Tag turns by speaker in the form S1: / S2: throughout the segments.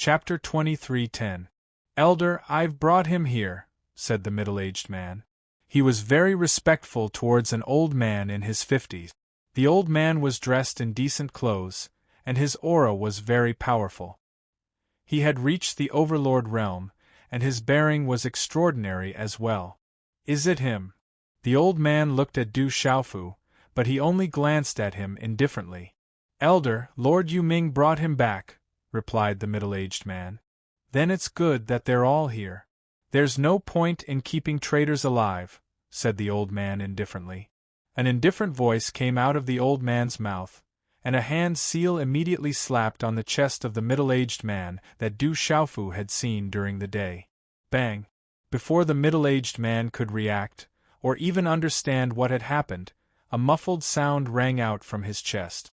S1: Chapter 23:10. Elder, I've brought him here, said the middle-aged man. He was very respectful towards an old man in his 50s. The old man was dressed in decent clothes, and his aura was very powerful. He had reached the overlord realm, and his bearing was extraordinary as well. Is it him? The old man looked at Du Xiaofu, but he only glanced at him indifferently. Elder, Lord Yuming brought him back, replied the middle-aged man. Then it's good that they're all here. There's no point in keeping traitors alive, said the old man indifferently. An indifferent voice came out of the old man's mouth, and a hand seal immediately slapped on the chest of the middle-aged man that Du Xiaofu had seen during the day. Bang! Before the middle-aged man could react, or even understand what had happened, a muffled sound rang out from his chest.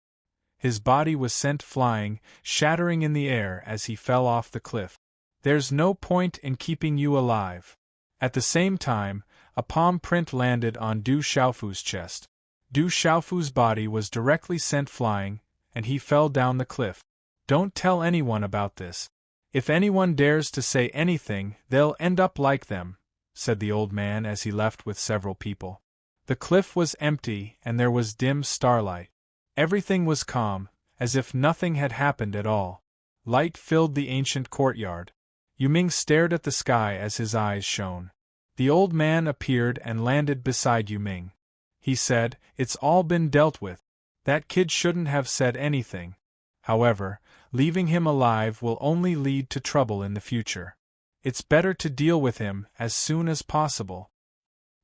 S1: His body was sent flying, shattering in the air as he fell off the cliff. There's no point in keeping you alive. At the same time, a palm print landed on Du Xiaofu's chest. Du Xiaofu's body was directly sent flying, and he fell down the cliff. Don't tell anyone about this. If anyone dares to say anything, they'll end up like them, said the old man as he left with several people. The cliff was empty and there was dim starlight. Everything was calm, as if nothing had happened at all. Light filled the ancient courtyard. Yuming stared at the sky as his eyes shone. The old man appeared and landed beside Yuming. He said, "It's all been dealt with. That kid shouldn't have said anything. However, leaving him alive will only lead to trouble in the future. It's better to deal with him as soon as possible.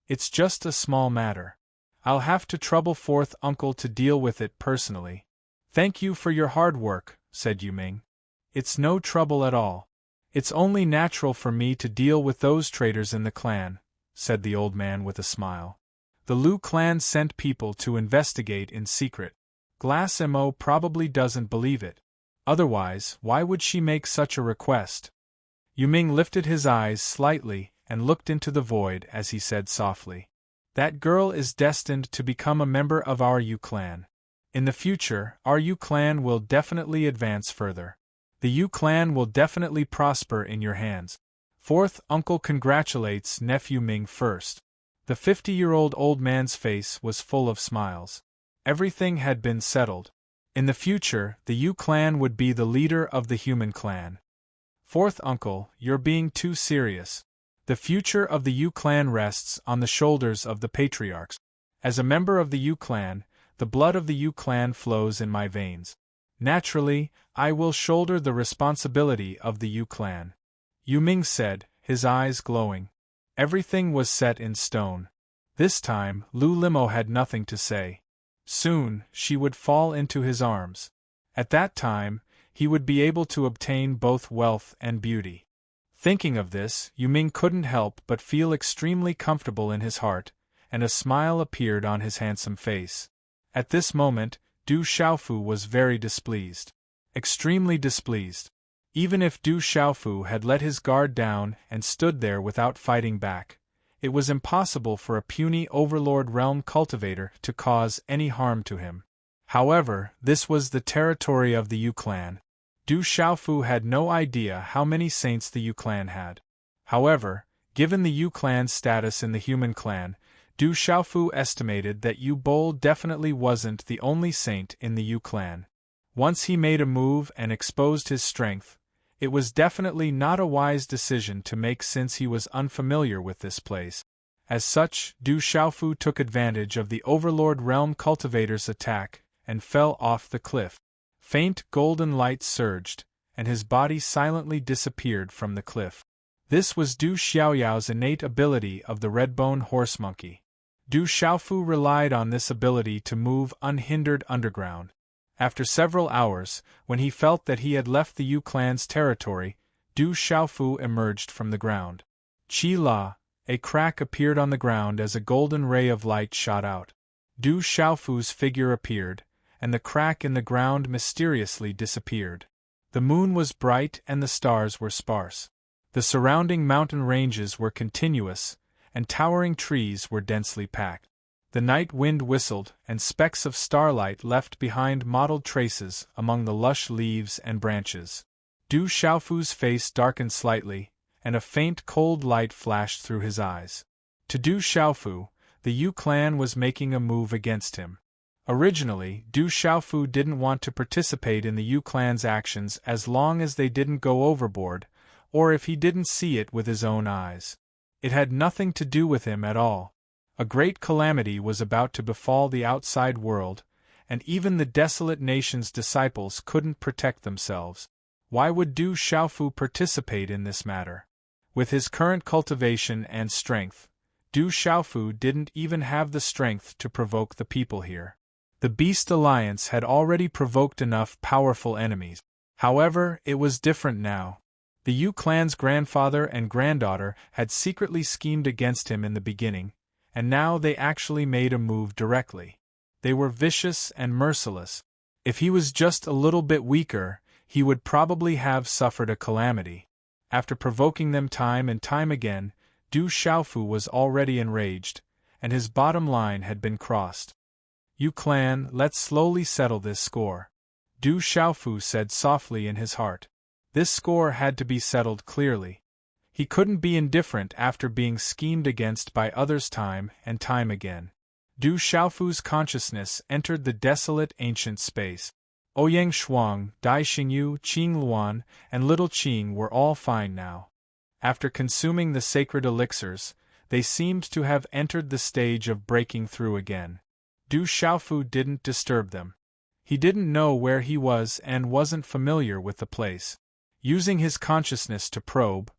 S1: It's just a small matter. I'll have to trouble fourth uncle to deal with it personally." "Thank you for your hard work," said Yuming. "It's no trouble at all. It's only natural for me to deal with those traitors in the clan," said the old man with a smile. "The Lu clan sent people to investigate in secret. Glass Mo probably doesn't believe it. Otherwise, why would she make such a request?" Yuming lifted his eyes slightly and looked into the void as he said softly, "That girl is destined to become a member of our Yu clan. In the future, our Yu clan will definitely advance further. The Yu clan will definitely prosper in your hands. Fourth uncle congratulates nephew Ming first." The 50-year-old old man's face was full of smiles. Everything had been settled. In the future, the Yu clan would be the leader of the human clan. "Fourth uncle, you're being too serious. The future of the Yu clan rests on the shoulders of the patriarchs. As a member of the Yu clan, the blood of the Yu clan flows in my veins. Naturally, I will shoulder the responsibility of the Yu clan," Yuming said, his eyes glowing. Everything was set in stone. This time, Lu Limo had nothing to say. Soon, she would fall into his arms. At that time, he would be able to obtain both wealth and beauty. Thinking of this, Yuming couldn't help but feel extremely comfortable in his heart, and a smile appeared on his handsome face. At this moment, Du Xiaofu was very displeased. Extremely displeased. Even if Du Xiaofu had let his guard down and stood there without fighting back, it was impossible for a puny overlord realm cultivator to cause any harm to him. However, this was the territory of the Yu clan. Du Xiaofu had no idea how many saints the Yu clan had. However, given the Yu clan's status in the human clan, Du Xiaofu estimated that Yu Bol definitely wasn't the only saint in the Yu clan. Once he made a move and exposed his strength, it was definitely not a wise decision to make since he was unfamiliar with this place. As such, Du Xiaofu took advantage of the Overlord Realm Cultivator's attack and fell off the cliff. Faint golden light surged, and his body silently disappeared from the cliff. This was Du Xiaoyao's innate ability of the Redbone Horse Monkey. Du Xiaofu relied on this ability to move unhindered underground. After several hours, when he felt that he had left the Yu clan's territory, Du Xiaofu emerged from the ground. Chi La, a crack appeared on the ground as a golden ray of light shot out. Du Xiaofu's figure appeared, and the crack in the ground mysteriously disappeared. The moon was bright and the stars were sparse. The surrounding mountain ranges were continuous, and towering trees were densely packed. The night wind whistled, and specks of starlight left behind mottled traces among the lush leaves and branches. Du Xiaofu's face darkened slightly, and a faint cold light flashed through his eyes. To Du Xiaofu, the Yu clan was making a move against him. Originally, Du Xiaofu didn't want to participate in the Yu clan's actions as long as they didn't go overboard, or if he didn't see it with his own eyes. It had nothing to do with him at all. A great calamity was about to befall the outside world, and even the desolate nation's disciples couldn't protect themselves. Why would Du Xiaofu participate in this matter? With his current cultivation and strength, Du Xiaofu didn't even have the strength to provoke the people here. The Beast Alliance had already provoked enough powerful enemies. However, it was different now. The Yu clan's grandfather and granddaughter had secretly schemed against him in the beginning, and now they actually made a move directly. They were vicious and merciless. If he was just a little bit weaker, he would probably have suffered a calamity. After provoking them time and time again, Du Xiaofu was already enraged, and his bottom line had been crossed. Yu clan, let's slowly settle this score, Du Xiaofu said softly in his heart. This score had to be settled clearly. He couldn't be indifferent after being schemed against by others time and time again. Du Xiaofu's consciousness entered the desolate ancient space. Ouyang Shuang, Dai Xingyu, Qing Luan, and Little Qing were all fine now. After consuming the sacred elixirs, they seemed to have entered the stage of breaking through again. Du Xiaofu didn't disturb them. He didn't know where he was and wasn't familiar with the place. Using his consciousness to probe,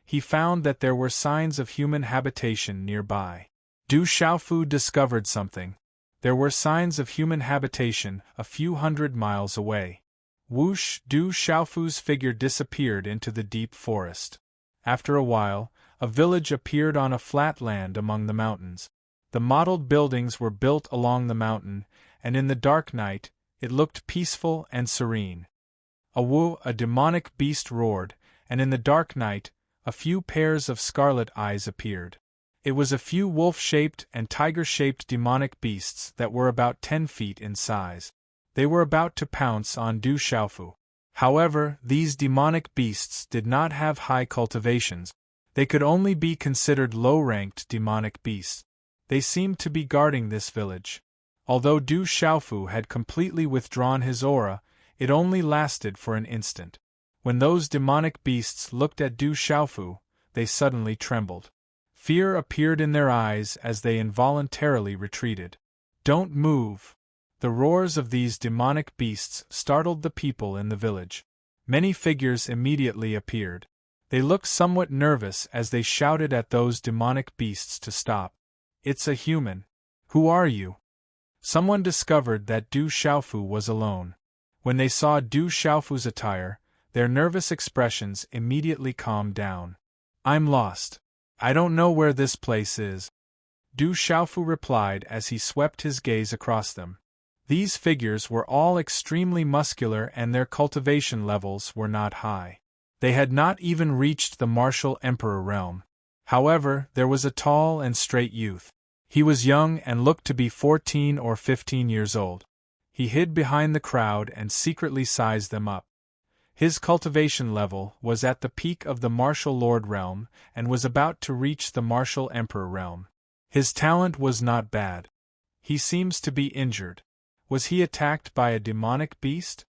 S1: he found that there were signs of human habitation nearby. Du Xiaofu discovered something. There were signs of human habitation a few hundred miles away. Whoosh! Du Xiaofu's figure disappeared into the deep forest. After a while, a village appeared on a flat land among the mountains. The mottled buildings were built along the mountain, and in the dark night, it looked peaceful and serene. A demonic beast roared, and in the dark night, a few pairs of scarlet eyes appeared. It was a few wolf-shaped and tiger-shaped demonic beasts that were about 10 feet in size. They were about to pounce on Du Xiaofu. However, these demonic beasts did not have high cultivations. They could only be considered low-ranked demonic beasts. They seemed to be guarding this village. Although Du Xiaofu had completely withdrawn his aura, it only lasted for an instant. When those demonic beasts looked at Du Xiaofu, they suddenly trembled. Fear appeared in their eyes as they involuntarily retreated. "Don't move!" The roars of these demonic beasts startled the people in the village. Many figures immediately appeared. They looked somewhat nervous as they shouted at those demonic beasts to stop. "It's a human. Who are you?" Someone discovered that Du Xiaofu was alone. When they saw Du Xiaofu's attire, their nervous expressions immediately calmed down. "I'm lost. I don't know where this place is," Du Xiaofu replied as he swept his gaze across them. These figures were all extremely muscular and their cultivation levels were not high. They had not even reached the martial emperor realm. However, there was a tall and straight youth. He was young and looked to be 14 or 15 years old. He hid behind the crowd and secretly sized them up. His cultivation level was at the peak of the martial lord realm and was about to reach the martial emperor realm. His talent was not bad. He seems to be injured. Was he attacked by a demonic beast?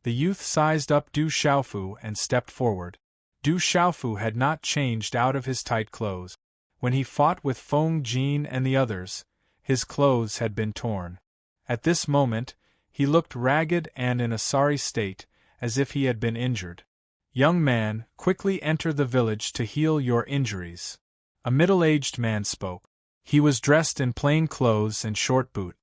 S1: The youth sized up Du Xiaofu and stepped forward. Du Xiaofu had not changed out of his tight clothes. When he fought with Feng Jin and the others, his clothes had been torn. At this moment, he looked ragged and in a sorry state, as if he had been injured. "Young man, quickly enter the village to heal your injuries." A middle-aged man spoke. He was dressed in plain clothes and short boot.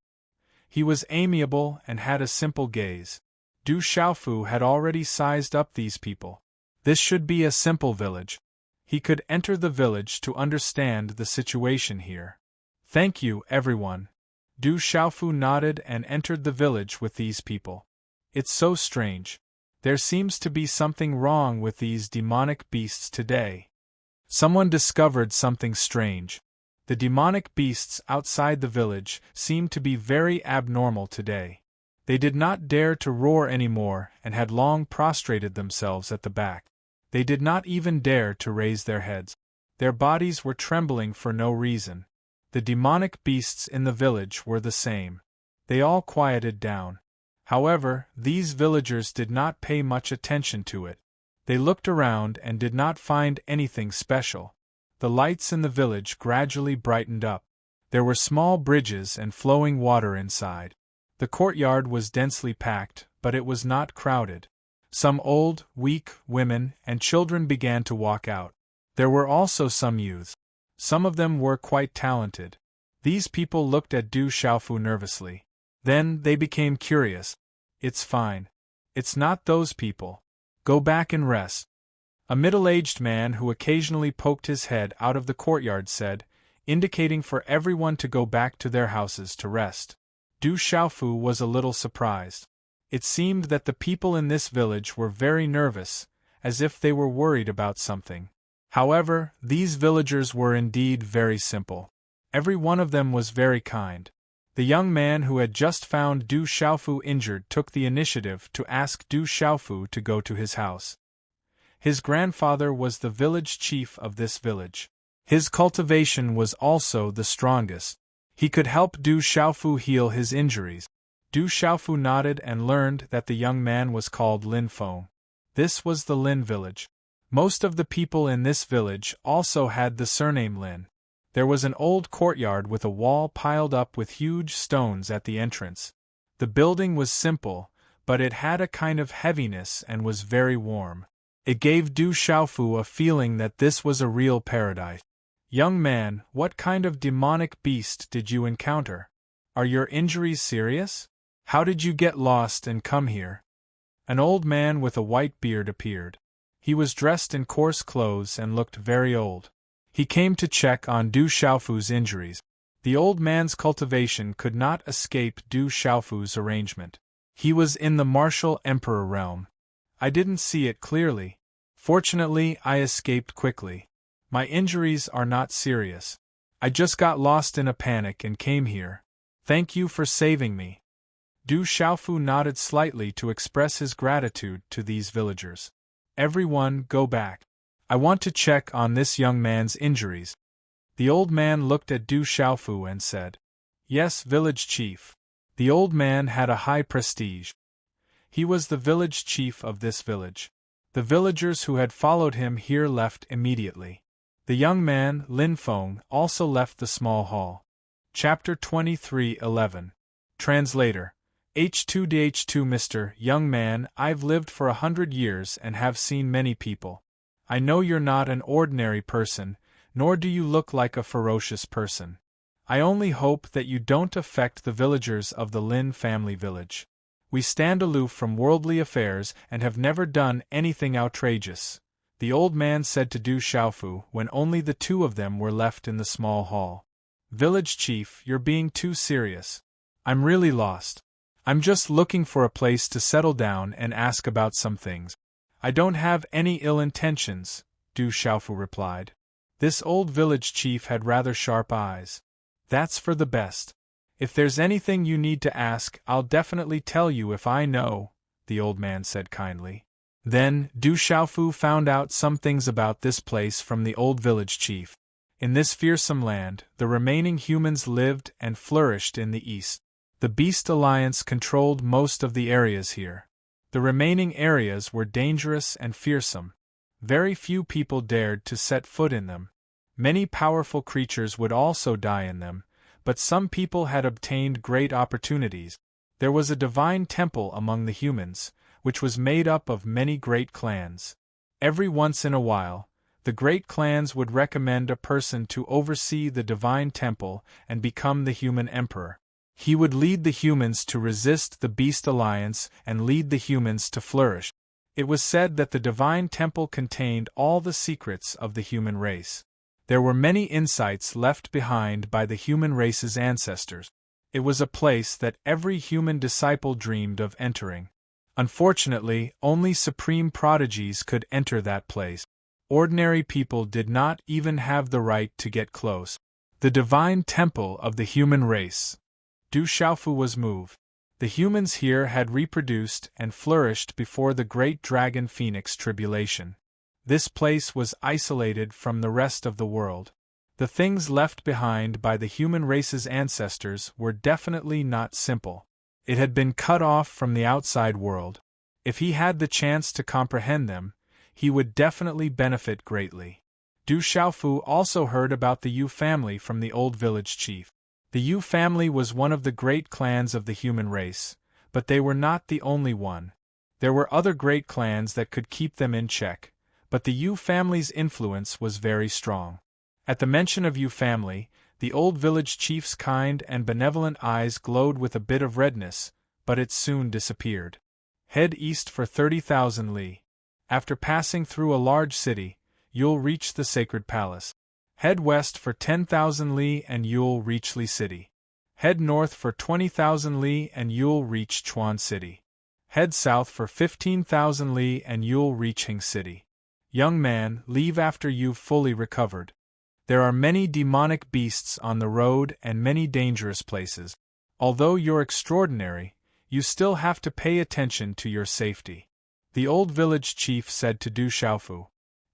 S1: He was amiable and had a simple gaze. Du Xiaofu had already sized up these people. This should be a simple village. He could enter the village to understand the situation here. "Thank you, everyone." Du Xiaofu nodded and entered the village with these people. "It's so strange. There seems to be something wrong with these demonic beasts today." Someone discovered something strange. The demonic beasts outside the village seemed to be very abnormal today. They did not dare to roar any more and had long prostrated themselves at the back. They did not even dare to raise their heads. Their bodies were trembling for no reason. The demonic beasts in the village were the same. They all quieted down. However, these villagers did not pay much attention to it. They looked around and did not find anything special. The lights in the village gradually brightened up. There were small bridges and flowing water inside. The courtyard was densely packed, but it was not crowded. Some old, weak women and children began to walk out. There were also some youths. Some of them were quite talented. These people looked at Du Xiaofu nervously. Then they became curious. It's fine. It's not those people. Go back and rest. A middle-aged man who occasionally poked his head out of the courtyard said, indicating for everyone to go back to their houses to rest. Du Xiaofu was a little surprised. It seemed that the people in this village were very nervous, as if they were worried about something. However, these villagers were indeed very simple. Every one of them was very kind. The young man who had just found Du Xiaofu injured took the initiative to ask Du Xiaofu to go to his house. His grandfather was the village chief of this village. His cultivation was also the strongest. He could help Du Xiaofu heal his injuries. Du Xiaofu nodded and learned that the young man was called Lin Feng. This was the Lin village. Most of the people in this village also had the surname Lin. There was an old courtyard with a wall piled up with huge stones at the entrance. The building was simple, but it had a kind of heaviness and was very warm. It gave Du Xiaofu a feeling that this was a real paradise. Young man, what kind of demonic beast did you encounter? Are your injuries serious? How did you get lost and come here? An old man with a white beard appeared. He was dressed in coarse clothes and looked very old. He came to check on Du Xiaofu's injuries. The old man's cultivation could not escape Du Xiaofu's arrangement. He was in the martial emperor realm. I didn't see it clearly. Fortunately, I escaped quickly. My injuries are not serious. I just got lost in a panic and came here. Thank you for saving me. Du Xiaofu nodded slightly to express his gratitude to these villagers. Everyone, go back. I want to check on this young man's injuries. The old man looked at Du Xiaofu and said, Yes, village chief. The old man had a high prestige. He was the village chief of this village. The villagers who had followed him here left immediately. The young man, Lin Feng, also left the small hall. Chapter 23:11. Translator. H2DH2 Mr. Young man, I've lived for 100 years and have seen many people. I know you're not an ordinary person, nor do you look like a ferocious person. I only hope that you don't affect the villagers of the Lin family village. We stand aloof from worldly affairs and have never done anything outrageous, the old man said to Du Xiaofu when only the two of them were left in the small hall. Village chief, you're being too serious. I'm really lost. I'm just looking for a place to settle down and ask about some things. I don't have any ill intentions, Du Xiaofu replied. This old village chief had rather sharp eyes. That's for the best. If there's anything you need to ask, I'll definitely tell you if I know, the old man said kindly. Then, Du Xiaofu found out some things about this place from the old village chief. In this fearsome land, the remaining humans lived and flourished in the east. The Beast Alliance controlled most of the areas here. The remaining areas were dangerous and fearsome. Very few people dared to set foot in them. Many powerful creatures would also die in them, but some people had obtained great opportunities. There was a divine temple among the humans, which was made up of many great clans. Every once in a while, the great clans would recommend a person to oversee the divine temple and become the human emperor. He would lead the humans to resist the Beast Alliance and lead the humans to flourish. It was said that the divine temple contained all the secrets of the human race. There were many insights left behind by the human race's ancestors. It was a place that every human disciple dreamed of entering. Unfortunately, only supreme prodigies could enter that place. Ordinary people did not even have the right to get close. The divine temple of the human race. Du Xiaofu was moved. The humans here had reproduced and flourished before the great dragon phoenix tribulation. This place was isolated from the rest of the world. The things left behind by the human race's ancestors were definitely not simple. It had been cut off from the outside world. If he had the chance to comprehend them, he would definitely benefit greatly. Du Xiaofu also heard about the Yu family from the old village chief. The Yu family was one of the great clans of the human race, but they were not the only one. There were other great clans that could keep them in check, but the Yu family's influence was very strong. At the mention of Yu family, the old village chief's kind and benevolent eyes glowed with a bit of redness, but it soon disappeared. Head east for 30,000 li. After passing through a large city, you'll reach the sacred palace. Head west for 10,000 li and you'll reach Li City. Head north for 20,000 li and you'll reach Chuan City. Head south for 15,000 li and you'll reach Hing City. Young man, leave after you've fully recovered. There are many demonic beasts on the road and many dangerous places. Although you're extraordinary, you still have to pay attention to your safety. The old village chief said to Du Xiaofu.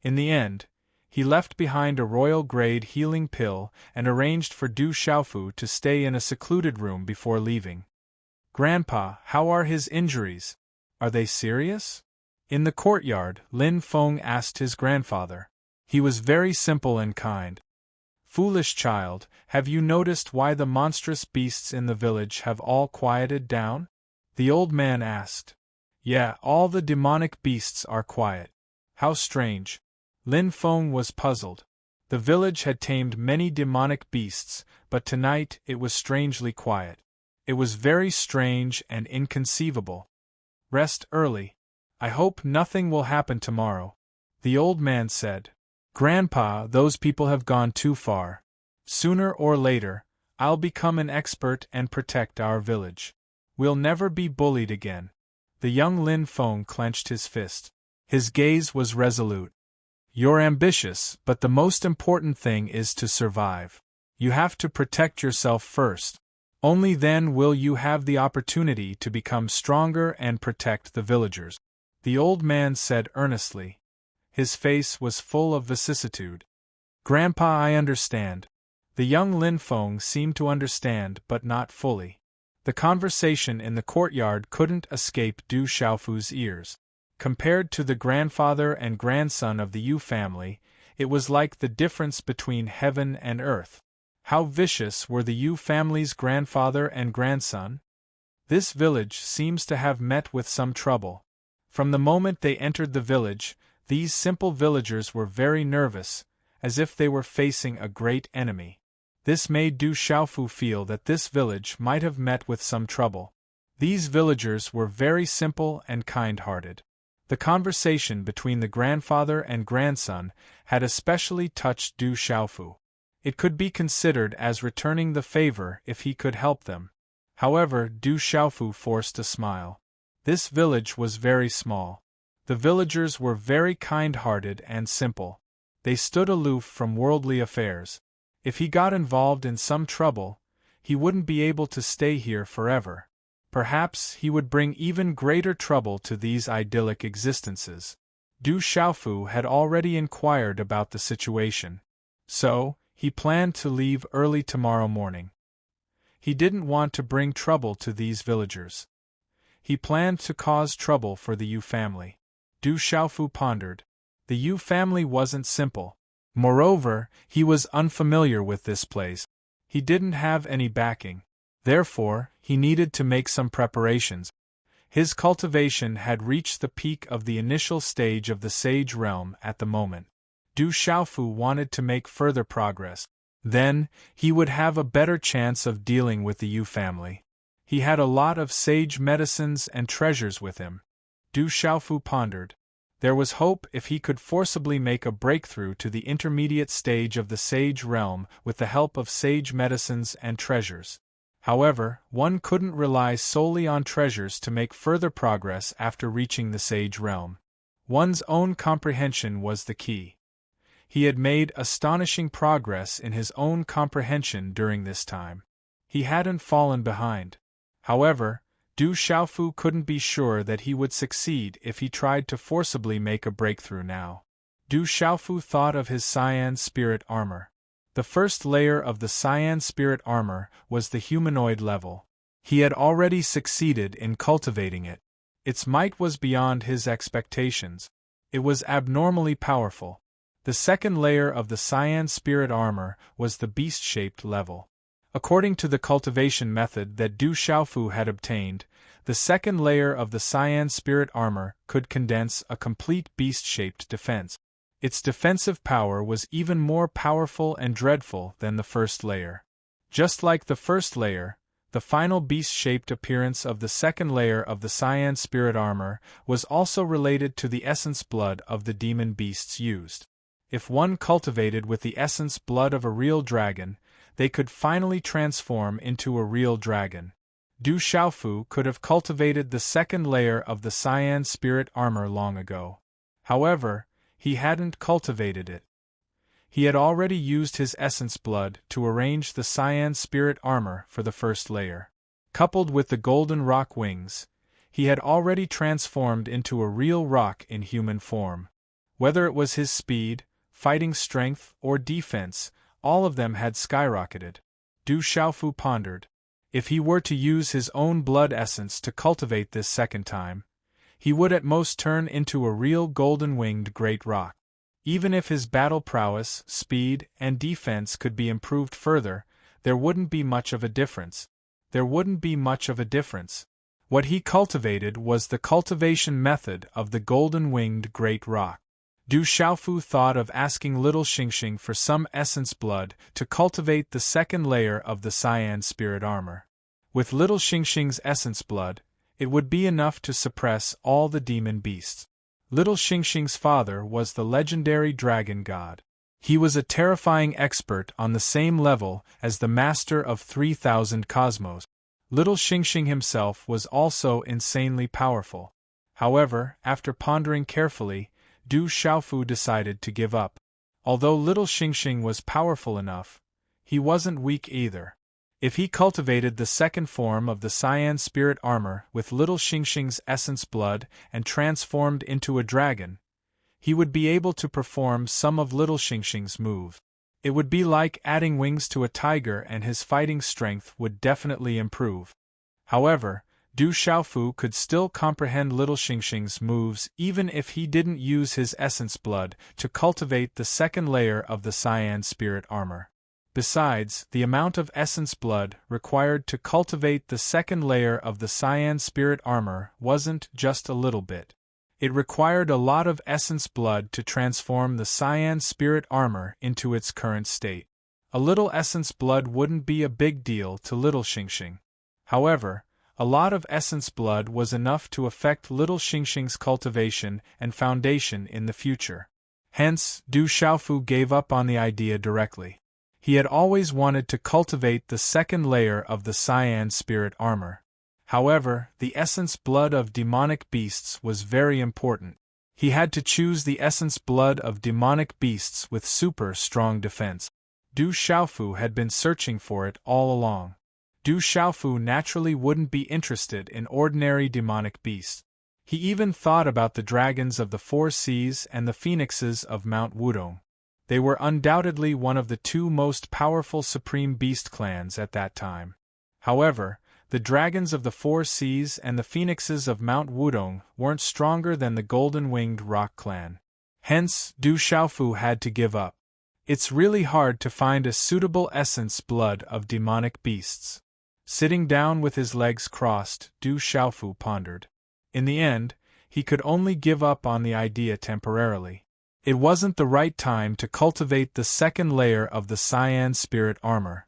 S1: In the end, he left behind a royal-grade healing pill and arranged for Du Xiaofu to stay in a secluded room before leaving. Grandpa, how are his injuries? Are they serious? In the courtyard, Lin Feng asked his grandfather. He was very simple and kind. Foolish child, have you noticed why the monstrous beasts in the village have all quieted down? The old man asked. Yeah, all the demonic beasts are quiet. How strange. Lin Feng was puzzled. The village had tamed many demonic beasts, but tonight it was strangely quiet. It was very strange and inconceivable. Rest early. I hope nothing will happen tomorrow, the old man said. Grandpa, those people have gone too far. Sooner or later, I'll become an expert and protect our village. We'll never be bullied again. The young Lin Feng clenched his fist. His gaze was resolute. You're ambitious, but the most important thing is to survive. You have to protect yourself first. Only then will you have the opportunity to become stronger and protect the villagers, the old man said earnestly. His face was full of vicissitude. Grandpa, I understand. The young Lin Feng seemed to understand, but not fully. The conversation in the courtyard couldn't escape Du Xiaofu's ears. Compared to the grandfather and grandson of the Yu family, it was like the difference between heaven and earth. How vicious were the Yu family's grandfather and grandson? This village seems to have met with some trouble. From the moment they entered the village, these simple villagers were very nervous, as if they were facing a great enemy. This made Du Xiaofu feel that this village might have met with some trouble. These villagers were very simple and kind-hearted. The conversation between the grandfather and grandson had especially touched Du Xiaofu. It could be considered as returning the favor if he could help them. However, Du Xiaofu forced a smile. This village was very small. The villagers were very kind-hearted and simple. They stood aloof from worldly affairs. If he got involved in some trouble, he wouldn't be able to stay here forever. Perhaps he would bring even greater trouble to these idyllic existences. Du Xiaofu had already inquired about the situation. So, he planned to leave early tomorrow morning. He didn't want to bring trouble to these villagers. He planned to cause trouble for the Yu family. Du Xiaofu pondered. The Yu family wasn't simple. Moreover, he was unfamiliar with this place. He didn't have any backing. Therefore, he needed to make some preparations. His cultivation had reached the peak of the initial stage of the sage realm at the moment. Du Xiaofu wanted to make further progress. Then, he would have a better chance of dealing with the Yu family. He had a lot of sage medicines and treasures with him. Du Xiaofu pondered. There was hope if he could forcibly make a breakthrough to the intermediate stage of the sage realm with the help of sage medicines and treasures. However, one couldn't rely solely on treasures to make further progress after reaching the sage realm. One's own comprehension was the key. He had made astonishing progress in his own comprehension during this time. He hadn't fallen behind. However, Du Xiaofu couldn't be sure that he would succeed if he tried to forcibly make a breakthrough now. Du Xiaofu thought of his Cyan spirit armor. The first layer of the Cyan spirit armor was the humanoid level. He had already succeeded in cultivating it. Its might was beyond his expectations. It was abnormally powerful. The second layer of the Cyan spirit armor was the beast-shaped level. According to the cultivation method that Du Xiaofu had obtained, the second layer of the Cyan spirit armor could condense a complete beast-shaped defense. Its defensive power was even more powerful and dreadful than the first layer. Just like the first layer, the final beast-shaped appearance of the second layer of the Cyan spirit armor was also related to the essence blood of the demon beasts used. If one cultivated with the essence blood of a real dragon, they could finally transform into a real dragon. Du Xiaofu could have cultivated the second layer of the Cyan spirit armor long ago. However, he hadn't cultivated it. He had already used his essence blood to arrange the Cyan spirit armor for the first layer. Coupled with the golden rock wings, he had already transformed into a real rock in human form. Whether it was his speed, fighting strength, or defense, all of them had skyrocketed. Du Xiaofu pondered. If he were to use his own blood essence to cultivate this second time, he would at most turn into a real golden-winged great rock. Even if his battle prowess, speed, and defense could be improved further, there wouldn't be much of a difference. What he cultivated was the cultivation method of the golden-winged great rock. Du Xiaofu thought of asking little Xingxing for some essence blood to cultivate the second layer of the Cyan spirit armor. With little Xingxing's essence blood, it would be enough to suppress all the demon beasts. Little Xingxing's father was the legendary dragon god. He was a terrifying expert on the same level as the master of 3,000 cosmos. Little Xingxing himself was also insanely powerful. However, after pondering carefully, Du Xiaofu decided to give up. Although little Xingxing was powerful enough, he wasn't weak either. If he cultivated the second form of the Cyan spirit armor with little Xingxing's essence blood and transformed into a dragon, he would be able to perform some of little Xingxing's moves. It would be like adding wings to a tiger, and his fighting strength would definitely improve. However, Du Xiaofu could still comprehend little Xingxing's moves even if he didn't use his essence blood to cultivate the second layer of the Cyan spirit armor. Besides, the amount of essence blood required to cultivate the second layer of the Cyan spirit armor wasn't just a little bit. It required a lot of essence blood to transform the Cyan spirit armor into its current state. A little essence blood wouldn't be a big deal to little Xingxing. However, a lot of essence blood was enough to affect little Xingxing's cultivation and foundation in the future. Hence, Du Xiaofu gave up on the idea directly. He had always wanted to cultivate the second layer of the Cyan spirit armor. However, the essence blood of demonic beasts was very important. He had to choose the essence blood of demonic beasts with super strong defense. Du Xiaofu had been searching for it all along. Du Xiaofu naturally wouldn't be interested in ordinary demonic beasts. He even thought about the dragons of the Four Seas and the phoenixes of Mount Wudong. They were undoubtedly one of the two most powerful supreme beast clans at that time. However, the dragons of the Four Seas and the phoenixes of Mount Wudong weren't stronger than the golden-winged rock clan. Hence, Du Xiaofu had to give up. It's really hard to find a suitable essence blood of demonic beasts. Sitting down with his legs crossed, Du Xiaofu pondered. In the end, he could only give up on the idea temporarily. It wasn't the right time to cultivate the second layer of the Cyan spirit armor.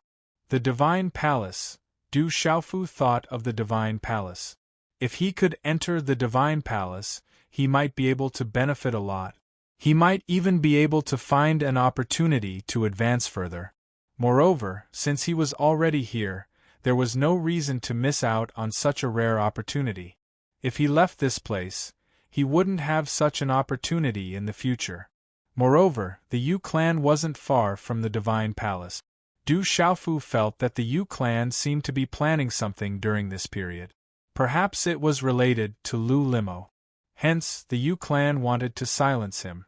S1: The Divine Palace. Du Xiaofu thought of the Divine Palace. If he could enter the Divine Palace, he might be able to benefit a lot. He might even be able to find an opportunity to advance further. Moreover, since he was already here, there was no reason to miss out on such a rare opportunity. If he left this place, he wouldn't have such an opportunity in the future. Moreover, the Yu clan wasn't far from the Divine Palace. Du Xiaofu felt that the Yu clan seemed to be planning something during this period. Perhaps it was related to Lu Limo. Hence, the Yu clan wanted to silence him.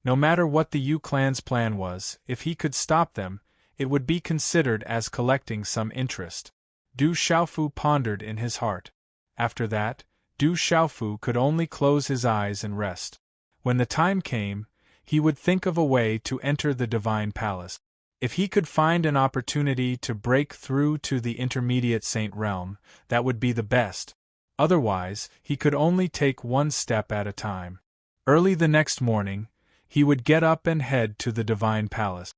S1: No matter what the Yu clan's plan was, if he could stop them, it would be considered as collecting some interest. Du Xiaofu pondered in his heart. After that, Du Xiaofu could only close his eyes and rest. When the time came, he would think of a way to enter the divine palace. If he could find an opportunity to break through to the intermediate saint realm, that would be the best. Otherwise, he could only take one step at a time. Early the next morning, he would get up and head to the divine palace.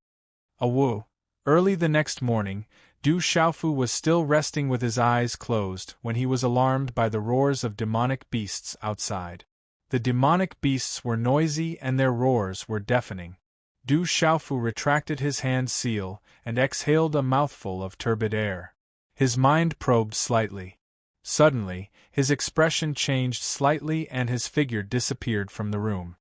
S1: Early the next morning, Du Xiaofu was still resting with his eyes closed when he was alarmed by the roars of demonic beasts outside. The demonic beasts were noisy and their roars were deafening. Du Xiaofu retracted his hand seal and exhaled a mouthful of turbid air. His mind probed slightly. Suddenly, his expression changed slightly and his figure disappeared from the room.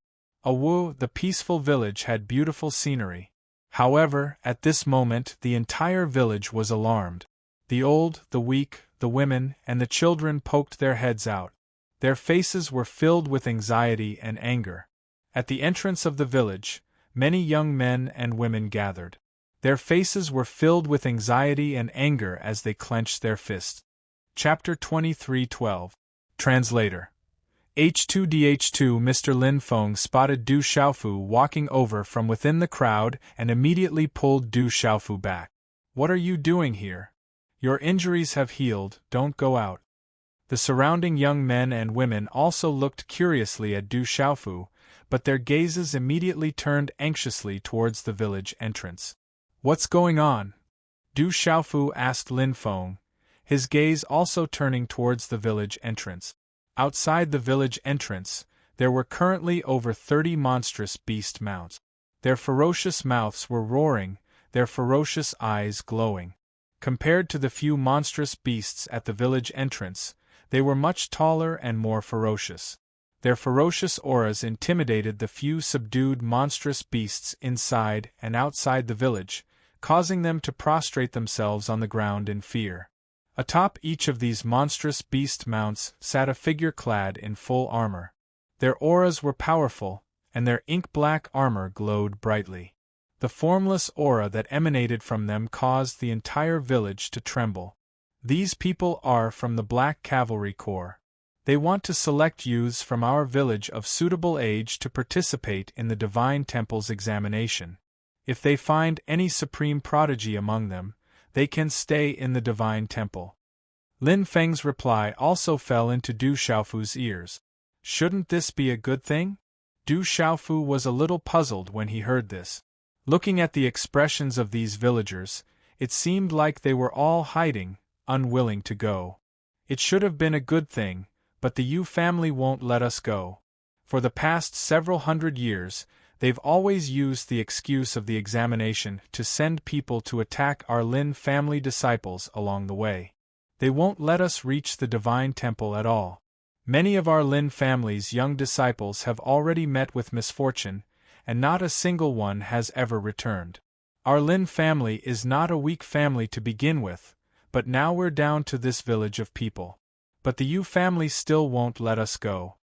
S1: The peaceful village had beautiful scenery. However, at this moment the entire village was alarmed. The old, the weak, the women, and the children poked their heads out. Their faces were filled with anxiety and anger. At the entrance of the village, many young men and women gathered. Their faces were filled with anxiety and anger as they clenched their fists. Chapter 23:12. Translator. H2DH2 Mr. Lin Feng spotted Du Xiaofu walking over from within the crowd and immediately pulled Du Xiaofu back. What are you doing here? Your injuries have healed, don't go out. The surrounding young men and women also looked curiously at Du Xiaofu, but their gazes immediately turned anxiously towards the village entrance. What's going on? Du Xiaofu asked Lin Feng, his gaze also turning towards the village entrance. Outside the village entrance, there were currently over 30 monstrous beast mounts. Their ferocious mouths were roaring, their ferocious eyes glowing. Compared to the few monstrous beasts at the village entrance, they were much taller and more ferocious. Their ferocious auras intimidated the few subdued monstrous beasts inside and outside the village, causing them to prostrate themselves on the ground in fear. Atop each of these monstrous beast mounts sat a figure clad in full armor. Their auras were powerful, and their ink-black armor glowed brightly. The formless aura that emanated from them caused the entire village to tremble. These people are from the Black Cavalry Corps. They want to select youths from our village of suitable age to participate in the Divine Temple's examination. If they find any supreme prodigy among them, they can stay in the Divine Temple. Lin Feng's reply also fell into Du Xiaofu's ears. Shouldn't this be a good thing? Du Xiaofu was a little puzzled when he heard this. Looking at the expressions of these villagers, it seemed like they were all hiding, unwilling to go. It should have been a good thing, but the Yu family won't let us go. For the past several hundred years, they've always used the excuse of the examination to send people to attack our Lin family disciples along the way. They won't let us reach the Divine Temple at all. Many of our Lin family's young disciples have already met with misfortune, and not a single one has ever returned. Our Lin family is not a weak family to begin with, but now we're down to this village of people. But the Yu family still won't let us go.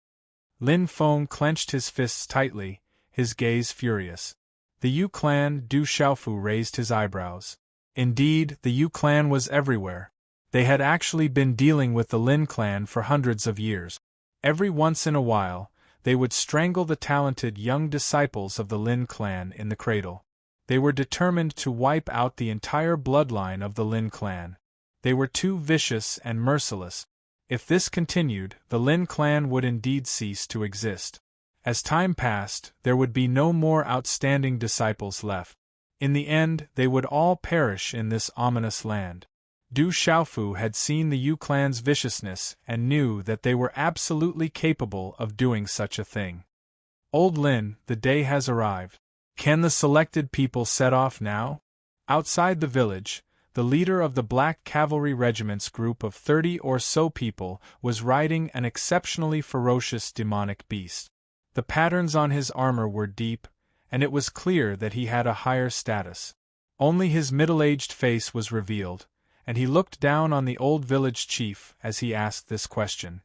S1: Lin Feng clenched his fists tightly, his gaze furious. The Yu clan, Du Xiaofu raised his eyebrows. Indeed, the Yu clan was everywhere. They had actually been dealing with the Lin clan for hundreds of years. Every once in a while, they would strangle the talented young disciples of the Lin clan in the cradle. They were determined to wipe out the entire bloodline of the Lin clan. They were too vicious and merciless. If this continued, the Lin clan would indeed cease to exist. As time passed, there would be no more outstanding disciples left. In the end, they would all perish in this ominous land. Du Xiaofu had seen the Yu clan's viciousness and knew that they were absolutely capable of doing such a thing. Old Lin, the day has arrived. Can the selected people set off now? Outside the village, the leader of the Black Cavalry Regiment's group of 30 or so people was riding an exceptionally ferocious demonic beast. The patterns on his armor were deep, and it was clear that he had a higher status. Only his middle-aged face was revealed, and he looked down on the old village chief as he asked this question.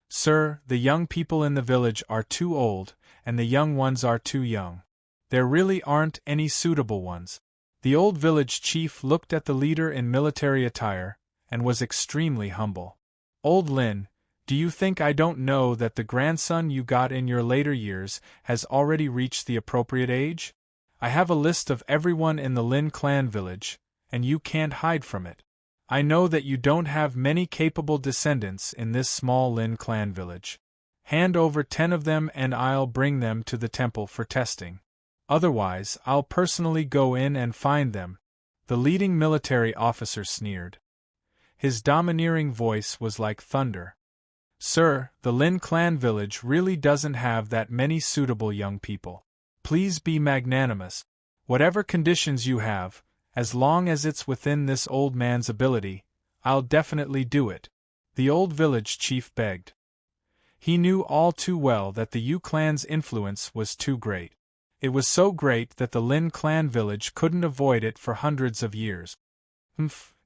S1: Sir, the young people in the village are too old, and the young ones are too young. There really aren't any suitable ones. The old village chief looked at the leader in military attire, and was extremely humble. Old Lin, do you think I don't know that the grandson you got in your later years has already reached the appropriate age? I have a list of everyone in the Lin clan village, and you can't hide from it. I know that you don't have many capable descendants in this small Lin clan village. Hand over 10 of them and I'll bring them to the temple for testing. Otherwise, I'll personally go in and find them. The leading military officer sneered. His domineering voice was like thunder. Sir, the Lin clan village really doesn't have that many suitable young people. Please be magnanimous. Whatever conditions you have, as long as it's within this old man's ability, I'll definitely do it, the old village chief begged. He knew all too well that the Yu clan's influence was too great. It was so great that the Lin clan village couldn't avoid it for hundreds of years.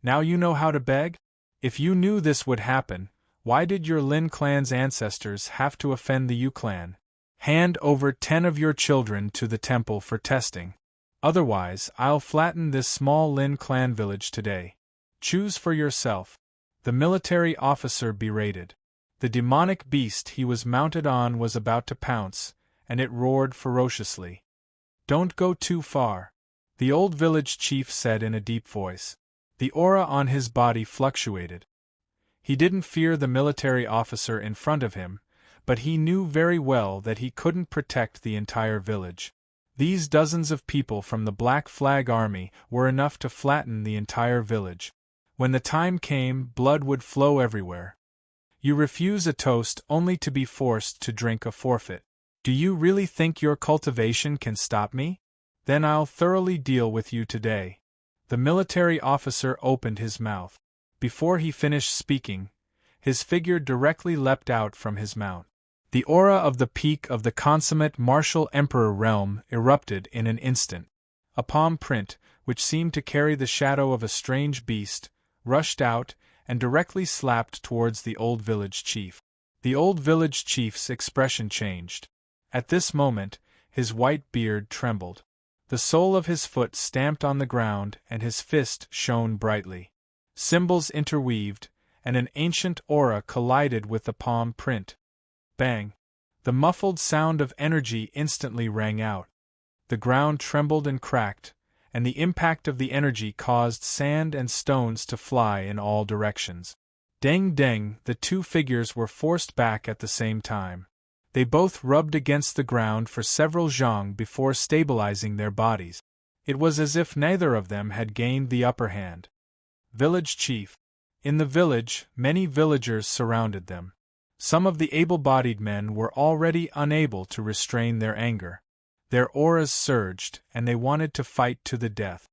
S1: Now you know how to beg? If you knew this would happen, why did your Lin clan's ancestors have to offend the Yu clan? Hand over 10 of your children to the temple for testing. Otherwise, I'll flatten this small Lin clan village today. Choose for yourself. The military officer berated. The demonic beast he was mounted on was about to pounce, and it roared ferociously. Don't go too far, the old village chief said in a deep voice. The aura on his body fluctuated. He didn't fear the military officer in front of him, but he knew very well that he couldn't protect the entire village. These dozens of people from the Black Flag Army were enough to flatten the entire village. When the time came, blood would flow everywhere. You refuse a toast only to be forced to drink a forfeit. Do you really think your cultivation can stop me? Then I'll thoroughly deal with you today. The military officer opened his mouth. Before he finished speaking, his figure directly leapt out from his mount. The aura of the peak of the consummate martial emperor realm erupted in an instant. A palm print, which seemed to carry the shadow of a strange beast, rushed out and directly slapped towards the old village chief. The old village chief's expression changed. At this moment, his white beard trembled. The sole of his foot stamped on the ground and his fist shone brightly. Symbols interweaved, and an ancient aura collided with the palm print. Bang! The muffled sound of energy instantly rang out. The ground trembled and cracked, and the impact of the energy caused sand and stones to fly in all directions. Deng deng, the two figures were forced back at the same time. They both rubbed against the ground for several zhang before stabilizing their bodies. It was as if neither of them had gained the upper hand. Village chief. In the village, many villagers surrounded them. Some of the able-bodied men were already unable to restrain their anger. Their auras surged, and they wanted to fight to the death.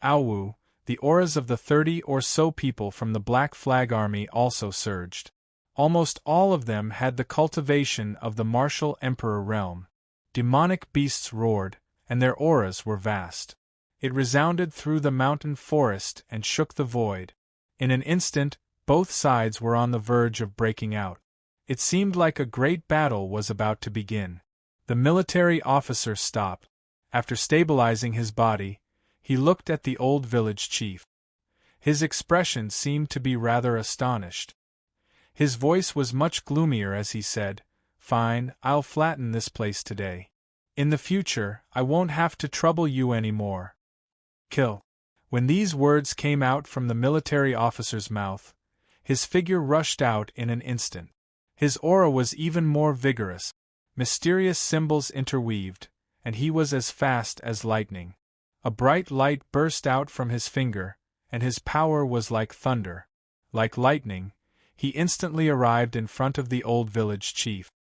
S1: Aowu, the auras of the 30 or so people from the Black Flag Army also surged. Almost all of them had the cultivation of the martial emperor realm. Demonic beasts roared, and their auras were vast. It resounded through the mountain forest and shook the void. In an instant, both sides were on the verge of breaking out. It seemed like a great battle was about to begin. The military officer stopped. After stabilizing his body, he looked at the old village chief. His expression seemed to be rather astonished. His voice was much gloomier as he said, "Fine, I'll flatten this place today. In the future, I won't have to trouble you anymore. Kill." When these words came out from the military officer's mouth, his figure rushed out in an instant. His aura was even more vigorous. Mysterious symbols interweaved, and he was as fast as lightning. A bright light burst out from his finger, and his power was like thunder. Like lightning, he instantly arrived in front of the old village chief.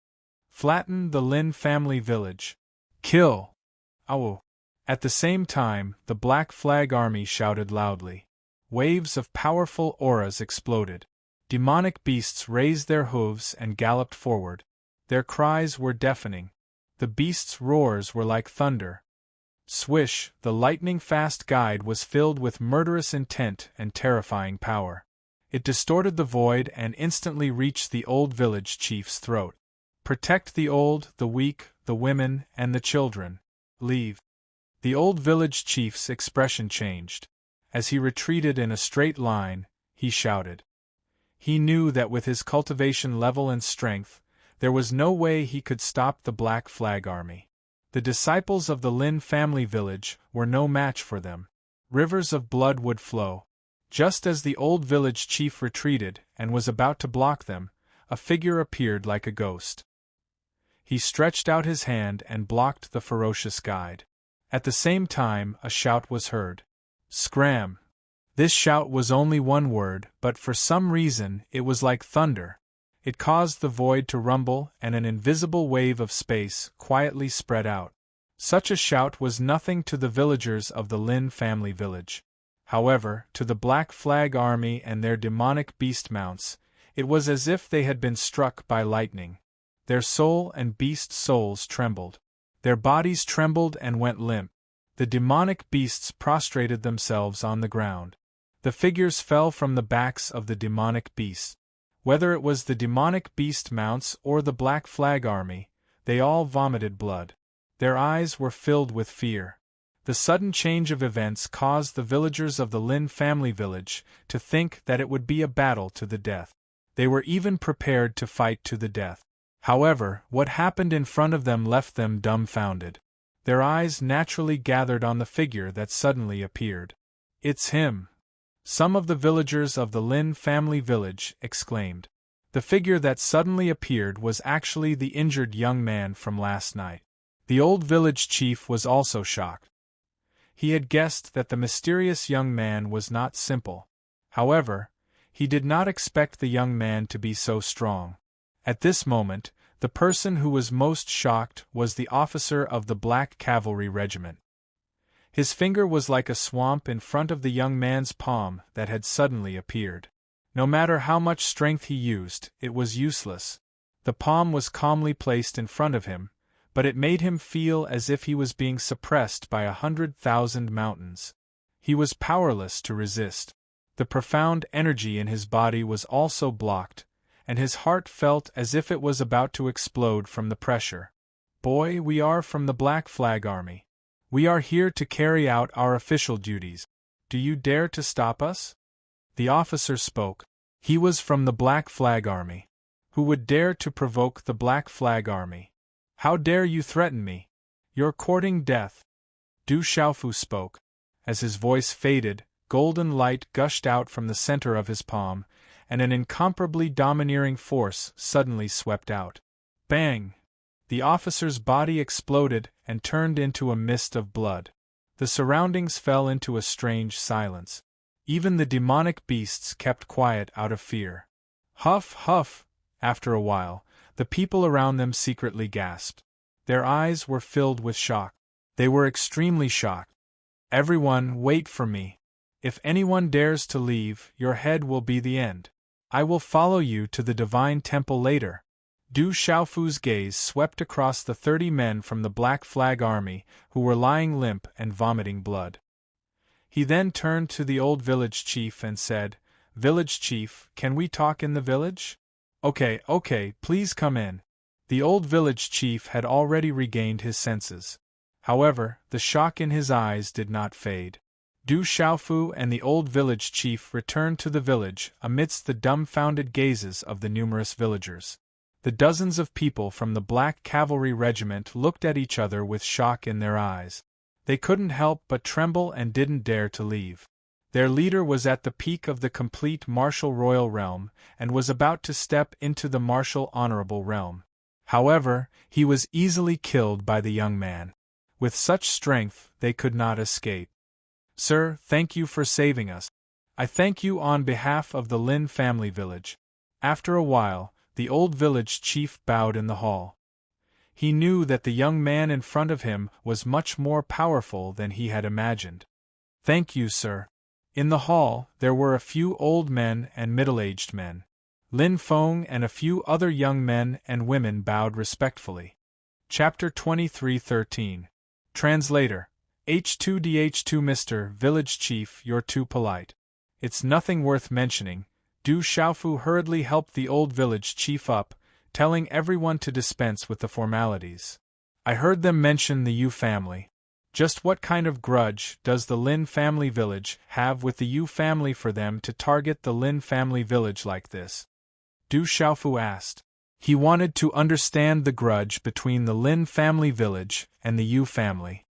S1: Flatten the Lin family village. Kill! Aowu! At the same time, the Black Flag Army shouted loudly. Waves of powerful auras exploded. Demonic beasts raised their hooves and galloped forward. Their cries were deafening. The beasts' roars were like thunder. Swish, the lightning-fast guide was filled with murderous intent and terrifying power. It distorted the void and instantly reached the old village chief's throat. Protect the old, the weak, the women, and the children. Leave. The old village chief's expression changed. As he retreated in a straight line, he shouted. He knew that with his cultivation level and strength, there was no way he could stop the Black Flag Army. The disciples of the Lin family village were no match for them. Rivers of blood would flow. Just as the old village chief retreated and was about to block them, a figure appeared like a ghost. He stretched out his hand and blocked the ferocious guide. At the same time, a shout was heard. Scram! This shout was only one word, but for some reason it was like thunder. It caused the void to rumble and an invisible wave of space quietly spread out. Such a shout was nothing to the villagers of the Lin family village. However, to the Black Flag Army and their demonic beast mounts, it was as if they had been struck by lightning. Their soul and beast souls trembled. Their bodies trembled and went limp. The demonic beasts prostrated themselves on the ground. The figures fell from the backs of the demonic beasts. Whether it was the demonic beast mounts or the Black Flag Army, they all vomited blood. Their eyes were filled with fear. The sudden change of events caused the villagers of the Lin family village to think that it would be a battle to the death. They were even prepared to fight to the death. However, what happened in front of them left them dumbfounded. Their eyes naturally gathered on the figure that suddenly appeared. It's him! Some of the villagers of the Lin family village exclaimed. The figure that suddenly appeared was actually the injured young man from last night. The old village chief was also shocked. He had guessed that the mysterious young man was not simple. However, he did not expect the young man to be so strong. At this moment, the person who was most shocked was the officer of the Black Cavalry Regiment. His finger was like a swamp in front of the young man's palm that had suddenly appeared. No matter how much strength he used, it was useless. The palm was calmly placed in front of him, but it made him feel as if he was being suppressed by 100,000 mountains. He was powerless to resist. The profound energy in his body was also blocked, and his heart felt as if it was about to explode from the pressure. Boy, we are from the Black Flag Army. We are here to carry out our official duties. Do you dare to stop us? The officer spoke. He was from the Black Flag Army. Who would dare to provoke the Black Flag Army? How dare you threaten me? You're courting death. Du Xiaofu spoke. As his voice faded, golden light gushed out from the center of his palm, and an incomparably domineering force suddenly swept out. Bang! The officer's body exploded and turned into a mist of blood. The surroundings fell into a strange silence. Even the demonic beasts kept quiet out of fear. Huff, huff! After a while, the people around them secretly gasped. Their eyes were filled with shock. They were extremely shocked. Everyone, wait for me. If anyone dares to leave, your head will be the end. I will follow you to the divine temple later. Du Xiaofu's gaze swept across the 30 men from the Black Flag Army who were lying limp and vomiting blood. He then turned to the old village chief and said, Village chief, can we talk in the village? Okay, please come in. The old village chief had already regained his senses. However, the shock in his eyes did not fade. Du Xiaofu and the old village chief returned to the village amidst the dumbfounded gazes of the numerous villagers. The dozens of people from the Black Cavalry Regiment looked at each other with shock in their eyes. They couldn't help but tremble and didn't dare to leave. Their leader was at the peak of the complete martial royal realm and was about to step into the martial honorable realm. However, he was easily killed by the young man. With such strength, they could not escape. Sir, thank you for saving us. I thank you on behalf of the Lin family village. After a while, the old village chief bowed in the hall. He knew that the young man in front of him was much more powerful than he had imagined. Thank you, sir. In the hall, there were a few old men and middle-aged men. Lin Feng and a few other young men and women bowed respectfully. Chapter 23:13. Translator. H2DH2 Mr. Village Chief, you're too polite. It's nothing worth mentioning. Du Xiaofu hurriedly helped the old village chief up, telling everyone to dispense with the formalities. I heard them mention the Yu family. Just what kind of grudge does the Lin family village have with the Yu family for them to target the Lin family village like this? Du Xiaofu asked. He wanted to understand the grudge between the Lin family village and the Yu family.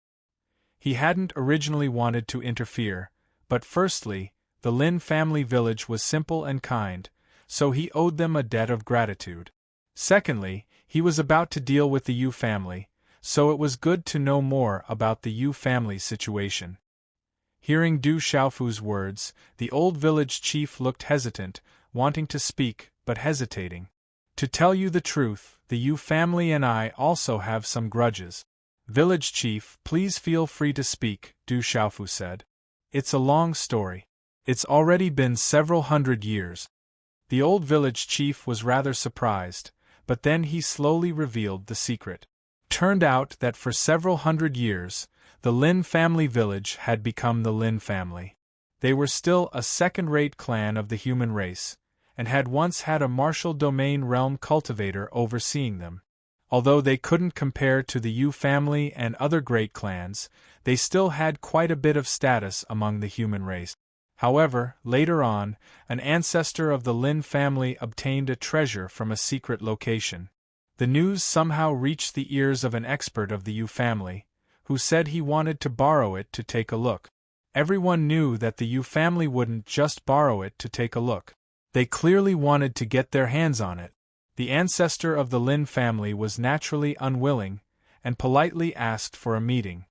S1: He hadn't originally wanted to interfere, but firstly, the Lin family village was simple and kind, so he owed them a debt of gratitude. Secondly, he was about to deal with the Yu family, so it was good to know more about the Yu family's situation. Hearing Du Xiaofu's words, the old village chief looked hesitant, wanting to speak, but hesitating. To tell you the truth, the Yu family and I also have some grudges. Village chief, please feel free to speak, Du Xiaofu said. It's a long story. It's already been several hundred years. The old village chief was rather surprised, but then he slowly revealed the secret. Turned out that for several hundred years, the Lin family village had become the Lin family. They were still a second-rate clan of the human race, and had once had a martial domain realm cultivator overseeing them. Although they couldn't compare to the Yu family and other great clans, they still had quite a bit of status among the human race. However, later on, an ancestor of the Lin family obtained a treasure from a secret location. The news somehow reached the ears of an expert of the Yu family, who said he wanted to borrow it to take a look. Everyone knew that the Yu family wouldn't just borrow it to take a look. They clearly wanted to get their hands on it. The ancestor of the Lin family was naturally unwilling, and politely asked for a meeting.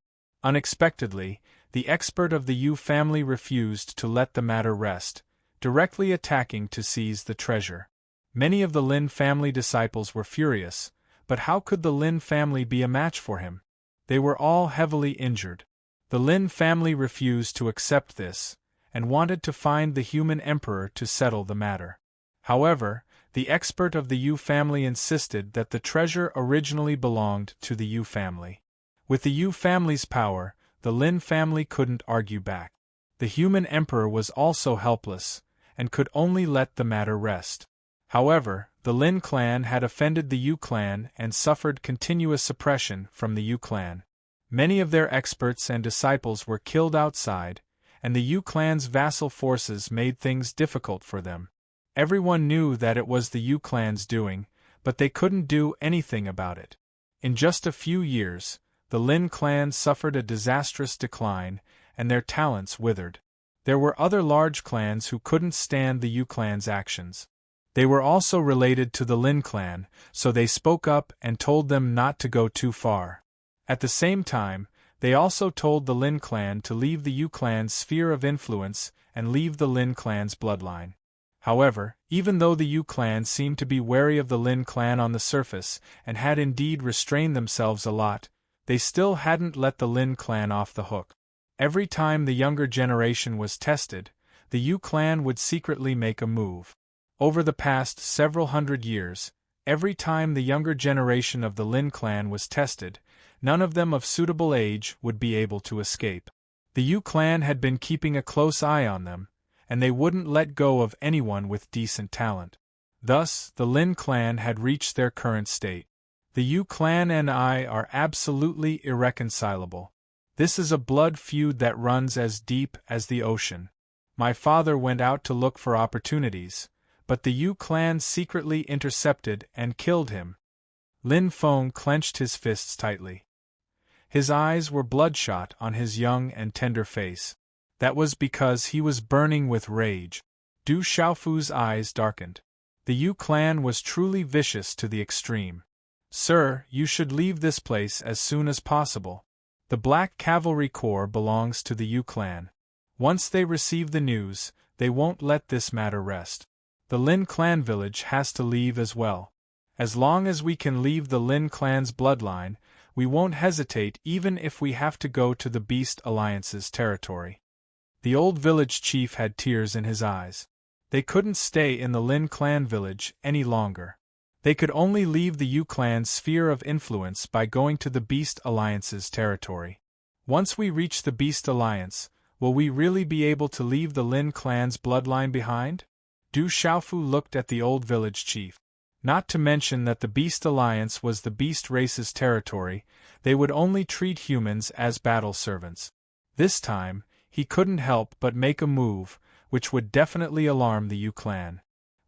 S1: Unexpectedly, the expert of the Yu family refused to let the matter rest, directly attacking to seize the treasure. Many of the Lin family disciples were furious, but how could the Lin family be a match for him? They were all heavily injured. The Lin family refused to accept this, and wanted to find the human emperor to settle the matter. However, the expert of the Yu family insisted that the treasure originally belonged to the Yu family. With the Yu family's power, the Lin family couldn't argue back. The human emperor was also helpless, and could only let the matter rest. However, the Lin clan had offended the Yu clan and suffered continuous oppression from the Yu clan. Many of their experts and disciples were killed outside, and the Yu clan's vassal forces made things difficult for them. Everyone knew that it was the Yu clan's doing, but they couldn't do anything about it. In just a few years, the Lin clan suffered a disastrous decline, and their talents withered. There were other large clans who couldn't stand the Yu clan's actions. They were also related to the Lin clan, so they spoke up and told them not to go too far. At the same time, they also told the Lin clan to leave the Yu clan's sphere of influence and leave the Lin clan's bloodline. However, even though the Yu clan seemed to be wary of the Lin clan on the surface and had indeed restrained themselves a lot, they still hadn't let the Lin clan off the hook. Every time the younger generation was tested, the Yu clan would secretly make a move. Over the past several hundred years, every time the younger generation of the Lin clan was tested, none of them of suitable age would be able to escape. The Yu clan had been keeping a close eye on them, and they wouldn't let go of anyone with decent talent. Thus, the Lin clan had reached their current state. The Yu clan and I are absolutely irreconcilable. This is a blood feud that runs as deep as the ocean. My father went out to look for opportunities, but the Yu clan secretly intercepted and killed him. Lin Feng clenched his fists tightly. His eyes were bloodshot on his young and tender face. That was because he was burning with rage. Du Xiaofu's eyes darkened. The Yu clan was truly vicious to the extreme. Sir, you should leave this place as soon as possible. The Black Cavalry Corps belongs to the Yu clan. Once they receive the news, they won't let this matter rest. The Lin clan village has to leave as well. As long as we can leave the Lin clan's bloodline, we won't hesitate even if we have to go to the Beast Alliance's territory. The old village chief had tears in his eyes. They couldn't stay in the Lin clan village any longer. They could only leave the Yu clan's sphere of influence by going to the Beast Alliance's territory. Once we reach the Beast Alliance, will we really be able to leave the Lin clan's bloodline behind? Du Xiaofu looked at the old village chief. Not to mention that the Beast Alliance was the beast race's territory, they would only treat humans as battle servants. This time, he couldn't help but make a move, which would definitely alarm the Yu clan.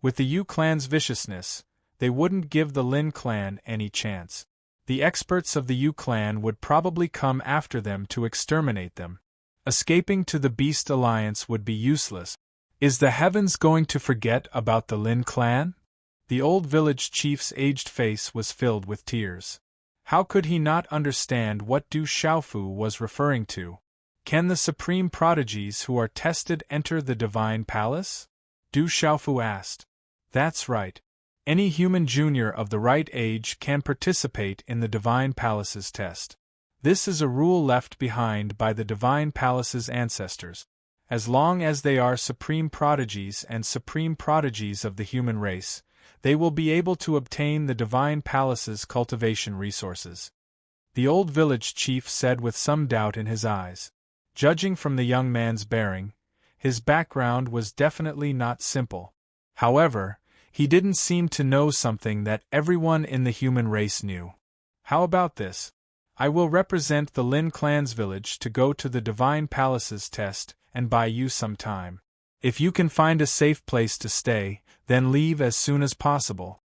S1: With the Yu clan's viciousness, they wouldn't give the Lin clan any chance. The experts of the Yu clan would probably come after them to exterminate them. Escaping to the Beast Alliance would be useless. Is the heavens going to forget about the Lin clan? The old village chief's aged face was filled with tears. How could he not understand what Du Xiaofu was referring to? Can the supreme prodigies who are tested enter the divine palace? Du Xiaofu asked. That's right. Any human junior of the right age can participate in the divine palace's test. This is a rule left behind by the divine palace's ancestors. As long as they are supreme prodigies and supreme prodigies of the human race, they will be able to obtain the divine palace's cultivation resources. The old village chief said with some doubt in his eyes. Judging from the young man's bearing, his background was definitely not simple. However, he didn't seem to know something that everyone in the human race knew. How about this? I will represent the Lin clan's village to go to the divine palace's test and buy you some time. If you can find a safe place to stay, then leave as soon as possible.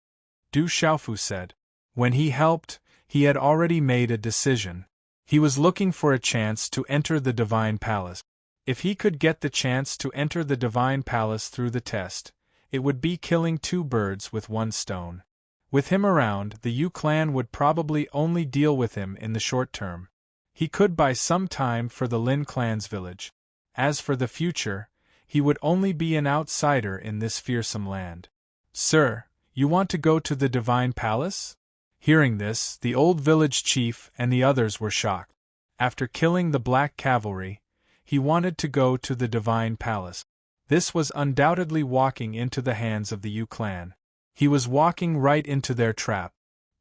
S1: Du Xiaofu said. When he helped, he had already made a decision. He was looking for a chance to enter the divine palace. If he could get the chance to enter the divine palace through the test, it would be killing two birds with one stone. With him around, the Yu clan would probably only deal with him in the short term. He could buy some time for the Lin clan's village. As for the future, he would only be an outsider in this fearsome land. Sir, you want to go to the divine palace? Hearing this, the old village chief and the others were shocked. After killing the Black Cavalry, he wanted to go to the divine palace. This was undoubtedly walking into the hands of the Yu clan. He was walking right into their trap.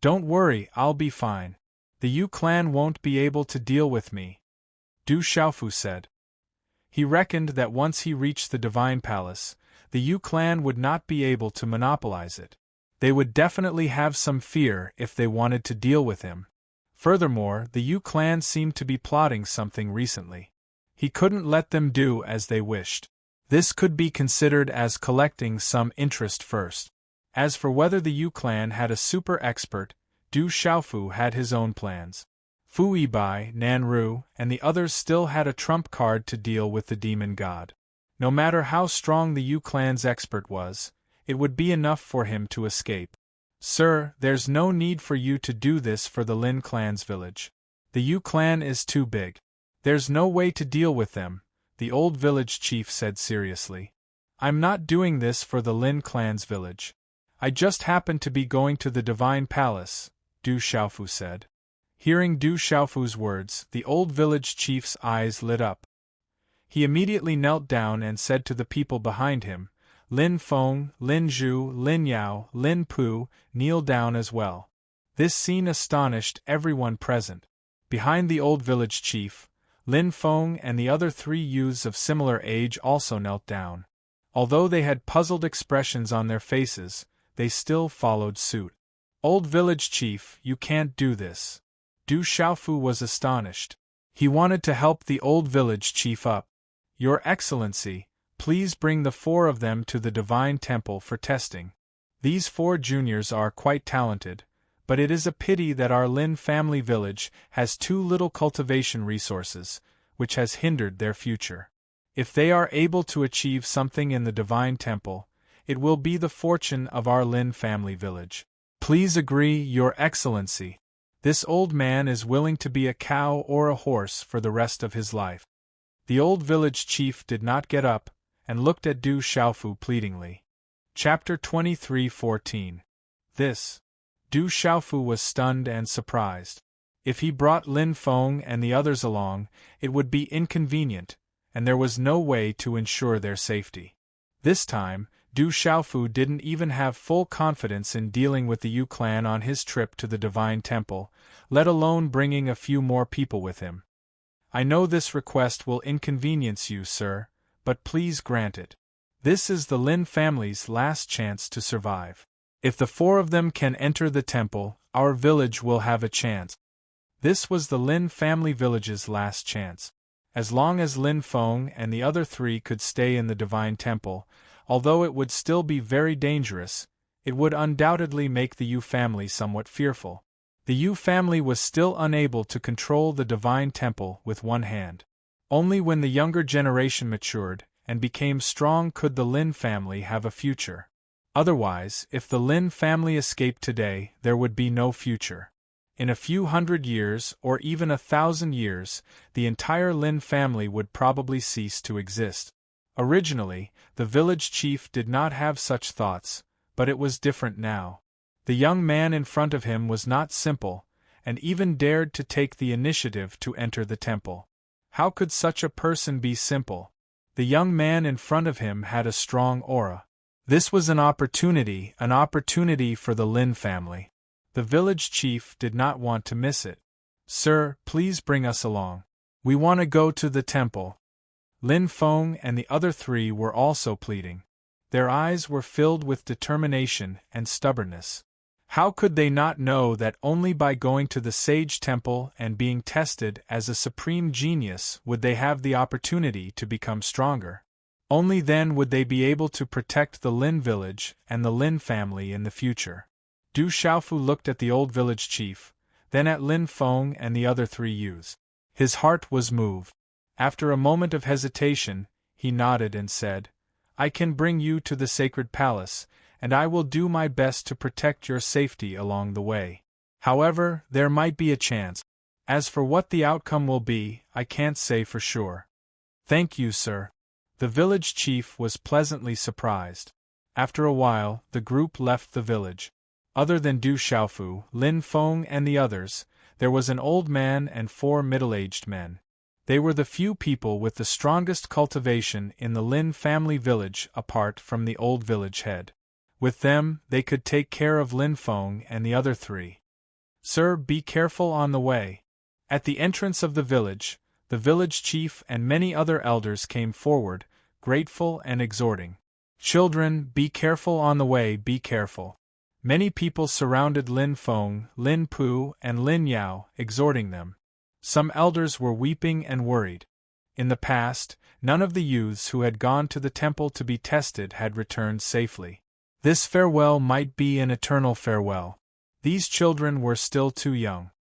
S1: Don't worry, I'll be fine. The Yu clan won't be able to deal with me, Du Xiaofu said. He reckoned that once he reached the divine palace, the Yu clan would not be able to monopolize it. They would definitely have some fear if they wanted to deal with him. Furthermore, the Yu clan seemed to be plotting something recently. He couldn't let them do as they wished. This could be considered as collecting some interest first. As for whether the Yu clan had a super expert, Du Xiaofu had his own plans. Fu Yibai, Nanru, and the others still had a trump card to deal with the demon god. No matter how strong the Yu clan's expert was, it would be enough for him to escape. Sir, there's no need for you to do this for the Lin clan's village. The Yu clan is too big. There's no way to deal with them, the old village chief said seriously. I'm not doing this for the Lin clan's village. I just happen to be going to the divine palace, Du Xiaofu said. Hearing Du Xiaofu's words, the old village chief's eyes lit up. He immediately knelt down and said to the people behind him, Lin Feng, Lin Zhu, Lin Yao, Lin Pu, kneel down as well. This scene astonished everyone present. Behind the old village chief, Lin Feng and the other three youths of similar age also knelt down. Although they had puzzled expressions on their faces, they still followed suit. Old village chief, you can't do this. Du Xiaofu was astonished. He wanted to help the old village chief up. Your Excellency, please bring the four of them to the divine temple for testing. These four juniors are quite talented, but it is a pity that our Lin family village has too little cultivation resources, which has hindered their future. If they are able to achieve something in the divine temple, it will be the fortune of our Lin family village. Please agree, Your Excellency. This old man is willing to be a cow or a horse for the rest of his life. The old village chief did not get up, and looked at Du Xiaofu pleadingly. Chapter 23:14. This. Du Xiaofu was stunned and surprised. If he brought Lin Feng and the others along, it would be inconvenient, and there was no way to ensure their safety. This time, Du Xiaofu didn't even have full confidence in dealing with the Yu clan on his trip to the divine temple, let alone bringing a few more people with him. I know this request will inconvenience you, sir, but please grant it. This is the Lin family's last chance to survive. If the 4 of them can enter the temple, our village will have a chance. This was the Lin family village's last chance. As long as Lin Feng and the other 3 could stay in the divine temple, although it would still be very dangerous, it would undoubtedly make the Yu family somewhat fearful. The Yu family was still unable to control the divine temple with one hand. Only when the younger generation matured and became strong could the Lin family have a future. Otherwise, if the Lin family escaped today, there would be no future. In a few hundred years, or even 1,000 years, the entire Lin family would probably cease to exist. Originally, the village chief did not have such thoughts, but it was different now. The young man in front of him was not simple, and even dared to take the initiative to enter the temple. How could such a person be simple? The young man in front of him had a strong aura. This was an opportunity for the Lin family. The village chief did not want to miss it. Sir, please bring us along. We want to go to the temple. Lin Feng and the other 3 were also pleading. Their eyes were filled with determination and stubbornness. How could they not know that only by going to the sage temple and being tested as a supreme genius would they have the opportunity to become stronger? Only then would they be able to protect the Lin village and the Lin family in the future. Du Xiaofu looked at the old village chief, then at Lin Feng and the other 3 youths. His heart was moved. After a moment of hesitation, he nodded and said, I can bring you to the sacred palace, and I will do my best to protect your safety along the way. However, there might be a chance. As for what the outcome will be, I can't say for sure. Thank you, sir. The village chief was pleasantly surprised. After a while, the group left the village. Other than Du Xiaofu, Lin Feng and the others, there was an old man and 4 middle-aged men. They were the few people with the strongest cultivation in the Lin family village apart from the old village head. With them, they could take care of Lin Feng and the other 3. Sir, be careful on the way. At the entrance of the village chief and many other elders came forward, grateful and exhorting. Children, be careful on the way, be careful. Many people surrounded Lin Feng, Lin Pu, and Lin Yao, exhorting them. Some elders were weeping and worried. In the past, none of the youths who had gone to the temple to be tested had returned safely. This farewell might be an eternal farewell. These children were still too young.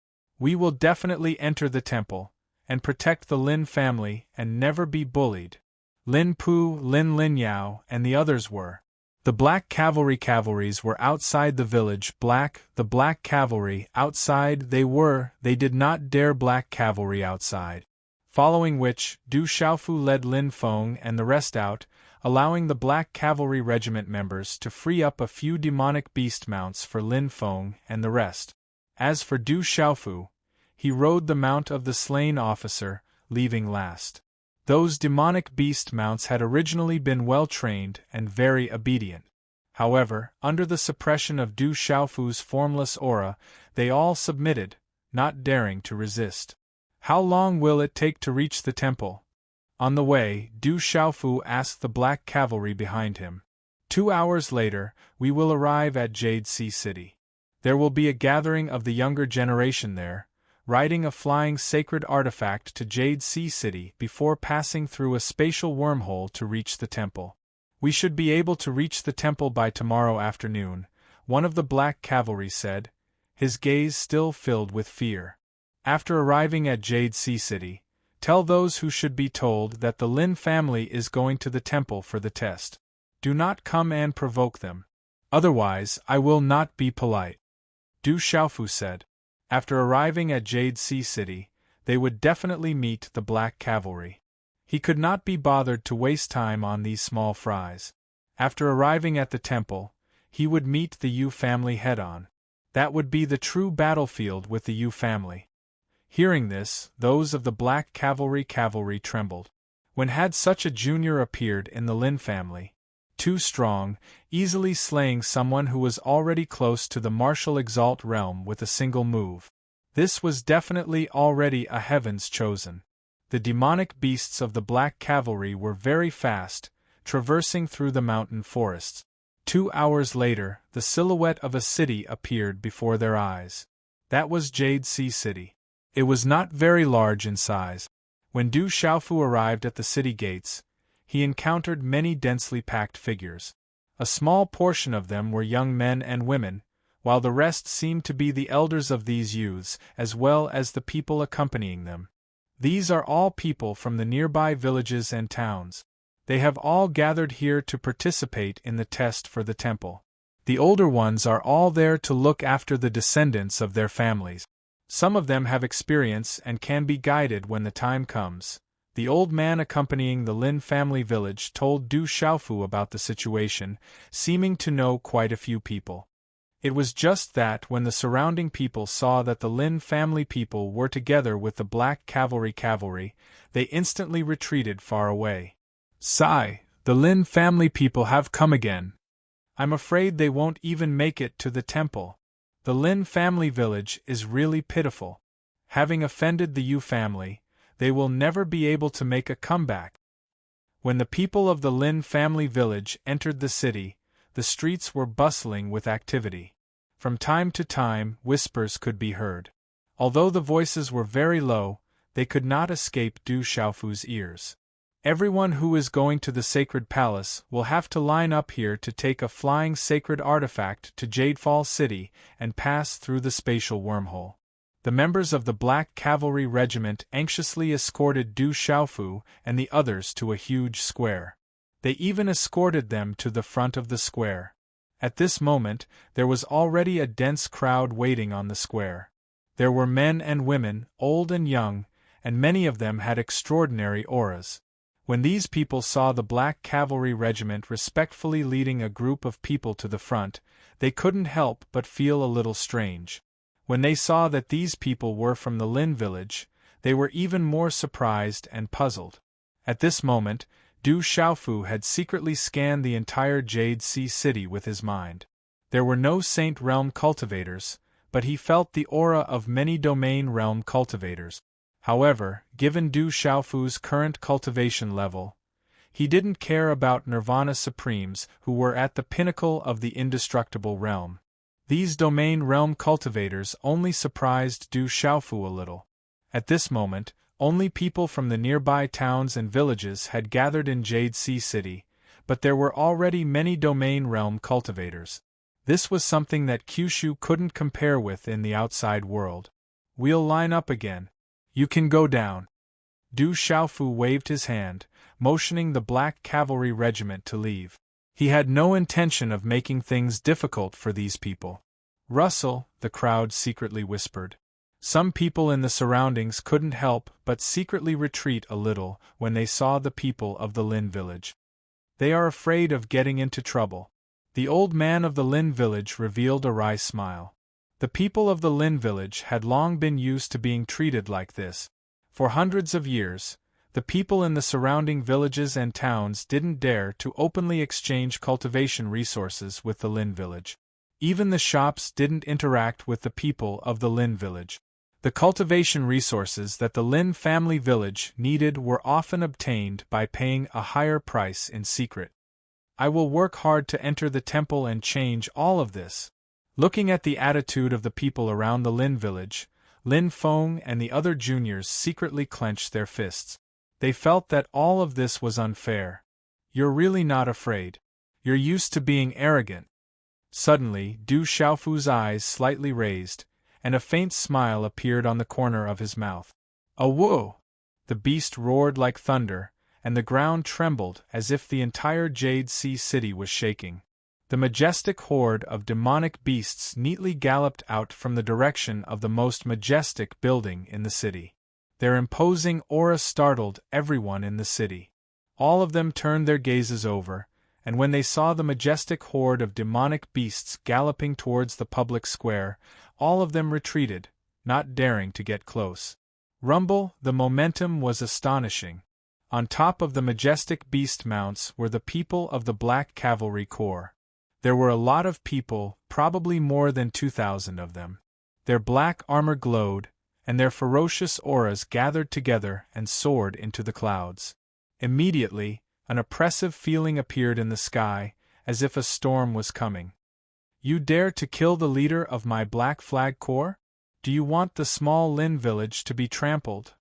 S1: We will definitely enter the temple, and protect the Lin family and never be bullied. Lin Pu, Lin Yao, and the others were. The black cavalries were outside the village. The black cavalry outside they did not dare black cavalry outside. Following which, Du Xiaofu led Lin Feng and the rest out, allowing the black cavalry regiment members to free up a few demonic beast mounts for Lin Feng and the rest. As for Du Xiaofu, he rode the mount of the slain officer, leaving last. Those demonic beast mounts had originally been well trained and very obedient. However, under the suppression of Du Xiaofu's formless aura, they all submitted, not daring to resist. How long will it take to reach the temple? On the way, Du Xiaofu asked the black cavalry behind him. 2 hours later, we will arrive at Jade Sea City. There will be a gathering of the younger generation there, riding a flying sacred artifact to Jade Sea City before passing through a spatial wormhole to reach the temple. We should be able to reach the temple by tomorrow afternoon, one of the black cavalry said, his gaze still filled with fear. After arriving at Jade Sea City, tell those who should be told that the Lin family is going to the temple for the test. Do not come and provoke them. Otherwise, I will not be polite. Du Xiaofu said. After arriving at Jade Sea City, they would definitely meet the black cavalry. He could not be bothered to waste time on these small fries. After arriving at the temple, he would meet the Yu family head-on. That would be the true battlefield with the Yu family. Hearing this, those of the black cavalry trembled. When had such a junior appeared in the Lin family? Too strong, easily slaying someone who was already close to the martial exalt realm with a single move. This was definitely already a heaven's chosen. The demonic beasts of the Black Cavalry were very fast, traversing through the mountain forests. 2 hours later, the silhouette of a city appeared before their eyes. That was Jade Sea City. It was not very large in size. When Du Xiaofu arrived at the city gates, he encountered many densely packed figures. A small portion of them were young men and women, while the rest seemed to be the elders of these youths, as well as the people accompanying them. These are all people from the nearby villages and towns. They have all gathered here to participate in the test for the temple. The older ones are all there to look after the descendants of their families. Some of them have experience and can be guided when the time comes. The old man accompanying the Lin family village told Du Xiaofu about the situation, seeming to know quite a few people. It was just that when the surrounding people saw that the Lin family people were together with the Black Cavalry, they instantly retreated far away. Sigh, the Lin family people have come again. I'm afraid they won't even make it to the temple. The Lin family village is really pitiful. Having offended the Yu family, they will never be able to make a comeback. When the people of the Lin family village entered the city, the streets were bustling with activity. From time to time, whispers could be heard. Although the voices were very low, they could not escape Du Xiaofu's ears. Everyone who is going to the sacred palace will have to line up here to take a flying sacred artifact to Jadefall City and pass through the spatial wormhole. The members of the Black Cavalry Regiment anxiously escorted Du Xiaofu and the others to a huge square. They even escorted them to the front of the square. At this moment, there was already a dense crowd waiting on the square. There were men and women, old and young, and many of them had extraordinary auras. When these people saw the Black Cavalry Regiment respectfully leading a group of people to the front, they couldn't help but feel a little strange. When they saw that these people were from the Lin village, they were even more surprised and puzzled. At this moment, Du Xiaofu had secretly scanned the entire Jade Sea City with his mind. There were no Saint Realm cultivators, but he felt the aura of many Domain Realm cultivators. However, given Du Xiaofu's current cultivation level, he didn't care about Nirvana Supremes who were at the pinnacle of the indestructible realm. These Domain Realm cultivators only surprised Du Xiaofu a little. At this moment, only people from the nearby towns and villages had gathered in Jade Sea City, but there were already many Domain Realm cultivators. This was something that Kyushu couldn't compare with in the outside world. We'll line up again. You can go down. Du Xiaofu waved his hand, motioning the Black Cavalry Regiment to leave. He had no intention of making things difficult for these people. Russell, the crowd secretly whispered. Some people in the surroundings couldn't help but secretly retreat a little when they saw the people of the Lin village. They are afraid of getting into trouble. The old man of the Lin village revealed a wry smile. The people of the Lin village had long been used to being treated like this. For hundreds of years, the people in the surrounding villages and towns didn't dare to openly exchange cultivation resources with the Lin village. Even the shops didn't interact with the people of the Lin village. The cultivation resources that the Lin family village needed were often obtained by paying a higher price in secret. I will work hard to enter the temple and change all of this. Looking at the attitude of the people around the Lin village, Lin Feng and the other juniors secretly clenched their fists. They felt that all of this was unfair. You're really not afraid. You're used to being arrogant. Suddenly, Du Xiaofu's eyes slightly raised, and a faint smile appeared on the corner of his mouth. A whoa! The beast roared like thunder, and the ground trembled as if the entire Jade Sea City was shaking. The majestic horde of demonic beasts neatly galloped out from the direction of the most majestic building in the city. Their imposing aura startled everyone in the city. All of them turned their gazes over, and when they saw the majestic horde of demonic beasts galloping towards the public square, all of them retreated, not daring to get close. Rumble, the momentum was astonishing. On top of the majestic beast mounts were the people of the Black Cavalry Corps. There were a lot of people, probably more than 2,000 of them. Their black armor glowed, and their ferocious auras gathered together and soared into the clouds. Immediately, an oppressive feeling appeared in the sky, as if a storm was coming. You dare to kill the leader of my Black Flag Corps? Do you want the small Lin village to be trampled?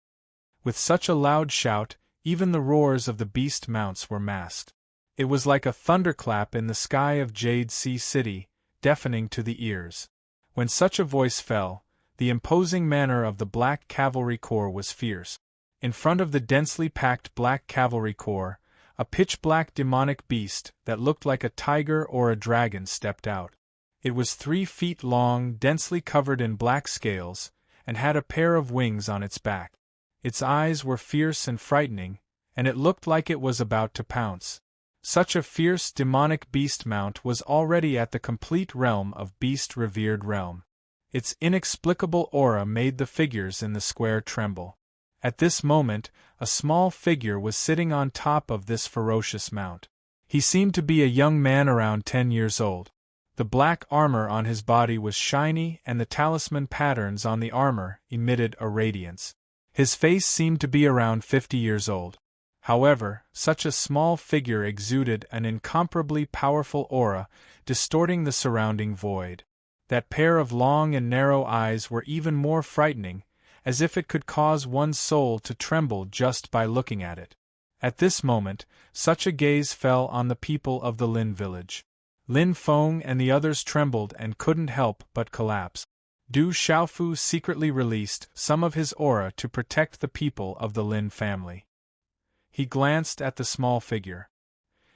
S1: With such a loud shout, even the roars of the beast mounts were masked. It was like a thunderclap in the sky of Jade Sea City, deafening to the ears. When such a voice fell, the imposing manner of the Black Cavalry Corps was fierce. In front of the densely packed Black Cavalry Corps, a pitch-black demonic beast that looked like a tiger or a dragon stepped out. It was 3 feet long, densely covered in black scales, and had a pair of wings on its back. Its eyes were fierce and frightening, and it looked like it was about to pounce. Such a fierce demonic beast mount was already at the complete realm of beast-revered realm. Its inexplicable aura made the figures in the square tremble. At this moment, a small figure was sitting on top of this ferocious mount. He seemed to be a young man around 10 years old. The black armor on his body was shiny and the talisman patterns on the armor emitted a radiance. His face seemed to be around 50 years old. However, such a small figure exuded an incomparably powerful aura, distorting the surrounding void. That pair of long and narrow eyes were even more frightening, as if it could cause one's soul to tremble just by looking at it. At this moment, such a gaze fell on the people of the Lin village. Lin Feng and the others trembled and couldn't help but collapse. Du Xiaofu secretly released some of his aura to protect the people of the Lin family. He glanced at the small figure.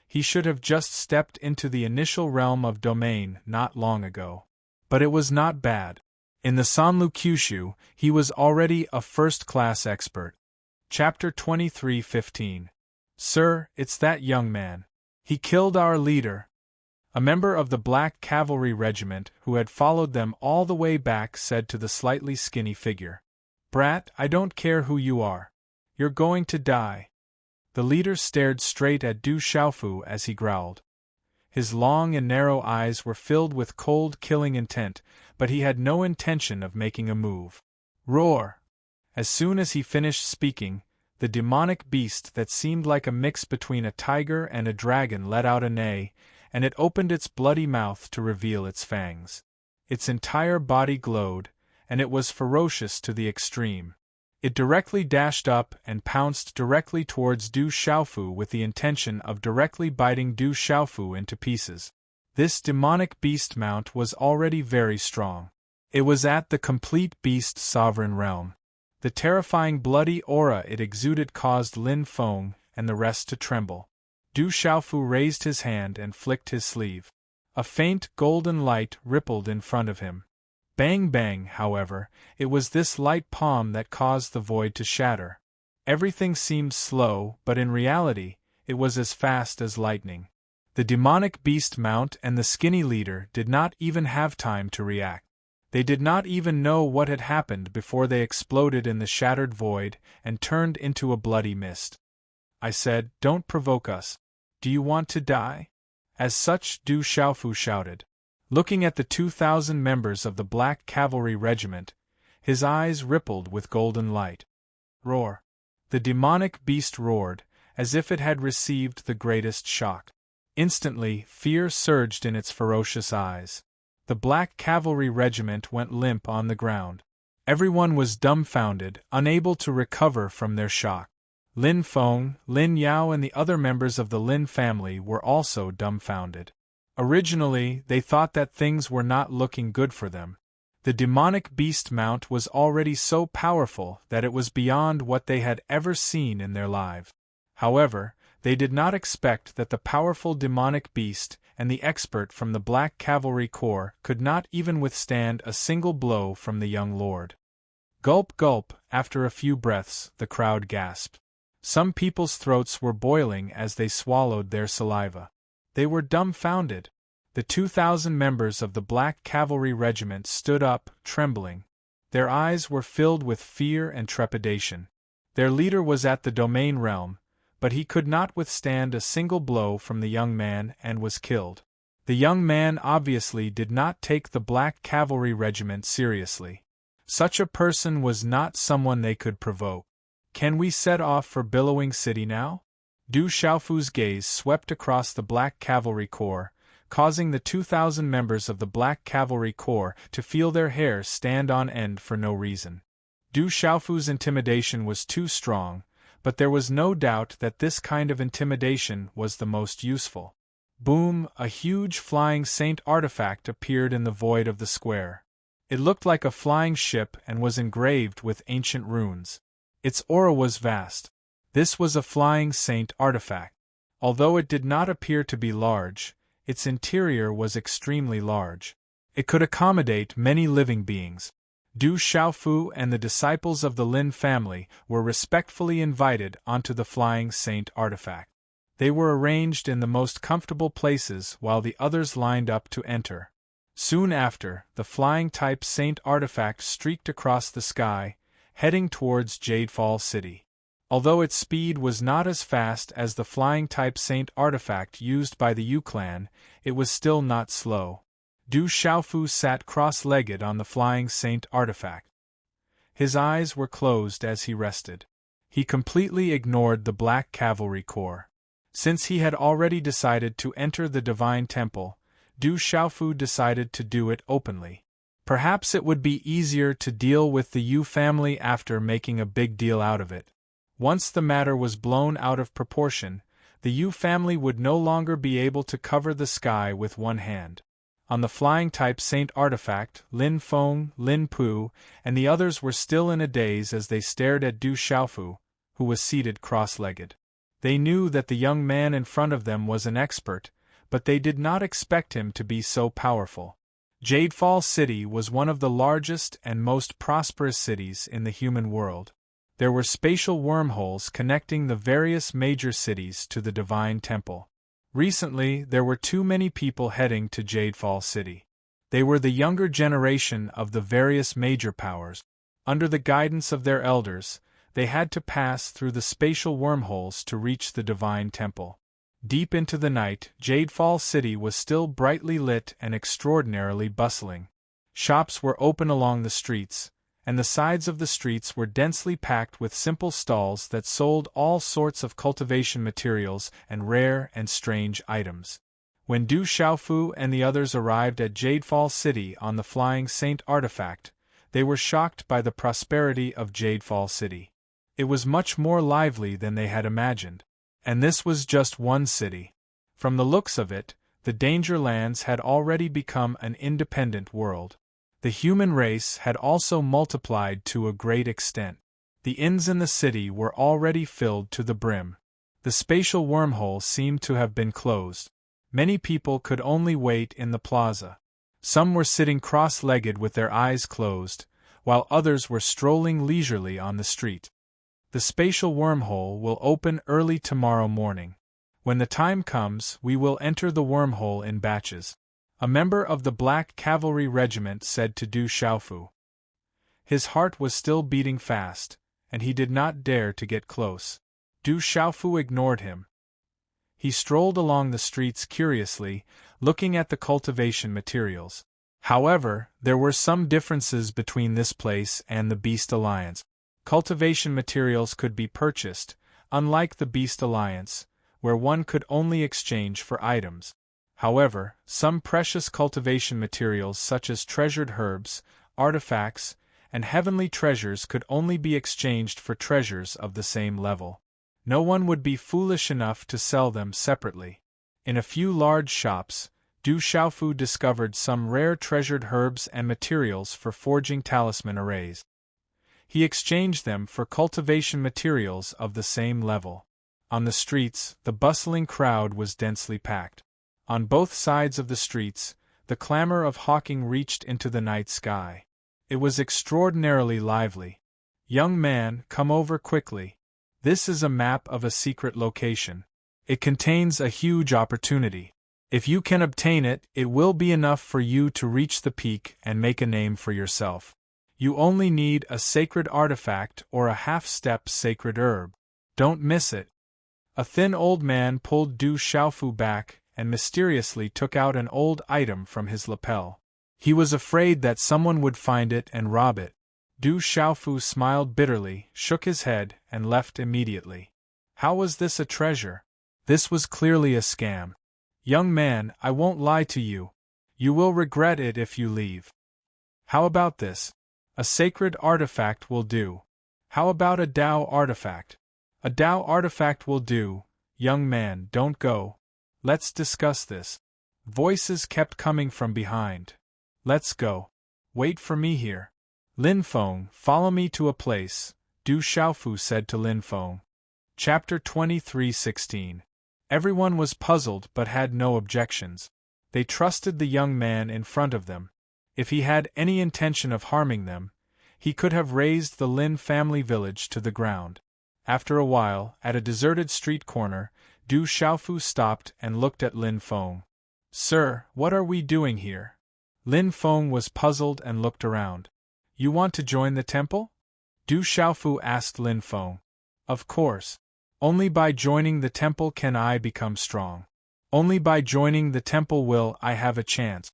S1: He should have just stepped into the initial realm of domain not long ago. But it was not bad. In the Sanlu Kyushu, he was already a first-class expert. Chapter 23:15. Sir, it's that young man. He killed our leader. A member of the Black Cavalry Regiment who had followed them all the way back said to the slightly skinny figure, "Brat, I don't care who you are. You're going to die." The leader stared straight at Du Xiaofu as he growled. His long and narrow eyes were filled with cold, killing intent, but he had no intention of making a move. Roar! As soon as he finished speaking, the demonic beast that seemed like a mix between a tiger and a dragon let out a neigh, and it opened its bloody mouth to reveal its fangs. Its entire body glowed, and it was ferocious to the extreme. It directly dashed up and pounced directly towards Du Xiaofu with the intention of directly biting Du Xiaofu into pieces. This demonic beast mount was already very strong. It was at the complete beast sovereign realm. The terrifying bloody aura it exuded caused Lin Feng and the rest to tremble. Du Xiaofu raised his hand and flicked his sleeve. A faint golden light rippled in front of him. Bang bang, however, it was this light palm that caused the void to shatter. Everything seemed slow, but in reality, it was as fast as lightning. The demonic beast mount and the skinny leader did not even have time to react. They did not even know what had happened before they exploded in the shattered void and turned into a bloody mist. I said, "Don't provoke us. Do you want to die?" As such, Du Xiaofu shouted. Looking at the 2,000 members of the Black Cavalry Regiment, his eyes rippled with golden light. Roar! The demonic beast roared, as if it had received the greatest shock. Instantly, fear surged in its ferocious eyes. The Black Cavalry Regiment went limp on the ground. Everyone was dumbfounded, unable to recover from their shock. Lin Feng, Lin Yao and the other members of the Lin family were also dumbfounded. Originally, they thought that things were not looking good for them. The demonic beast mount was already so powerful that it was beyond what they had ever seen in their lives. However, they did not expect that the powerful demonic beast and the expert from the Black Cavalry Corps could not even withstand a single blow from the young lord. Gulp gulp, after a few breaths, the crowd gasped. Some people's throats were boiling as they swallowed their saliva. They were dumbfounded. The 2,000 members of the Black Cavalry Regiment stood up, trembling. Their eyes were filled with fear and trepidation. Their leader was at the domain realm, but he could not withstand a single blow from the young man and was killed. The young man obviously did not take the Black Cavalry Regiment seriously. Such a person was not someone they could provoke. Can we set off for Billowing City now? Du Xiaofu's gaze swept across the Black Cavalry Corps, causing the 2,000 members of the Black Cavalry Corps to feel their hair stand on end for no reason. Du Xiaofu's intimidation was too strong, but there was no doubt that this kind of intimidation was the most useful. Boom! A huge flying saint artifact appeared in the void of the square. It looked like a flying ship and was engraved with ancient runes. Its aura was vast. This was a flying saint artifact. Although it did not appear to be large, its interior was extremely large. It could accommodate many living beings. Du Xiaofu and the disciples of the Lin family were respectfully invited onto the flying saint artifact. They were arranged in the most comfortable places while the others lined up to enter. Soon after, the flying-type saint artifact streaked across the sky, heading towards Jadefall City. Although its speed was not as fast as the flying-type saint artifact used by the Yu clan, it was still not slow. Du Xiaofu sat cross-legged on the flying saint artifact. His eyes were closed as he rested. He completely ignored the Black Cavalry Corps. Since he had already decided to enter the Divine Temple, Du Xiaofu decided to do it openly. Perhaps it would be easier to deal with the Yu family after making a big deal out of it. Once the matter was blown out of proportion, the Yu family would no longer be able to cover the sky with one hand. On the flying-type saint artifact, Lin Feng, Lin Pu, and the others were still in a daze as they stared at Du Xiaofu, who was seated cross-legged. They knew that the young man in front of them was an expert, but they did not expect him to be so powerful. Jadefall City was one of the largest and most prosperous cities in the human world. There were spatial wormholes connecting the various major cities to the Divine Temple. Recently, there were too many people heading to Jadefall City. They were the younger generation of the various major powers. Under the guidance of their elders, they had to pass through the spatial wormholes to reach the Divine Temple. Deep into the night, Jadefall City was still brightly lit and extraordinarily bustling. Shops were open along the streets, and the sides of the streets were densely packed with simple stalls that sold all sorts of cultivation materials and rare and strange items. When Du Xiaofu and the others arrived at Jadefall City on the flying saint artifact, they were shocked by the prosperity of Jadefall City. It was much more lively than they had imagined. And this was just one city. From the looks of it, the Danger Lands had already become an independent world. The human race had also multiplied to a great extent. The inns in the city were already filled to the brim. The spatial wormhole seemed to have been closed. Many people could only wait in the plaza. Some were sitting cross-legged with their eyes closed, while others were strolling leisurely on the street. The spatial wormhole will open early tomorrow morning. When the time comes, we will enter the wormhole in batches. A member of the Black Cavalry Regiment said to Du Xiaofu. His heart was still beating fast, and he did not dare to get close. Du Xiaofu ignored him. He strolled along the streets curiously, looking at the cultivation materials. However, there were some differences between this place and the Beast Alliance. Cultivation materials could be purchased, unlike the Beast Alliance, where one could only exchange for items. However, some precious cultivation materials such as treasured herbs, artifacts, and heavenly treasures could only be exchanged for treasures of the same level. No one would be foolish enough to sell them separately. In a few large shops, Du Xiaofu discovered some rare treasured herbs and materials for forging talisman arrays. He exchanged them for cultivation materials of the same level. On the streets, the bustling crowd was densely packed. On both sides of the streets, the clamor of hawking reached into the night sky. It was extraordinarily lively. "Young man, come over quickly. This is a map of a secret location. It contains a huge opportunity. If you can obtain it, it will be enough for you to reach the peak and make a name for yourself. You only need a sacred artifact or a half-step sacred herb. Don't miss it." A thin old man pulled Du Xiaofu back and mysteriously took out an old item from his lapel. He was afraid that someone would find it and rob it. Du Xiaofu smiled bitterly, shook his head, and left immediately. How was this a treasure? This was clearly a scam. Young man, I won't lie to you. You will regret it if you leave. How about this? A sacred artifact will do. How about a Tao artifact? A Tao artifact will do. Young man, don't go. Let's discuss this. Voices kept coming from behind. Let's go. Wait for me here. Lin Feng, follow me to a place, Du Xiaofu said to Lin Feng. Chapter 23:16. Everyone was puzzled but had no objections. They trusted the young man in front of them. If he had any intention of harming them, he could have razed the Lin family village to the ground. After a while, at a deserted street corner, Du Xiaofu stopped and looked at Lin Feng. Sir, what are we doing here? Lin Feng was puzzled and looked around. You want to join the temple? Du Xiaofu asked Lin Feng. Of course. Only by joining the temple can I become strong. Only by joining the temple will I have a chance.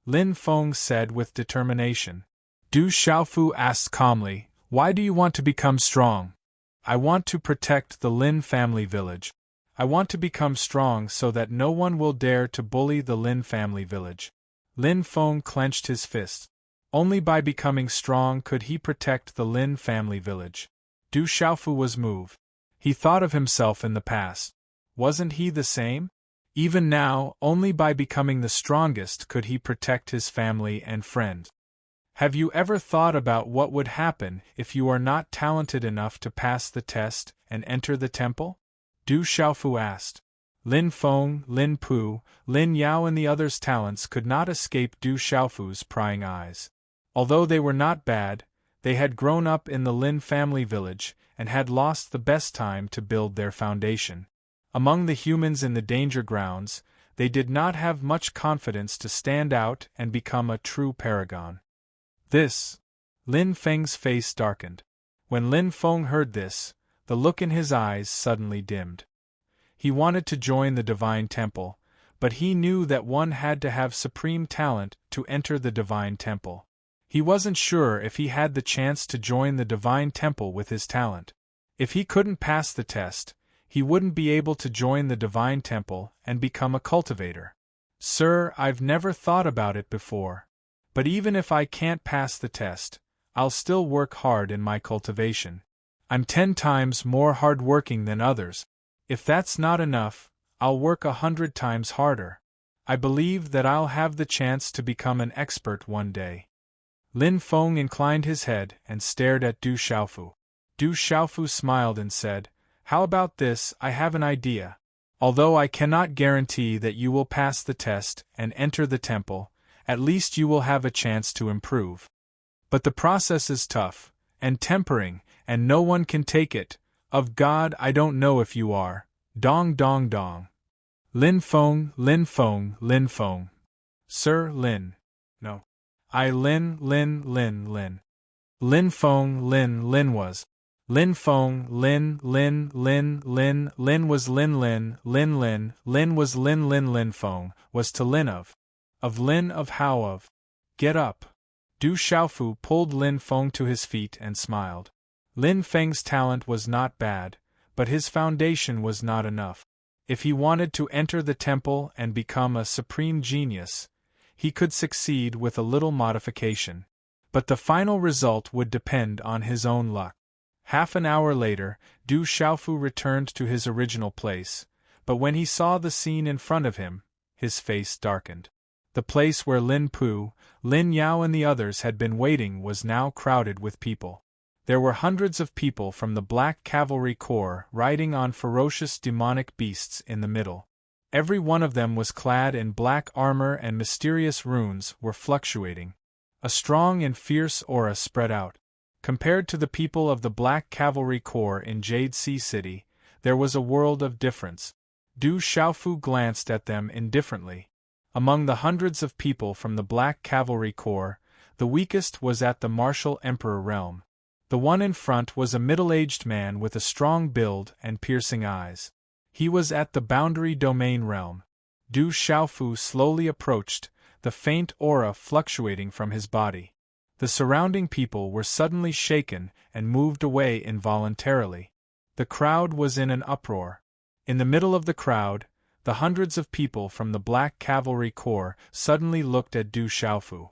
S1: Lin Feng said with determination. Du Xiaofu asked calmly, why do you want to become strong? I want to protect the Lin family village. I want to become strong so that no one will dare to bully the Lin family village. Lin Feng clenched his fists. Only by becoming strong could he protect the Lin family village. Du Xiaofu was moved. He thought of himself in the past. Wasn't he the same? Even now, only by becoming the strongest could he protect his family and friends. Have you ever thought about what would happen if you are not talented enough to pass the test and enter the temple? Du Xiaofu asked. Lin Feng, Lin Pu, Lin Yao and the others' talents could not escape Du Xiaofu's prying eyes. Although they were not bad, they had grown up in the Lin family village and had lost the best time to build their foundation. Among the humans in the danger grounds, they did not have much confidence to stand out and become a true paragon. Lin Feng's face darkened. When Lin Feng heard this, the look in his eyes suddenly dimmed. He wanted to join the divine temple, but he knew that one had to have supreme talent to enter the divine temple. He wasn't sure if he had the chance to join the divine temple with his talent. If he couldn't pass the test, he wouldn't be able to join the divine temple and become a cultivator. Sir, I've never thought about it before. But even if I can't pass the test, I'll still work hard in my cultivation. I'm 10 times more hard-working than others. If that's not enough, I'll work 100 times harder. I believe that I'll have the chance to become an expert one day. Lin Feng inclined his head and stared at Du Xiaofu. Du Xiaofu smiled and said, How about this? I have an idea. Although I cannot guarantee that you will pass the test and enter the temple, at least you will have a chance to improve. But the process is tough, and tempering, and no one can take it. Of God I don't know if you are. Dong dong dong. Lin Feng, Lin Feng, Lin Feng. Sir Lin. No. Lin. Lin Feng, Lin was. Lin Feng, Lin was Lin was Lin Feng, was to Lin of Lin of how of. Get up. Du Xiaofu pulled Lin Feng to his feet and smiled. Lin Feng's talent was not bad, but his foundation was not enough. If he wanted to enter the temple and become a supreme genius, he could succeed with a little modification. But the final result would depend on his own luck. Half an hour later, Du Xiaofu returned to his original place, but when he saw the scene in front of him, his face darkened. The place where Lin Pu, Lin Yao and the others had been waiting was now crowded with people. There were hundreds of people from the Black Cavalry Corps riding on ferocious demonic beasts in the middle. Every one of them was clad in black armor and mysterious runes were fluctuating. A strong and fierce aura spread out. Compared to the people of the Black Cavalry Corps in Jade Sea City, there was a world of difference. Du Xiaofu glanced at them indifferently. Among the hundreds of people from the Black Cavalry Corps, the weakest was at the Martial Emperor realm. The one in front was a middle-aged man with a strong build and piercing eyes. He was at the Boundary Domain realm. Du Xiaofu slowly approached, the faint aura fluctuating from his body. The surrounding people were suddenly shaken and moved away involuntarily. The crowd was in an uproar. In the middle of the crowd, the hundreds of people from the Black Cavalry Corps suddenly looked at Du Xiaofu.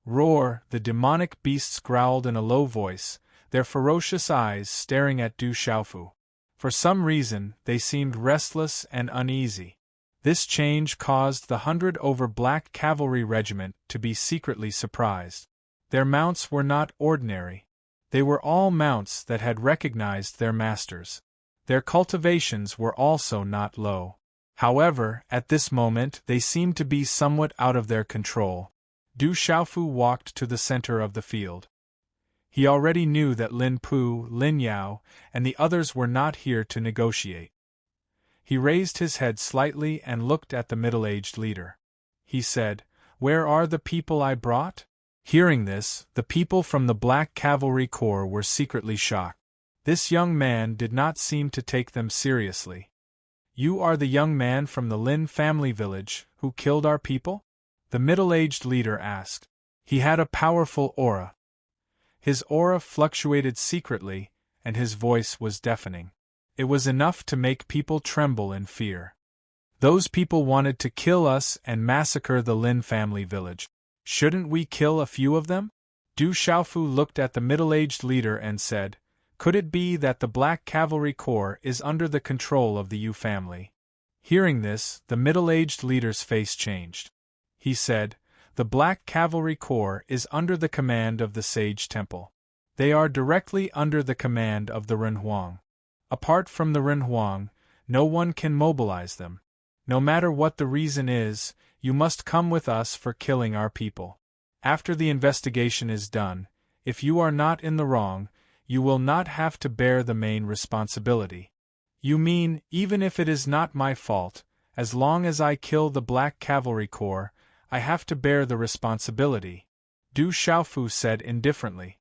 S1: Roar! The demonic beasts growled in a low voice, their ferocious eyes staring at Du Xiaofu. For some reason, they seemed restless and uneasy. This change caused the 100 Black Cavalry Regiment to be secretly surprised. Their mounts were not ordinary. They were all mounts that had recognized their masters. Their cultivations were also not low. However, at this moment they seemed to be somewhat out of their control. Du Xiaofu walked to the center of the field. He already knew that Lin Pu, Lin Yao, and the others were not here to negotiate. He raised his head slightly and looked at the middle-aged leader. He said, "Where are the people I brought?" Hearing this, the people from the Black Cavalry Corps were secretly shocked. This young man did not seem to take them seriously. "You are the young man from the Lin family village who killed our people?" the middle-aged leader asked. He had a powerful aura. His aura fluctuated secretly, and his voice was deafening. It was enough to make people tremble in fear. "Those people wanted to kill us and massacre the Lin family village. Shouldn't we kill a few of them?" Du Xiaofu looked at the middle-aged leader and said, "Could it be that the Black Cavalry Corps is under the control of the Yu family?" Hearing this, the middle-aged leader's face changed. He said, "The Black Cavalry Corps is under the command of the Sage Temple. They are directly under the command of the Renhuang. Apart from the Renhuang, no one can mobilize them. No matter what the reason is, you must come with us for killing our people. After the investigation is done, if you are not in the wrong, you will not have to bear the main responsibility." "You mean, even if it is not my fault, as long as I kill the Black Cavalry Corps, I have to bear the responsibility?" Du Xiaofu said indifferently.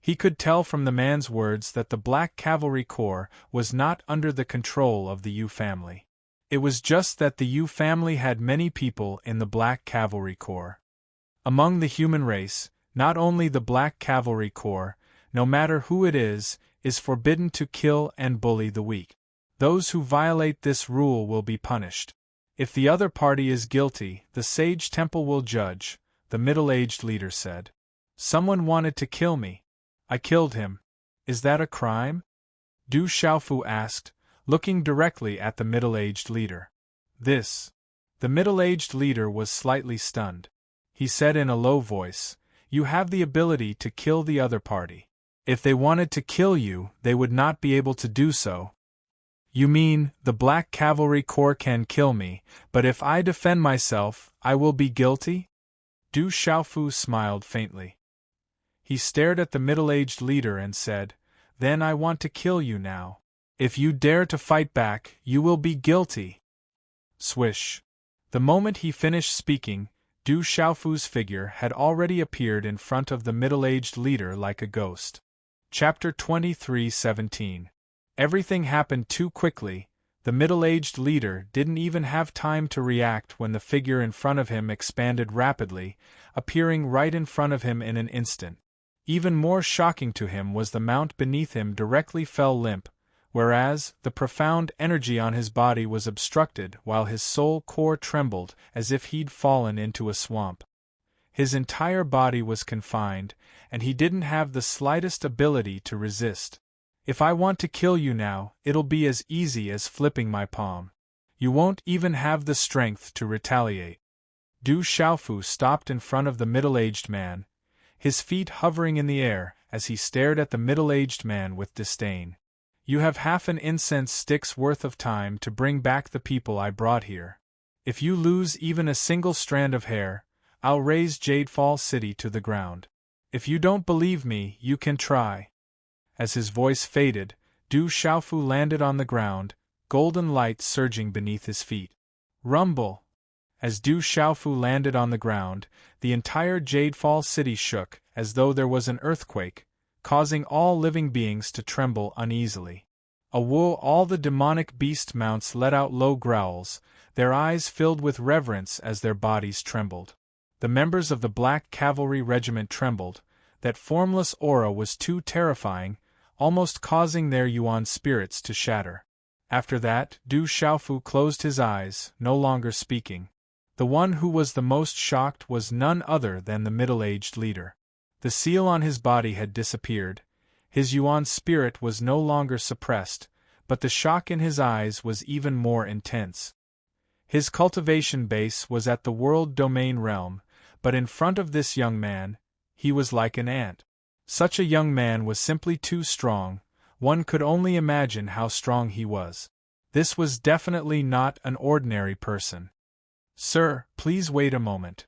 S1: He could tell from the man's words that the Black Cavalry Corps was not under the control of the Yu family. It was just that the Yu family had many people in the Black Cavalry Corps. Among the human race, not only the Black Cavalry Corps, no matter who it is forbidden to kill and bully the weak. Those who violate this rule will be punished. If the other party is guilty, the Sage Temple will judge, the middle-aged leader said. "Someone wanted to kill me. I killed him. Is that a crime?" Du Xiaofu asked, looking directly at the middle-aged leader. The middle-aged leader was slightly stunned. He said in a low voice, "You have the ability to kill the other party. If they wanted to kill you, they would not be able to do so." "You mean, the Black Cavalry Corps can kill me, but if I defend myself, I will be guilty?" Du Xiaofu smiled faintly. He stared at the middle-aged leader and said, "Then I want to kill you now. If you dare to fight back, you will be guilty." Swish. The moment he finished speaking, Du Xiaofu's figure had already appeared in front of the middle-aged leader like a ghost. Chapter 23:17. Everything happened too quickly. The middle-aged leader didn't even have time to react when the figure in front of him expanded rapidly, appearing right in front of him in an instant. Even more shocking to him was the mount beneath him directly fell limp, whereas the profound energy on his body was obstructed while his soul core trembled as if he'd fallen into a swamp. His entire body was confined, and he didn't have the slightest ability to resist. "If I want to kill you now, it'll be as easy as flipping my palm. You won't even have the strength to retaliate." Du Xiaofu stopped in front of the middle-aged man, his feet hovering in the air as he stared at the middle-aged man with disdain. "You have half an incense stick's worth of time to bring back the people I brought here. If you lose even a single strand of hair, I'll raze Jadefall City to the ground. If you don't believe me, you can try." As his voice faded, Du Xiaofu landed on the ground, golden light surging beneath his feet. Rumble! As Du Xiaofu landed on the ground, the entire Jadefall City shook as though there was an earthquake, causing all living beings to tremble uneasily. All the demonic beast mounts let out low growls, their eyes filled with reverence as their bodies trembled. The members of the Black Cavalry Regiment trembled. That formless aura was too terrifying, almost causing their yuan spirits to shatter. After that, Du Xiaofu closed his eyes, no longer speaking. The one who was the most shocked was none other than the middle-aged leader. The seal on his body had disappeared. His yuan spirit was no longer suppressed, but the shock in his eyes was even more intense. His cultivation base was at the world domain realm, but in front of this young man, he was like an ant. Such a young man was simply too strong. One could only imagine how strong he was. This was definitely not an ordinary person. "Sir, please wait a moment."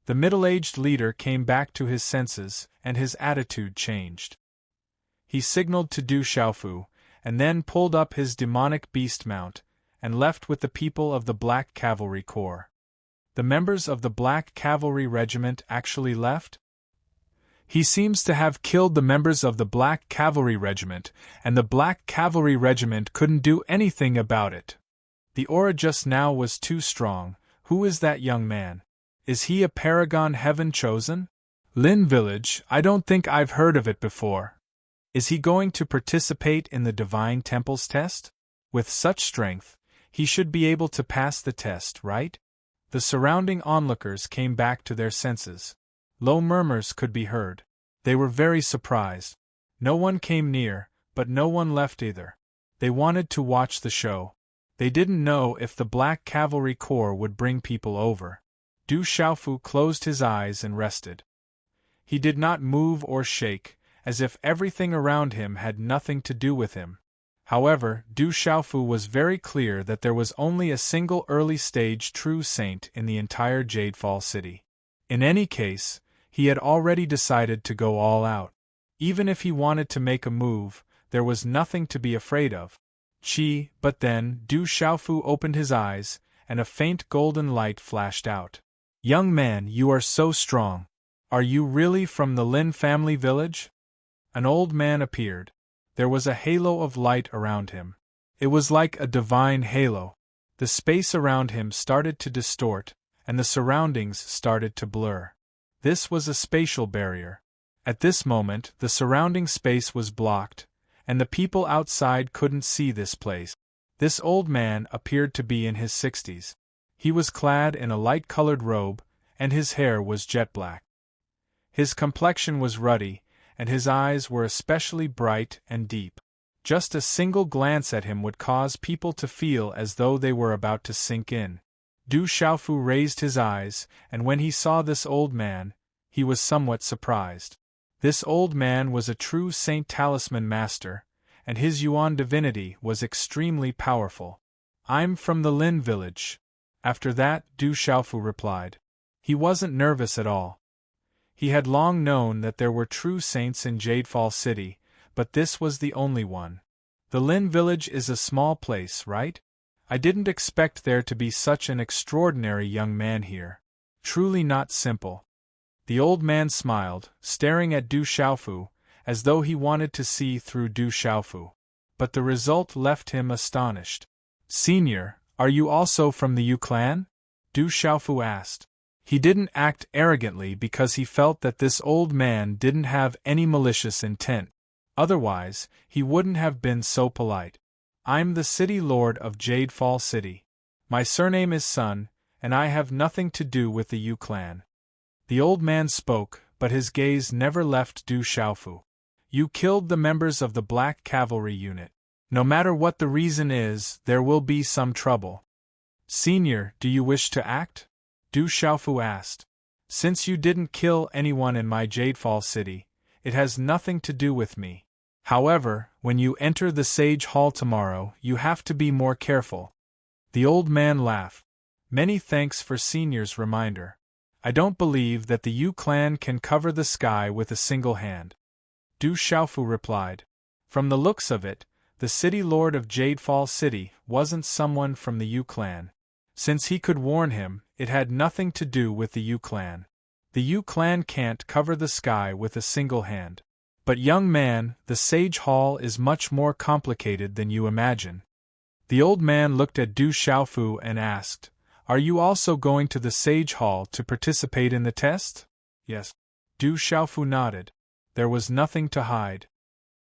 S1: The middle-aged leader came back to his senses, and his attitude changed. He signaled to Du Xiaofu, and then pulled up his demonic beast mount, and left with the people of the Black Cavalry Corps. The members of the Black Cavalry Regiment actually left? He seems to have killed the members of the Black Cavalry Regiment, and the Black Cavalry Regiment couldn't do anything about it. The aura just now was too strong. Who is that young man? Is he a paragon heaven chosen? Lin Village, I don't think I've heard of it before. Is he going to participate in the Divine Temples test? With such strength, he should be able to pass the test, right? The surrounding onlookers came back to their senses. Low murmurs could be heard. They were very surprised. No one came near, but no one left either. They wanted to watch the show. They didn't know if the Black Cavalry Corps would bring people over. Du Xiaofu closed his eyes and rested. He did not move or shake, as if everything around him had nothing to do with him. However, Du Xiaofu was very clear that there was only a single early-stage true saint in the entire Jadefall city. In any case, he had already decided to go all out. Even if he wanted to make a move, there was nothing to be afraid of. But then, Du Xiaofu opened his eyes, and a faint golden light flashed out. "Young man, you are so strong. Are you really from the Lin family village?" An old man appeared. There was a halo of light around him. It was like a divine halo. The space around him started to distort, and the surroundings started to blur. This was a spatial barrier. At this moment, the surrounding space was blocked, and the people outside couldn't see this place. This old man appeared to be in his 60s. He was clad in a light-colored robe, and his hair was jet black. His complexion was ruddy, and his eyes were especially bright and deep. Just a single glance at him would cause people to feel as though they were about to sink in. Du Xiaofu raised his eyes, and when he saw this old man, he was somewhat surprised. This old man was a true Saint Talisman Master, and his Yuan divinity was extremely powerful. "I'm from the Lin village." After that, Du Xiaofu replied. He wasn't nervous at all. He had long known that there were true saints in Jadefall City, but this was the only one. The Lin village is a small place, right? I didn't expect there to be such an extraordinary young man here. Truly not simple. The old man smiled, staring at Du Xiaofu, as though he wanted to see through Du Xiaofu. But the result left him astonished. "Senior, are you also from the Yu clan?" Du Xiaofu asked. He didn't act arrogantly because he felt that this old man didn't have any malicious intent. Otherwise, he wouldn't have been so polite. "I'm the city lord of Jadefall City. My surname is Sun, and I have nothing to do with the Yu clan." The old man spoke, but his gaze never left Du Xiaofu. "You killed the members of the Black Cavalry unit. No matter what the reason is, there will be some trouble. Senior, do you wish to act?" Du Xiaofu asked. "Since you didn't kill anyone in my Jadefall City, it has nothing to do with me. However, when you enter the Sage Hall tomorrow, you have to be more careful." The old man laughed. "Many thanks for Senior's reminder. I don't believe that the Yu clan can cover the sky with a single hand." Du Xiaofu replied. From the looks of it, the city lord of Jadefall City wasn't someone from the Yu clan. Since he could warn him, it had nothing to do with the Yu clan. The Yu clan can't cover the sky with a single hand. "But young man, the Sage Hall is much more complicated than you imagine." The old man looked at Du Xiaofu and asked, Are you also going to the Sage Hall to participate in the test? Yes. Du Xiaofu nodded. There was nothing to hide.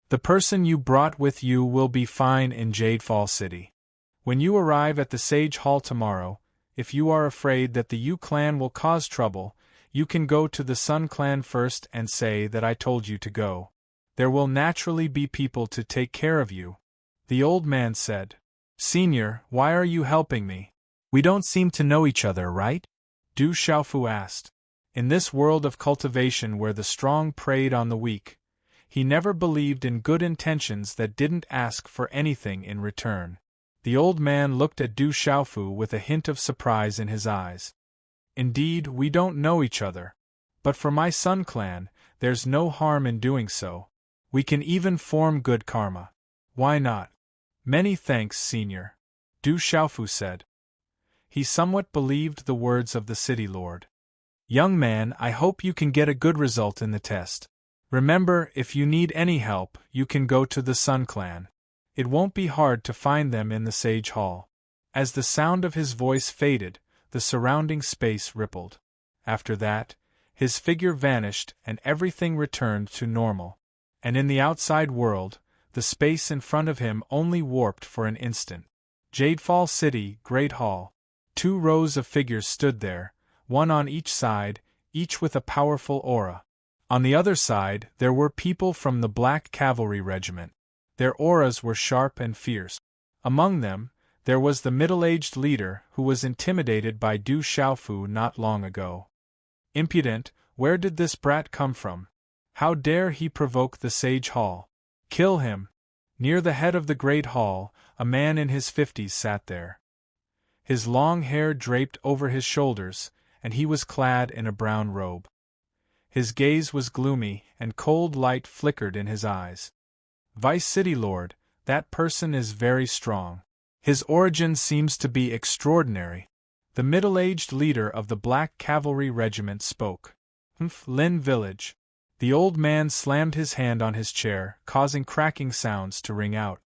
S1: The person you brought with you will be fine in Jadefall City. When you arrive at the Sage Hall tomorrow, if you are afraid that the Yu clan will cause trouble, you can go to the Sun clan first and say that I told you to go. There will naturally be people to take care of you. The old man said. Senior, why are you helping me? We don't seem to know each other, right? Du Xiaofu asked. In this world of cultivation where the strong preyed on the weak, he never believed in good intentions that didn't ask for anything in return. The old man looked at Du Xiaofu with a hint of surprise in his eyes. Indeed, we don't know each other. But for my Sun clan, there's no harm in doing so. We can even form good karma. Why not? Many thanks, Senior, Du Xiaofu said. He somewhat believed the words of the city lord. Young man, I hope you can get a good result in the test. Remember, if you need any help, you can go to the Sun clan. It won't be hard to find them in the Sage Hall. As the sound of his voice faded, the surrounding space rippled. After that, his figure vanished and everything returned to normal. And in the outside world, the space in front of him only warped for an instant. Jadefall City, Great Hall. 2 rows of figures stood there, one on each side, each with a powerful aura. On the other side, there were people from the Black Cavalry Regiment. Their auras were sharp and fierce. Among them, there was the middle-aged leader who was intimidated by Du Xiaofu not long ago. Impudent, where did this brat come from? How dare he provoke the Sage Hall? Kill him! Near the head of the Great Hall, a man in his 50s sat there. His long hair draped over his shoulders, and he was clad in a brown robe. His gaze was gloomy, and cold light flickered in his eyes. Vice City Lord, that person is very strong. His origin seems to be extraordinary. The middle-aged leader of the Black Cavalry Regiment spoke. Lin Village. The old man slammed his hand on his chair, causing cracking sounds to ring out.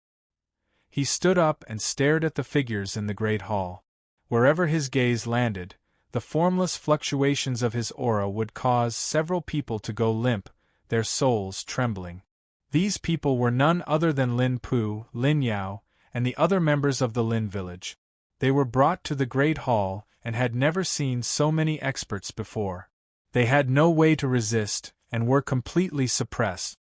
S1: He stood up and stared at the figures in the Great Hall. Wherever his gaze landed, the formless fluctuations of his aura would cause several people to go limp, their souls trembling. These people were none other than Lin Pu, Lin Yao, and the other members of the Lin village. They were brought to the Great Hall and had never seen so many experts before. They had no way to resist, and were completely suppressed.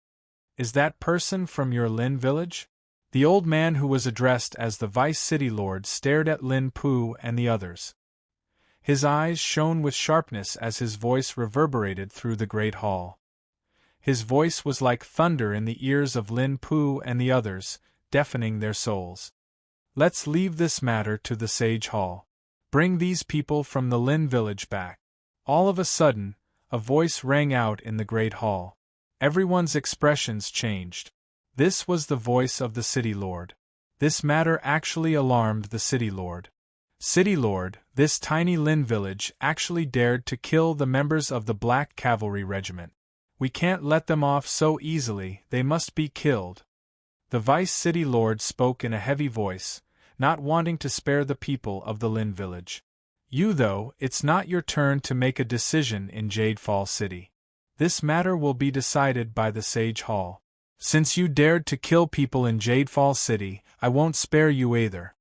S1: Is that person from your Lin village? The old man who was addressed as the Vice City Lord stared at Lin Pu and the others. His eyes shone with sharpness as his voice reverberated through the Great Hall. His voice was like thunder in the ears of Lin Pu and the others, deafening their souls. Let's leave this matter to the Sage Hall. Bring these people from the Lin village back. All of a sudden, a voice rang out in the Great Hall. Everyone's expressions changed. This was the voice of the City Lord. This matter actually alarmed the City Lord. City Lord, this tiny Lin village actually dared to kill the members of the Black Cavalry Regiment. We can't let them off so easily, they must be killed. The Vice City Lord spoke in a heavy voice, not wanting to spare the people of the Lin village. You though, it's not your turn to make a decision in Jadefall City. This matter will be decided by the Sage Hall. Since you dared to kill people in Jadefall City, I won't spare you either.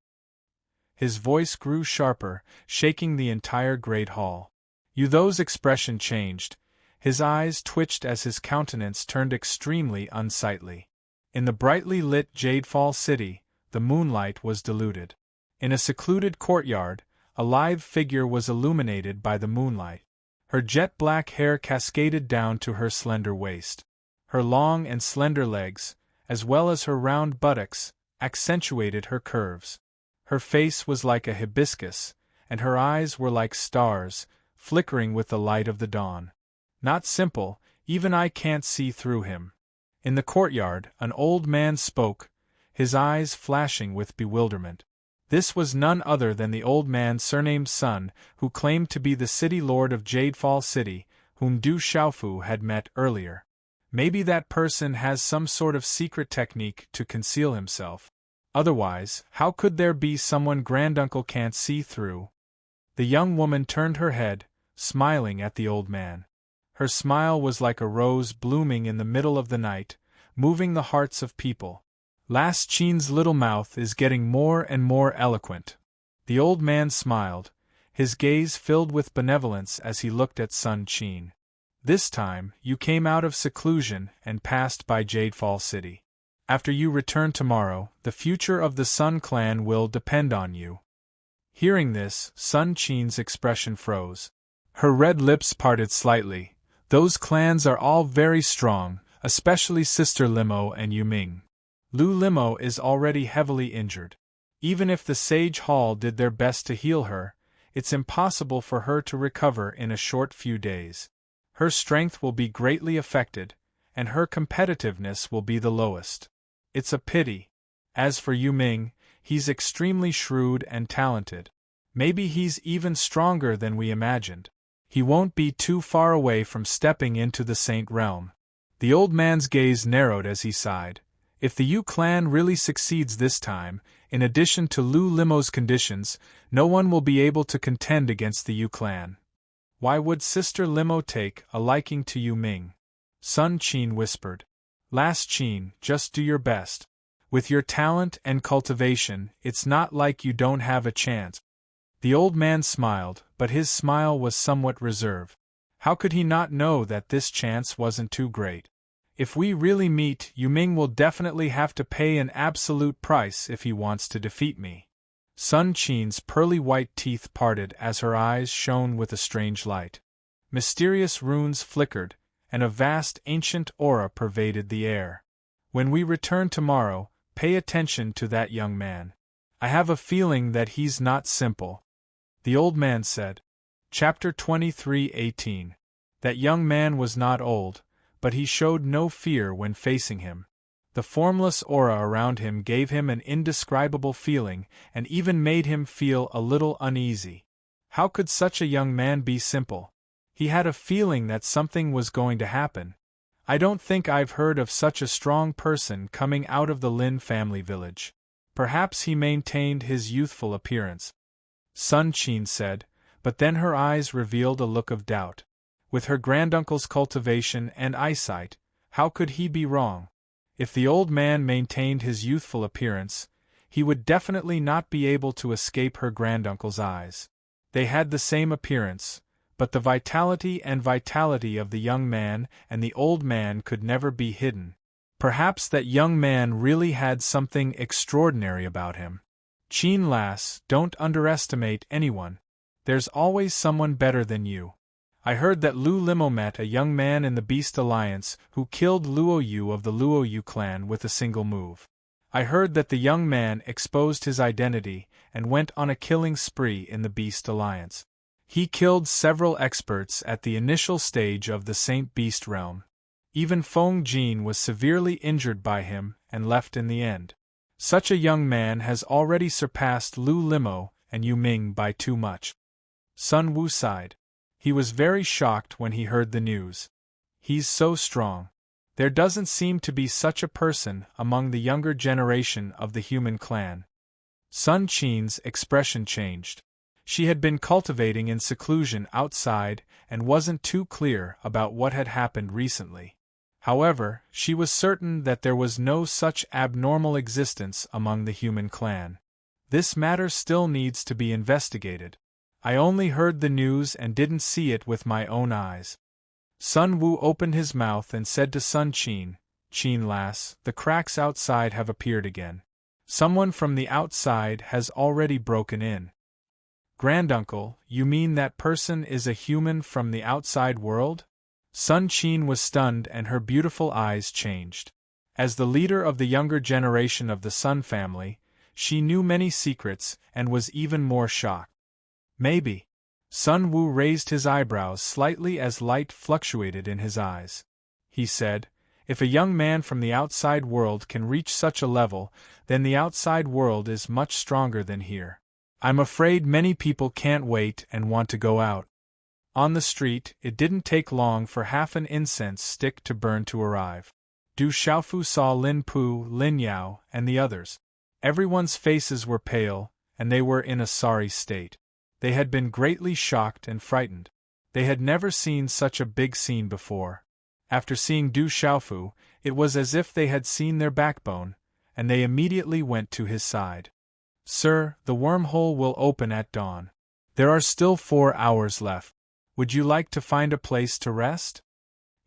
S1: His voice grew sharper, shaking the entire Great Hall. Yuthou's expression changed. His eyes twitched as his countenance turned extremely unsightly. In the brightly lit Jadefall City, the moonlight was diluted. In a secluded courtyard, a lithe figure was illuminated by the moonlight. Her jet-black hair cascaded down to her slender waist. Her long and slender legs, as well as her round buttocks, accentuated her curves. Her face was like a hibiscus, and her eyes were like stars, flickering with the light of the dawn. Not simple, even I can't see through him. In the courtyard, an old man spoke, his eyes flashing with bewilderment. This was none other than the old man surnamed Sun, who claimed to be the City Lord of Jadefall City, whom Du Xiaofu had met earlier. Maybe that person has some sort of secret technique to conceal himself. Otherwise, how could there be someone granduncle can't see through? The young woman turned her head, smiling at the old man. Her smile was like a rose blooming in the middle of the night, moving the hearts of people. Last Chin's little mouth is getting more and more eloquent. The old man smiled, his gaze filled with benevolence as he looked at Sun Chin. This time, you came out of seclusion and passed by Jadefall City. After you return tomorrow, the future of the Sun clan will depend on you. Hearing this, Sun Chin's expression froze. Her red lips parted slightly. Those clans are all very strong, especially Sister Limo and Yuming. Lu Limo is already heavily injured. Even if the Sage Hall did their best to heal her, it's impossible for her to recover in a short few days. Her strength will be greatly affected, and her competitiveness will be the lowest. It's a pity. As for Yuming, he's extremely shrewd and talented. Maybe he's even stronger than we imagined. He won't be too far away from stepping into the Saint Realm. The old man's gaze narrowed as he sighed. If the Yu clan really succeeds this time, in addition to Lu Limo's conditions, no one will be able to contend against the Yu clan. Why would Sister Limo take a liking to Yu Ming? Sun Chin whispered. Last Chin, just do your best. With your talent and cultivation, it's not like you don't have a chance. The old man smiled, but his smile was somewhat reserved. How could he not know that this chance wasn't too great? If we really meet, Yu Ming will definitely have to pay an absolute price if he wants to defeat me. Sun Chin's pearly white teeth parted as her eyes shone with a strange light. Mysterious runes flickered, and a vast ancient aura pervaded the air. When we return tomorrow, pay attention to that young man. I have a feeling that he's not simple. The old man said. Chapter 23:18. That young man was not old, but he showed no fear when facing him. The formless aura around him gave him an indescribable feeling and even made him feel a little uneasy. How could such a young man be simple? He had a feeling that something was going to happen. I don't think I've heard of such a strong person coming out of the Lin family village. Perhaps he maintained his youthful appearance. Sun Chin said, but then her eyes revealed a look of doubt. With her granduncle's cultivation and eyesight, how could he be wrong? If the old man maintained his youthful appearance, he would definitely not be able to escape her granduncle's eyes. They had the same appearance, but the vitality of the young man and the old man could never be hidden. Perhaps that young man really had something extraordinary about him. Chin lass, don't underestimate anyone. There's always someone better than you. I heard that Lu Limo met a young man in the Beast Alliance who killed Luo Yu of the Luo Yu clan with a single move. I heard that the young man exposed his identity and went on a killing spree in the Beast Alliance. He killed several experts at the initial stage of the Saint Beast realm. Even Feng Jin was severely injured by him and left in the end. Such a young man has already surpassed Lu Limo and Yu Ming by too much. Sun Wu sighed. He was very shocked when he heard the news. He's so strong. There doesn't seem to be such a person among the younger generation of the human clan. Sun Chin's expression changed. She had been cultivating in seclusion outside and wasn't too clear about what had happened recently. However, she was certain that there was no such abnormal existence among the human clan. This matter still needs to be investigated. I only heard the news and didn't see it with my own eyes. Sun Wu opened his mouth and said to Sun Chin, Chin lass, the cracks outside have appeared again. Someone from the outside has already broken in. Granduncle, you mean that person is a human from the outside world? Sun Chin was stunned and her beautiful eyes changed. As the leader of the younger generation of the Sun family, she knew many secrets and was even more shocked. Maybe. Sun Wu raised his eyebrows slightly as light fluctuated in his eyes. He said, if a young man from the outside world can reach such a level, then the outside world is much stronger than here. I'm afraid many people can't wait and want to go out. On the street, it didn't take long for half an incense stick to burn to arrive. Du Xiaofu saw Lin Pu, Lin Yao, and the others. Everyone's faces were pale, and they were in a sorry state. They had been greatly shocked and frightened. They had never seen such a big scene before. After seeing Du Xiaofu, it was as if they had seen their backbone, and they immediately went to his side. Sir, the wormhole will open at dawn. There are still 4 hours left. Would you like to find a place to rest?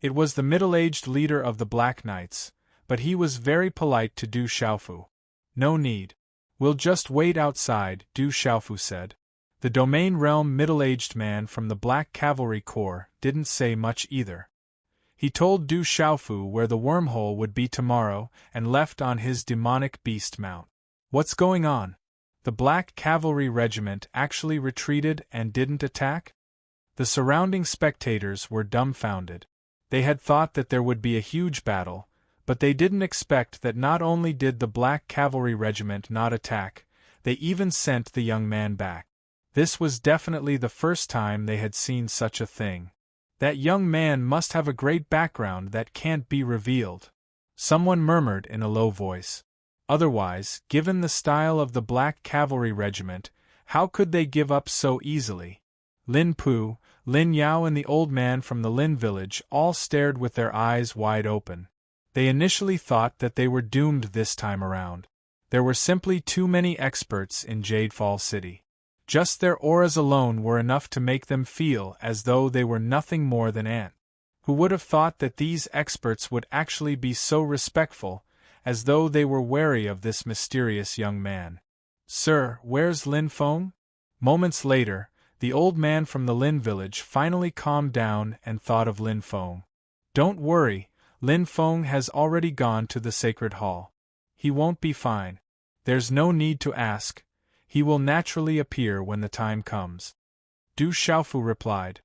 S1: It was the middle-aged leader of the Black Knights, but he was very polite to Du Xiaofu. No need. We'll just wait outside, Du Xiaofu said. The Domain Realm middle-aged man from the Black Cavalry Corps didn't say much either. He told Du Xiaofu where the wormhole would be tomorrow and left on his demonic beast mount. What's going on? The Black Cavalry Regiment actually retreated and didn't attack? The surrounding spectators were dumbfounded. They had thought that there would be a huge battle, but they didn't expect that not only did the Black Cavalry Regiment not attack, they even sent the young man back. This was definitely the first time they had seen such a thing. That young man must have a great background that can't be revealed. Someone murmured in a low voice. Otherwise, given the style of the Black Cavalry Regiment, how could they give up so easily? Lin Pu, Lin Yao and the old man from the Lin village all stared with their eyes wide open. They initially thought that they were doomed this time around. There were simply too many experts in Jadefall City. Just their auras alone were enough to make them feel as though they were nothing more than ants. Who would have thought that these experts would actually be so respectful, as though they were wary of this mysterious young man? Sir, where's Lin Feng? Moments later, the old man from the Lin village finally calmed down and thought of Lin Feng. Don't worry, Lin Feng has already gone to the Sacred Hall. He won't be fine. There's no need to ask. He will naturally appear when the time comes. Du Xiaofu replied.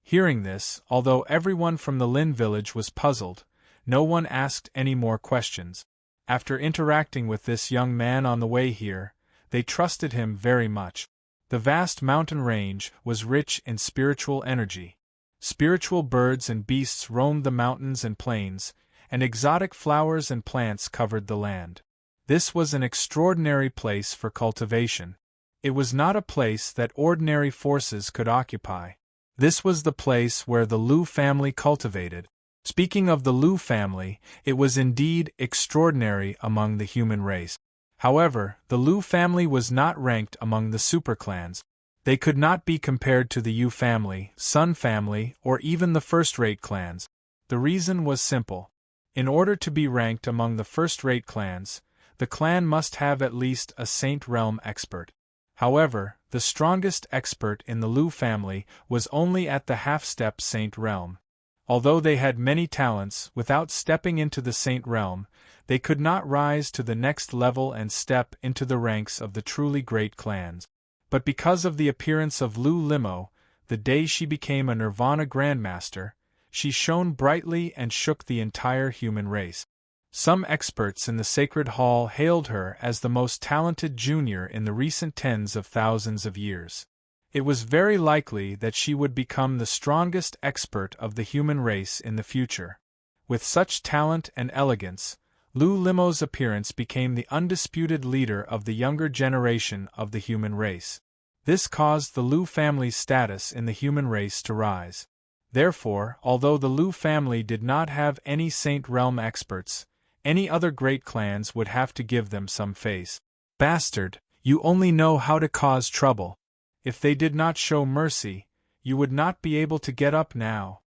S1: Hearing this, although everyone from the Lin village was puzzled, no one asked any more questions. After interacting with this young man on the way here, they trusted him very much. The vast mountain range was rich in spiritual energy. Spiritual birds and beasts roamed the mountains and plains, and exotic flowers and plants covered the land. This was an extraordinary place for cultivation. It was not a place that ordinary forces could occupy. This was the place where the Liu family cultivated. Speaking of the Liu family, it was indeed extraordinary among the human race. However, the Liu family was not ranked among the superclans. They could not be compared to the Yu family, Sun family, or even the first-rate clans. The reason was simple. In order to be ranked among the first-rate clans, the clan must have at least a Saint Realm expert. However, the strongest expert in the Liu family was only at the half-step Saint Realm. Although they had many talents, without stepping into the Saint Realm, they could not rise to the next level and step into the ranks of the truly great clans. But because of the appearance of Liu Limo, the day she became a Nirvana Grandmaster, she shone brightly and shook the entire human race. Some experts in the Sacred Hall hailed her as the most talented junior in the recent tens of thousands of years. It was very likely that she would become the strongest expert of the human race in the future. With such talent and elegance, Liu Limo's appearance became the undisputed leader of the younger generation of the human race. This caused the Liu family's status in the human race to rise. Therefore, although the Liu family did not have any Saint Realm experts, any other great clans would have to give them some face. Bastard, you only know how to cause trouble. If they did not show mercy, you would not be able to get up now.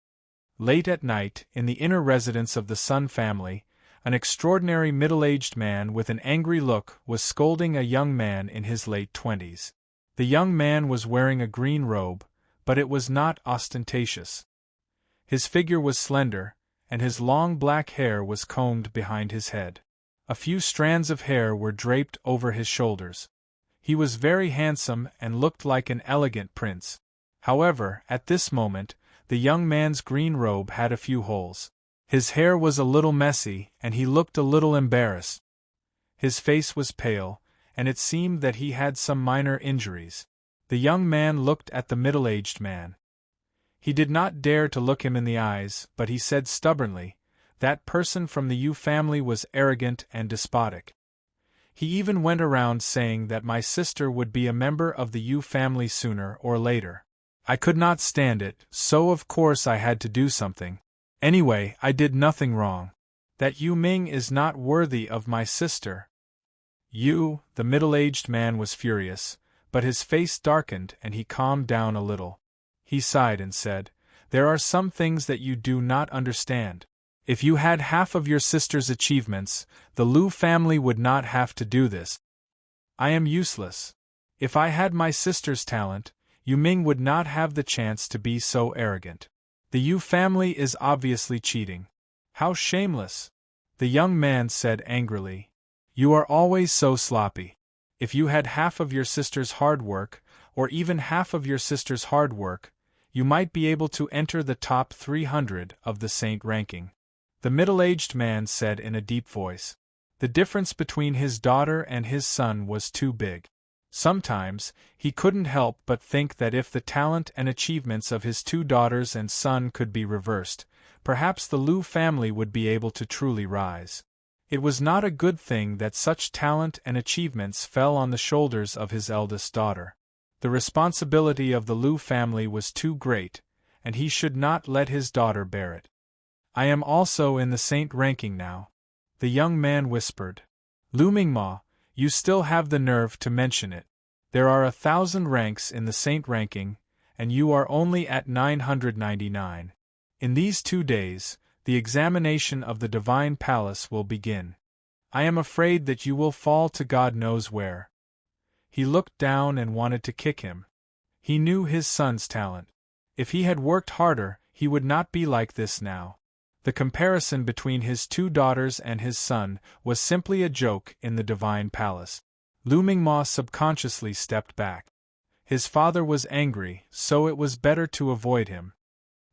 S1: Late at night, in the inner residence of the Sun family, an extraordinary middle-aged man with an angry look was scolding a young man in his late 20s. The young man was wearing a green robe, but it was not ostentatious. His figure was slender, and his long black hair was combed behind his head. A few strands of hair were draped over his shoulders. He was very handsome and looked like an elegant prince. However, at this moment, the young man's green robe had a few holes. His hair was a little messy, and he looked a little embarrassed. His face was pale, and it seemed that he had some minor injuries. The young man looked at the middle-aged man. He did not dare to look him in the eyes, but he said stubbornly, that person from the Yu family was arrogant and despotic. He even went around saying that my sister would be a member of the Yu family sooner or later. I could not stand it, so of course I had to do something. Anyway, I did nothing wrong. That Yu Ming is not worthy of my sister. The middle-aged man was furious, but his face darkened and he calmed down a little. He sighed and said, "There are some things that you do not understand. If you had half of your sister's achievements, the Lu family would not have to do this. I am useless. If I had my sister's talent, Yu Ming would not have the chance to be so arrogant. The Yu family is obviously cheating. How shameless!" The young man said angrily. "You are always so sloppy. If you had half of your sister's hard work, or even half of your sister's hard work, you might be able to enter the top 300 of the Saint ranking," the middle-aged man said in a deep voice. The difference between his daughter and his son was too big. Sometimes, he couldn't help but think that if the talent and achievements of his two daughters and son could be reversed, perhaps the Lu family would be able to truly rise. It was not a good thing that such talent and achievements fell on the shoulders of his eldest daughter. The responsibility of the Lu family was too great, and he should not let his daughter bear it. "I am also in the Saint ranking now," the young man whispered. "Lu Mingma, you still have the nerve to mention it. There are 1,000 ranks in the Saint ranking, and you are only at 999. In these 2 days, the examination of the Divine Palace will begin. I am afraid that you will fall to God knows where." He looked down and wanted to kick him. He knew his son's talent. If he had worked harder, he would not be like this now. The comparison between his two daughters and his son was simply a joke in the Divine Palace. Lu Mingma subconsciously stepped back. His father was angry, so it was better to avoid him.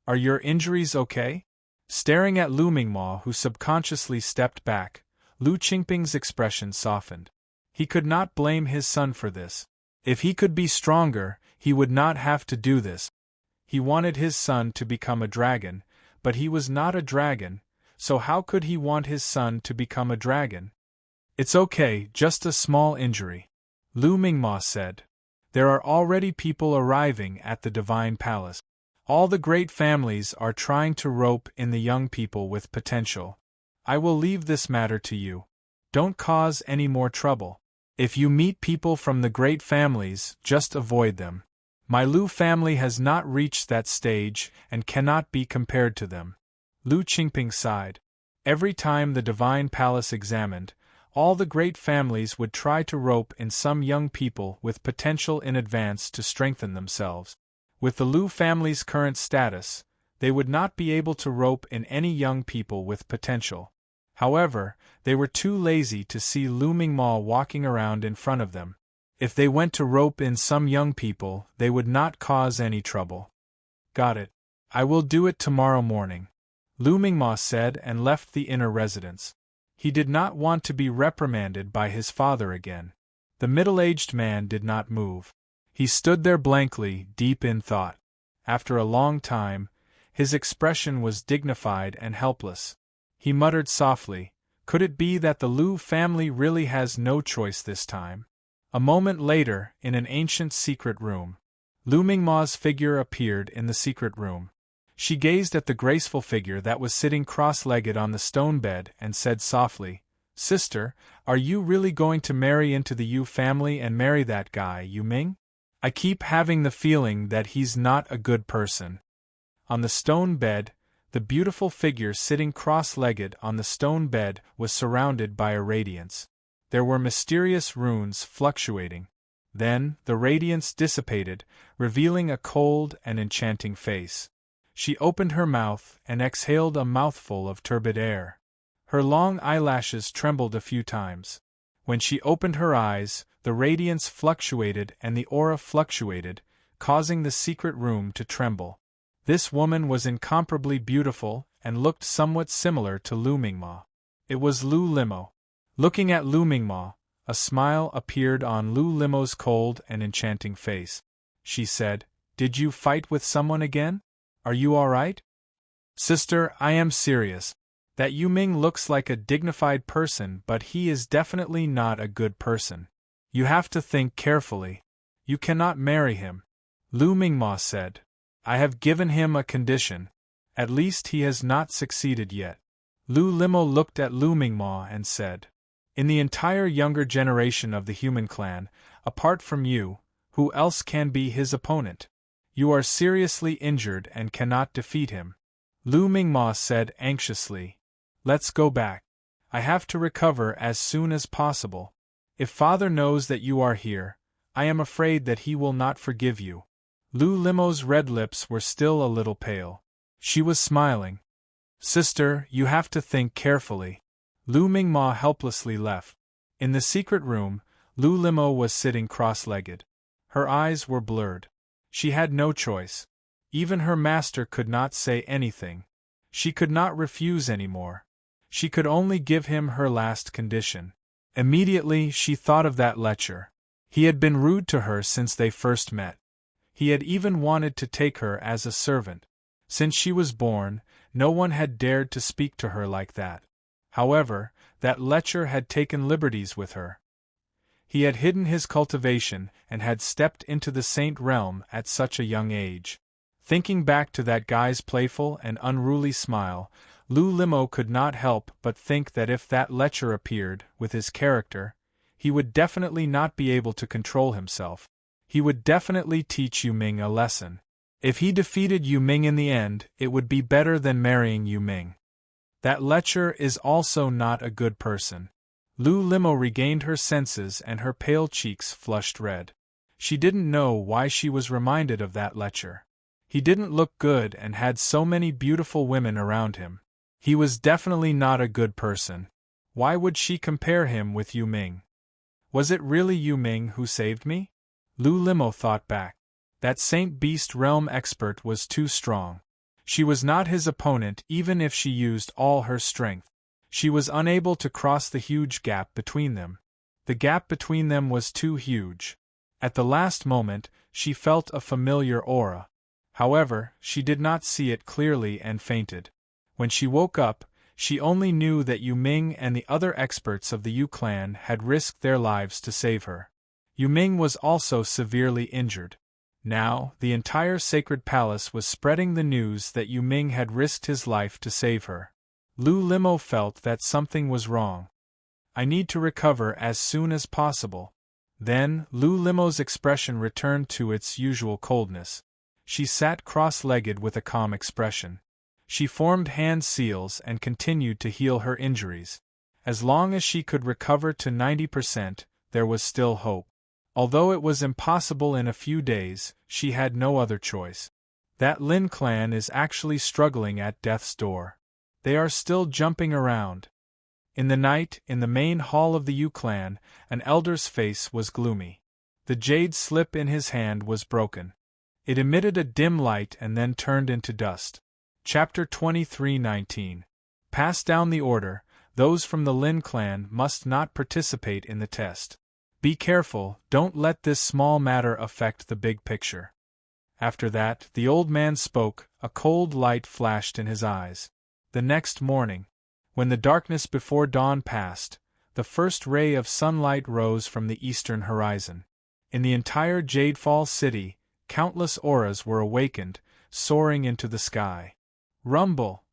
S1: "Are your injuries okay?" Staring at Lu Mingma, who subconsciously stepped back, Lu Qingping's expression softened. He could not blame his son for this. If he could be stronger, he would not have to do this. He wanted his son to become a dragon, but he was not a dragon, so how could he want his son to become a dragon? "It's okay, just a small injury," Lu Mingma said. "There are already people arriving at the Divine Palace. All the great families are trying to rope in the young people with potential. I will leave this matter to you. Don't cause any more trouble. If you meet people from the great families, just avoid them. My Lu family has not reached that stage and cannot be compared to them." Lu Qingping sighed. Every time the Divine Palace examined, all the great families would try to rope in some young people with potential in advance to strengthen themselves. With the Lu family's current status, they would not be able to rope in any young people with potential. However, they were too lazy to see Lu Mingma walking around in front of them. If they went to rope in some young people, they would not cause any trouble. "Got it. I will do it tomorrow morning," Lu Mingma said and left the inner residence. He did not want to be reprimanded by his father again. The middle-aged man did not move. He stood there blankly, deep in thought. After a long time, his expression was dignified and helpless. He muttered softly, "Could it be that the Lu family really has no choice this time?" A moment later, in an ancient secret room, Lu Mingma's figure appeared in the secret room. She gazed at the graceful figure that was sitting cross-legged on the stone bed and said softly, "Sister, are you really going to marry into the Yu family and marry that guy, Yu Ming? I keep having the feeling that he's not a good person." On the stone bed, the beautiful figure sitting cross-legged on the stone bed was surrounded by a radiance. There were mysterious runes fluctuating. Then, the radiance dissipated, revealing a cold and enchanting face. She opened her mouth and exhaled a mouthful of turbid air. Her long eyelashes trembled a few times. When she opened her eyes, the radiance fluctuated and the aura fluctuated, causing the secret room to tremble. This woman was incomparably beautiful and looked somewhat similar to Lu Mingma. It was Lu Limo. Looking at Lu Mingma, a smile appeared on Lu Limo's cold and enchanting face. She said, "Did you fight with someone again? Are you all right?" "Sister, I am serious. That Yu Ming looks like a dignified person, but he is definitely not a good person. You have to think carefully. You cannot marry him. Lu Mingma said. I have given him a condition. At least he has not succeeded yet. Lu Limo looked at Lu Mingma and said. In the entire younger generation of the human clan, apart from you, who else can be his opponent? You are seriously injured and cannot defeat him. Lu Mingma said anxiously. Let's go back. I have to recover as soon as possible. If father knows that you are here, I am afraid that he will not forgive you. Lu Limo's red lips were still a little pale. She was smiling. Sister, you have to think carefully. Lu Mingma helplessly left. In the secret room, Lu Limo was sitting cross-legged. Her eyes were blurred. She had no choice. Even her master could not say anything. She could not refuse anymore. She could only give him her last condition. Immediately she thought of that lecher. He had been rude to her since they first met. He had even wanted to take her as a servant. Since she was born, no one had dared to speak to her like that. However, that lecher had taken liberties with her. He had hidden his cultivation and had stepped into the saint realm at such a young age. Thinking back to that guy's playful and unruly smile, Lu Limo could not help but think that if that lecher appeared, with his character, he would definitely not be able to control himself. He would definitely teach Yu Ming a lesson. If he defeated Yu Ming in the end, it would be better than marrying Yu Ming. That lecher is also not a good person. Lu Limo regained her senses and her pale cheeks flushed red. She didn't know why she was reminded of that lecher. He didn't look good and had so many beautiful women around him. He was definitely not a good person. Why would she compare him with Yu Ming? Was it really Yu Ming who saved me? Lu Limo thought back. That Saint Beast Realm expert was too strong. She was not his opponent even if she used all her strength. She was unable to cross the huge gap between them. The gap between them was too huge. At the last moment, she felt a familiar aura. However, she did not see it clearly and fainted. When she woke up, she only knew that Yu Ming and the other experts of the Yu clan had risked their lives to save her. Yu Ming was also severely injured. Now, the entire sacred palace was spreading the news that Yu Ming had risked his life to save her. Lu Limo felt that something was wrong. I need to recover as soon as possible. Then, Lu Limo's expression returned to its usual coldness. She sat cross-legged with a calm expression. She formed hand seals and continued to heal her injuries. As long as she could recover to 90%, there was still hope. Although it was impossible in a few days, she had no other choice. That Lin clan is actually struggling at death's door. They are still jumping around. In the night, in the main hall of the Yu clan, an elder's face was gloomy. The jade slip in his hand was broken. It emitted a dim light and then turned into dust. Chapter 23:19. Pass down the order. Those from the Lin clan must not participate in the test. Be careful, don't let this small matter affect the big picture. After that, the old man spoke, a cold light flashed in his eyes. The next morning, when the darkness before dawn passed, the first ray of sunlight rose from the eastern horizon. In the entire Jadefall city, countless auras were awakened, soaring into the sky. Rumble!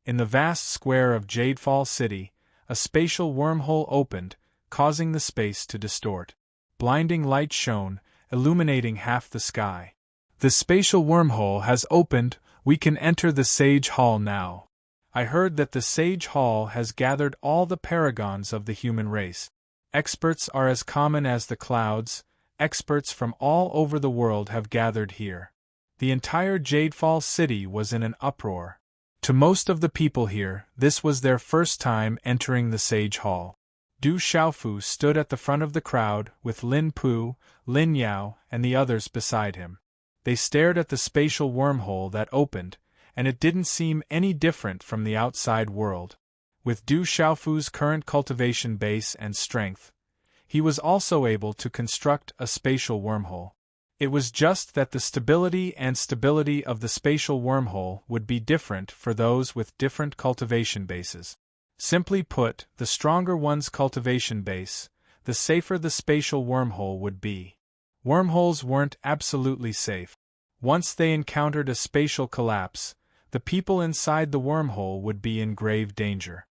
S1: In the vast square of Jadefall city, a spatial wormhole opened, causing the space to distort. Blinding light shone, illuminating half the sky. The spatial wormhole has opened, we can enter the Sage Hall now. I heard that the Sage Hall has gathered all the paragons of the human race. Experts are as common as the clouds, experts from all over the world have gathered here. The entire Jadefall city was in an uproar. To most of the people here, this was their first time entering the Sage Hall. Du Xiaofu stood at the front of the crowd, with Lin Pu, Lin Yao, and the others beside him. They stared at the spatial wormhole that opened, and it didn't seem any different from the outside world. With Du Xiaofu's current cultivation base and strength, he was also able to construct a spatial wormhole. It was just that the stability of the spatial wormhole would be different for those with different cultivation bases. Simply put, the stronger one's cultivation base, the safer the spatial wormhole would be. Wormholes weren't absolutely safe. Once they encountered a spatial collapse, the people inside the wormhole would be in grave danger.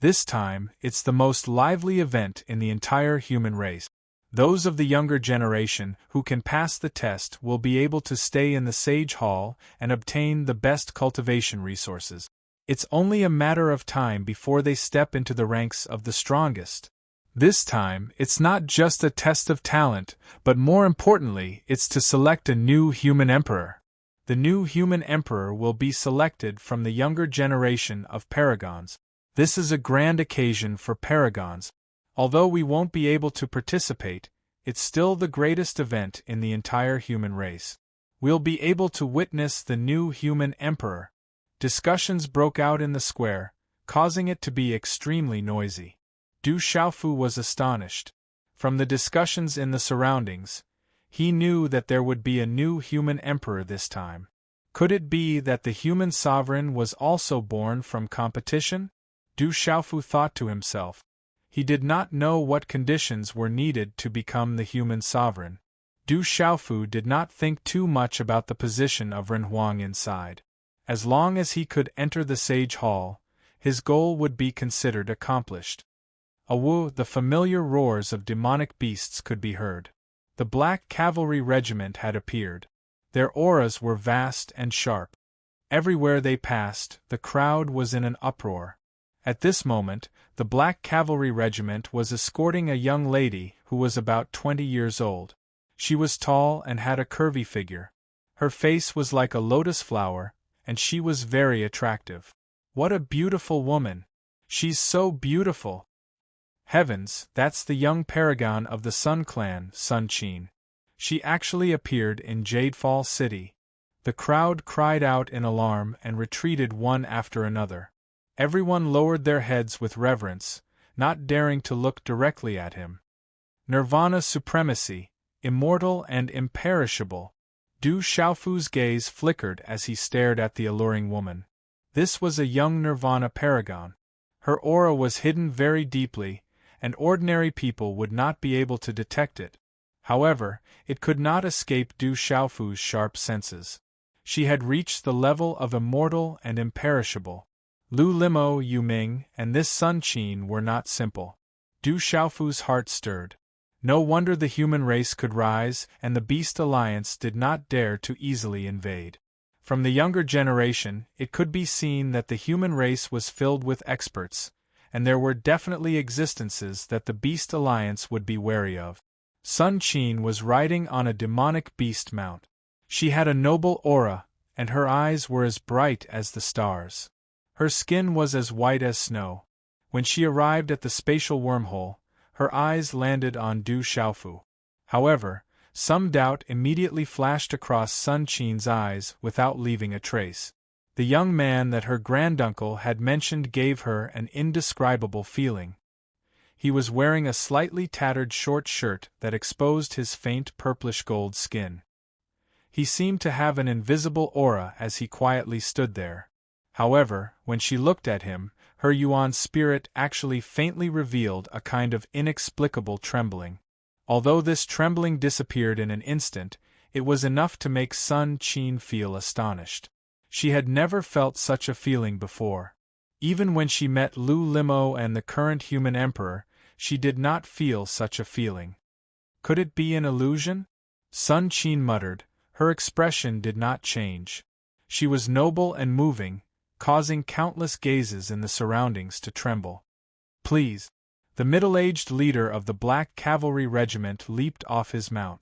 S1: This time, it's the most lively event in the entire human race. Those of the younger generation who can pass the test will be able to stay in the Sage Hall and obtain the best cultivation resources. It's only a matter of time before they step into the ranks of the strongest. This time, it's not just a test of talent, but more importantly, it's to select a new human emperor. The new human emperor will be selected from the younger generation of paragons. This is a grand occasion for paragons. Although we won't be able to participate, it's still the greatest event in the entire human race. We'll be able to witness the new human emperor. Discussions broke out in the square, causing it to be extremely noisy. Du Xiaofu was astonished. From the discussions in the surroundings, he knew that there would be a new human emperor this time. Could it be that the human sovereign was also born from competition? Du Xiaofu thought to himself. He did not know what conditions were needed to become the human sovereign. Du Xiaofu did not think too much about the position of Ren Huang inside. As long as he could enter the Sage Hall, his goal would be considered accomplished. The familiar roars of demonic beasts could be heard. The Black Cavalry Regiment had appeared. Their auras were vast and sharp. Everywhere they passed, the crowd was in an uproar. At this moment, the Black Cavalry Regiment was escorting a young lady who was about 20 years old. She was tall and had a curvy figure. Her face was like a lotus flower, and she was very attractive. What a beautiful woman! She's so beautiful! Heavens, that's the young paragon of the Sun Clan, Sun Qin. She actually appeared in Jadefall City. The crowd cried out in alarm and retreated one after another. Everyone lowered their heads with reverence, not daring to look directly at him. Nirvana supremacy, immortal and imperishable. Du Xiaofu's gaze flickered as he stared at the alluring woman. This was a young Nirvana paragon. Her aura was hidden very deeply, and ordinary people would not be able to detect it. However, it could not escape Du Xiaofu's sharp senses. She had reached the level of immortal and imperishable. Lu Limo, Yu Ming, and this Sun Qin were not simple. Du Xiaofu's heart stirred. No wonder the human race could rise, and the Beast Alliance did not dare to easily invade. From the younger generation, it could be seen that the human race was filled with experts, and there were definitely existences that the Beast Alliance would be wary of. Sun Qin was riding on a demonic beast mount. She had a noble aura, and her eyes were as bright as the stars. Her skin was as white as snow. When she arrived at the spatial wormhole, her eyes landed on Du Xiaofu. However, some doubt immediately flashed across Sun Qin's eyes without leaving a trace. The young man that her granduncle had mentioned gave her an indescribable feeling. He was wearing a slightly tattered short shirt that exposed his faint purplish-gold skin. He seemed to have an invisible aura as he quietly stood there. However, when she looked at him, her Yuan spirit actually faintly revealed a kind of inexplicable trembling. Although this trembling disappeared in an instant, it was enough to make Sun Qin feel astonished. She had never felt such a feeling before. Even when she met Lu Limo and the current human emperor, she did not feel such a feeling. Could it be an illusion? Sun Qin muttered. Her expression did not change. She was noble and moving, causing countless gazes in the surroundings to tremble. Please! The middle-aged leader of the Black Cavalry Regiment leaped off his mount.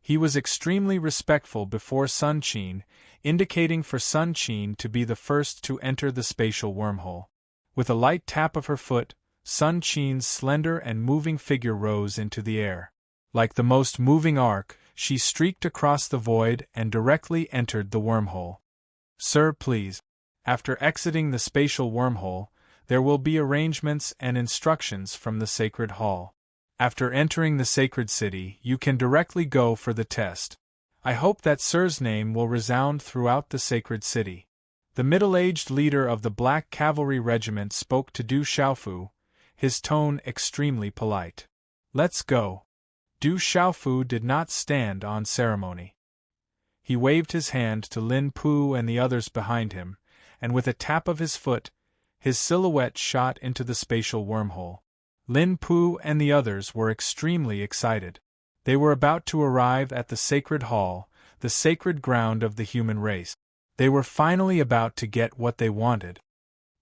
S1: He was extremely respectful before Sun Qin, indicating for Sun Qin to be the first to enter the spatial wormhole. With a light tap of her foot, Sun Qin's slender and moving figure rose into the air. Like the most moving arc, she streaked across the void and directly entered the wormhole. Sir, please. After exiting the spatial wormhole, there will be arrangements and instructions from the sacred hall. After entering the sacred city, you can directly go for the test. I hope that Sir's name will resound throughout the sacred city. The middle-aged leader of the Black Cavalry Regiment spoke to Du Xiaofu, his tone extremely polite. Let's go. Du Xiaofu did not stand on ceremony. He waved his hand to Lin Pu and the others behind him, and with a tap of his foot, his silhouette shot into the spatial wormhole. Lin Pu and the others were extremely excited. They were about to arrive at the sacred hall, the sacred ground of the human race. They were finally about to get what they wanted.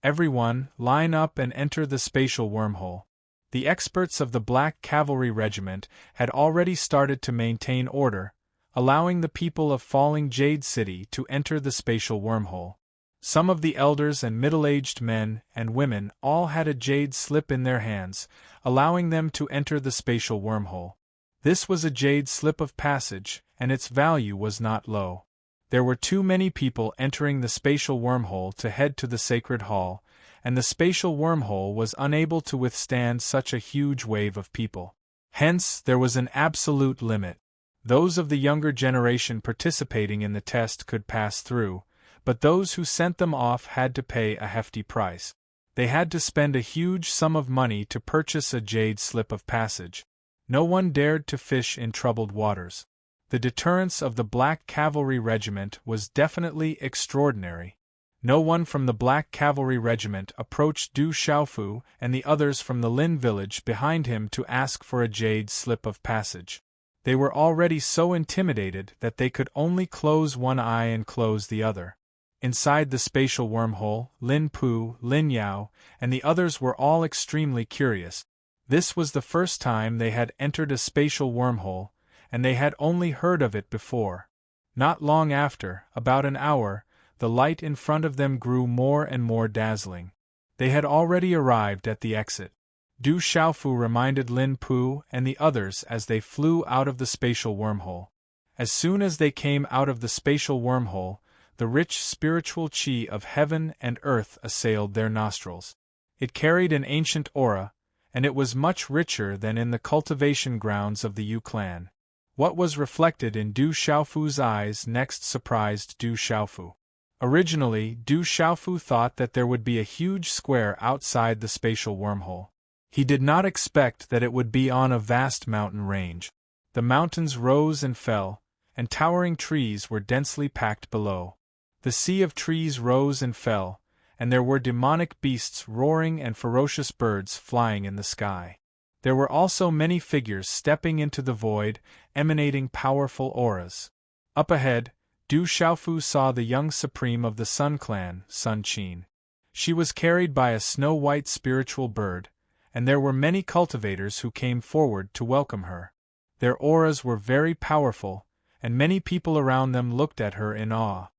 S1: Everyone, line up and enter the spatial wormhole. The experts of the Black Cavalry Regiment had already started to maintain order, allowing the people of Falling Jade City to enter the spatial wormhole. Some of the elders and middle-aged men and women all had a jade slip in their hands, allowing them to enter the spatial wormhole. This was a jade slip of passage, and its value was not low. There were too many people entering the spatial wormhole to head to the sacred hall, and the spatial wormhole was unable to withstand such a huge wave of people. Hence, there was an absolute limit. Those of the younger generation participating in the test could pass through, but those who sent them off had to pay a hefty price. They had to spend a huge sum of money to purchase a jade slip of passage. No one dared to fish in troubled waters. The deterrence of the Black Cavalry Regiment was definitely extraordinary. No one from the Black Cavalry Regiment approached Du Xiaofu and the others from the Lin village behind him to ask for a jade slip of passage. They were already so intimidated that they could only close one eye and close the other. Inside the spatial wormhole, Lin Pu, Lin Yao, and the others were all extremely curious. This was the first time they had entered a spatial wormhole, and they had only heard of it before. Not long after, about an hour, the light in front of them grew more and more dazzling. They had already arrived at the exit. Du Xiaofu reminded Lin Pu and the others as they flew out of the spatial wormhole. As soon as they came out of the spatial wormhole, the rich spiritual qi of heaven and earth assailed their nostrils. It carried an ancient aura, and it was much richer than in the cultivation grounds of the Yu clan. What was reflected in Du Xiaofu's eyes next surprised Du Xiaofu. Originally, Du Xiaofu thought that there would be a huge square outside the spatial wormhole. He did not expect that it would be on a vast mountain range. The mountains rose and fell, and towering trees were densely packed below. The sea of trees rose and fell, and there were demonic beasts roaring and ferocious birds flying in the sky. There were also many figures stepping into the void, emanating powerful auras. Up ahead, Du Xiaofu saw the young supreme of the Sun Clan, Sun Qin. She was carried by a snow-white spiritual bird, and there were many cultivators who came forward to welcome her. Their auras were very powerful, and many people around them looked at her in awe.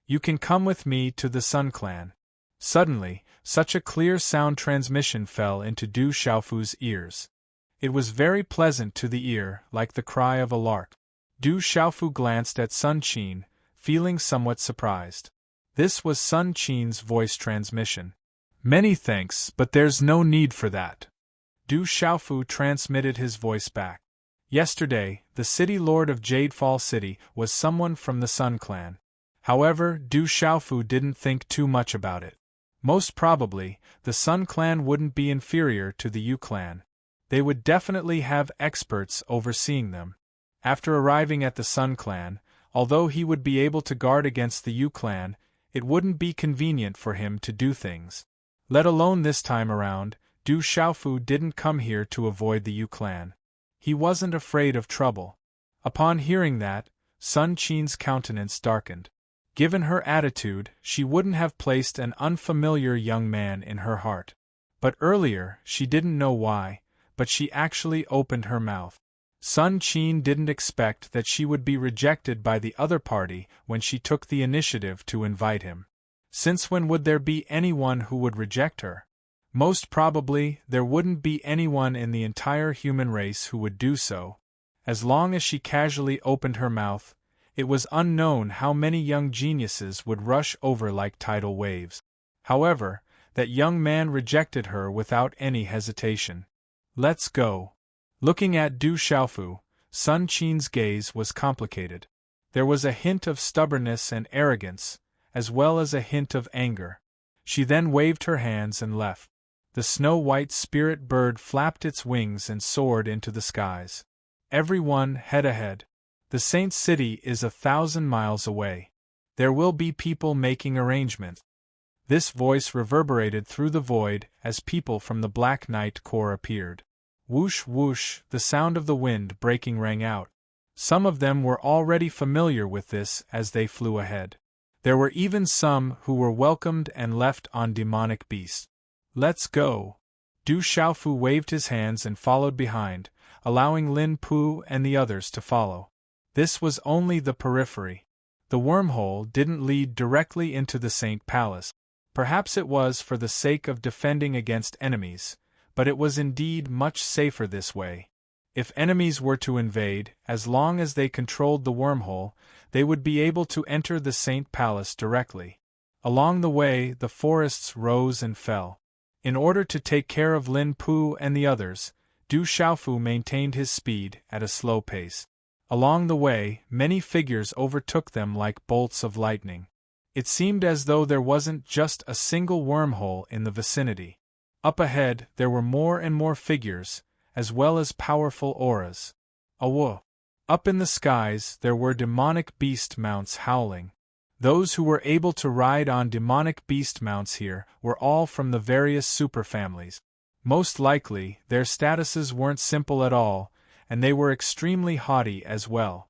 S1: You can come with me to the Sun Clan. Suddenly, such a clear sound transmission fell into Du Xiaofu's ears. It was very pleasant to the ear, like the cry of a lark. Du Xiaofu glanced at Sun Qin, feeling somewhat surprised. This was Sun Qin's voice transmission. Many thanks, but there's no need for that. Du Xiaofu transmitted his voice back. Yesterday, the city lord of Jadefall City was someone from the Sun Clan. However, Du Xiaofu didn't think too much about it. Most probably, the Sun Clan wouldn't be inferior to the Yu clan. They would definitely have experts overseeing them. After arriving at the Sun Clan, although he would be able to guard against the Yu clan, it wouldn't be convenient for him to do things. Let alone this time around, Du Xiaofu didn't come here to avoid the Yu clan. He wasn't afraid of trouble. Upon hearing that, Sun Qin's countenance darkened. Given her attitude, she wouldn't have placed an unfamiliar young man in her heart. But earlier, she didn't know why, but she actually opened her mouth. Sun Qin didn't expect that she would be rejected by the other party when she took the initiative to invite him. Since when would there be anyone who would reject her? Most probably, there wouldn't be anyone in the entire human race who would do so. As long as she casually opened her mouth, it was unknown how many young geniuses would rush over like tidal waves. However, that young man rejected her without any hesitation. Let's go. Looking at Du Xiaofu, Sun Qin's gaze was complicated. There was a hint of stubbornness and arrogance, as well as a hint of anger. She then waved her hands and left. The snow-white spirit bird flapped its wings and soared into the skies. Everyone, head ahead. The Saint City is 1,000 miles away. There will be people making arrangements. This voice reverberated through the void as people from the Black Knight Corps appeared. Whoosh whoosh, the sound of the wind breaking rang out. Some of them were already familiar with this as they flew ahead. There were even some who were welcomed and left on demonic beasts. Let's go! Du Xiaofu waved his hands and followed behind, allowing Lin Pu and the others to follow. This was only the periphery. The wormhole didn't lead directly into the Saint Palace. Perhaps it was for the sake of defending against enemies, but it was indeed much safer this way. If enemies were to invade, as long as they controlled the wormhole, they would be able to enter the Saint Palace directly. Along the way, the forests rose and fell. In order to take care of Lin Pu and the others, Du Xiaofu maintained his speed at a slow pace. Along the way, many figures overtook them like bolts of lightning. It seemed as though there wasn't just a single wormhole in the vicinity. Up ahead, there were more and more figures, as well as powerful auras. Awo! Up in the skies, there were demonic beast mounts howling. Those who were able to ride on demonic beast mounts here were all from the various superfamilies. Most likely, their statuses weren't simple at all, and they were extremely haughty as well.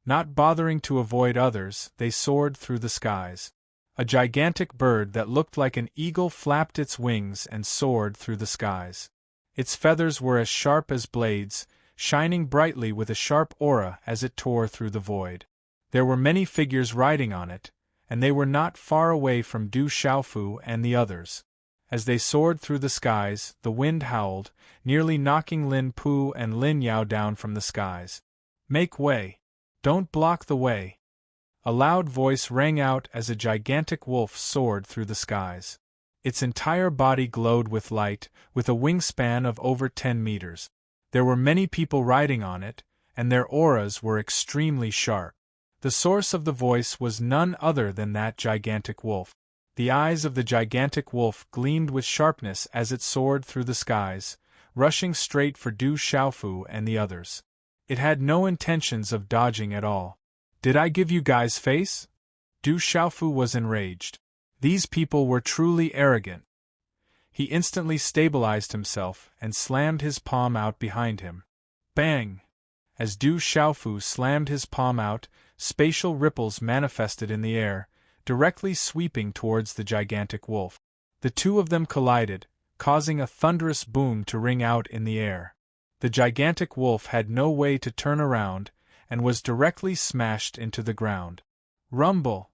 S1: Not bothering to avoid others, they soared through the skies. A gigantic bird that looked like an eagle flapped its wings and soared through the skies. Its feathers were as sharp as blades, shining brightly with a sharp aura as it tore through the void. There were many figures riding on it, and they were not far away from Du Xiaofu and the others. As they soared through the skies, the wind howled, nearly knocking Lin Pu and Lin Yao down from the skies. Make way! Don't block the way! A loud voice rang out as a gigantic wolf soared through the skies. Its entire body glowed with light, with a wingspan of over 10 meters. There were many people riding on it, and their auras were extremely sharp. The source of the voice was none other than that gigantic wolf. The eyes of the gigantic wolf gleamed with sharpness as it soared through the skies, rushing straight for Du Xiaofu and the others. It had no intentions of dodging at all. Did I give you guys face? Du Xiaofu was enraged. These people were truly arrogant. He instantly stabilized himself and slammed his palm out behind him. Bang! As Du Xiaofu slammed his palm out, spatial ripples manifested in the air, directly sweeping towards the gigantic wolf. The two of them collided, causing a thunderous boom to ring out in the air. The gigantic wolf had no way to turn around, and was directly smashed into the ground. Rumble!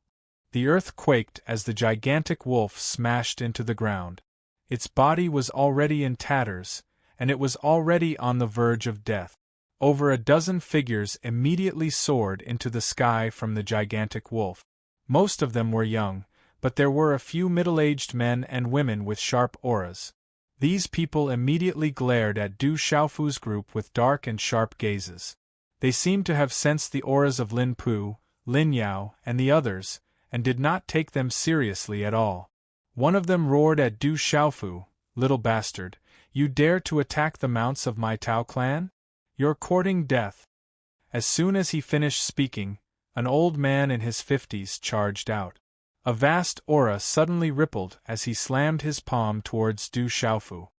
S1: The earth quaked as the gigantic wolf smashed into the ground. Its body was already in tatters, and it was already on the verge of death. Over a dozen figures immediately soared into the sky from the gigantic wolf. Most of them were young, but there were a few middle-aged men and women with sharp auras. These people immediately glared at Du Xiaofu's group with dark and sharp gazes. They seemed to have sensed the auras of Lin Pu, Lin Yao, and the others, and did not take them seriously at all. One of them roared at Du Xiaofu, "Little bastard, you dare to attack the mounts of my Tao clan? You're courting death." As soon as he finished speaking, an old man in his 50s charged out. A vast aura suddenly rippled as he slammed his palm towards Du Xiaofu.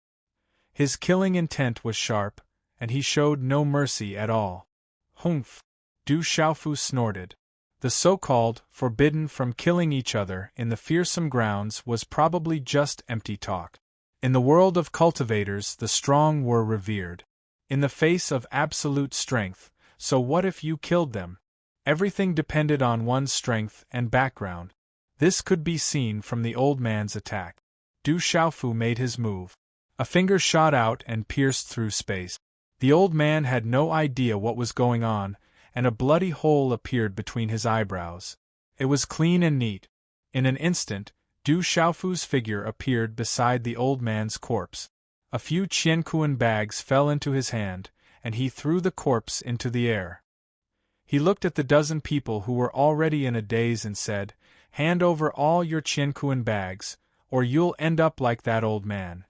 S1: His killing intent was sharp, and he showed no mercy at all. Humph! Du Xiaofu snorted. The so-called forbidden from killing each other in the fearsome grounds was probably just empty talk. In the world of cultivators, the strong were revered. In the face of absolute strength, so what if you killed them? Everything depended on one's strength and background. This could be seen from the old man's attack. Du Xiaofu made his move. A finger shot out and pierced through space. The old man had no idea what was going on, and a bloody hole appeared between his eyebrows. It was clean and neat. In an instant, Du Xiaofu's figure appeared beside the old man's corpse. A few Qiankuan bags fell into his hand, and he threw the corpse into the air. He looked at the dozen people who were already in a daze and said, "Hand over all your Qianquan bags, or you'll end up like that old man."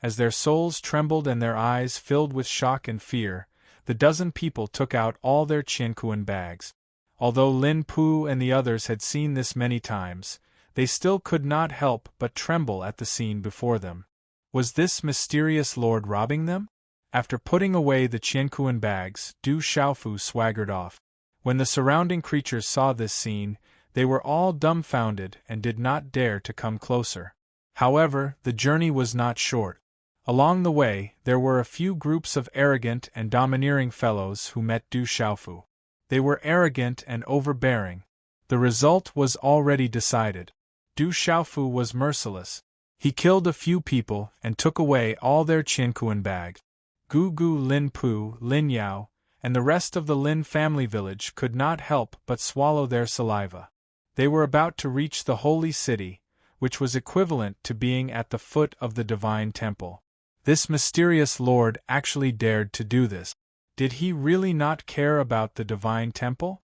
S1: As their souls trembled and their eyes filled with shock and fear, the dozen people took out all their Qianquan bags. Although Lin Pu and the others had seen this many times, they still could not help but tremble at the scene before them. Was this mysterious lord robbing them? After putting away the Qianquan bags, Du Xiaofu swaggered off. When the surrounding creatures saw this scene, they were all dumbfounded and did not dare to come closer. However, the journey was not short. Along the way, there were a few groups of arrogant and domineering fellows who met Du Xiaofu. They were arrogant and overbearing. The result was already decided. Du Xiaofu was merciless. He killed a few people and took away all their Qianquan bags. Gu Gu, Lin Pu, Lin Yao, and the rest of the Lin family village could not help but swallow their saliva. They were about to reach the holy city, which was equivalent to being at the foot of the divine temple. This mysterious lord actually dared to do this. Did he really not care about the divine temple?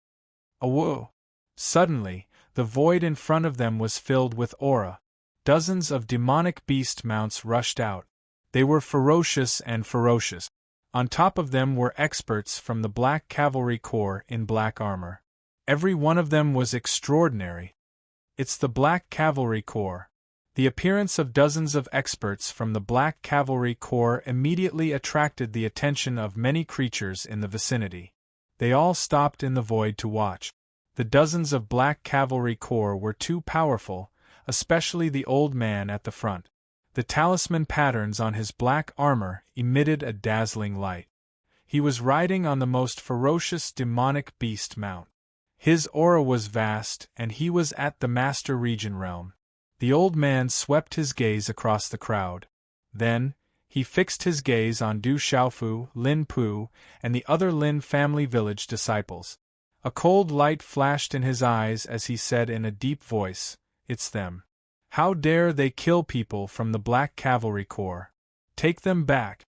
S1: Awoo! Suddenly, the void in front of them was filled with aura. Dozens of demonic beast mounts rushed out. They were ferocious and ferocious. On top of them were experts from the Black Cavalry Corps in black armor. Every one of them was extraordinary. It's the Black Cavalry Corps. The appearance of dozens of experts from the Black Cavalry Corps immediately attracted the attention of many creatures in the vicinity. They all stopped in the void to watch. The dozens of Black Cavalry Corps were too powerful, especially the old man at the front. The talisman patterns on his black armor emitted a dazzling light. He was riding on the most ferocious demonic beast mount. His aura was vast, and he was at the Master Region realm. The old man swept his gaze across the crowd. Then, he fixed his gaze on Du Xiaofu, Lin Pu, and the other Lin family village disciples. A cold light flashed in his eyes as he said in a deep voice, "It's them. How dare they kill people from the Black Cavalry Corps? Take them back."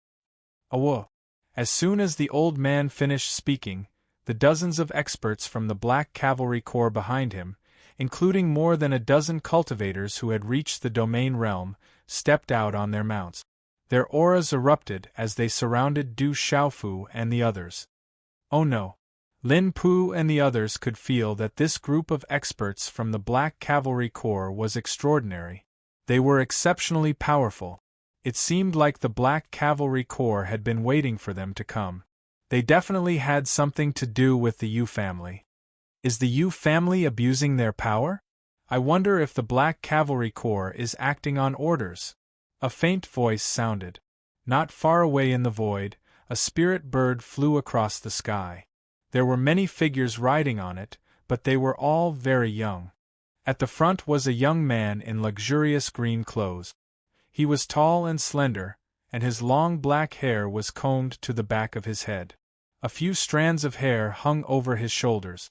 S1: Awoo! As soon as the old man finished speaking, the dozens of experts from the Black Cavalry Corps behind him, including more than a dozen cultivators who had reached the domain realm, stepped out on their mounts. Their auras erupted as they surrounded Du Xiaofu and the others. Oh no! Lin Pu and the others could feel that this group of experts from the Black Cavalry Corps was extraordinary. They were exceptionally powerful. It seemed like the Black Cavalry Corps had been waiting for them to come. They definitely had something to do with the Yu family. Is the Yu family abusing their power? I wonder if the Black Cavalry Corps is acting on orders. A faint voice sounded. Not far away in the void, a spirit bird flew across the sky. There were many figures riding on it, but they were all very young. At the front was a young man in luxurious green clothes. He was tall and slender, and his long black hair was combed to the back of his head. A few strands of hair hung over his shoulders.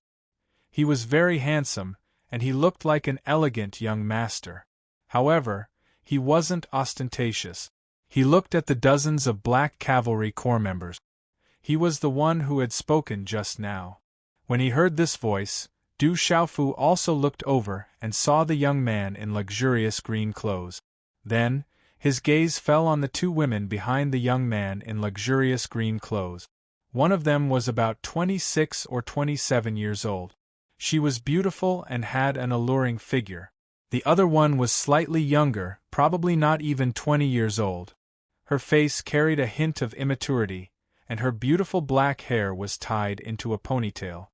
S1: He was very handsome, and he looked like an elegant young master. However, he wasn't ostentatious. He looked at the dozens of Black Cavalry Corps members. He was the one who had spoken just now. When he heard this voice, Du Xiaofu also looked over and saw the young man in luxurious green clothes. Then, his gaze fell on the two women behind the young man in luxurious green clothes. One of them was about 26 or 27 years old. She was beautiful and had an alluring figure. The other one was slightly younger, probably not even 20 years old. Her face carried a hint of immaturity, and her beautiful black hair was tied into a ponytail.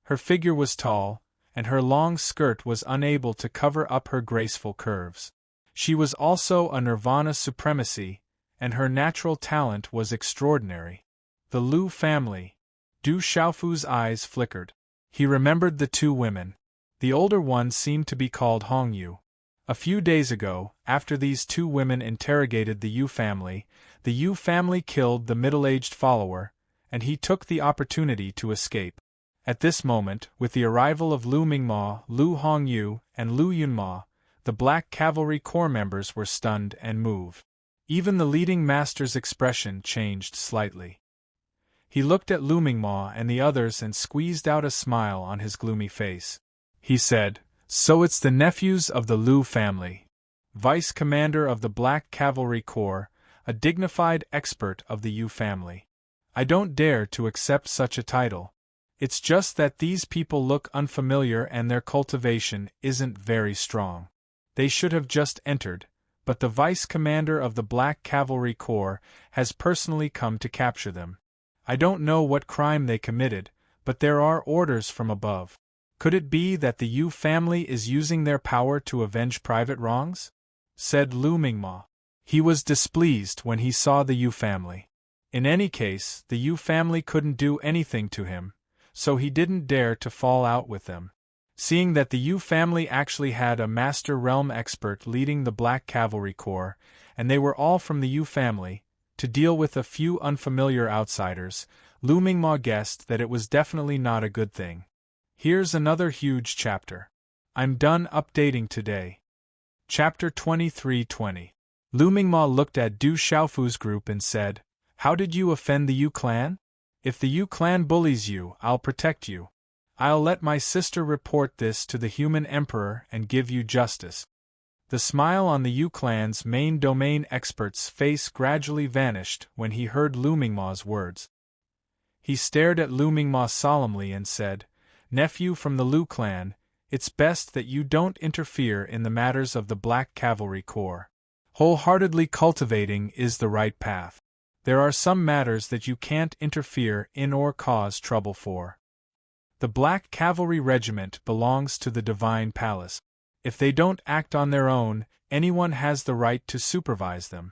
S1: Her figure was tall, and her long skirt was unable to cover up her graceful curves. She was also a Nirvana supremacy, and her natural talent was extraordinary. The Lu family. Du Xiaofu's eyes flickered. He remembered the two women. The older one seemed to be called Hong Yu. A few days ago, after these two women interrogated the Yu family killed the middle-aged follower, and he took the opportunity to escape. At this moment, with the arrival of Lu Mingma, Lu Hongyu, and Lu Yunma, the Black Cavalry Corps members were stunned and moved. Even the leading master's expression changed slightly. He looked at Looming Maw and the others and squeezed out a smile on his gloomy face. He said, "So it's the nephews of the Lu family. Vice Commander of the Black Cavalry Corps, a dignified expert of the Yu family. I don't dare to accept such a title. It's just that these people look unfamiliar and their cultivation isn't very strong. They should have just entered, but the Vice Commander of the Black Cavalry Corps has personally come to capture them. I don't know what crime they committed, but there are orders from above. Could it be that the Yu family is using their power to avenge private wrongs?" said Looming Maw. He was displeased when he saw the Yu family. In any case, the Yu family couldn't do anything to him, so he didn't dare to fall out with them. Seeing that the Yu family actually had a Master Realm expert leading the Black Cavalry Corps, and they were all from the Yu family, to deal with a few unfamiliar outsiders, Looming Maw guessed that it was definitely not a good thing. Here's another huge chapter. I'm done updating today. Chapter 2320. Looming Maw looked at Du Xiaofu's group and said, "How did you offend the Yu clan? If the Yu clan bullies you, I'll protect you. I'll let my sister report this to the human emperor and give you justice." The smile on the Yu clan's main domain expert's face gradually vanished when he heard Looming Maw's words. He stared at Looming Maw solemnly and said, "Nephew from the Lu clan, it's best that you don't interfere in the matters of the Black Cavalry Corps. Wholeheartedly cultivating is the right path. There are some matters that you can't interfere in or cause trouble for. The Black Cavalry Regiment belongs to the Divine Palace. If they don't act on their own, anyone has the right to supervise them.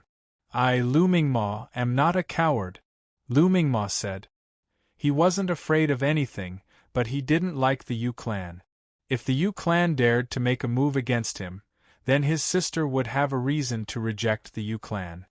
S1: I, Looming Maw, am not a coward," Looming Maw said. He wasn't afraid of anything, but he didn't like the Yu clan. If the Yu clan dared to make a move against him, then his sister would have a reason to reject the Yu clan.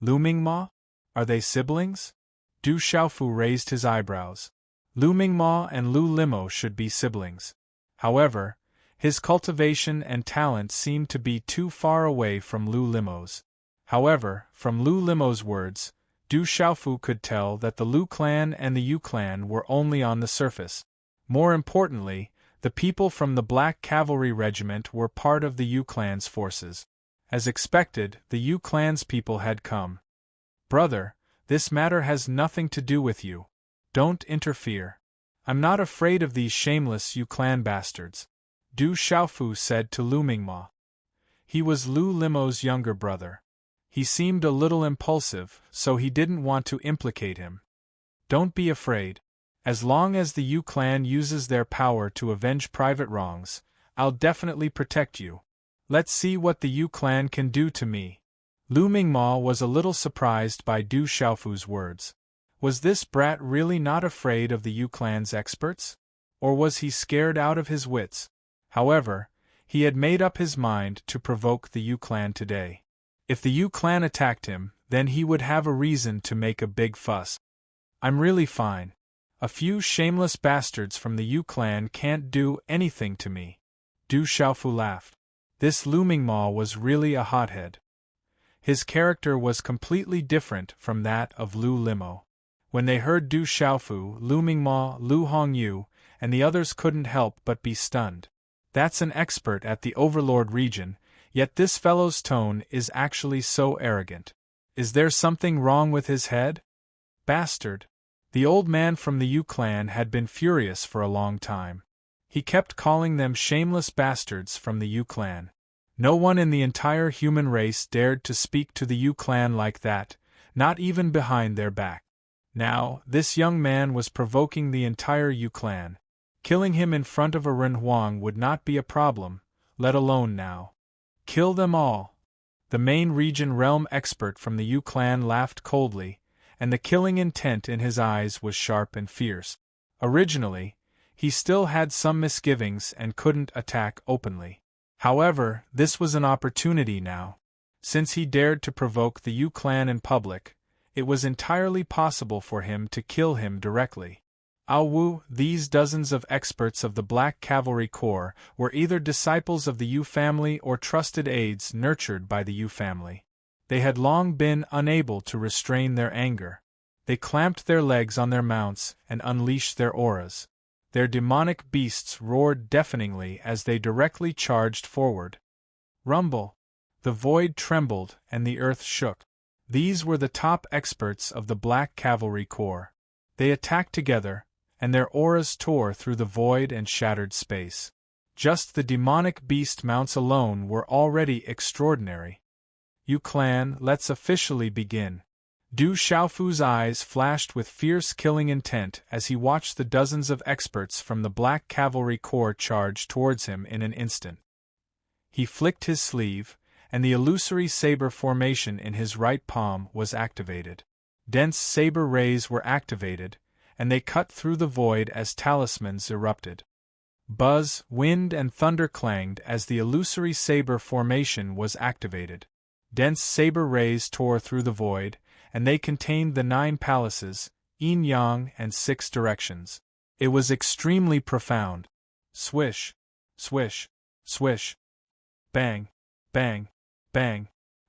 S1: Looming Maw? Are they siblings? Du Xiaofu raised his eyebrows. Looming Maw and Lu Limo should be siblings. However, his cultivation and talent seemed to be too far away from Lu Limo's. However, from Lu Limo's words, Du Xiaofu could tell that the Lu clan and the Yu clan were only on the surface. More importantly, the people from the Black Cavalry Regiment were part of the Yu clan's forces. As expected, the Yu clan's people had come. "Brother, this matter has nothing to do with you. Don't interfere. I'm not afraid of these shameless Yu clan bastards," Du Xiaofu said to Looming Maw. He was Lu Limo's younger brother. He seemed a little impulsive, so he didn't want to implicate him. "Don't be afraid. As long as the Yu clan uses their power to avenge private wrongs, I'll definitely protect you. Let's see what the Yu clan can do to me." Looming Maw was a little surprised by Du Xiaofu's words. Was this brat really not afraid of the Yu clan's experts? Or was he scared out of his wits? However, he had made up his mind to provoke the Yu clan today. If the Yu clan attacked him, then he would have a reason to make a big fuss. "I'm really fine. A few shameless bastards from the Yu clan can't do anything to me." Du Xiaofu laughed. This Looming Maw was really a hothead. His character was completely different from that of Lu Limo. When they heard Du Xiaofu, Looming Maw, Lu Hongyu, and the others couldn't help but be stunned. That's an expert at the Overlord region, yet this fellow's tone is actually so arrogant. Is there something wrong with his head? Bastard! The old man from the Yu clan had been furious for a long time. He kept calling them shameless bastards from the Yu clan. No one in the entire human race dared to speak to the Yu clan like that, not even behind their back. Now, this young man was provoking the entire Yu clan. Killing him in front of a Renhuang would not be a problem, let alone now. Kill them all. The main region realm expert from the Yu clan laughed coldly, and the killing intent in his eyes was sharp and fierce. Originally, he still had some misgivings and couldn't attack openly. However, this was an opportunity now. Since he dared to provoke the Yu clan in public, it was entirely possible for him to kill him directly. Wu, these dozens of experts of the Black Cavalry Corps were either disciples of the Yu family or trusted aides nurtured by the Yu family. They had long been unable to restrain their anger. They clamped their legs on their mounts and unleashed their auras. Their demonic beasts roared deafeningly as they directly charged forward. Rumble! The void trembled and the earth shook. These were the top experts of the Black Cavalry Corps. They attacked together, and their auras tore through the void and shattered space. Just the demonic beast mounts alone were already extraordinary. "You clan, let's officially begin." Du Xiaofu's eyes flashed with fierce killing intent as he watched the dozens of experts from the Black Cavalry Corps charge towards him in an instant. He flicked his sleeve, and the illusory saber formation in his right palm was activated. Dense saber rays were activated, and they cut through the void as talismans erupted. Buzz, wind, and thunder clanged as the illusory saber formation was activated. Dense saber rays tore through the void, and they contained the 9 palaces, yin-yang, and 6 directions. It was extremely profound. Swish, swish, swish. Bang, bang, bang.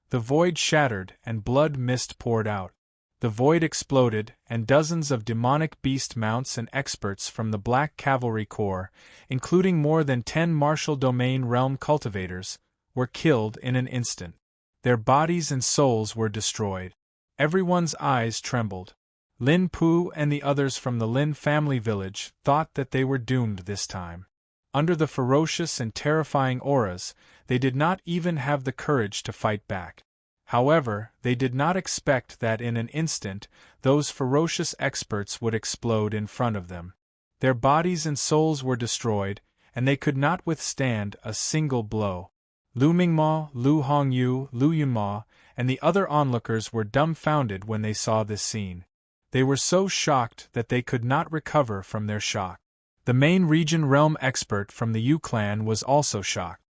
S1: The void shattered and blood mist poured out. The void exploded, and dozens of demonic beast mounts and experts from the Black Cavalry Corps, including more than 10 martial domain realm cultivators, were killed in an instant. Their bodies and souls were destroyed. Everyone's eyes trembled. Lin Pu and the others from the Lin family village thought that they were doomed this time. Under the ferocious and terrifying auras, they did not even have the courage to fight back. However, they did not expect that in an instant, those ferocious experts would explode in front of them. Their bodies and souls were destroyed, and they could not withstand a single blow. Lu Mingma, Lu Hongyu, Lu Yunma, and the other onlookers were dumbfounded when they saw this scene. They were so shocked that they could not recover from their shock. The main region realm expert from the Yu clan was also shocked.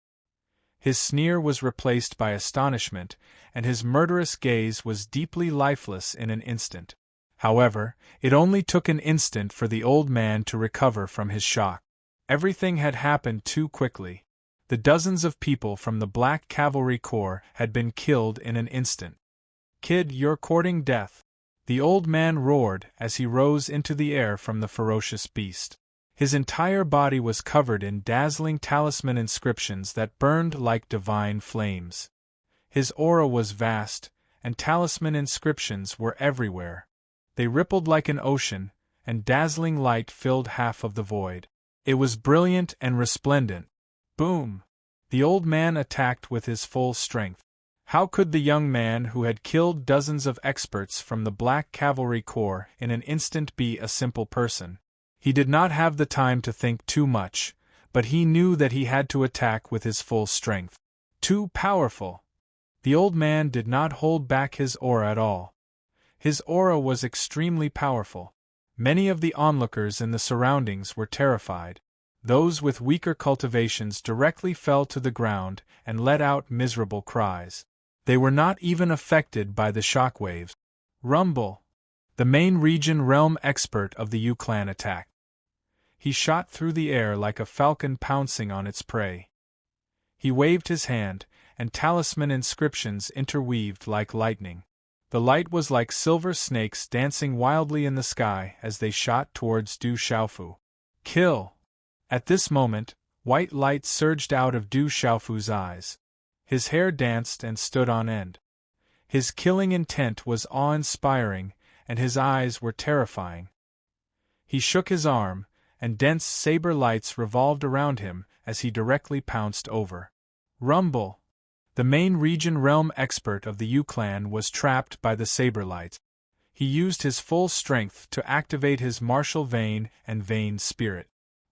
S1: His sneer was replaced by astonishment, and his murderous gaze was deeply lifeless in an instant. However, it only took an instant for the old man to recover from his shock. Everything had happened too quickly. The dozens of people from the Black Cavalry Corps had been killed in an instant. "Kid, you're courting death," the old man roared as he rose into the air from the ferocious beast. His entire body was covered in dazzling talisman inscriptions that burned like divine flames. His aura was vast, and talisman inscriptions were everywhere. They rippled like an ocean, and dazzling light filled half of the void. It was brilliant and resplendent. Boom! The old man attacked with his full strength. How could the young man who had killed dozens of experts from the Black Cavalry Corps in an instant be a simple person? He did not have the time to think too much, but he knew that he had to attack with his full strength. Too powerful! The old man did not hold back his aura at all. His aura was extremely powerful. Many of the onlookers in the surroundings were terrified. Those with weaker cultivations directly fell to the ground and let out miserable cries. They were not even affected by the shockwaves. Rumble! The main region realm expert of the Yu clan attacked. He shot through the air like a falcon pouncing on its prey. He waved his hand, and talisman inscriptions interweaved like lightning. The light was like silver snakes dancing wildly in the sky as they shot towards Du Xiaofu. Kill! At this moment, white light surged out of Du Xiaofu's eyes. His hair danced and stood on end. His killing intent was awe-inspiring, and his eyes were terrifying. He shook his arm, and dense saber lights revolved around him as he directly pounced over. Rumble! The main region realm expert of the Yu clan was trapped by the saber lights. He used his full strength to activate his martial vein and vein spirit.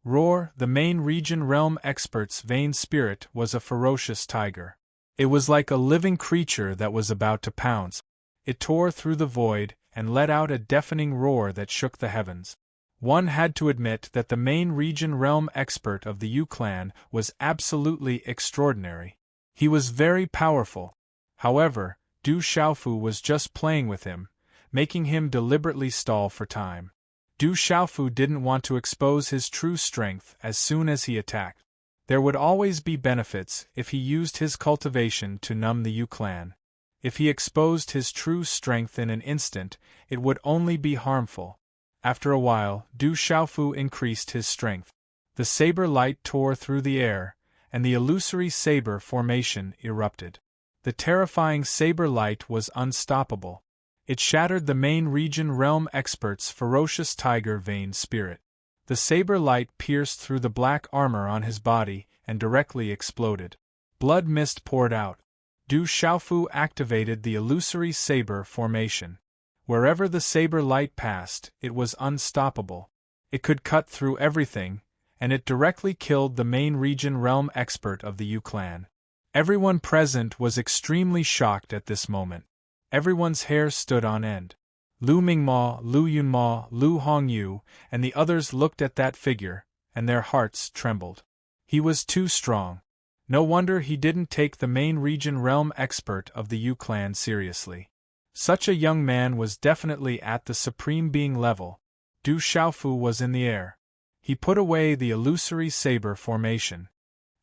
S1: Roar! The main region realm expert's vein spirit was a ferocious tiger. It was like a living creature that was about to pounce. It tore through the void and let out a deafening roar that shook the heavens. One had to admit that the main region realm expert of the Yu clan was absolutely extraordinary. He was very powerful. However, Du Xiaofu was just playing with him, making him deliberately stall for time. Du Xiaofu didn't want to expose his true strength as soon as he attacked. There would always be benefits if he used his cultivation to numb the Yu clan. If he exposed his true strength in an instant, it would only be harmful. After a while, Du Xiaofu increased his strength. The saber light tore through the air, and the illusory saber formation erupted. The terrifying saber light was unstoppable. It shattered the main region realm expert's ferocious tiger vein spirit. The saber light pierced through the black armor on his body and directly exploded. Blood mist poured out. Du Xiaofu activated the illusory saber formation. Wherever the saber light passed, it was unstoppable. It could cut through everything, and it directly killed the main region realm expert of the Yu clan. Everyone present was extremely shocked at this moment. Everyone's hair stood on end. Lu Mingma, Lu Yunma, Lu Hongyu, and the others looked at that figure, and their hearts trembled. He was too strong. No wonder he didn't take the main region realm expert of the Yu clan seriously. Such a young man was definitely at the supreme being level. Du Xiaofu was in the air. He put away the illusory saber formation.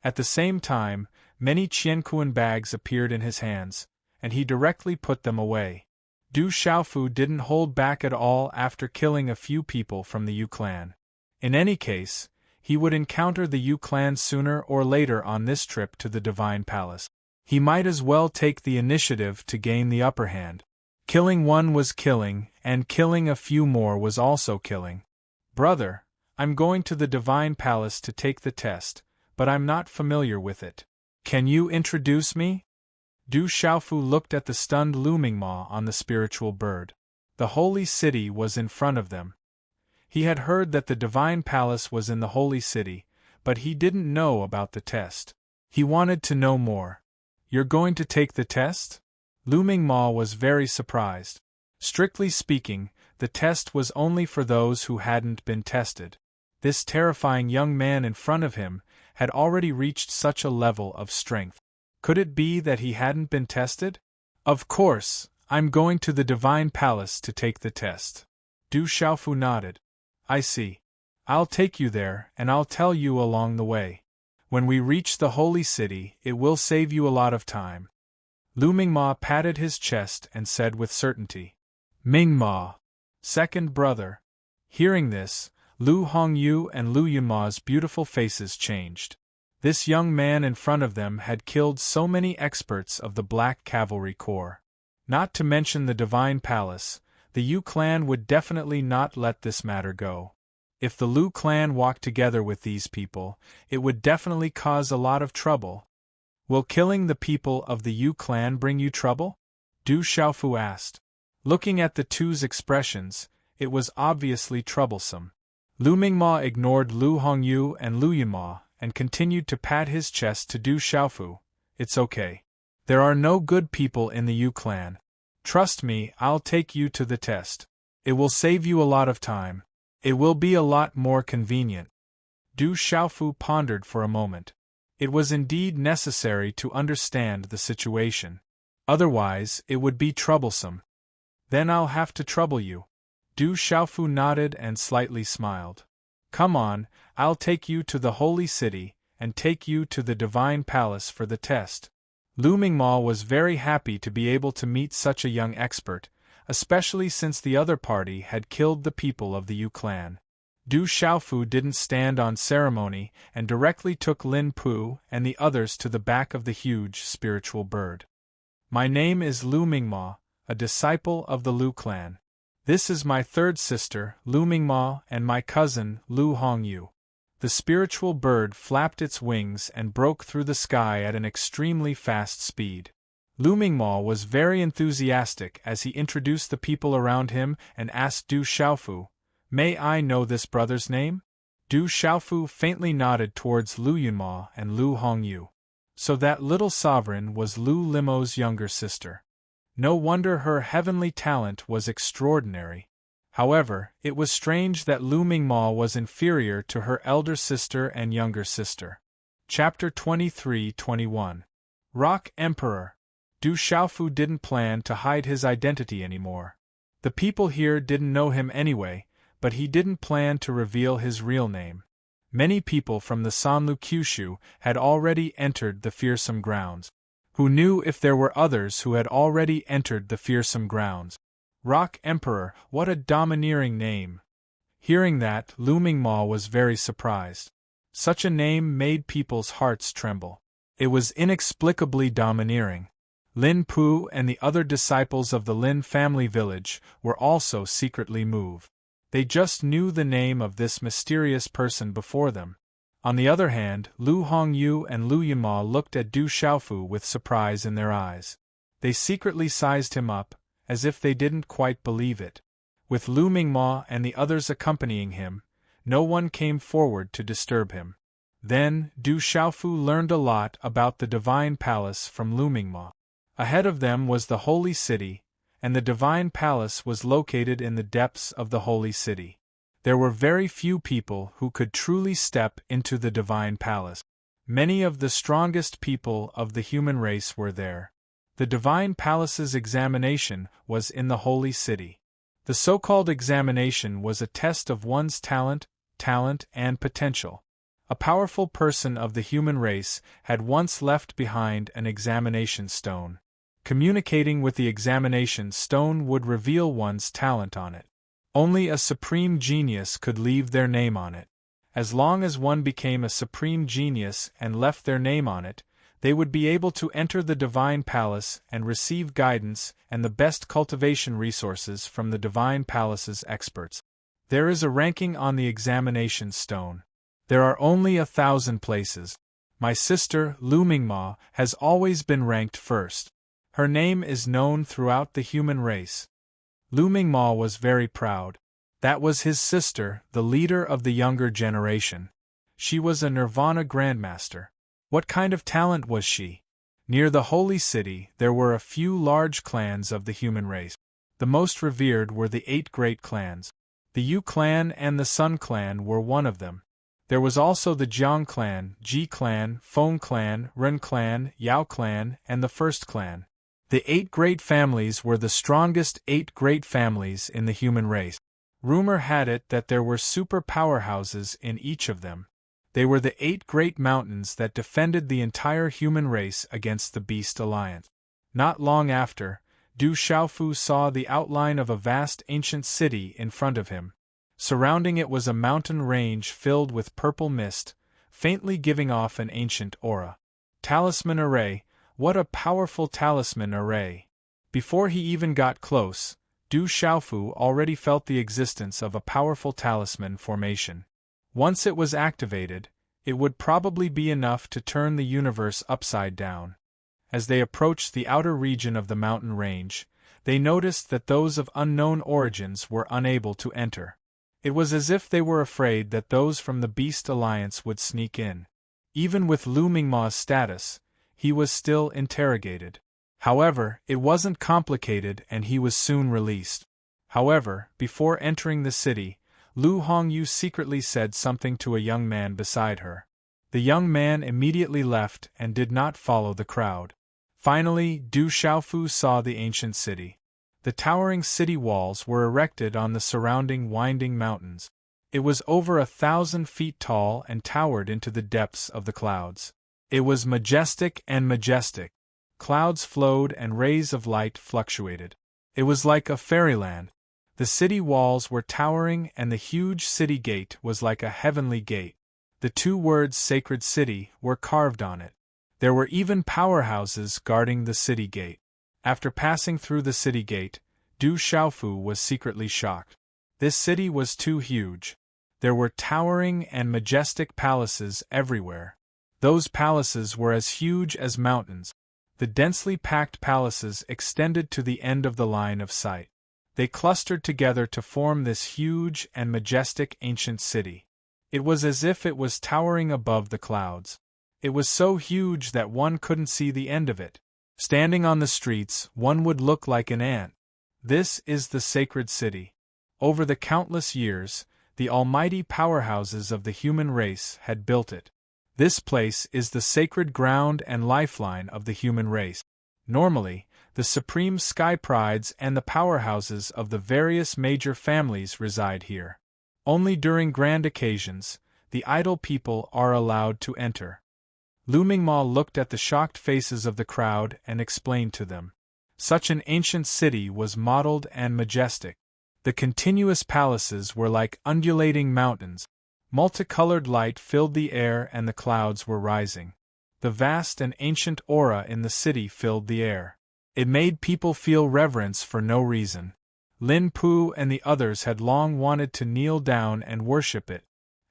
S1: At the same time, many Qianquan bags appeared in his hands, and he directly put them away. Du Xiaofu didn't hold back at all after killing a few people from the Yu clan. In any case, he would encounter the Yu clan sooner or later on this trip to the Divine Palace. He might as well take the initiative to gain the upper hand. Killing one was killing, and killing a few more was also killing. Brother, I'm going to the Divine Palace to take the test, but I'm not familiar with it. Can you introduce me? Du Xiaofu looked at the stunned Lu Mingma on the spiritual bird. The holy city was in front of them. He had heard that the Divine Palace was in the holy city, but he didn't know about the test. He wanted to know more. You're going to take the test? Lu Mingma was very surprised. Strictly speaking, the test was only for those who hadn't been tested. This terrifying young man in front of him had already reached such a level of strength. Could it be that he hadn't been tested? Of course, I'm going to the Divine Palace to take the test. Du Xiaofu nodded. I see. I'll take you there, and I'll tell you along the way. When we reach the holy city, it will save you a lot of time. Lu Mingma patted his chest and said with certainty. Mingma, second brother. Hearing this, Lu Hongyu and Lu Yunma's beautiful faces changed. This young man in front of them had killed so many experts of the Black Cavalry Corps. Not to mention the Divine Palace, the Yu clan would definitely not let this matter go. If the Lu clan walked together with these people, it would definitely cause a lot of trouble. Will killing the people of the Yu clan bring you trouble? Du Xiaofu asked. Looking at the two's expressions, it was obviously troublesome. Lu Mingma ignored Lu Hongyu and Lu Yunma, and continued to pat his chest to Du Xiaofu. It's okay. There are no good people in the Yu clan. Trust me, I'll take you to the test. It will save you a lot of time. It will be a lot more convenient. Du Xiaofu pondered for a moment. It was indeed necessary to understand the situation. Otherwise, it would be troublesome. Then I'll have to trouble you. Du Xiaofu nodded and slightly smiled. Come on, I'll take you to the holy city, and take you to the Divine Palace for the test. Lu Mingma was very happy to be able to meet such a young expert, especially since the other party had killed the people of the Yu clan. Du Xiaofu didn't stand on ceremony and directly took Lin Pu and the others to the back of the huge spiritual bird. My name is Lu Mingma, a disciple of the Lu clan. This is my third sister, Lu Mingma, and my cousin, Lu Hongyu. The spiritual bird flapped its wings and broke through the sky at an extremely fast speed. Lu Mingma was very enthusiastic as he introduced the people around him and asked Du Xiaofu, May I know this brother's name? Du Xiaofu faintly nodded towards Lu Yunma and Lu Hongyu. So that little sovereign was Lu Limo's younger sister. No wonder her heavenly talent was extraordinary. However, it was strange that Lu Mingma was inferior to her elder sister and younger sister. Chapter 23-21. Rock Emperor. Du Xiaofu didn't plan to hide his identity anymore. The people here didn't know him anyway, but he didn't plan to reveal his real name. Many people from the Sanlu Kyushu had already entered the fearsome grounds. Who knew if there were others who had already entered the fearsome grounds? Rock Emperor, what a domineering name! Hearing that, Looming Maw was very surprised. Such a name made people's hearts tremble. It was inexplicably domineering. Lin Pu and the other disciples of the Lin family village were also secretly moved. They just knew the name of this mysterious person before them. On the other hand, Lu Hongyu and Lu Yunma looked at Du Xiaofu with surprise in their eyes. They secretly sized him up, as if they didn't quite believe it. With Lu Mingma and the others accompanying him, no one came forward to disturb him. Then, Du Xiaofu learned a lot about the Divine Palace from Lu Mingma. Ahead of them was the Holy City, and the Divine Palace was located in the depths of the Holy City. There were very few people who could truly step into the Divine Palace. Many of the strongest people of the human race were there. The Divine Palace's examination was in the Holy City. The so-called examination was a test of one's talent, and potential. A powerful person of the human race had once left behind an examination stone. Communicating with the examination stone would reveal one's talent on it. Only a supreme genius could leave their name on it. As long as one became a supreme genius and left their name on it, they would be able to enter the Divine Palace and receive guidance and the best cultivation resources from the Divine Palace's experts. There is a ranking on the examination stone. There are only 1,000 places. My sister, Lu Mingma, has always been ranked first. Her name is known throughout the human race. Lu Mingma was very proud. That was his sister, the leader of the younger generation. She was a Nirvana Grandmaster. What kind of talent was she? Near the Holy City, there were a few large clans of the human race. The most revered were the 8 great clans. The Yu clan and the Sun clan were one of them. There was also the Jiang clan, Ji clan, Feng clan, Ren clan, Yao clan, and the First clan. The 8 great families were the strongest 8 great families in the human race. Rumor had it that there were super powerhouses in each of them. They were the 8 great mountains that defended the entire human race against the Beast Alliance. Not long after, Du Xiaofu saw the outline of a vast ancient city in front of him. Surrounding it was a mountain range filled with purple mist, faintly giving off an ancient aura. Talisman array, what a powerful talisman array! Before he even got close, Du Xiaofu already felt the existence of a powerful talisman formation. Once it was activated, it would probably be enough to turn the universe upside down. As they approached the outer region of the mountain range, they noticed that those of unknown origins were unable to enter. It was as if they were afraid that those from the Beast Alliance would sneak in. Even with Lu Mingma's status, he was still interrogated. However, it wasn't complicated and he was soon released. However, before entering the city, Lu Hongyu secretly said something to a young man beside her. The young man immediately left and did not follow the crowd. Finally, Du Xiaofu saw the ancient city. The towering city walls were erected on the surrounding winding mountains. It was over 1,000 feet tall and towered into the depths of the clouds. It was majestic and majestic. Clouds flowed and rays of light fluctuated. It was like a fairyland. The city walls were towering and the huge city gate was like a heavenly gate. The 2 words Sacred City were carved on it. There were even powerhouses guarding the city gate. After passing through the city gate, Du Xiaofu was secretly shocked. This city was too huge. There were towering and majestic palaces everywhere. Those palaces were as huge as mountains. The densely packed palaces extended to the end of the line of sight. They clustered together to form this huge and majestic ancient city. It was as if it was towering above the clouds. It was so huge that one couldn't see the end of it. Standing on the streets, one would look like an ant. This is the sacred city. Over the countless years, the almighty powerhouses of the human race had built it. This place is the sacred ground and lifeline of the human race. Normally, the supreme sky prides and the powerhouses of the various major families reside here. Only during grand occasions, the idle people are allowed to enter. Lu Mingma looked at the shocked faces of the crowd and explained to them. Such an ancient city was modeled and majestic. The continuous palaces were like undulating mountains. Multicolored light filled the air and the clouds were rising. The vast and ancient aura in the city filled the air. It made people feel reverence for no reason. Lin Pu and the others had long wanted to kneel down and worship it,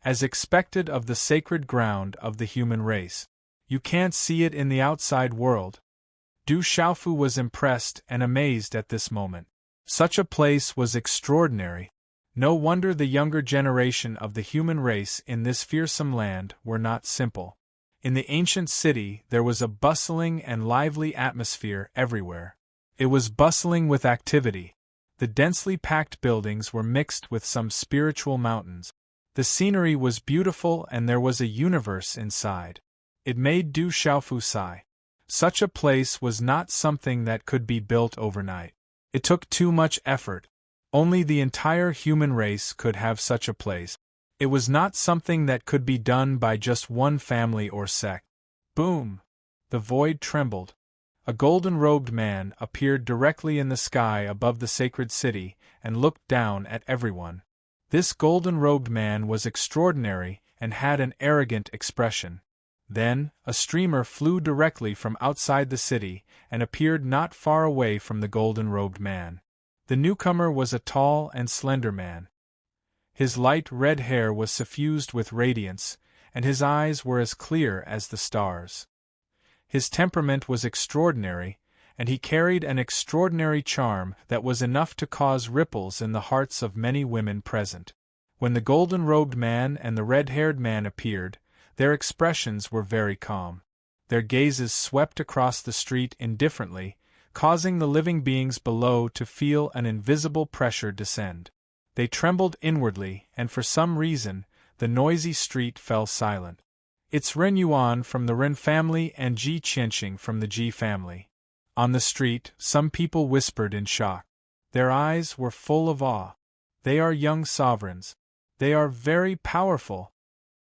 S1: as expected of the sacred ground of the human race. You can't see it in the outside world. Du Xiaofu was impressed and amazed at this moment. Such a place was extraordinary. No wonder the younger generation of the human race in this fearsome land were not simple. In the ancient city there was a bustling and lively atmosphere everywhere. It was bustling with activity. The densely packed buildings were mixed with some spiritual mountains. The scenery was beautiful and there was a universe inside. It made Du Xiaofu sigh. Such a place was not something that could be built overnight. It took too much effort. Only the entire human race could have such a place. It was not something that could be done by just one family or sect. Boom! The void trembled. A golden-robed man appeared directly in the sky above the sacred city and looked down at everyone. This golden-robed man was extraordinary and had an arrogant expression. Then, a streamer flew directly from outside the city and appeared not far away from the golden-robed man. The newcomer was a tall and slender man. His light red hair was suffused with radiance, and his eyes were as clear as the stars. His temperament was extraordinary, and he carried an extraordinary charm that was enough to cause ripples in the hearts of many women present. When the golden-robed man and the red-haired man appeared, their expressions were very calm. Their gazes swept across the street indifferently, causing the living beings below to feel an invisible pressure descend. They trembled inwardly, and for some reason, the noisy street fell silent. It's Ren Yuan from the Ren family and Ji Qianxing from the Ji family. On the street, some people whispered in shock. Their eyes were full of awe. They are young sovereigns. They are very powerful.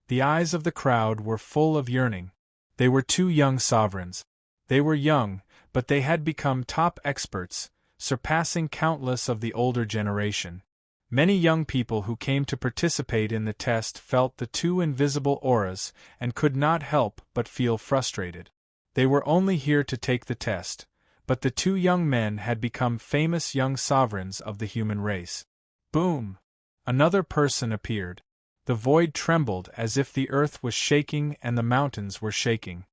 S1: The eyes of the crowd were full of yearning. They were two young sovereigns. They were young, but they had become top experts, surpassing countless of the older generation. Many young people who came to participate in the test felt the two invisible auras and could not help but feel frustrated. They were only here to take the test, but the two young men had become famous young sovereigns of the human race. Boom! Another person appeared. The void trembled as if the earth was shaking and the mountains were shaking.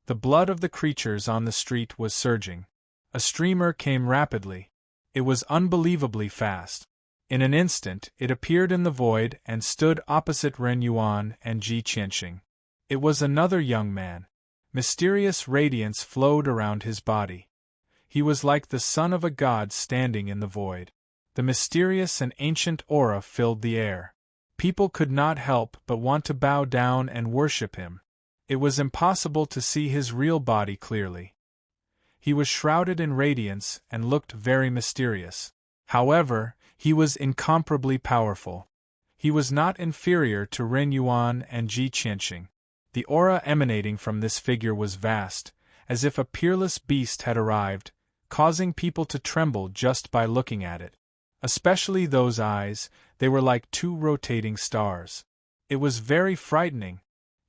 S1: The blood of the creatures on the street was surging. A streamer came rapidly. It was unbelievably fast. In an instant, it appeared in the void and stood opposite Ren Yuan and Ji Qianxing. It was another young man. Mysterious radiance flowed around his body. He was like the son of a god standing in the void. The mysterious and ancient aura filled the air. People could not help but want to bow down and worship him. It was impossible to see his real body clearly. He was shrouded in radiance and looked very mysterious. However, he was incomparably powerful. He was not inferior to Ren Yuan and Ji Qianxing. The aura emanating from this figure was vast, as if a peerless beast had arrived, causing people to tremble just by looking at it. Especially those eyes, they were like two rotating stars. It was very frightening.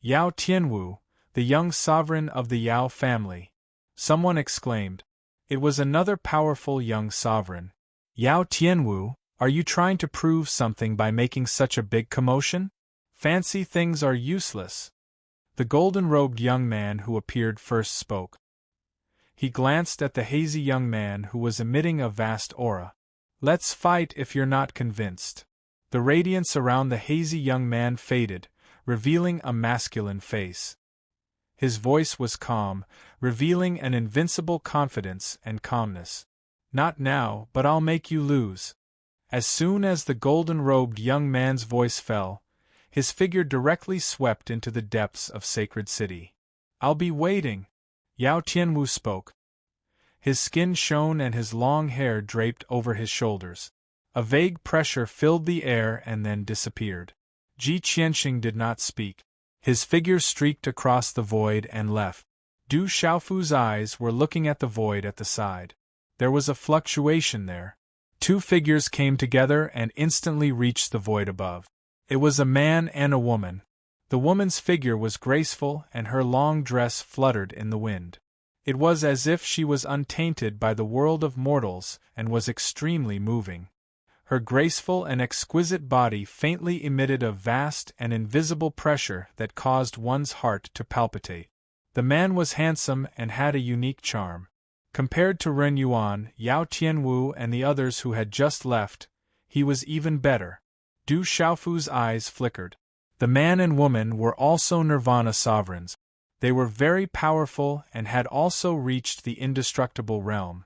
S1: Yao Tianwu, the young sovereign of the Yao family. Someone exclaimed. It was another powerful young sovereign. Yao Tianwu, are you trying to prove something by making such a big commotion? Fancy things are useless. The golden-robed young man who appeared first spoke. He glanced at the hazy young man who was emitting a vast aura. Let's fight if you're not convinced. The radiance around the hazy young man faded, revealing a masculine face. His voice was calm, revealing an invincible confidence and calmness. Not now, but I'll make you lose. As soon as the golden-robed young man's voice fell, his figure directly swept into the depths of Sacred City. I'll be waiting. Yao Tianwu spoke. His skin shone and his long hair draped over his shoulders. A vague pressure filled the air and then disappeared. Ji Qianxing did not speak. His figure streaked across the void and left. Du Xiaofu's eyes were looking at the void at the side. There was a fluctuation there. Two figures came together and instantly reached the void above. It was a man and a woman. The woman's figure was graceful and her long dress fluttered in the wind. It was as if she was untainted by the world of mortals and was extremely moving. Her graceful and exquisite body faintly emitted a vast and invisible pressure that caused one's heart to palpitate. The man was handsome and had a unique charm. Compared to Ren Yuan, Yao Tianwu and the others who had just left, he was even better. Du Xiaofu's eyes flickered. The man and woman were also Nirvana sovereigns. They were very powerful and had also reached the indestructible realm.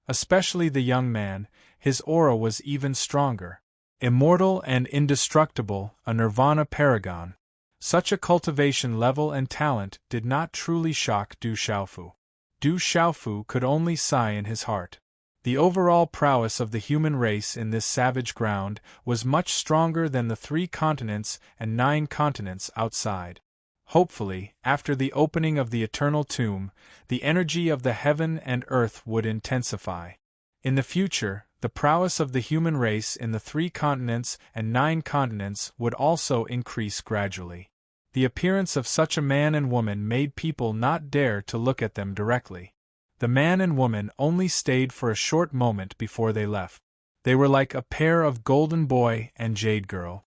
S1: Especially the young man, his aura was even stronger. Immortal and indestructible, a Nirvana paragon. Such a cultivation level and talent did not truly shock Du Xiaofu. Du Xiaofu could only sigh in his heart. The overall prowess of the human race in this savage ground was much stronger than the 3 continents and 9 continents outside. Hopefully, after the opening of the eternal tomb, the energy of the heaven and earth would intensify. In the future, the prowess of the human race in the 3 continents and 9 continents would also increase gradually. The appearance of such a man and woman made people not dare to look at them directly. The man and woman only stayed for a short moment before they left. They were like a pair of golden boy and jade girl.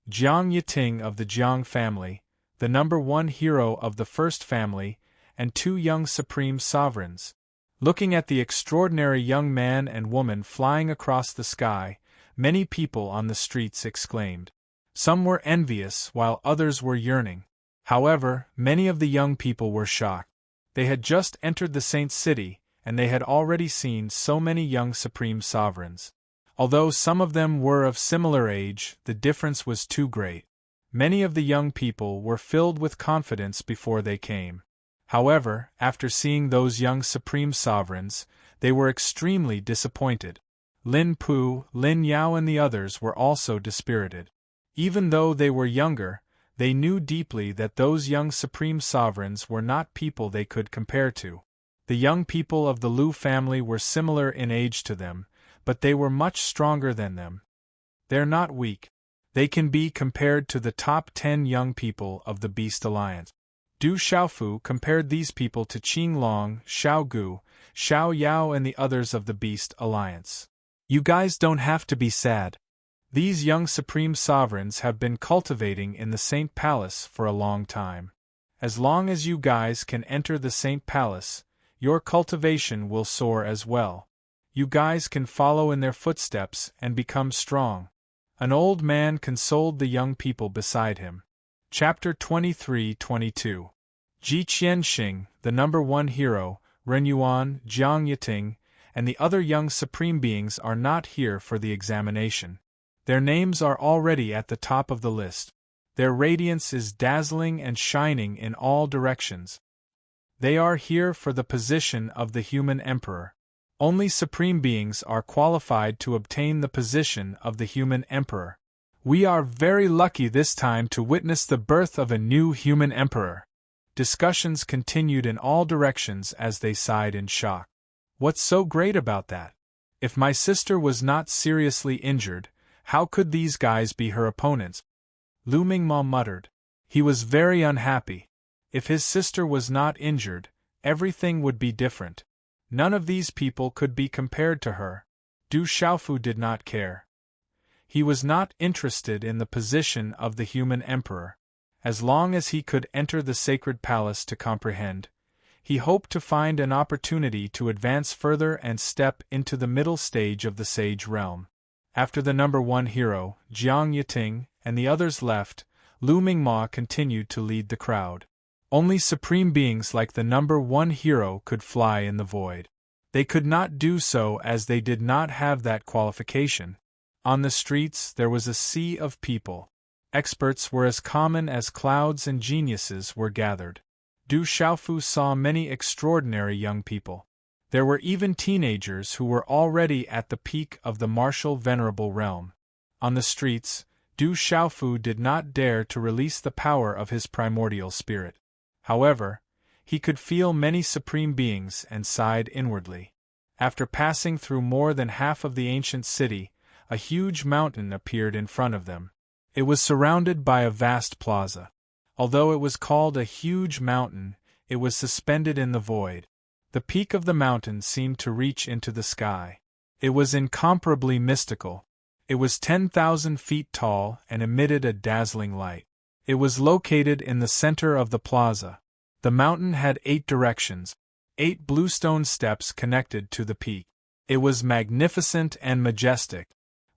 S1: Jiang Yiting of the Jiang family, the number 1 hero of the first family, and 2 young supreme sovereigns. Looking at the extraordinary young man and woman flying across the sky, many people on the streets exclaimed. Some were envious while others were yearning. However, many of the young people were shocked. They had just entered the Saint City, and they had already seen so many young supreme sovereigns. Although some of them were of similar age, the difference was too great. Many of the young people were filled with confidence before they came. However, after seeing those young supreme sovereigns, they were extremely disappointed. Lin Pu, Lin Yao and the others were also dispirited. Even though they were younger, they knew deeply that those young supreme sovereigns were not people they could compare to. The young people of the Lu family were similar in age to them, but they were much stronger than them. They're not weak. They can be compared to the top 10 young people of the Beast Alliance. Du Xiaofu compared these people to Qing Long, Xiao Gu, Xiao Yao and the others of the Beast Alliance. You guys don't have to be sad. These young supreme sovereigns have been cultivating in the Saint Palace for a long time. As long as you guys can enter the Saint Palace, your cultivation will soar as well. You guys can follow in their footsteps and become strong. An old man consoled the young people beside him. Chapter 23-22. Ji Qianxing, the number 1 hero, Ren Yuan, Jiang Yiting, and the other young supreme beings are not here for the examination. Their names are already at the top of the list. Their radiance is dazzling and shining in all directions. They are here for the position of the human emperor. Only supreme beings are qualified to obtain the position of the human emperor. We are very lucky this time to witness the birth of a new human emperor. Discussions continued in all directions as they sighed in shock. What's so great about that? If my sister was not seriously injured, how could these guys be her opponents? Lu Mingma muttered. He was very unhappy. If his sister was not injured, everything would be different. None of these people could be compared to her. Du Xiaofu did not care. He was not interested in the position of the human emperor. As long as he could enter the sacred palace to comprehend, he hoped to find an opportunity to advance further and step into the middle stage of the sage realm. After the number 1 hero, Jiang Yiting, and the others left, Lu Mingma continued to lead the crowd. Only supreme beings like the number 1 hero could fly in the void. They could not do so as they did not have that qualification. On the streets there was a sea of people. Experts were as common as clouds and geniuses were gathered. Du Xiaofu saw many extraordinary young people. There were even teenagers who were already at the peak of the martial venerable realm. On the streets, Du Xiaofu did not dare to release the power of his primordial spirit. However, he could feel many supreme beings and sighed inwardly. After passing through more than half of the ancient city, a huge mountain appeared in front of them. It was surrounded by a vast plaza. Although it was called a huge mountain, it was suspended in the void. The peak of the mountain seemed to reach into the sky. It was incomparably mystical. It was 10,000 feet tall and emitted a dazzling light. It was located in the center of the plaza. The mountain had 8 directions, 8 bluestone steps connected to the peak. It was magnificent and majestic.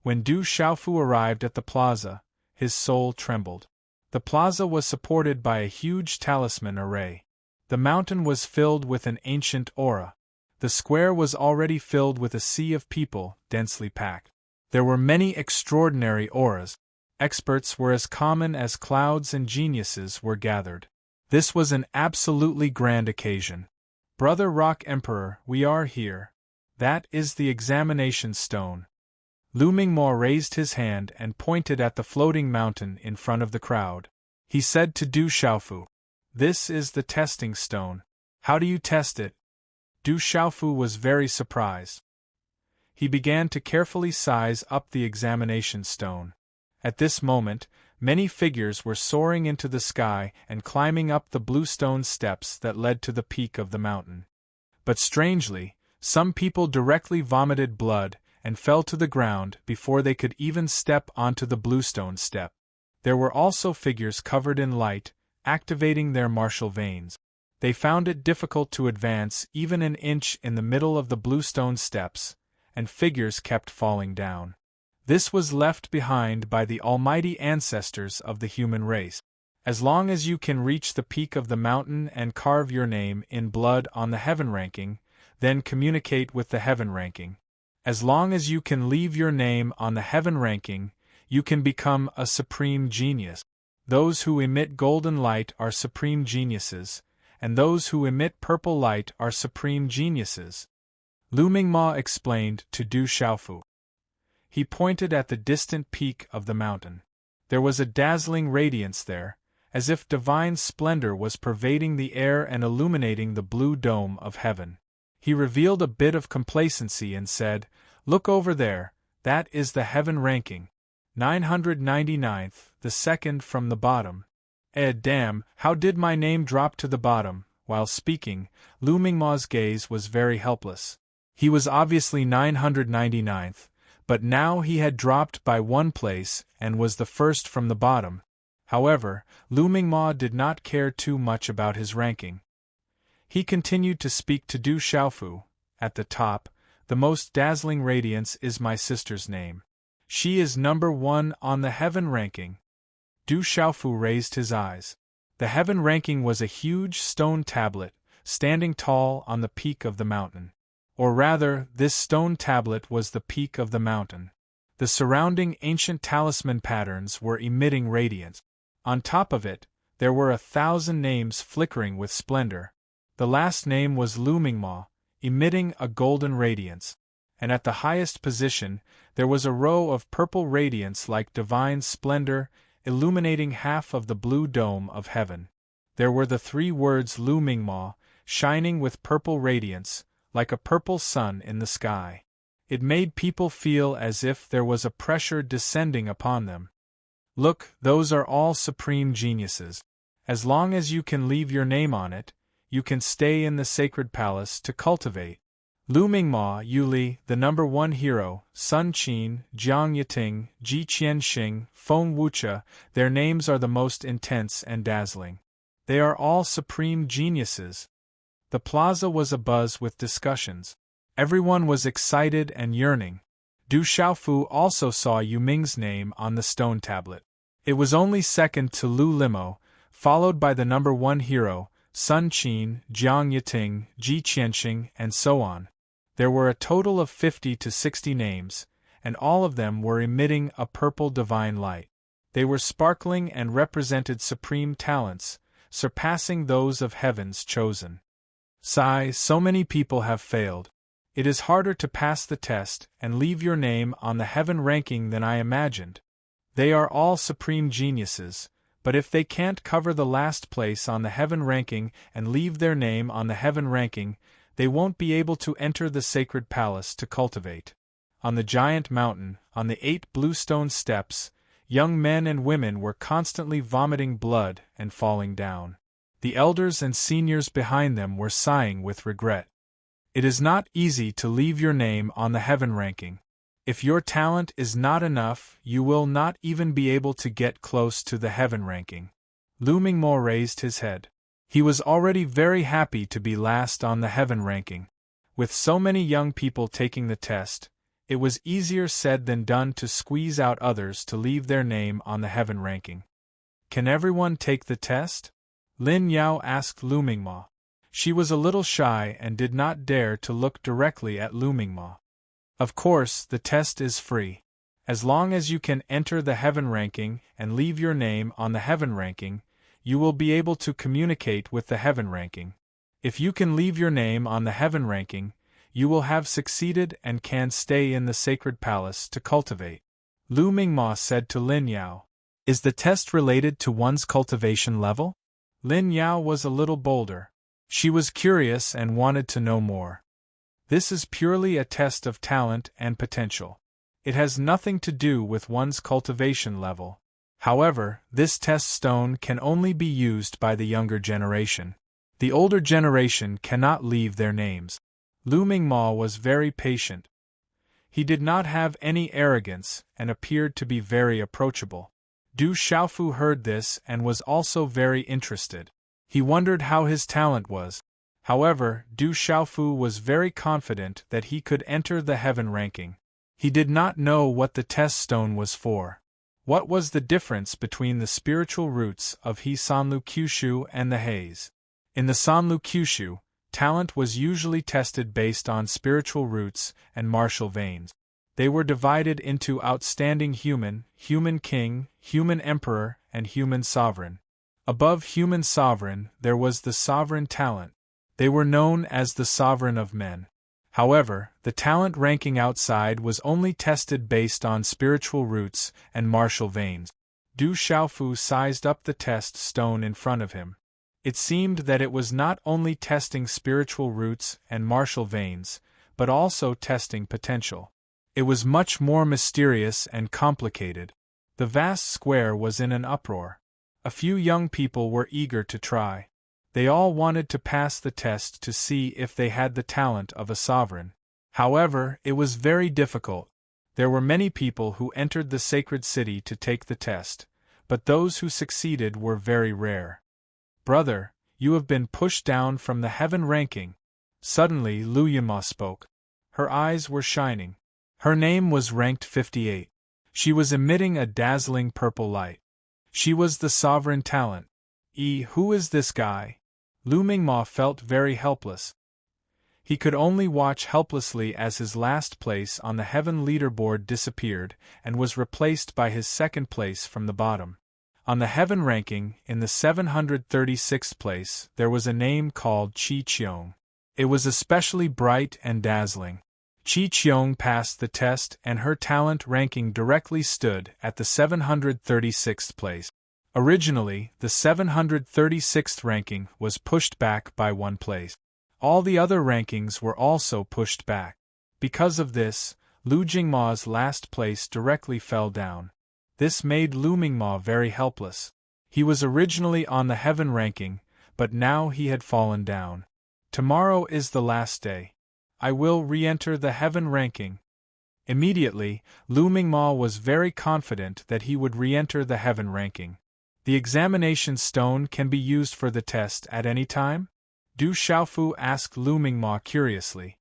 S1: When Du Xiaofu arrived at the plaza, his soul trembled. The plaza was supported by a huge talisman array. The mountain was filled with an ancient aura. The square was already filled with a sea of people, densely packed. There were many extraordinary auras. Experts were as common as clouds and geniuses were gathered. This was an absolutely grand occasion. Brother Rock Emperor, we are here. That is the examination stone. Lu Mingmo raised his hand and pointed at the floating mountain in front of the crowd. He said to Du Xiaofu, "This is the testing stone. How do you test it?" Du Xiaofu was very surprised. He began to carefully size up the examination stone. At this moment, many figures were soaring into the sky and climbing up the bluestone steps that led to the peak of the mountain. But strangely, some people directly vomited blood and fell to the ground before they could even step onto the bluestone step. There were also figures covered in light, activating their martial veins. They found it difficult to advance even an inch in the middle of the bluestone steps, and figures kept falling down. This was left behind by the almighty ancestors of the human race. As long as you can reach the peak of the mountain and carve your name in blood on the heaven ranking, then communicate with the heaven ranking. As long as you can leave your name on the heaven ranking, you can become a supreme genius. Those who emit golden light are supreme geniuses, and those who emit purple light are supreme geniuses. Lu Mingmo explained to Du Xiaofu. He pointed at the distant peak of the mountain. There was a dazzling radiance there, as if divine splendor was pervading the air and illuminating the blue dome of heaven. He revealed a bit of complacency and said, "Look over there, that is the heaven ranking. 999th, the second from the bottom." Damn, how did my name drop to the bottom? While speaking, Lu Mingmo's gaze was very helpless. He was obviously 999th, but now he had dropped by 1 place and was the first from the bottom. However, Lu Mingmo did not care too much about his ranking. He continued to speak to Du Xiaofu. At the top, the most dazzling radiance is my sister's name. She is number 1 on the heaven ranking. Du Xiaofu raised his eyes. The heaven ranking was a huge stone tablet, standing tall on the peak of the mountain. Or rather, this stone tablet was the peak of the mountain. The surrounding ancient talisman patterns were emitting radiance. On top of it, there were 1,000 names flickering with splendor. The last name was Lu Mingmo, emitting a golden radiance. And at the highest position, there was a row of purple radiance like divine splendor, illuminating half of the blue dome of heaven. There were the 3 words Lu Mingmo, shining with purple radiance, like a purple sun in the sky. It made people feel as if there was a pressure descending upon them. Look, those are all supreme geniuses. As long as you can leave your name on it, you can stay in the sacred palace to cultivate. Lu Mingmo, Yuli, the number 1 hero, Sun Qin, Jiang Yiting, Ji Qianxing, Feng Wucha, their names are the most intense and dazzling. They are all supreme geniuses. The plaza was abuzz with discussions. Everyone was excited and yearning. Du Xiaofu also saw Yu Ming's name on the stone tablet. It was only second to Lu Limo, followed by the number 1 hero, Sun Qin, Jiang Yiting, Ji Qianxing, and so on. There were a total of 50 to 60 names, and all of them were emitting a purple divine light. They were sparkling and represented supreme talents, surpassing those of heaven's chosen. Sigh, so many people have failed. It is harder to pass the test and leave your name on the heaven ranking than I imagined. They are all supreme geniuses, but if they can't cover the last place on the heaven ranking and leave their name on the heaven ranking, they won't be able to enter the sacred palace to cultivate. On the giant mountain, on the 8 bluestone steps, young men and women were constantly vomiting blood and falling down. The elders and seniors behind them were sighing with regret. It is not easy to leave your name on the heaven ranking. If your talent is not enough, you will not even be able to get close to the heaven ranking. Lu Mingmo raised his head. He was already very happy to be last on the heaven ranking. With so many young people taking the test, it was easier said than done to squeeze out others to leave their name on the heaven ranking. Can everyone take the test? Lin Yao asked Lu Mingmo. She was a little shy and did not dare to look directly at Lu Mingmo. Of course, the test is free. As long as you can enter the heaven ranking and leave your name on the heaven ranking, you will be able to communicate with the heaven ranking. If you can leave your name on the heaven ranking, you will have succeeded and can stay in the sacred palace to cultivate. Lu Mingmo said to Lin Yao. Is the test related to one's cultivation level? Lin Yao was a little bolder. She was curious and wanted to know more. This is purely a test of talent and potential. It has nothing to do with one's cultivation level. However, this test stone can only be used by the younger generation. The older generation cannot leave their names. Lu Mingmo was very patient. He did not have any arrogance and appeared to be very approachable. Du Xiaofu heard this and was also very interested. He wondered how his talent was. However, Du Xiaofu was very confident that he could enter the heaven ranking. He did not know what the test stone was for. What was the difference between the spiritual roots of He Sanlu Kyushu and the Haze? In the Sanlu Kyushu, talent was usually tested based on spiritual roots and martial veins. They were divided into outstanding human, human king, human emperor, and human sovereign. Above human sovereign, there was the sovereign talent. They were known as the sovereign of men. However, the talent ranking outside was only tested based on spiritual roots and martial veins. Du Xiaofu sized up the test stone in front of him. It seemed that it was not only testing spiritual roots and martial veins, but also testing potential. It was much more mysterious and complicated. The vast square was in an uproar. A few young people were eager to try. They all wanted to pass the test to see if they had the talent of a sovereign. However, it was very difficult. There were many people who entered the sacred city to take the test, but those who succeeded were very rare. Brother, you have been pushed down from the heaven ranking. Suddenly Lu Yima spoke. Her eyes were shining. Her name was ranked 58. She was emitting a dazzling purple light. She was the sovereign talent. Who is this guy? Lu Mingmo felt very helpless. He could only watch helplessly as his last place on the heaven leaderboard disappeared and was replaced by his second place from the bottom. On the heaven ranking, in the 736th place, there was a name called Qi Qiong. It was especially bright and dazzling. Qi Qiong passed the test and her talent ranking directly stood at the 736th place. Originally, the 736th ranking was pushed back by 1 place. All the other rankings were also pushed back. Because of this, Lu Jingma's last place directly fell down. This made Lu Mingmo very helpless. He was originally on the heaven ranking, but now he had fallen down. Tomorrow is the last day. I will re-enter the heaven ranking. Immediately, Lu Mingmo was very confident that he would re-enter the heaven ranking. The examination stone can be used for the test at any time? Du Xiaofu asked Lu Mingmo curiously.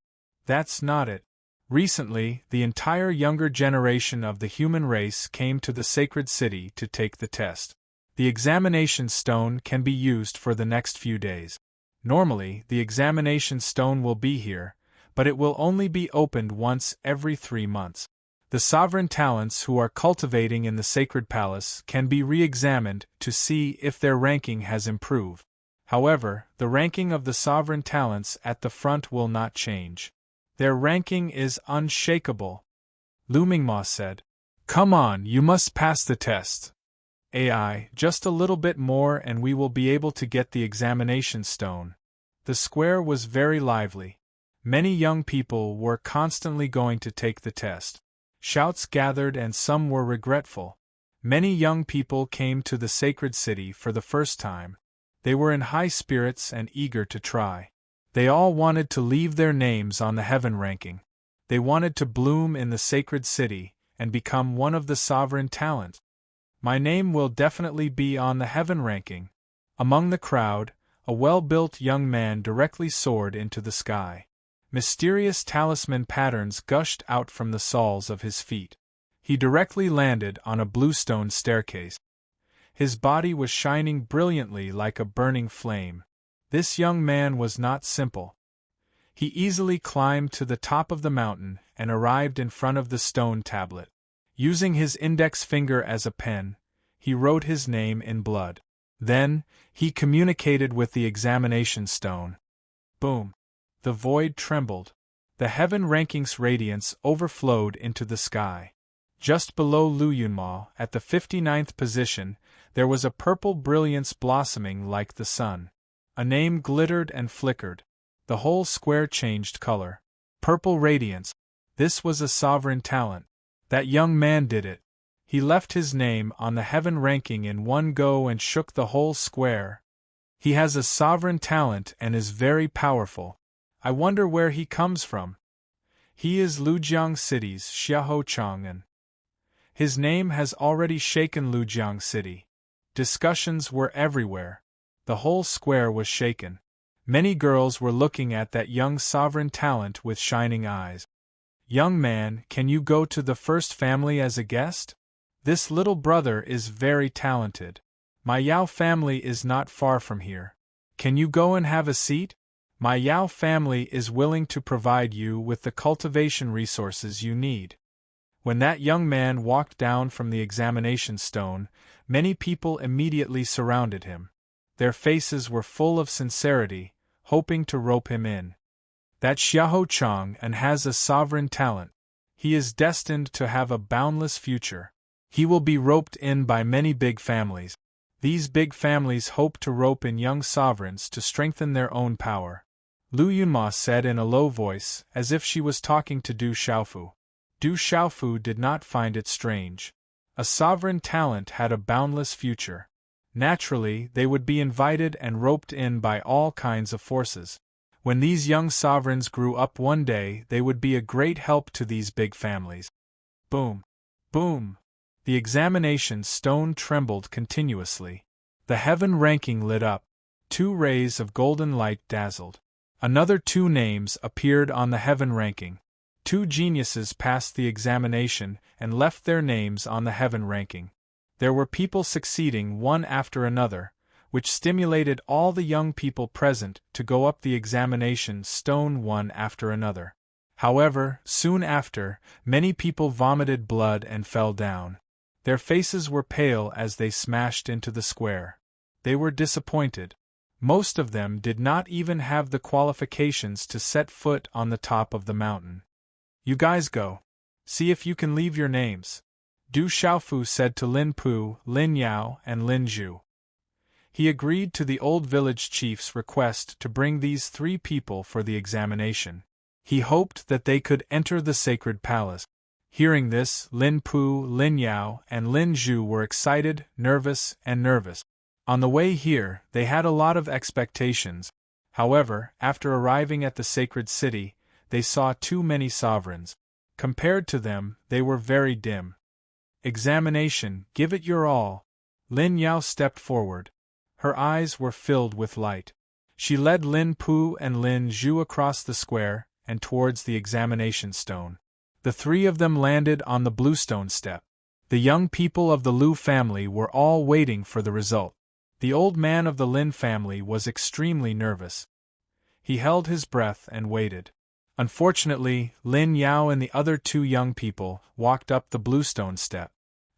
S1: That's not it. Recently, the entire younger generation of the human race came to the sacred city to take the test. The examination stone can be used for the next few days. Normally, the examination stone will be here, but it will only be opened once every 3 months. The sovereign talents who are cultivating in the sacred palace can be re-examined to see if their ranking has improved. However, the ranking of the sovereign talents at the front will not change. Their ranking is unshakable. Lu Mingmo said. Come on, you must pass the test. AI, just a little bit more and we will be able to get the examination stone. The square was very lively. Many young people were constantly going to take the test. Shouts gathered and some were regretful. Many young people came to the sacred city for the first time. They were in high spirits and eager to try. They all wanted to leave their names on the heaven ranking. They wanted to bloom in the sacred city and become one of the sovereign talents. My name will definitely be on the heaven ranking. Among the crowd, a well-built young man directly soared into the sky. Mysterious talisman patterns gushed out from the soles of his feet. He directly landed on a bluestone staircase. His body was shining brilliantly like a burning flame. This young man was not simple. He easily climbed to the top of the mountain and arrived in front of the stone tablet. Using his index finger as a pen, he wrote his name in blood. Then, he communicated with the examination stone. Boom! The void trembled. The heaven rankings radiance overflowed into the sky. Just below Lu Yunma, at the 59th position, there was a purple brilliance blossoming like the sun. A name glittered and flickered. The whole square changed color. Purple radiance. This was a sovereign talent. That young man did it. He left his name on the heaven ranking in one go and shook the whole square. He has a sovereign talent and is very powerful. I wonder where he comes from. He is Lujiang City's Xiahou Chang'an. His name has already shaken Lujiang City. Discussions were everywhere. The whole square was shaken. Many girls were looking at that young sovereign talent with shining eyes. Young man, can you go to the first family as a guest? This little brother is very talented. My Yao family is not far from here. Can you go and have a seat? My Yao family is willing to provide you with the cultivation resources you need. When that young man walked down from the examination stone, many people immediately surrounded him. Their faces were full of sincerity, hoping to rope him in. That Xiahou Chang'an has a sovereign talent. He is destined to have a boundless future. He will be roped in by many big families. These big families hope to rope in young sovereigns to strengthen their own power. Lu Yunma said in a low voice, as if she was talking to Du Xiaofu. Du Xiaofu did not find it strange. A sovereign talent had a boundless future. Naturally, they would be invited and roped in by all kinds of forces. When these young sovereigns grew up one day, they would be a great help to these big families. Boom! Boom! The examination stone trembled continuously. The heaven ranking lit up. 2 rays of golden light dazzled. Another 2 names appeared on the heaven ranking. 2 geniuses passed the examination and left their names on the heaven ranking. There were people succeeding one after another, which stimulated all the young people present to go up the examination stone one after another. However, soon after, many people vomited blood and fell down. Their faces were pale as they smashed into the square. They were disappointed. Most of them did not even have the qualifications to set foot on the top of the mountain. You guys go. See if you can leave your names. Du Xiaofu said to Lin Pu, Lin Yao, and Lin Zhu. He agreed to the old village chief's request to bring these 3 people for the examination. He hoped that they could enter the sacred palace. Hearing this, Lin Pu, Lin Yao, and Lin Zhu were excited, nervous. On the way here, they had a lot of expectations. However, after arriving at the sacred city, they saw too many sovereigns. Compared to them, they were very dim. Examination, give it your all. Lin Yao stepped forward. Her eyes were filled with light. She led Lin Pu and Lin Zhu across the square and towards the examination stone. The 3 of them landed on the bluestone step. The young people of the Lu family were all waiting for the result. The old man of the Lin family was extremely nervous. He held his breath and waited. Unfortunately, Lin Yao and the other 2 young people walked up the bluestone step.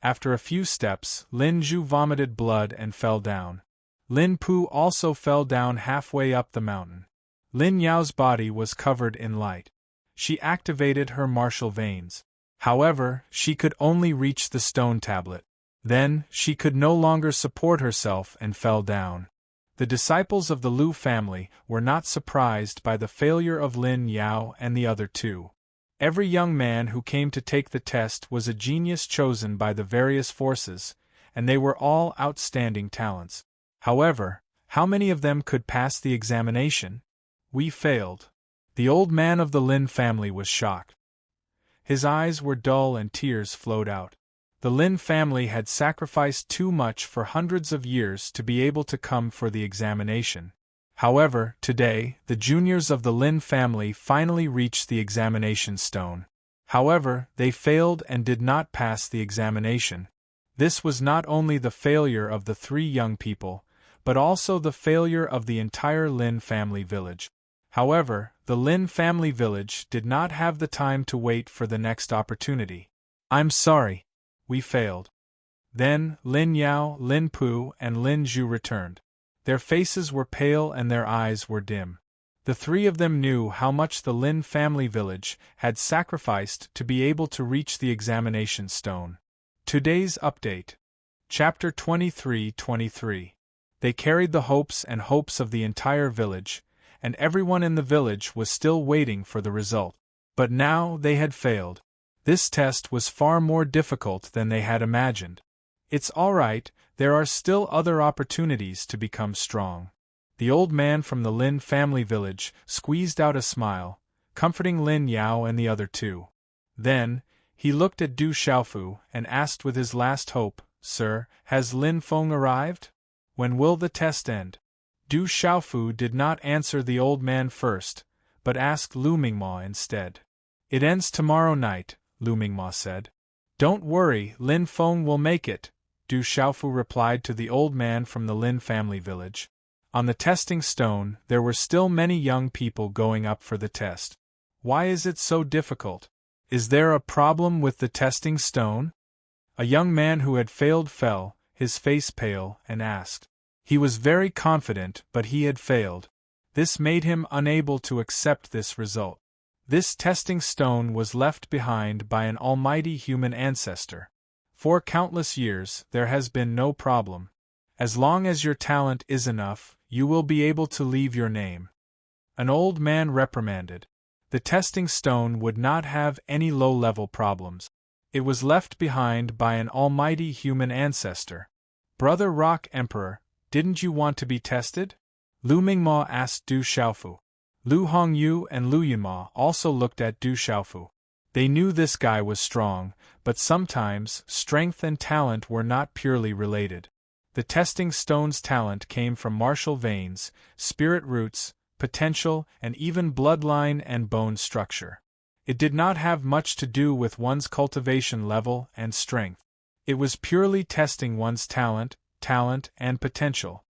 S1: After a few steps, Lin Zhu vomited blood and fell down. Lin Pu also fell down halfway up the mountain. Lin Yao's body was covered in light. She activated her martial veins. However, she could only reach the stone tablet. Then, she could no longer support herself and fell down. The disciples of the Lu family were not surprised by the failure of Lin Yao and the other two. Every young man who came to take the test was a genius chosen by the various forces, and they were all outstanding talents. However, how many of them could pass the examination? We failed. The old man of the Lin family was shocked. His eyes were dull and tears flowed out. The Lin family had sacrificed too much for hundreds of years to be able to come for the examination. However, today, the juniors of the Lin family finally reached the examination stone. However, they failed and did not pass the examination. This was not only the failure of the three young people, but also the failure of the entire Lin family village. However, the Lin family village did not have the time to wait for the next opportunity. "I'm sorry. We failed." Then, Lin Yao, Lin Pu, and Lin Zhu returned. Their faces were pale and their eyes were dim. The three of them knew how much the Lin family village had sacrificed to be able to reach the examination stone. Today's update. Chapter 23:23. They carried the hopes and hopes of the entire village, and everyone in the village was still waiting for the result. But now they had failed. This test was far more difficult than they had imagined. "It's all right, there are still other opportunities to become strong." The old man from the Lin family village squeezed out a smile, comforting Lin Yao and the other two. Then, he looked at Du Xiaofu and asked with his last hope, "Sir, has Lin Feng arrived? When will the test end?" Du Xiaofu did not answer the old man first, but asked Lu Mingma instead. "It ends tomorrow night," Lu Mingma said. "Don't worry, Lin Feng will make it," Du Xiaofu replied to the old man from the Lin family village. On the testing stone, there were still many young people going up for the test. "Why is it so difficult? Is there a problem with the testing stone?" A young man who had failed fell, his face pale, and asked. He was very confident, but he had failed. This made him unable to accept this result. This testing stone was left behind by an almighty human ancestor. For countless years, there has been no problem. As long as your talent is enough, you will be able to leave your name. An old man reprimanded. The testing stone would not have any low-level problems. It was left behind by an almighty human ancestor. "Brother Rock Emperor, didn't you want to be tested?" Lu Mingma asked Du Xiaofu. Lu Hongyu and Lu Yunma also looked at Du Xiaofu. They knew this guy was strong, but sometimes strength and talent were not purely related. The testing stone's talent came from martial veins, spirit roots, potential, and even bloodline and bone structure. It did not have much to do with one's cultivation level and strength. It was purely testing one's talent, and potential.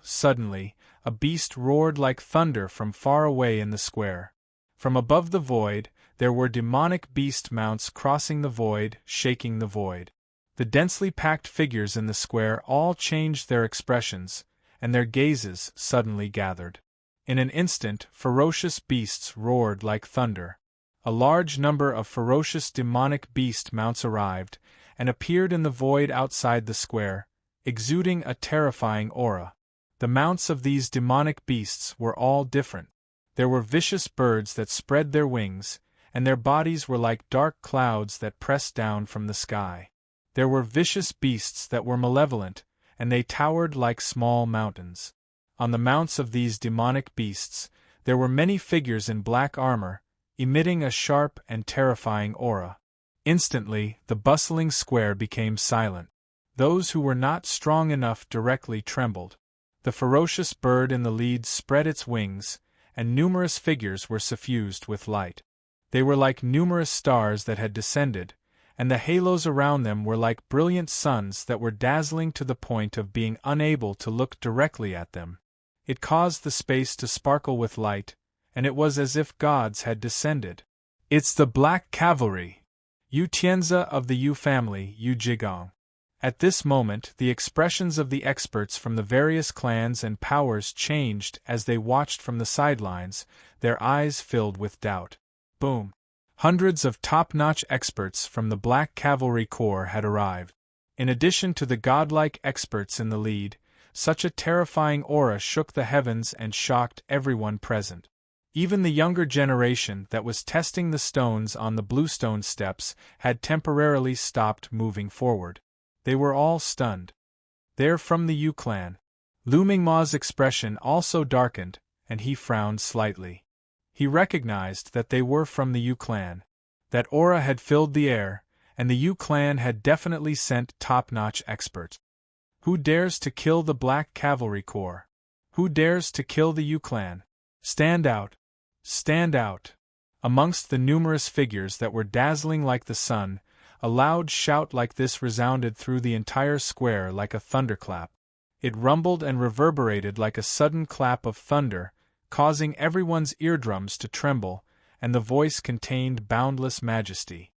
S1: Suddenly, a beast roared like thunder from far away in the square. From above the void, there were demonic beast mounts crossing the void, shaking the void. The densely packed figures in the square all changed their expressions, and their gazes suddenly gathered. In an instant, ferocious beasts roared like thunder. A large number of ferocious demonic beast mounts arrived, and appeared in the void outside the square, exuding a terrifying aura. The mounts of these demonic beasts were all different. There were vicious birds that spread their wings, and their bodies were like dark clouds that pressed down from the sky. There were vicious beasts that were malevolent, and they towered like small mountains. On the mounts of these demonic beasts, there were many figures in black armor, emitting a sharp and terrifying aura. Instantly, the bustling square became silent. Those who were not strong enough directly trembled. The ferocious bird in the lead spread its wings, and numerous figures were suffused with light. They were like numerous stars that had descended, and the halos around them were like brilliant suns that were dazzling to the point of being unable to look directly at them. It caused the space to sparkle with light, and it was as if gods had descended. "It's the Black Cavalry! Yu Tianzi of the Yu family, Yu Jigong." At this moment, the expressions of the experts from the various clans and powers changed as they watched from the sidelines, their eyes filled with doubt. Boom! Hundreds of top-notch experts from the Black Cavalry Corps had arrived. In addition to the godlike experts in the lead, such a terrifying aura shook the heavens and shocked everyone present. Even the younger generation that was testing the stones on the bluestone steps had temporarily stopped moving forward. They were all stunned. "They're from the Yu clan." Looming Ma's expression also darkened, and he frowned slightly. He recognized that they were from the Yu clan. That aura had filled the air, and the Yu clan had definitely sent top-notch experts. Who dares to kill the Black Cavalry Corps? Who dares to kill the Yu clan? Stand out! Stand out! Amongst the numerous figures that were dazzling like the sun, a loud shout like this resounded through the entire square like a thunderclap. It rumbled and reverberated like a sudden clap of thunder, causing everyone's eardrums to tremble, and the voice contained boundless majesty.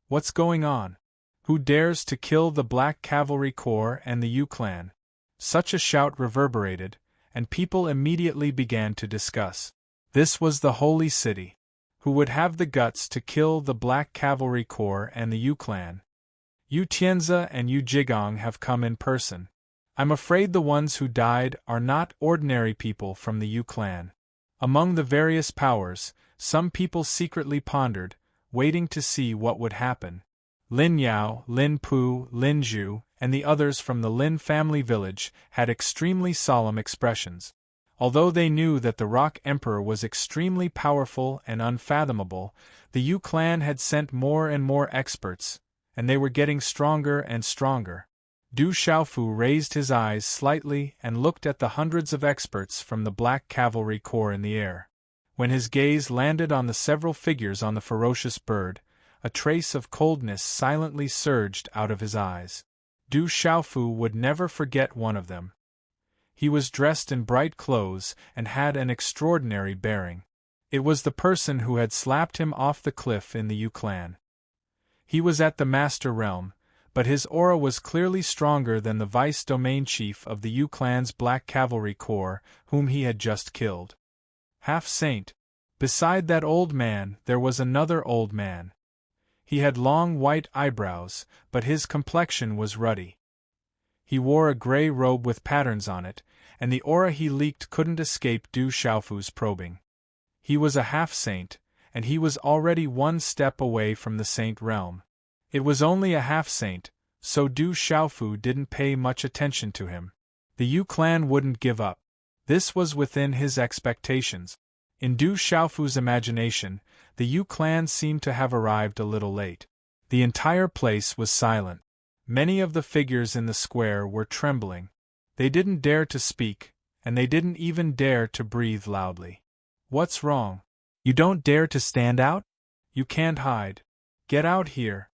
S1: "What's going on? Who dares to kill the Black Cavalry Corps and the Yu clan?" Such a shout reverberated, and people immediately began to discuss. This was the Holy City. Who would have the guts to kill the Black Cavalry Corps and the Yu clan? Yu Tianzi and Yu Jigong have come in person. I'm afraid the ones who died are not ordinary people from the Yu clan. Among the various powers, some people secretly pondered, waiting to see what would happen. Lin Yao, Lin Pu, Lin Zhu, and the others from the Lin family village had extremely solemn expressions. Although they knew that the Rock Emperor was extremely powerful and unfathomable, the Yu clan had sent more and more experts, and they were getting stronger and stronger. Du Xiaofu raised his eyes slightly and looked at the hundreds of experts from the Black Cavalry Corps in the air. When his gaze landed on the several figures on the ferocious bird, a trace of coldness silently surged out of his eyes. Du Xiaofu would never forget one of them. He was dressed in bright clothes and had an extraordinary bearing. It was the person who had slapped him off the cliff in the Yu clan. He was at the Master Realm, but his aura was clearly stronger than the vice-domain chief of the Yu clan's Black Cavalry Corps, whom he had just killed. Half-saint. Beside that old man there was another old man. He had long white eyebrows, but his complexion was ruddy. He wore a gray robe with patterns on it, and the aura he leaked couldn't escape Du Xiaofu's probing. He was a half-saint, and he was already one step away from the saint realm. It was only a half-saint, so Du Xiaofu didn't pay much attention to him. The Yu clan wouldn't give up. This was within his expectations. In Du Xiaofu's imagination, the Yu clan seemed to have arrived a little late. The entire place was silent. Many of the figures in the square were trembling. They didn't dare to speak, and they didn't even dare to breathe loudly. "What's wrong? You don't dare to stand out? You can't hide. Get out here."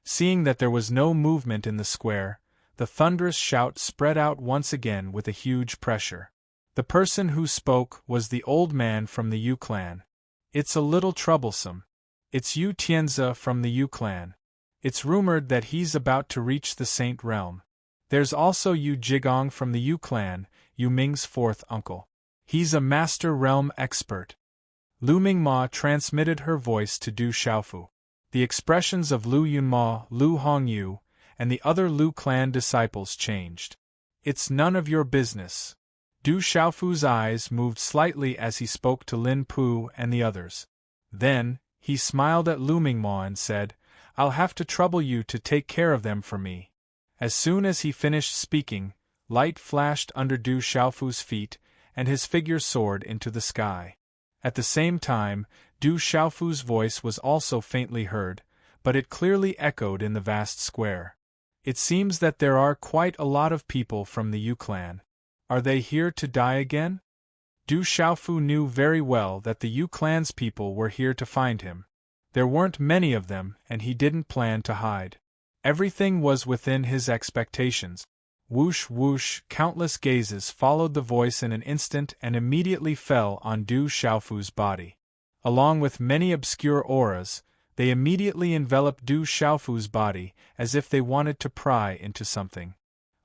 S1: Seeing that there was no movement in the square, the thunderous shout spread out once again with a huge pressure. The person who spoke was the old man from the Yu clan. "It's a little troublesome. It's Yu Tianzi from the Yu clan. It's rumored that he's about to reach the Saint Realm. There's also Yu Jigong from the Yu clan, Yu Ming's fourth uncle. He's a Master Realm expert." Looming Ma transmitted her voice to Du Xiaofu. The expressions of Lu Yunma, Lu Hongyu, and the other Lu clan disciples changed. "It's none of your business." Du Xiaofu's eyes moved slightly as he spoke to Lin Pu and the others. Then, he smiled at Looming Ma and said, "I'll have to trouble you to take care of them for me." As soon as he finished speaking, light flashed under Du Xiaofu's feet, and his figure soared into the sky. At the same time, Du Xiaofu's voice was also faintly heard, but it clearly echoed in the vast square. "It seems that there are quite a lot of people from the Yu clan. Are they here to die again?" Du Xiaofu knew very well that the Yu clan's people were here to find him. There weren't many of them, and he didn't plan to hide. Everything was within his expectations. Whoosh whoosh, countless gazes followed the voice in an instant and immediately fell on Du Xiaofu's body. Along with many obscure auras, they immediately enveloped Du Xiaofu's body, as if they wanted to pry into something.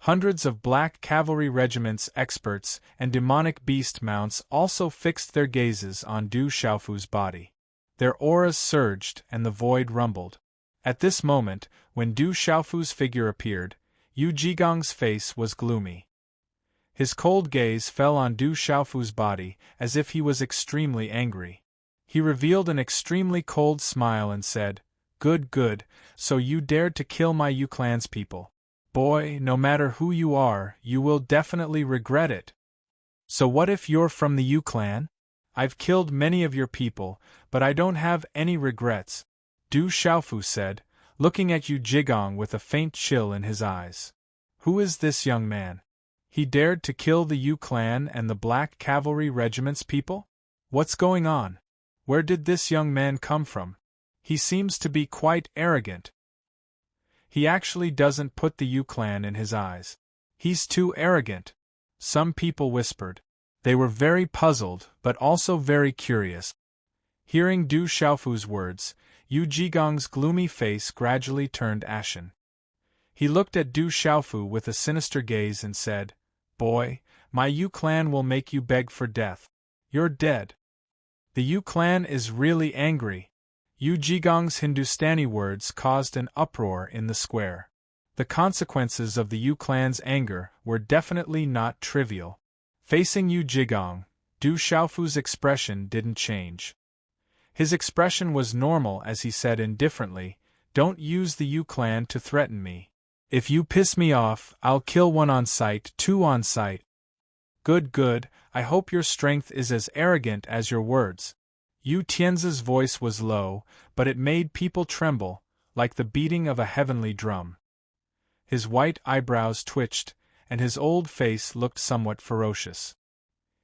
S1: Hundreds of Black Cavalry regiments, experts, and demonic beast mounts also fixed their gazes on Du Xiaofu's body. Their auras surged and the void rumbled. At this moment, when Du Xiaofu's figure appeared, Yu Jigong's face was gloomy. His cold gaze fell on Du Xiaofu's body as if he was extremely angry. He revealed an extremely cold smile and said, "Good, good, so you dared to kill my Yu clan's people. Boy, no matter who you are, you will definitely regret it. So what if you're from the Yu clan? I've killed many of your people, but I don't have any regrets," Du Xiaofu said, looking at Yu Jigong with a faint chill in his eyes. "Who is this young man? He dared to kill the Yu clan and the Black Cavalry Regiment's people? What's going on? Where did this young man come from? He seems to be quite arrogant. He actually doesn't put the Yu clan in his eyes. He's too arrogant," some people whispered. They were very puzzled, but also very curious. Hearing Du Xiaofu's words, Yu Jigong's gloomy face gradually turned ashen. He looked at Du Xiaofu with a sinister gaze and said, "Boy, my Yu clan will make you beg for death. You're dead." The Yu clan is really angry. Yu Jigong's Hindustani words caused an uproar in the square. The consequences of the Yu clan's anger were definitely not trivial. Facing Yu Jigong, Du Xiaofu's expression didn't change. His expression was normal as he said indifferently, "Don't use the Yu clan to threaten me. If you piss me off, I'll kill one on sight, two on sight." "Good, good, I hope your strength is as arrogant as your words." Yu Tianzi's voice was low, but it made people tremble, like the beating of a heavenly drum. His white eyebrows twitched, and his old face looked somewhat ferocious.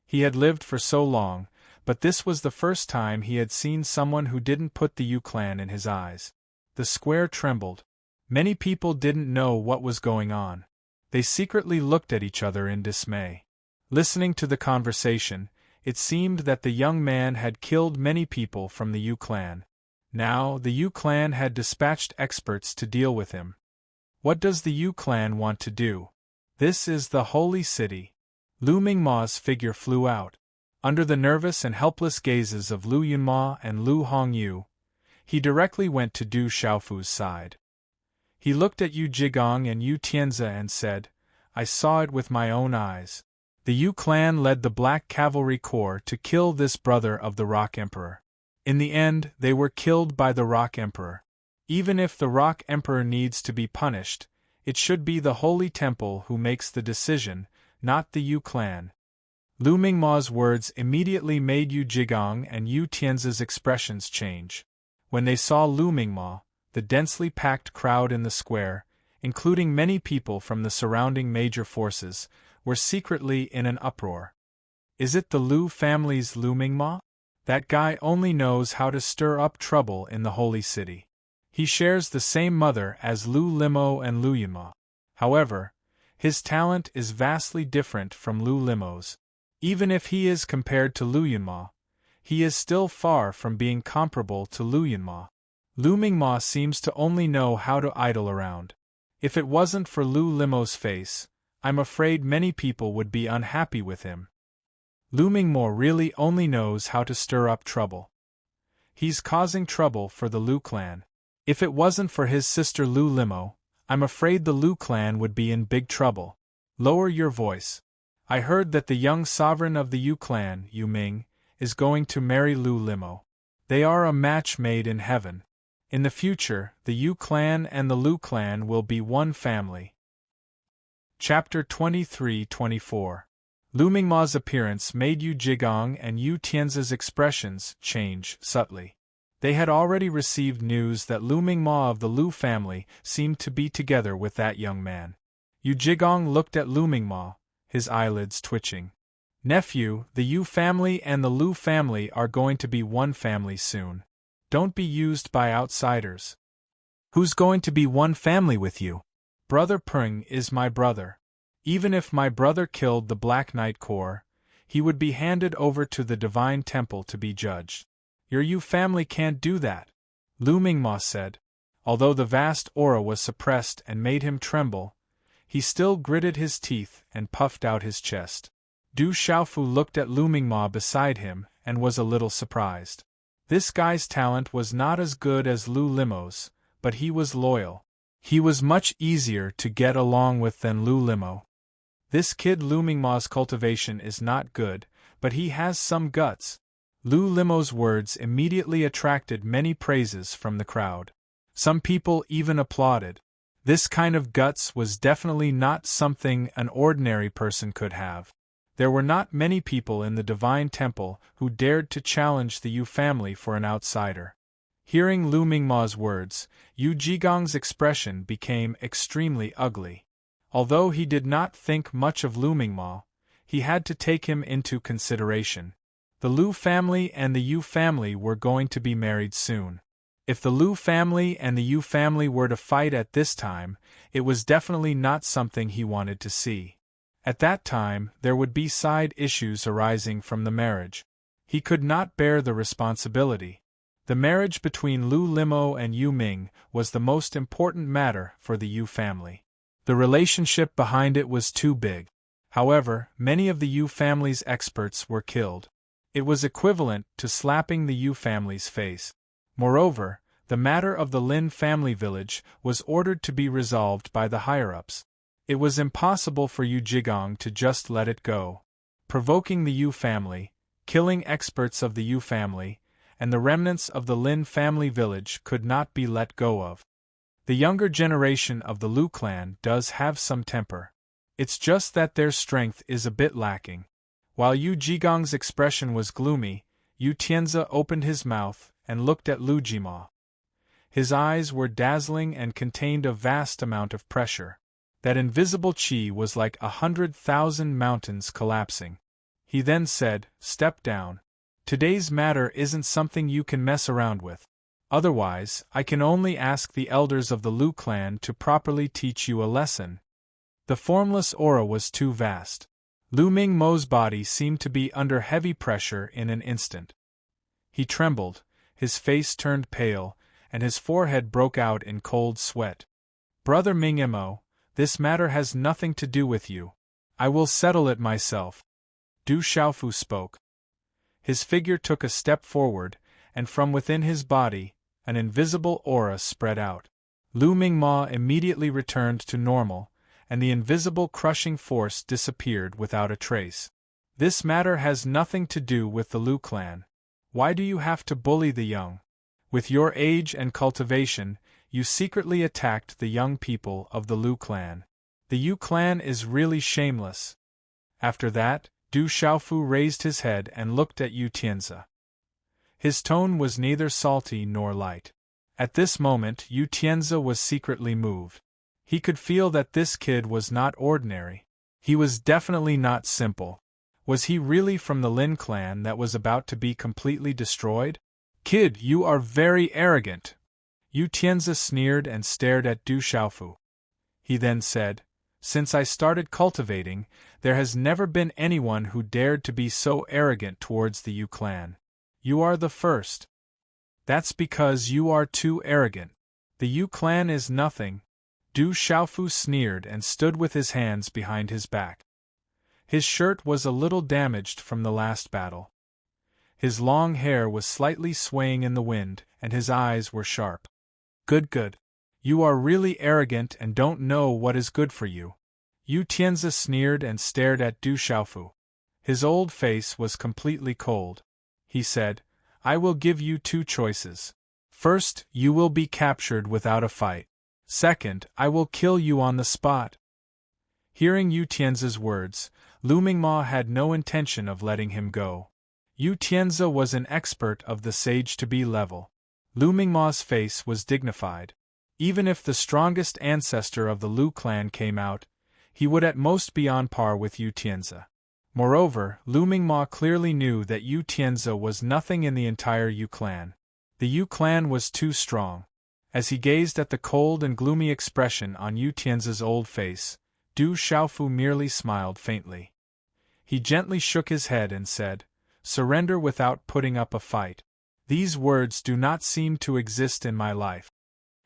S1: He had lived for so long, but this was the first time he had seen someone who didn't put the Yu clan in his eyes. The square trembled. Many people didn't know what was going on. They secretly looked at each other in dismay. Listening to the conversation, it seemed that the young man had killed many people from the Yu clan. Now, the Yu clan had dispatched experts to deal with him. What does the Yu clan want to do? This is the holy city. Lu Mingma's figure flew out. Under the nervous and helpless gazes of Lu Yunma and Lu Hongyu, he directly went to Du Xiaofu's side. He looked at Yu Jigong and Yu Tianzi and said, "I saw it with my own eyes. The Yu clan led the Black Cavalry Corps to kill this brother of the Rock Emperor. In the end, they were killed by the Rock Emperor. Even if the Rock Emperor needs to be punished, it should be the Holy Temple who makes the decision, not the Yu clan." Lu Mingma's words immediately made Yu Jigong and Yu Tianzi's expressions change. When they saw Lu Mingma, the densely packed crowd in the square, including many people from the surrounding major forces, were secretly in an uproar. "Is it the Lu family's Lu Mingma? That guy only knows how to stir up trouble in the holy city. He shares the same mother as Lu Limo and Lu Yunma. However, his talent is vastly different from Lu Limo's. Even if he is compared to Lu Yunma, he is still far from being comparable to Lu Yunma. Lu Mingma seems to only know how to idle around. If it wasn't for Lu Limo's face, I'm afraid many people would be unhappy with him. Lu Mingmo really only knows how to stir up trouble. He's causing trouble for the Lu clan. If it wasn't for his sister Lu Limo, I'm afraid the Lu clan would be in big trouble." "Lower your voice. I heard that the young sovereign of the Yu clan, Yu Ming, is going to marry Lu Limo. They are a match made in heaven. In the future, the Yu clan and the Lu clan will be one family." Chapter 23-24. Lu Mingma's appearance made Yu Jigong and Yu Tianzi's expressions change subtly. They had already received news that Lu Mingma of the Lu family seemed to be together with that young man. Yu Jigong looked at Lu Mingma, his eyelids twitching. "Nephew, the Yu family and the Lu family are going to be one family soon. Don't be used by outsiders." "Who's going to be one family with you?" "Brother Peng is my brother. Even if my brother killed the Black Knight Corps, he would be handed over to the Divine Temple to be judged. Your Yu family can't do that," Lu Mingma said. Although the vast aura was suppressed and made him tremble, he still gritted his teeth and puffed out his chest. Du Xiaofu looked at Lu Mingma beside him and was a little surprised. This guy's talent was not as good as Lu Limo's, but he was loyal. He was much easier to get along with than Lu Limo. This kid Lu Mingma's cultivation is not good, but he has some guts. Lu Limo's words immediately attracted many praises from the crowd. Some people even applauded. This kind of guts was definitely not something an ordinary person could have. There were not many people in the Divine Temple who dared to challenge the Yu family for an outsider. Hearing Lu Mingma's words, Yu Jigong's expression became extremely ugly. Although he did not think much of Lu Mingma, he had to take him into consideration. The Lu family and the Yu family were going to be married soon. If the Lu family and the Yu family were to fight at this time, it was definitely not something he wanted to see. At that time, there would be side issues arising from the marriage. He could not bear the responsibility. The marriage between Lu Limo and Yu Ming was the most important matter for the Yu family. The relationship behind it was too big. However, many of the Yu family's experts were killed. It was equivalent to slapping the Yu family's face. Moreover, the matter of the Lin family village was ordered to be resolved by the higher-ups. It was impossible for Yu Jigong to just let it go. Provoking the Yu family, killing experts of the Yu family, and the remnants of the Lin family village could not be let go of. The younger generation of the Lu clan does have some temper. It's just that their strength is a bit lacking. While Yu Jigong's expression was gloomy, Yu Tianzi opened his mouth and looked at Lu Jima. His eyes were dazzling and contained a vast amount of pressure. That invisible qi was like 100,000 mountains collapsing. He then said, "Step down. Today's matter isn't something you can mess around with. Otherwise, I can only ask the elders of the Lu clan to properly teach you a lesson." The formless aura was too vast. Lu Mingmo's body seemed to be under heavy pressure in an instant. He trembled, his face turned pale, and his forehead broke out in cold sweat. "Brother Mingmo, this matter has nothing to do with you. I will settle it myself." Du Xiaofu spoke. His figure took a step forward, and from within his body, an invisible aura spread out. Lu Mingma immediately returned to normal, and the invisible crushing force disappeared without a trace. "This matter has nothing to do with the Lu clan. Why do you have to bully the young? With your age and cultivation, you secretly attacked the young people of the Lu clan. The Yu clan is really shameless." After that, Du Xiaofu raised his head and looked at Yu Tianzi. His tone was neither salty nor light. At this moment Yu Tianzi was secretly moved. He could feel that this kid was not ordinary. He was definitely not simple. Was he really from the Lin clan that was about to be completely destroyed? "Kid, you are very arrogant." Yu Tianzi sneered and stared at Du Xiaofu. He then said, "Since I started cultivating, there has never been anyone who dared to be so arrogant towards the Yu clan. You are the first." "That's because you are too arrogant. The Yu clan is nothing." Du Xiaofu sneered and stood with his hands behind his back. His shirt was a little damaged from the last battle. His long hair was slightly swaying in the wind, and his eyes were sharp. Good. You are really arrogant and don't know what is good for you." Yu Tianzi sneered and stared at Du Xiaofu. His old face was completely cold. He said, "I will give you two choices. First, you will be captured without a fight. Second, I will kill you on the spot." Hearing Yu Tianzi's words, Lu Mingma had no intention of letting him go. Yu Tianzi was an expert of the sage-to-be level. Lu Mingma's face was dignified. Even if the strongest ancestor of the Lu clan came out, he would at most be on par with Yu Tianzi. Moreover, Lu Mingma clearly knew that Yu Tianzi was nothing in the entire Yu clan. The Yu clan was too strong. As he gazed at the cold and gloomy expression on Yu Tianzi's old face, Du Xiaofu merely smiled faintly. He gently shook his head and said, "Surrender without putting up a fight. These words do not seem to exist in my life."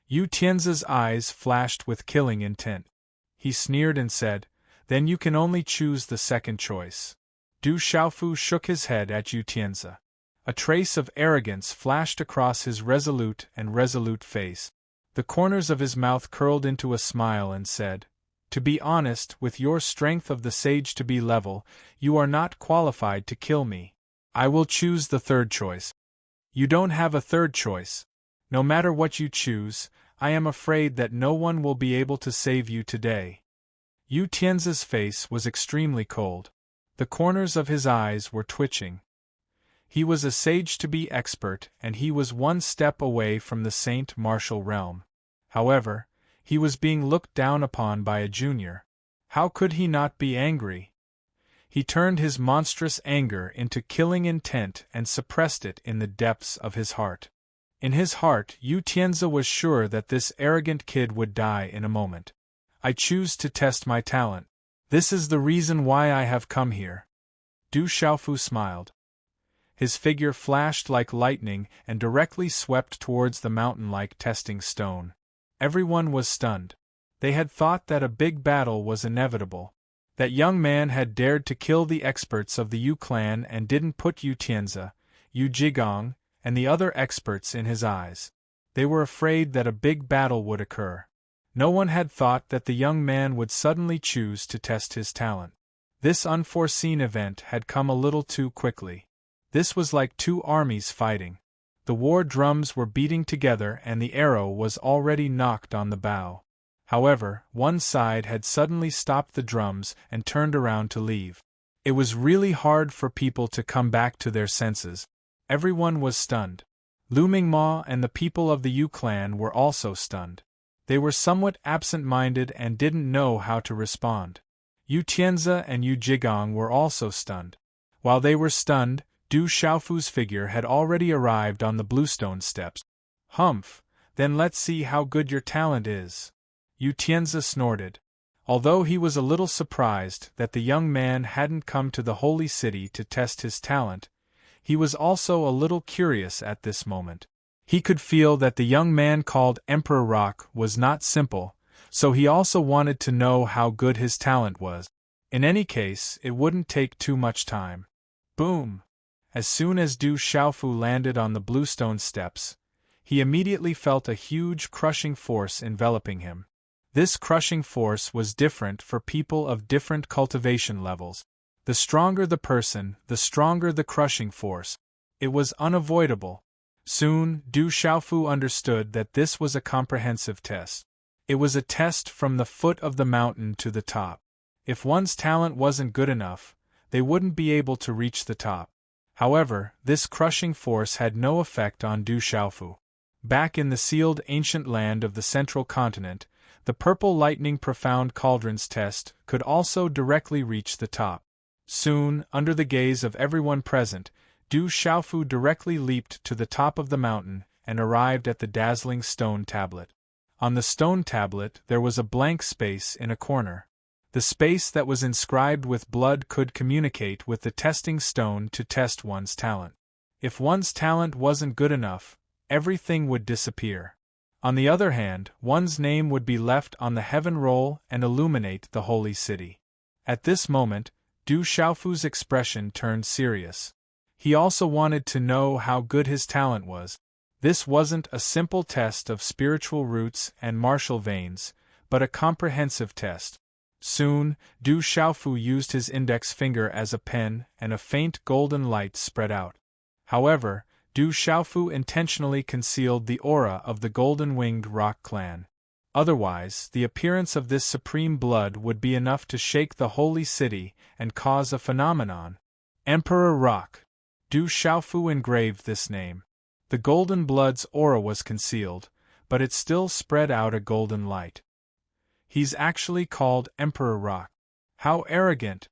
S1: Yu Tianzi's eyes flashed with killing intent. He sneered and said, "Then you can only choose the second choice." Du Xiaofu shook his head at Yu Tianzi. A trace of arrogance flashed across his resolute face. The corners of his mouth curled into a smile and said, "To be honest, with your strength of the sage to be level, you are not qualified to kill me. I will choose the third choice." "You don't have a third choice. No matter what you choose, I am afraid that no one will be able to save you today." Yu Tianzi's face was extremely cold. The corners of his eyes were twitching. He was a sage to be expert, and he was one step away from the Saint Martial realm. However, he was being looked down upon by a junior. How could he not be angry? He turned his monstrous anger into killing intent and suppressed it in the depths of his heart. In his heart, Yu Tianzi was sure that this arrogant kid would die in a moment. "I choose to test my talent. This is the reason why I have come here." Du Xiaofu smiled. His figure flashed like lightning and directly swept towards the mountain-like testing stone. Everyone was stunned. They had thought that a big battle was inevitable. That young man had dared to kill the experts of the Yu clan and didn't put Yu Tianzi, Yu Jigong, and the other experts in his eyes. They were afraid that a big battle would occur. No one had thought that the young man would suddenly choose to test his talent. This unforeseen event had come a little too quickly. This was like two armies fighting. The war drums were beating together and the arrow was already knocked on the bow. However, one side had suddenly stopped the drums and turned around to leave. It was really hard for people to come back to their senses. Everyone was stunned. Lu Mingma and the people of the Yu clan were also stunned. They were somewhat absent-minded and didn't know how to respond. Yu Tianzi and Yu Jigong were also stunned. While they were stunned, Du Xiaofu's figure had already arrived on the bluestone steps. "Humph, then let's see how good your talent is." Yu Tianzi snorted. Although he was a little surprised that the young man hadn't come to the holy city to test his talent, he was also a little curious at this moment. He could feel that the young man called Emperor Rock was not simple, so he also wanted to know how good his talent was. In any case, it wouldn't take too much time. Boom! As soon as Du Xiaofu landed on the bluestone steps, he immediately felt a huge crushing force enveloping him. This crushing force was different for people of different cultivation levels. The stronger the person, the stronger the crushing force. It was unavoidable. Soon, Du Xiaofu understood that this was a comprehensive test. It was a test from the foot of the mountain to the top. If one's talent wasn't good enough, they wouldn't be able to reach the top. However, this crushing force had no effect on Du Xiaofu. Back in the sealed ancient land of the central continent, the purple lightning profound cauldrons test could also directly reach the top. Soon, under the gaze of everyone present, Du Xiaofu directly leaped to the top of the mountain and arrived at the dazzling stone tablet. On the stone tablet there was a blank space in a corner. The space that was inscribed with blood could communicate with the testing stone to test one's talent. If one's talent wasn't good enough, everything would disappear. On the other hand, one's name would be left on the heaven roll and illuminate the holy city. At this moment, Du Xiaofu's expression turned serious. He also wanted to know how good his talent was. This wasn't a simple test of spiritual roots and martial veins, but a comprehensive test. Soon, Du Xiaofu used his index finger as a pen and a faint golden light spread out. However, Du Xiaofu intentionally concealed the aura of the golden-winged rock clan. Otherwise, the appearance of this supreme blood would be enough to shake the holy city and cause a phenomenon. Emperor Rock. Du Xiaofu engraved this name. The golden blood's aura was concealed, but it still spread out a golden light. He's actually called Emperor Rock. How arrogant!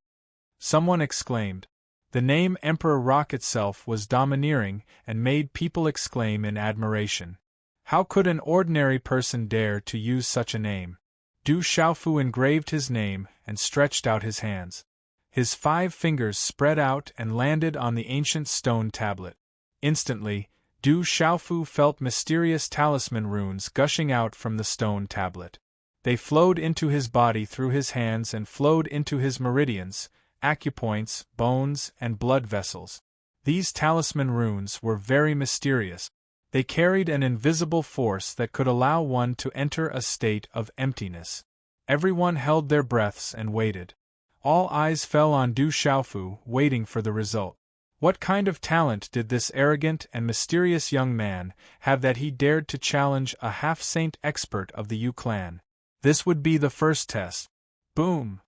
S1: Someone exclaimed. The name Emperor Rock itself was domineering and made people exclaim in admiration. How could an ordinary person dare to use such a name? Du Xiaofu engraved his name and stretched out his hands. His 5 fingers spread out and landed on the ancient stone tablet. Instantly, Du Xiaofu felt mysterious talisman runes gushing out from the stone tablet. They flowed into his body through his hands and flowed into his meridians, acupoints, bones, and blood vessels. These talisman runes were very mysterious. They carried an invisible force that could allow one to enter a state of emptiness. Everyone held their breaths and waited. All eyes fell on Du Xiaofu, waiting for the result. What kind of talent did this arrogant and mysterious young man have that he dared to challenge a half-saint expert of the Yu clan? This would be the first test. Boom!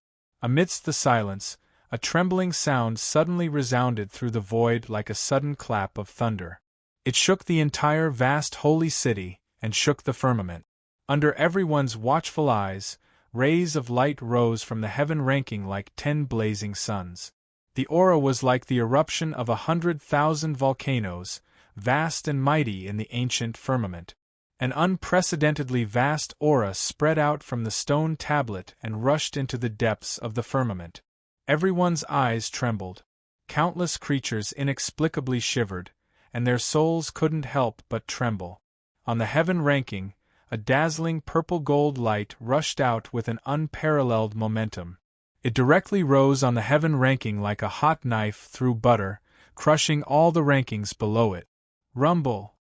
S1: Amidst the silence, a trembling sound suddenly resounded through the void like a sudden clap of thunder. It shook the entire vast holy city, and shook the firmament. Under everyone's watchful eyes, rays of light rose from the heaven ranking like 10 blazing suns. The aura was like the eruption of 100,000 volcanoes, vast and mighty in the ancient firmament. An unprecedentedly vast aura spread out from the stone tablet and rushed into the depths of the firmament. Everyone's eyes trembled. Countless creatures inexplicably shivered, and their souls couldn't help but tremble. On the heaven ranking, a dazzling purple-gold light rushed out with an unparalleled momentum. It directly rose on the heaven ranking like a hot knife through butter, crushing all the rankings below it. Rumble!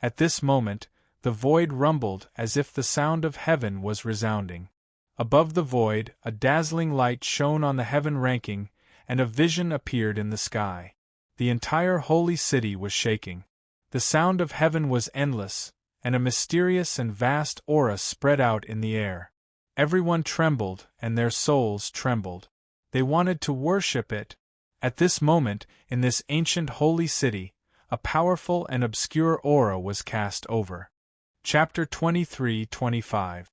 S1: At this moment, the void rumbled as if the sound of heaven was resounding. Above the void, a dazzling light shone on the heaven ranking, and a vision appeared in the sky. The entire holy city was shaking. The sound of heaven was endless, and a mysterious and vast aura spread out in the air. Everyone trembled, and their souls trembled. They wanted to worship it. At this moment, in this ancient holy city, a powerful and obscure aura was cast over. Chapter 23-25.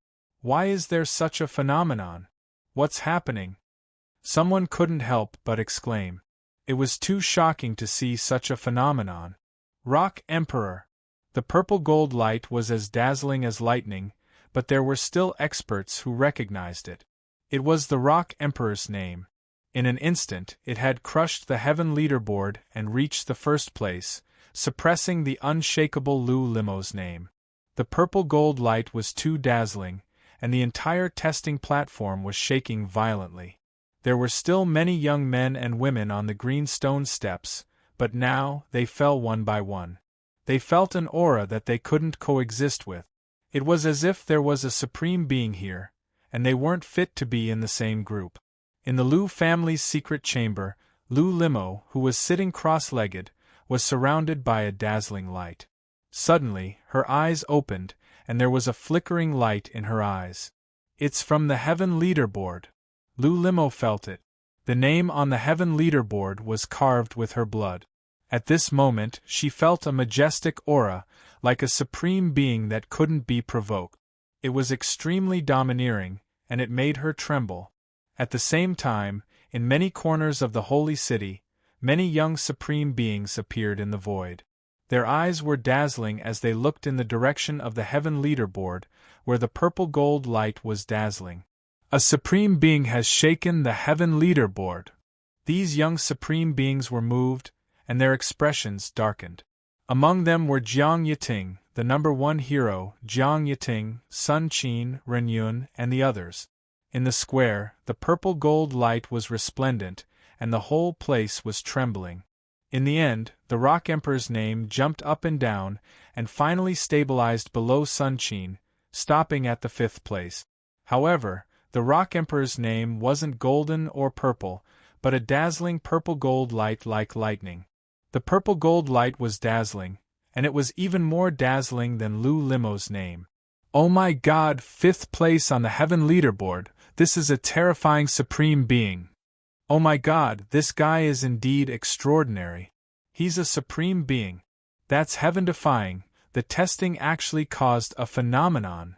S1: Why is there such a phenomenon? What's happening? Someone couldn't help but exclaim. It was too shocking to see such a phenomenon. Rock Emperor! The purple gold light was as dazzling as lightning, but there were still experts who recognized it. It was the Rock Emperor's name. In an instant, it had crushed the heaven leaderboard and reached the first place, suppressing the unshakable Lu Limo's name. The purple gold light was too dazzling, and the entire testing platform was shaking violently. There were still many young men and women on the green stone steps, but now they fell one by one. They felt an aura that they couldn't coexist with. It was as if there was a supreme being here, and they weren't fit to be in the same group. In the Lu family's secret chamber, Lu Limo, who was sitting cross-legged, was surrounded by a dazzling light. Suddenly, her eyes opened, and there was a flickering light in her eyes. It's from the heaven leaderboard. Lu Limo felt it. The name on the heaven leaderboard was carved with her blood. At this moment, she felt a majestic aura, like a supreme being that couldn't be provoked. It was extremely domineering, and it made her tremble. At the same time, in many corners of the holy city, many young supreme beings appeared in the void. Their eyes were dazzling as they looked in the direction of the heaven leaderboard, where the purple gold light was dazzling. A supreme being has shaken the heaven leaderboard. These young supreme beings were moved, and their expressions darkened. Among them were Jiang Yiting, the #1 hero, Jiang Yiting, Sun Qin, Ren Yun, and the others. In the square, the purple gold light was resplendent, and the whole place was trembling. In the end, the Rock Emperor's name jumped up and down, and finally stabilized below Sun Qin, stopping at the 5th place. However, the Rock Emperor's name wasn't golden or purple, but a dazzling purple gold light like lightning. The purple gold light was dazzling, and it was even more dazzling than Lu Limo's name. Oh my God, 5th place on the heaven leaderboard, this is a terrifying supreme being. Oh my God, this guy is indeed extraordinary. He's a supreme being. That's heaven-defying. The testing actually caused a phenomenon.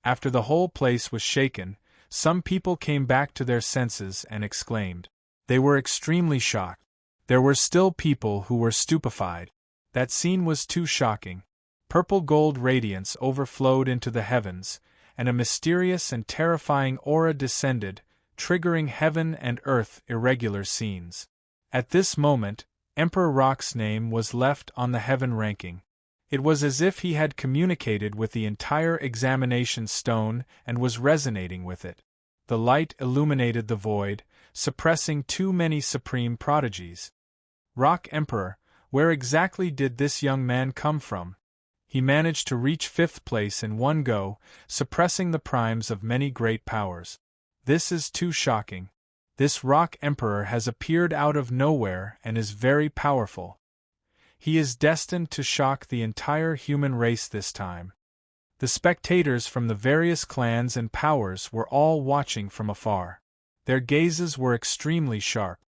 S1: After the whole place was shaken, some people came back to their senses and exclaimed. They were extremely shocked. There were still people who were stupefied. That scene was too shocking. Purple gold radiance overflowed into the heavens, and a mysterious and terrifying aura descended, triggering heaven and earth irregular scenes. At this moment, Emperor Rock's name was left on the heaven ranking. It was as if he had communicated with the entire examination stone and was resonating with it. The light illuminated the void, suppressing too many supreme prodigies. Rock Emperor, Where exactly did this young man come from? He managed to reach 5th place in one go, suppressing the primes of many great powers. This is too shocking. This rock emperor has appeared out of nowhere and is very powerful. He is destined to shock the entire human race this time. The spectators from the various clans and powers were all watching from afar. Their gazes were extremely sharp.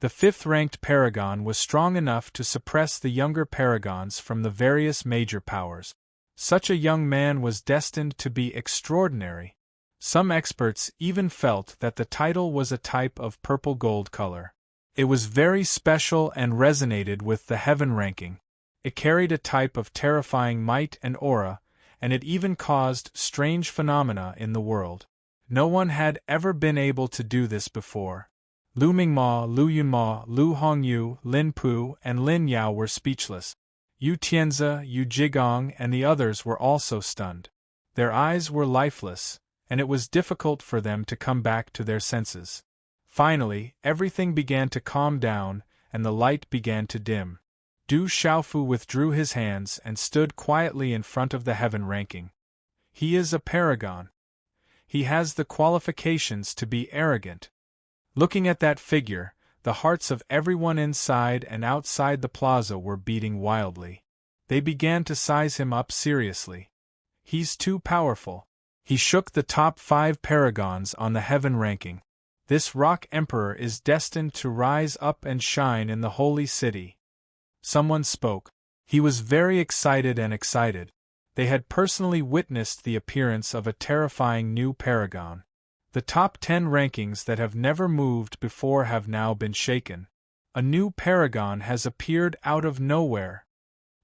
S1: The 5th-ranked paragon was strong enough to suppress the younger paragons from the various major powers. Such a young man was destined to be extraordinary. Some experts even felt that the title was a type of purple gold color. It was very special and resonated with the heaven ranking. It carried a type of terrifying might and aura, and it even caused strange phenomena in the world. No one had ever been able to do this before. Lu Mingma, Lu Yunma, Lu Hongyu, Lin Pu, and Lin Yao were speechless. Yu Tianzi, Yu Jigong, and the others were also stunned. Their eyes were lifeless, and it was difficult for them to come back to their senses. Finally, everything began to calm down, and the light began to dim. Du Xiaofu withdrew his hands and stood quietly in front of the heaven ranking. He is a paragon. He has the qualifications to be arrogant. Looking at that figure, the hearts of everyone inside and outside the plaza were beating wildly. They began to size him up seriously. He's too powerful. He shook the top 5 paragons on the heaven ranking. This rock emperor is destined to rise up and shine in the holy city. Someone spoke. He was very excited and excited. They had personally witnessed the appearance of a terrifying new paragon. The top 10 rankings that have never moved before have now been shaken. A new paragon has appeared out of nowhere.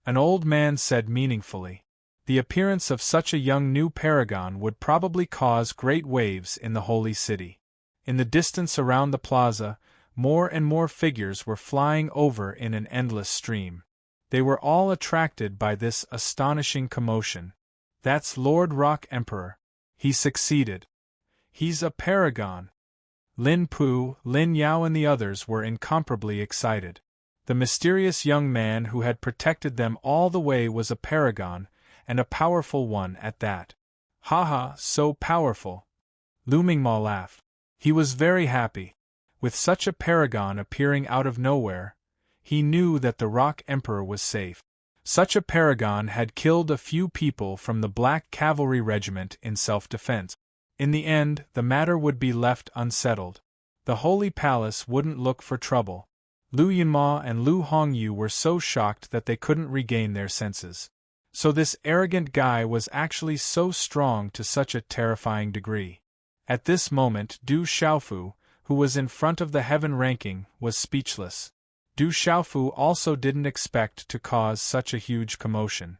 S1: An old man said meaningfully. The appearance of such a young new paragon would probably cause great waves in the holy city. In the distance around the plaza, more and more figures were flying over in an endless stream. They were all attracted by this astonishing commotion. That's Lord Rock Emperor. He succeeded. He's a paragon. Lin Pu, Lin Yao and the others were incomparably excited. The mysterious young man who had protected them all the way was a paragon, and a powerful one at that. Haha, so powerful. Lu Mingma laughed. He was very happy. With such a paragon appearing out of nowhere, he knew that the Rock Emperor was safe. Such a paragon had killed a few people from the Black Cavalry Regiment in self-defense. In the end, the matter would be left unsettled. The Holy Palace wouldn't look for trouble. Lu Yunma and Lu Hongyu were so shocked that they couldn't regain their senses. So this arrogant guy was actually so strong to such a terrifying degree. At this moment Du Xiaofu, who was in front of the heaven ranking, was speechless. Du Xiaofu also didn't expect to cause such a huge commotion.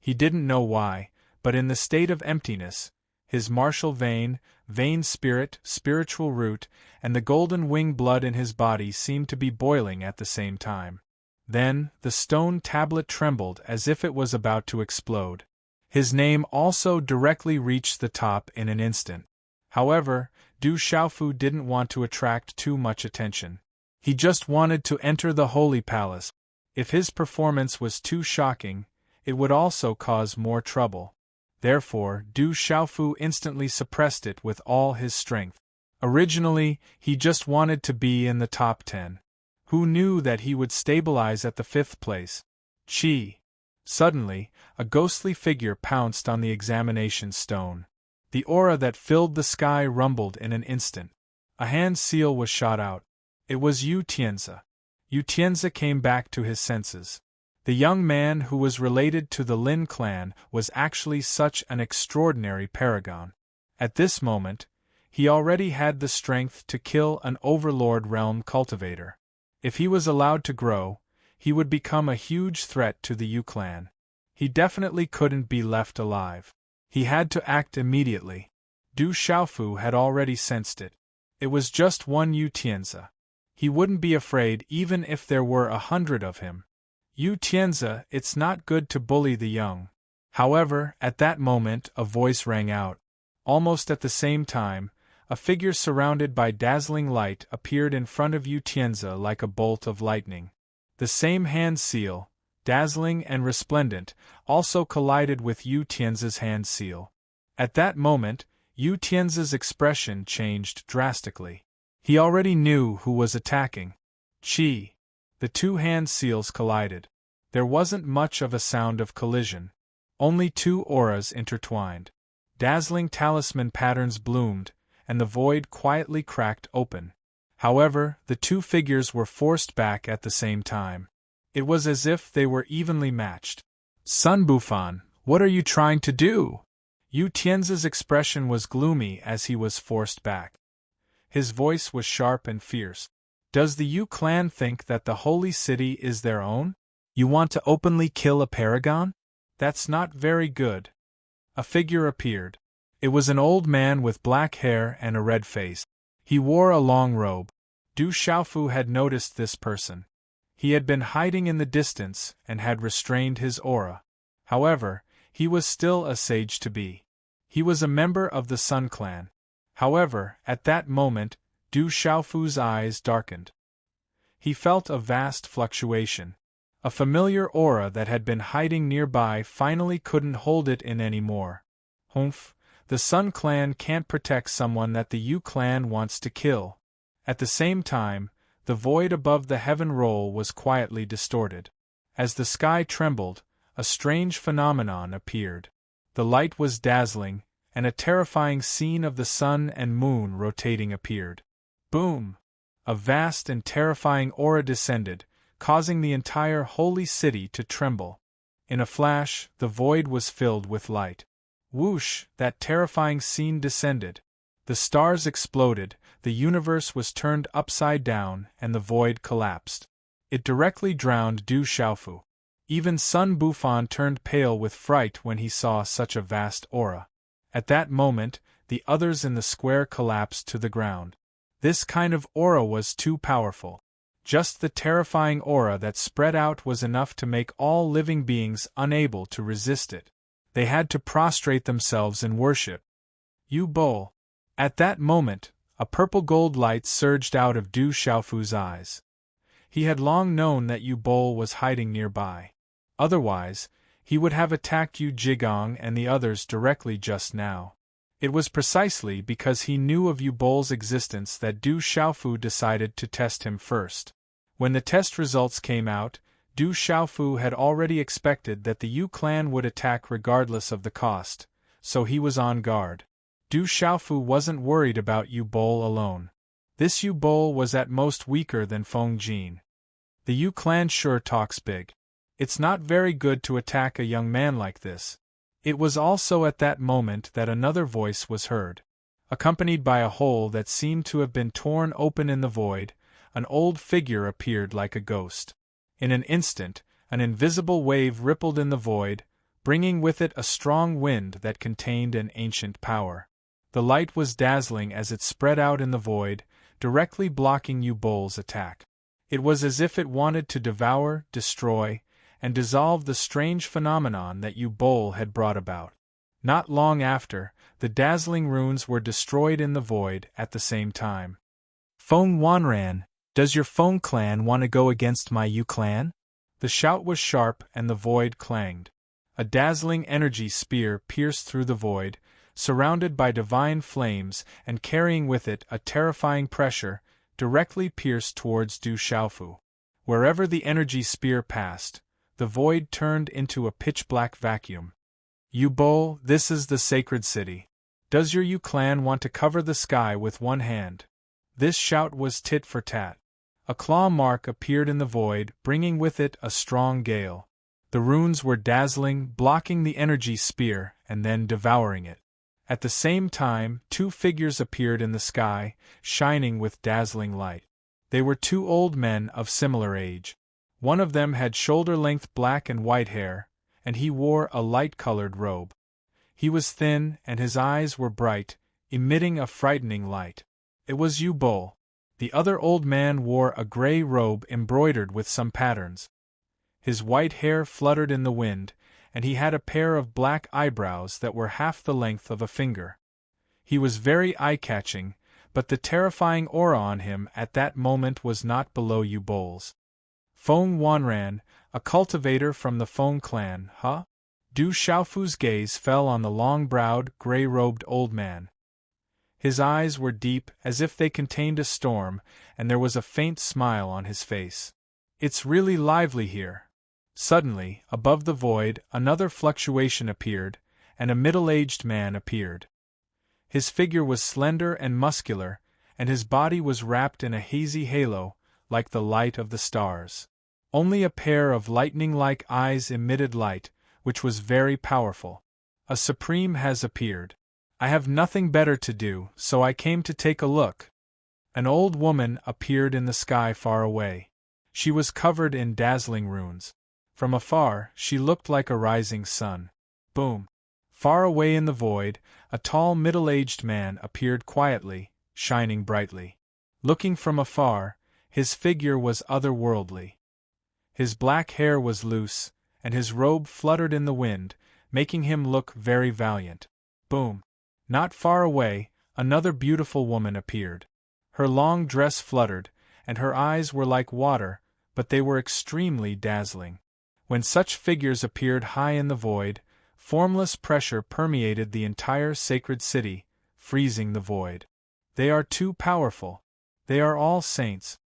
S1: He didn't know why, but in the state of emptiness, his martial vein, vein spirit, spiritual root, and the golden wing blood in his body seemed to be boiling at the same time. Then, the stone tablet trembled as if it was about to explode. His name also directly reached the top in an instant. However, Du Xiaofu didn't want to attract too much attention. He just wanted to enter the Holy Palace. If his performance was too shocking, it would also cause more trouble. Therefore, Du Xiaofu instantly suppressed it with all his strength. Originally, he just wanted to be in the top 10. Who knew that he would stabilize at the 5th place? Chi! Suddenly, a ghostly figure pounced on the examination stone. The aura that filled the sky rumbled in an instant. A hand seal was shot out. It was Yu Tianzi. Yu Tianzi came back to his senses. The young man who was related to the Lin clan was actually such an extraordinary paragon. At this moment, he already had the strength to kill an overlord realm cultivator. If he was allowed to grow, he would become a huge threat to the Yu clan. He definitely couldn't be left alive. He had to act immediately. Du Xiaofu had already sensed it. It was just one Yu Tianzi. He wouldn't be afraid even if there were 100 of him. Yu Tianzi, it's not good to bully the young. However, at that moment a voice rang out. Almost at the same time, a figure surrounded by dazzling light appeared in front of Yu Tianzi like a bolt of lightning. The same hand seal, dazzling and resplendent, also collided with Yu Tianzi's hand seal. At that moment, Yu Tianzi's expression changed drastically. He already knew who was attacking. Qi. The two hand seals collided. There wasn't much of a sound of collision. Only two auras intertwined. Dazzling talisman patterns bloomed, and the void quietly cracked open. However, the two figures were forced back at the same time. It was as if they were evenly matched. Sun Bufan, what are you trying to do? Yu Tianzi's expression was gloomy as he was forced back. His voice was sharp and fierce. Does the Yu clan think that the holy city is their own? You want to openly kill a paragon? That's not very good. A figure appeared. It was an old man with black hair and a red face. He wore a long robe. Du Xiaofu had noticed this person. He had been hiding in the distance and had restrained his aura. However, he was still a sage-to-be. He was a member of the Sun Clan. However, at that moment, Du Xiaofu's eyes darkened. He felt a vast fluctuation. A familiar aura that had been hiding nearby finally couldn't hold it in anymore. Humph, the Sun Clan can't protect someone that the Yu clan wants to kill. At the same time, the void above the heaven roll was quietly distorted. As the sky trembled, a strange phenomenon appeared. The light was dazzling, and a terrifying scene of the sun and moon rotating appeared. Boom! A vast and terrifying aura descended, causing the entire holy city to tremble. In a flash, the void was filled with light. Whoosh! That terrifying scene descended. The stars exploded, the universe was turned upside down, and the void collapsed. It directly drowned Du Xiaofu. Even Sun Bufan turned pale with fright when he saw such a vast aura. At that moment, the others in the square collapsed to the ground. This kind of aura was too powerful. Just the terrifying aura that spread out was enough to make all living beings unable to resist it. They had to prostrate themselves in worship. Yu Bo. At that moment, a purple-gold light surged out of Du Xiaofu's eyes. He had long known that Yu Bo was hiding nearby. Otherwise, he would have attacked Yu Jigong and the others directly just now. It was precisely because he knew of Yu Bo's existence that Du Xiaofu decided to test him first. When the test results came out, Du Xiaofu had already expected that the Yu clan would attack regardless of the cost, so he was on guard. Du Xiaofu wasn't worried about Yu Bo alone. This Yu Bo was at most weaker than Feng Jin. The Yu clan sure talks big. It's not very good to attack a young man like this. It was also at that moment that another voice was heard. Accompanied by a hole that seemed to have been torn open in the void, an old figure appeared like a ghost. In an instant, an invisible wave rippled in the void, bringing with it a strong wind that contained an ancient power. The light was dazzling as it spread out in the void, directly blocking Yu Bo's attack. It was as if it wanted to devour, destroy, and dissolve the strange phenomenon that Yu Bo had brought about. Not long after, the dazzling runes were destroyed in the void at the same time. Feng Wanran, does your Feng clan want to go against my Yu clan? The shout was sharp and the void clanged. A dazzling energy spear pierced through the void, surrounded by divine flames and carrying with it a terrifying pressure, directly pierced towards Du Xiaofu. Wherever the energy spear passed, the void turned into a pitch-black vacuum. Yu Bo, this is the sacred city. Does your Yu clan want to cover the sky with one hand? This shout was tit for tat. A claw mark appeared in the void, bringing with it a strong gale. The runes were dazzling, blocking the energy spear, and then devouring it. At the same time, two figures appeared in the sky, shining with dazzling light. They were two old men of similar age. One of them had shoulder-length black and white hair, and he wore a light-colored robe. He was thin, and his eyes were bright, emitting a frightening light. It was Yu Bo. The other old man wore a gray robe embroidered with some patterns. His white hair fluttered in the wind, and he had a pair of black eyebrows that were half the length of a finger. He was very eye-catching, but the terrifying aura on him at that moment was not below Yu Bo's. Feng Wanran, a cultivator from the Feng clan, huh? Du Xiaofu's gaze fell on the long-browed, gray-robed old man. His eyes were deep, as if they contained a storm, and there was a faint smile on his face. It's really lively here. Suddenly, above the void, another fluctuation appeared, and a middle-aged man appeared. His figure was slender and muscular, and his body was wrapped in a hazy halo, like the light of the stars. Only a pair of lightning-like eyes emitted light, which was very powerful. A supreme has appeared. I have nothing better to do, so I came to take a look. An old woman appeared in the sky far away. She was covered in dazzling runes. From afar, she looked like a rising sun. Boom! Far away in the void, a tall middle-aged man appeared quietly, shining brightly. Looking from afar, his figure was otherworldly. His black hair was loose, and his robe fluttered in the wind, making him look very valiant. Boom! Not far away, another beautiful woman appeared. Her long dress fluttered, and her eyes were like water, but they were extremely dazzling. When such figures appeared high in the void, formless pressure permeated the entire sacred city, freezing the void. They are too powerful. They are all saints.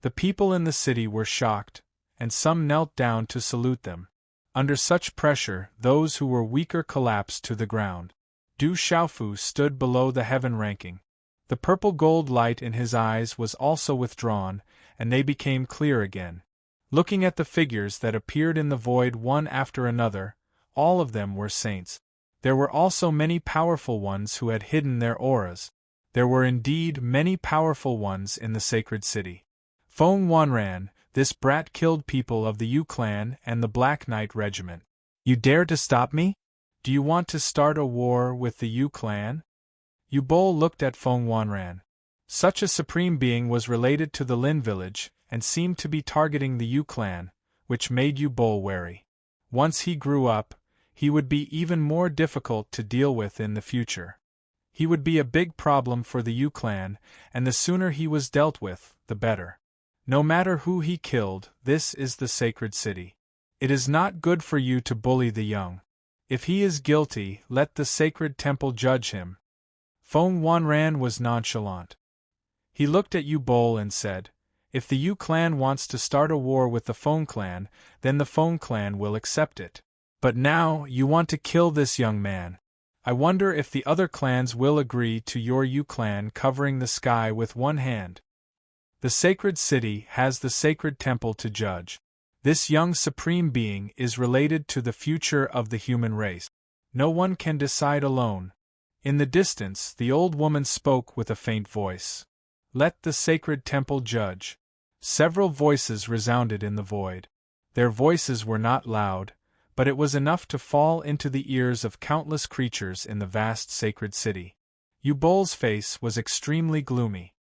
S1: The people in the city were shocked, and some knelt down to salute them. Under such pressure, those who were weaker collapsed to the ground. Du Xiaofu stood below the heaven ranking. The purple-gold light in his eyes was also withdrawn, and they became clear again. Looking at the figures that appeared in the void one after another, all of them were saints. There were also many powerful ones who had hidden their auras. There were indeed many powerful ones in the sacred city. Feng Wanran, this brat killed people of the Yu clan and the Black Knight regiment. You dare to stop me? Do you want to start a war with the Yu clan? Yu Bol looked at Feng Wanran. Such a supreme being was related to the Lin village, and seemed to be targeting the Yu clan, which made Yu Bol wary. Once he grew up, he would be even more difficult to deal with in the future. He would be a big problem for the Yu clan, and the sooner he was dealt with, the better. No matter who he killed, this is the sacred city. It is not good for you to bully the young. If he is guilty, let the sacred temple judge him. Feng Wanran was nonchalant. He looked at Yu Bol and said, If the Yu clan wants to start a war with the Feng clan, then the Feng clan will accept it. But now, you want to kill this young man. I wonder if the other clans will agree to your Yu clan covering the sky with one hand. The sacred city has the sacred temple to judge. This young supreme being is related to the future of the human race. No one can decide alone. In the distance, the old woman spoke with a faint voice. Let the sacred temple judge. Several voices resounded in the void. Their voices were not loud, but it was enough to fall into the ears of countless creatures in the vast sacred city. Yu Bol's face was extremely gloomy.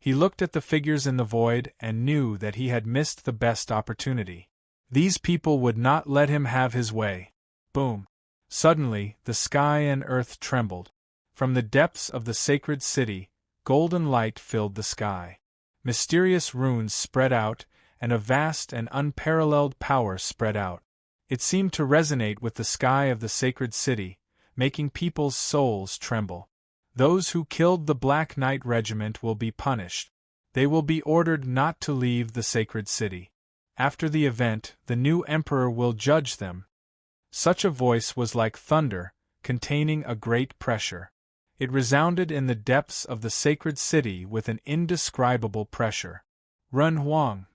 S1: He looked at the figures in the void and knew that he had missed the best opportunity. These people would not let him have his way. Boom! Suddenly, the sky and earth trembled. From the depths of the sacred city, golden light filled the sky. Mysterious runes spread out, and a vast and unparalleled power spread out. It seemed to resonate with the sky of the sacred city, making people's souls tremble. Those who killed the Black Knight regiment will be punished. They will be ordered not to leave the sacred city. After the event, the new emperor will judge them. Such a voice was like thunder, containing a great pressure. It resounded in the depths of the sacred city with an indescribable pressure. Run Huang.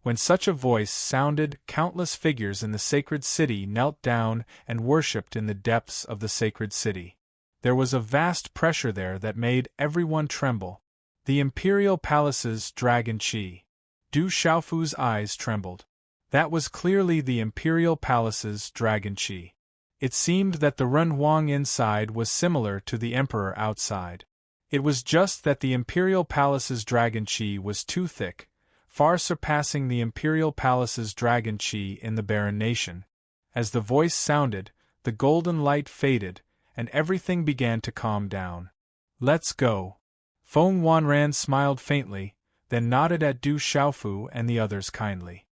S1: When such a voice sounded, countless figures in the sacred city knelt down and worshipped in the depths of the sacred city. There was a vast pressure there that made everyone tremble. The imperial palace's dragon Qi. Du Xiaofu's eyes trembled. That was clearly the imperial palace's dragon Qi. It seemed that the Run Huang inside was similar to the emperor outside. It was just that the imperial palace's dragon Qi was too thick, far surpassing the imperial palace's dragon Qi in the barren nation. As the voice sounded, the golden light faded, and everything began to calm down. Let's go. Feng Wanran smiled faintly, then nodded at Du Xiaofu and the others kindly.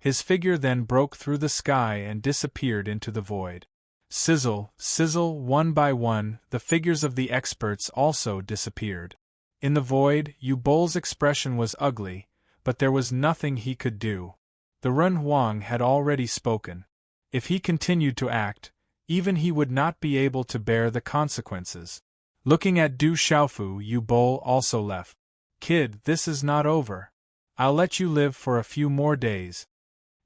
S1: His figure then broke through the sky and disappeared into the void. Sizzle, sizzle, one by one, the figures of the experts also disappeared. In the void, Yu Bol's expression was ugly, but there was nothing he could do. The Run Huang had already spoken. If he continued to act, even he would not be able to bear the consequences. Looking at Du Xiaofu, Yu Bol also left. Kid, this is not over. I'll let you live for a few more days.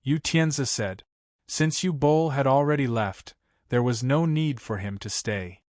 S1: Yu Tianzi said. Since Yu Bol had already left, there was no need for him to stay.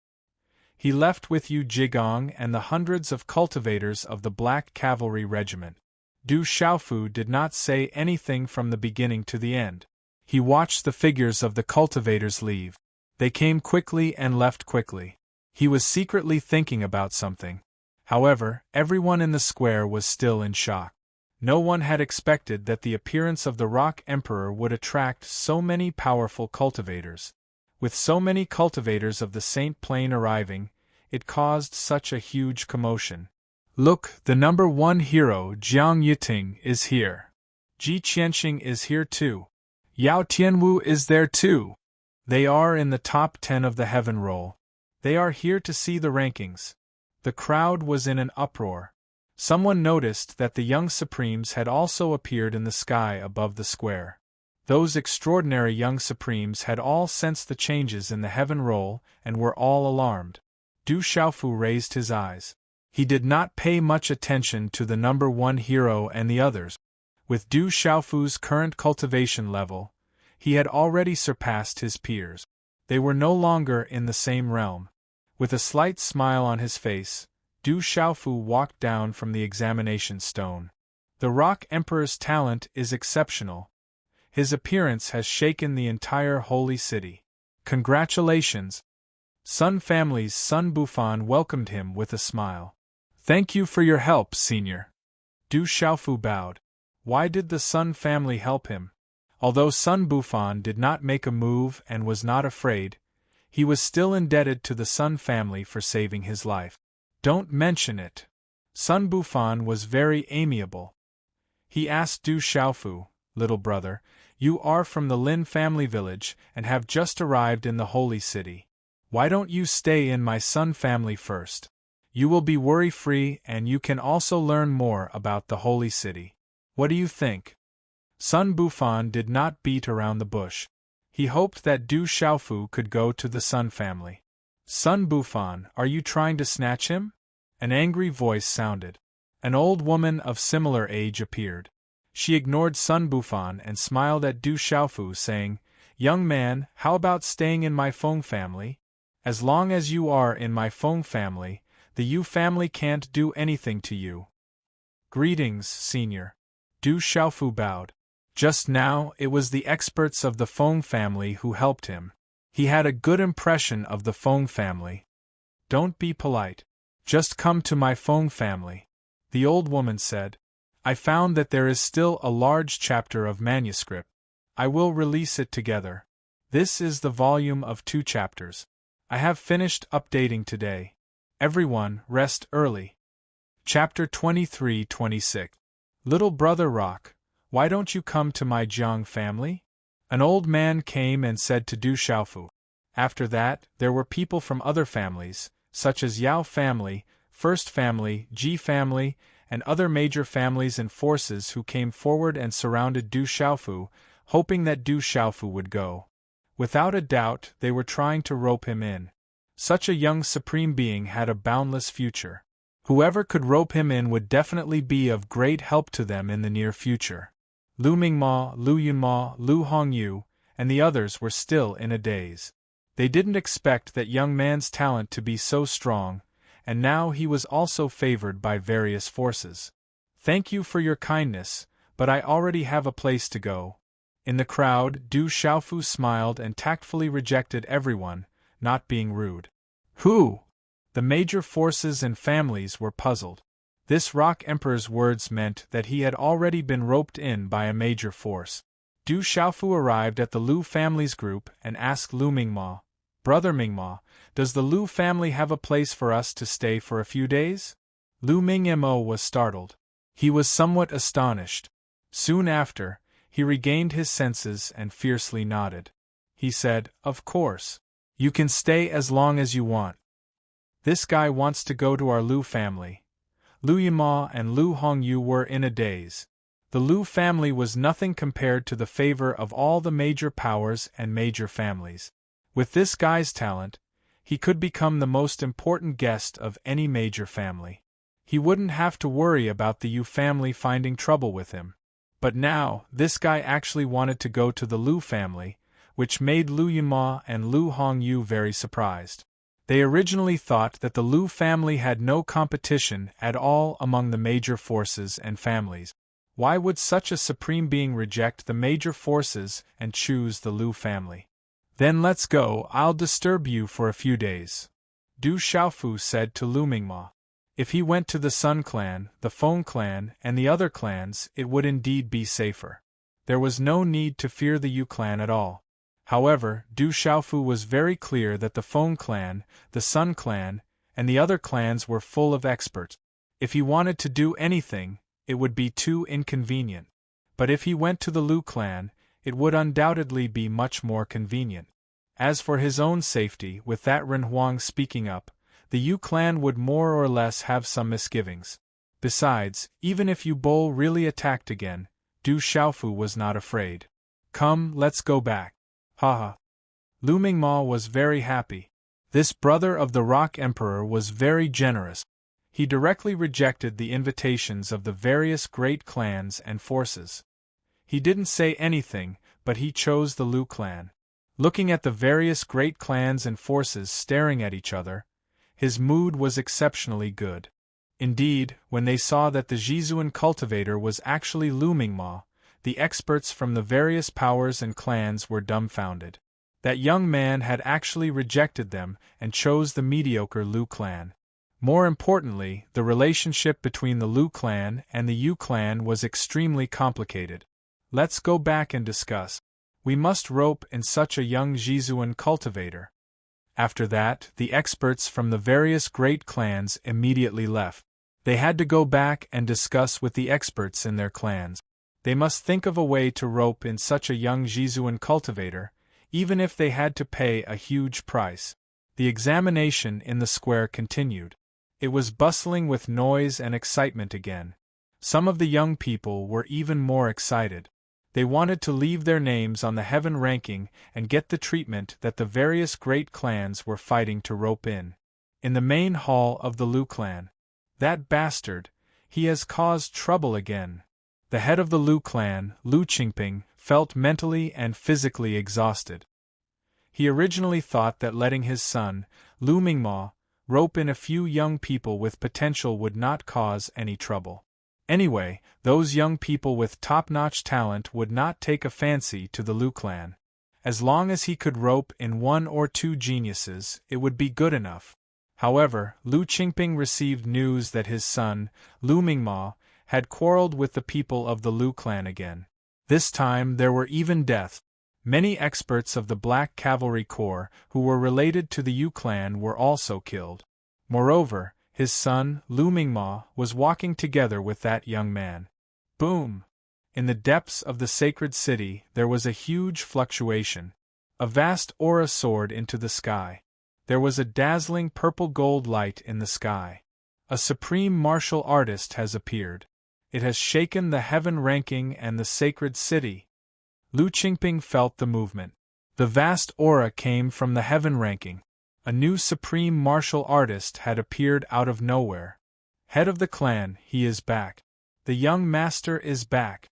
S1: He left with Yu Jigong and the hundreds of cultivators of the Black Cavalry Regiment. Du Xiaofu did not say anything from the beginning to the end. He watched the figures of the cultivators leave. They came quickly and left quickly. He was secretly thinking about something. However, everyone in the square was still in shock. No one had expected that the appearance of the Rock Emperor would attract so many powerful cultivators. With so many cultivators of the Saint Plain arriving, it caused such a huge commotion. Look, the number 1 hero Jiang Yiting is here. Ji Qianxing is here too. Yao Tianwu is there too. They are in the top 10 of the heaven roll. They are here to see the rankings. The crowd was in an uproar. Someone noticed that the young Supremes had also appeared in the sky above the square. Those extraordinary young Supremes had all sensed the changes in the heaven roll and were all alarmed. Du Xiaofu raised his eyes. He did not pay much attention to the number 1 hero and the others. With Du Xiaofu's current cultivation level, he had already surpassed his peers. They were no longer in the same realm. With a slight smile on his face, Du Xiaofu walked down from the examination stone. The Rock Emperor's talent is exceptional. His appearance has shaken the entire holy city. Congratulations! Sun family's Sun Bufan welcomed him with a smile. Thank you for your help, senior. Du Xiaofu bowed. Why did the Sun family help him? Although Sun Bufan did not make a move and was not afraid, he was still indebted to the Sun family for saving his life. Don't mention it. Sun Bufan was very amiable. He asked Du Xiaofu, little brother, you are from the Lin family village and have just arrived in the holy city. Why don't you stay in my Sun family first? You will be worry-free and you can also learn more about the holy city. What do you think? Sun Bufan did not beat around the bush. He hoped that Du Xiaofu could go to the Sun family. Sun Bufan, are you trying to snatch him? An angry voice sounded. An old woman of similar age appeared. She ignored Sun Bufan and smiled at Du Xiaofu, saying, Young man, how about staying in my Feng family? As long as you are in my Feng family, the Yu family can't do anything to you. Greetings, senior. Du Xiaofu bowed. Just now, it was the experts of the Feng family who helped him. He had a good impression of the Feng family. Don't be polite. Just come to my Feng family. The old woman said. I found that there is still a large chapter of manuscript. I will release it together. This is the volume of 2 chapters. I have finished updating today. Everyone, rest early. Chapter 23-26. Little Brother Rock, why don't you come to my Jiang family? An old man came and said to Du Xiaofu. After that, there were people from other families, such as Yao family, First family, Ji family, and other major families and forces who came forward and surrounded Du Xiaofu, hoping that Du Xiaofu would go. Without a doubt, they were trying to rope him in. Such a young supreme being had a boundless future. Whoever could rope him in would definitely be of great help to them in the near future. Lu Mingma, Lu Yunma, Lu Hongyu, and the others were still in a daze. They didn't expect that young man's talent to be so strong, and now he was also favored by various forces. Thank you for your kindness, but I already have a place to go. In the crowd, Du Xiaofu smiled and tactfully rejected everyone, not being rude. Who? The major forces and families were puzzled. This Rock Emperor's words meant that he had already been roped in by a major force. Du Xiaofu arrived at the Lu family's group and asked Lu Mingma, Brother Mingma, does the Lu family have a place for us to stay for a few days? Lu Mingmo was startled. He was somewhat astonished. Soon after, He regained his senses and fiercely nodded. He said, "Of course. You can stay as long as you want. This guy wants to go to our Lu family." Lu Yima and Lu Hongyu were in a daze. The Lu family was nothing compared to the favor of all the major powers and major families. With this guy's talent, he could become the most important guest of any major family. He wouldn't have to worry about the Yu family finding trouble with him. But now, this guy actually wanted to go to the Lu family, which made Lu Yima and Lu Hongyu very surprised. They originally thought that the Lu family had no competition at all among the major forces and families. Why would such a supreme being reject the major forces and choose the Lu family? "Then let's go, I'll disturb you for a few days," Du Xiaofu said to Lu Mingma. If he went to the Sun clan, the Feng clan, and the other clans, it would indeed be safer. There was no need to fear the Yu clan at all. However, Du Xiaofu was very clear that the Feng clan, the Sun clan, and the other clans were full of experts. If he wanted to do anything, it would be too inconvenient. But if he went to the Lu clan, it would undoubtedly be much more convenient. As for his own safety, with that Ren Huang speaking up, the Yu clan would more or less have some misgivings. Besides, even if Yu Bol really attacked again, Du Xiaofu was not afraid. "Come, let's go back." Haha. Lu Mingma was very happy. This brother of the Rock Emperor was very generous. He directly rejected the invitations of the various great clans and forces. He didn't say anything, but he chose the Lu clan. Looking at the various great clans and forces staring at each other, his mood was exceptionally good. Indeed, when they saw that the Jizuan cultivator was actually Lu Mingma, the experts from the various powers and clans were dumbfounded. That young man had actually rejected them and chose the mediocre Lu clan. More importantly, the relationship between the Lu clan and the Yu clan was extremely complicated. "Let's go back and discuss. We must rope in such a young Jizuan cultivator." After that, the experts from the various great clans immediately left. They had to go back and discuss with the experts in their clans. They must think of a way to rope in such a young Jizuan cultivator, even if they had to pay a huge price. The examination in the square continued. It was bustling with noise and excitement again. Some of the young people were even more excited. They wanted to leave their names on the heaven ranking and get the treatment that the various great clans were fighting to rope in. In the main hall of the Lu clan. "That bastard, he has caused trouble again." The head of the Lu clan, Lu Qingping, felt mentally and physically exhausted. He originally thought that letting his son, Lu Mingma, rope in a few young people with potential would not cause any trouble. Anyway, those young people with top-notch talent would not take a fancy to the Lu clan. As long as he could rope in one or two geniuses, it would be good enough. However, Lu Qingping received news that his son, Lu Mingma, had quarreled with the people of the Lu clan again. This time there were even deaths. Many experts of the Black Cavalry Corps who were related to the Yu clan were also killed. Moreover, his son, Lu Mingma, was walking together with that young man. Boom! In the depths of the sacred city there was a huge fluctuation. A vast aura soared into the sky. There was a dazzling purple-gold light in the sky. A supreme martial artist has appeared. It has shaken the heaven ranking and the sacred city. Lu Qingping felt the movement. The vast aura came from the heaven ranking. A new supreme martial artist had appeared out of nowhere. Head of the clan, he is back. The young master is back.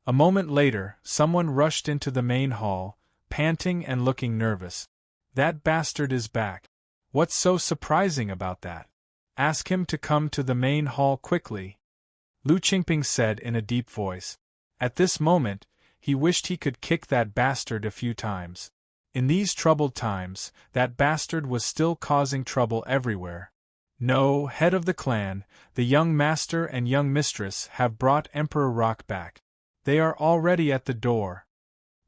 S1: A moment later, someone rushed into the main hall, panting and looking nervous. That bastard is back. What's so surprising about that? Ask him to come to the main hall quickly, Lu Qingping said in a deep voice. At this moment, he wished he could kick that bastard a few times. In these troubled times, that bastard was still causing trouble everywhere. No, head of the clan, the young master and young mistress have brought Emperor Rock back. They are already at the door.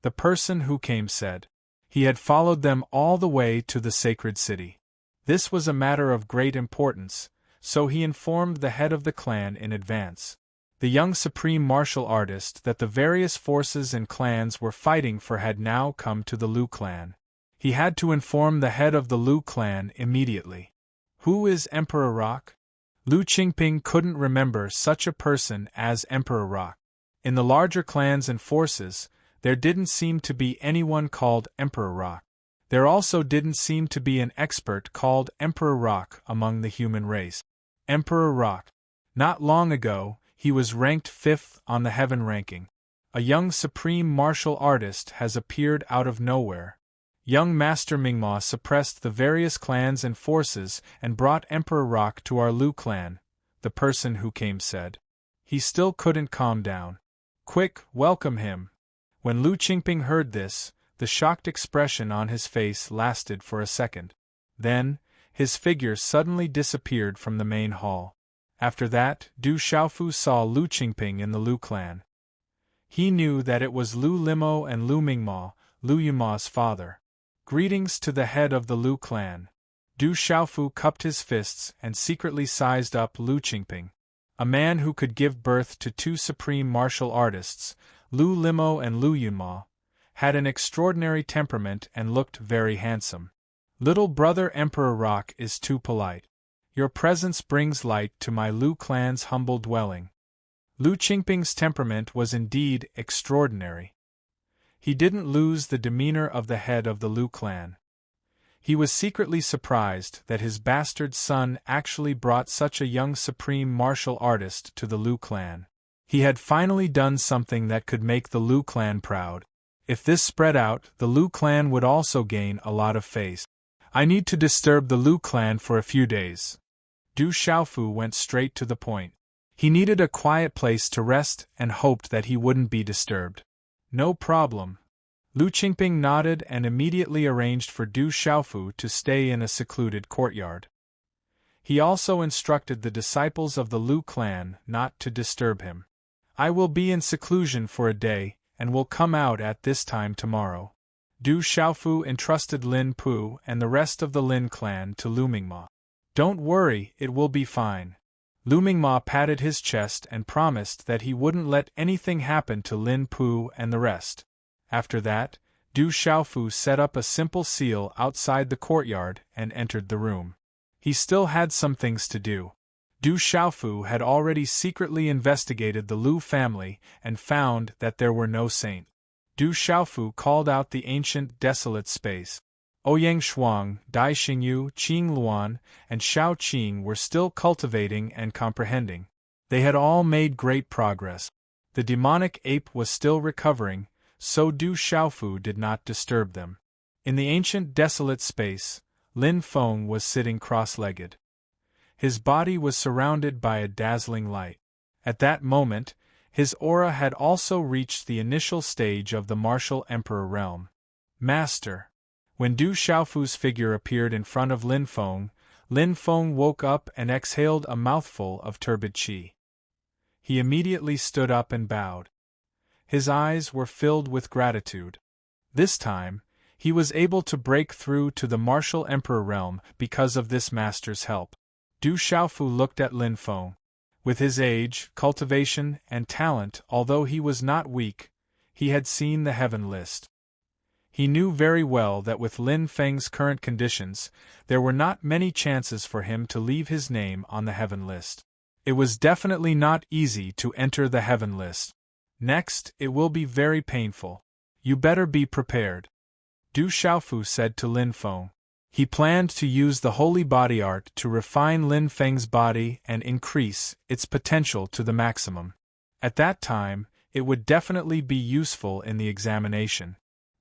S1: The person who came said. He had followed them all the way to the sacred city. This was a matter of great importance, so he informed the head of the clan in advance. The young supreme martial artist that the various forces and clans were fighting for had now come to the Lu clan. He had to inform the head of the Lu clan immediately. Who is Emperor Rock? Lu Qingping couldn't remember such a person as Emperor Rock. In the larger clans and forces, there didn't seem to be anyone called Emperor Rock. There also didn't seem to be an expert called Emperor Rock among the human race. Emperor Rock. Not long ago, he was ranked 5th on the heaven ranking. A young supreme martial artist has appeared out of nowhere. Young Master Mingma suppressed the various clans and forces and brought Emperor Rock to our Lu clan, the person who came said. He still couldn't calm down. Quick, welcome him. When Lu Qingping heard this, the shocked expression on his face lasted for a second. Then, his figure suddenly disappeared from the main hall. After that, Du Xiaofu saw Lu Qingping in the Lu clan. He knew that it was Lu Limo and Lu Mingma, Lu Yuma's father. Greetings to the head of the Lu clan. Du Xiaofu cupped his fists and secretly sized up Lu Qingping. A man who could give birth to 2 supreme martial artists, Lu Limo and Lu Yuma, had an extraordinary temperament and looked very handsome. Little brother Emperor Rock is too polite. Your presence brings light to my Lu clan's humble dwelling. Lu Qingping's temperament was indeed extraordinary. He didn't lose the demeanor of the head of the Lu clan. He was secretly surprised that his bastard son actually brought such a young supreme martial artist to the Lu clan. He had finally done something that could make the Lu clan proud. If this spread out, the Lu clan would also gain a lot of face. I need to disturb the Lu clan for a few days. Du Xiaofu went straight to the point. He needed a quiet place to rest and hoped that he wouldn't be disturbed. No problem. Lu Qingping nodded and immediately arranged for Du Xiaofu to stay in a secluded courtyard. He also instructed the disciples of the Lu clan not to disturb him. I will be in seclusion for a day, and will come out at this time tomorrow. Du Xiaofu entrusted Lin Pu and the rest of the Lin clan to Lu Mingma. Don't worry, it will be fine. Lu Mingma patted his chest and promised that he wouldn't let anything happen to Lin Pu and the rest. After that, Du Xiaofu set up a simple seal outside the courtyard and entered the room. He still had some things to do. Du Xiaofu had already secretly investigated the Lu family and found that there were no saints. Du Xiaofu called out the ancient desolate space. Ouyang Shuang, Dai Xingyu, Qing Luan, and Shao Qing were still cultivating and comprehending. They had all made great progress. The demonic ape was still recovering, so Du Xiaofu did not disturb them. In the ancient desolate space, Lin Feng was sitting cross-legged. His body was surrounded by a dazzling light. At that moment, his aura had also reached the initial stage of the martial emperor realm. Master. When Du Xiaofu's figure appeared in front of Lin Feng woke up and exhaled a mouthful of turbid qi. He immediately stood up and bowed. His eyes were filled with gratitude. This time, he was able to break through to the martial emperor realm because of this master's help. Du Xiaofu looked at Lin Feng. With his age, cultivation, and talent, although he was not weak, he had seen the heaven list. He knew very well that with Lin Feng's current conditions, there were not many chances for him to leave his name on the heaven list. It was definitely not easy to enter the heaven list. Next, it will be very painful. You better be prepared. Du Xiaofu said to Lin Feng. He planned to use the holy body art to refine Lin Feng's body and increase its potential to the maximum. At that time, it would definitely be useful in the examination.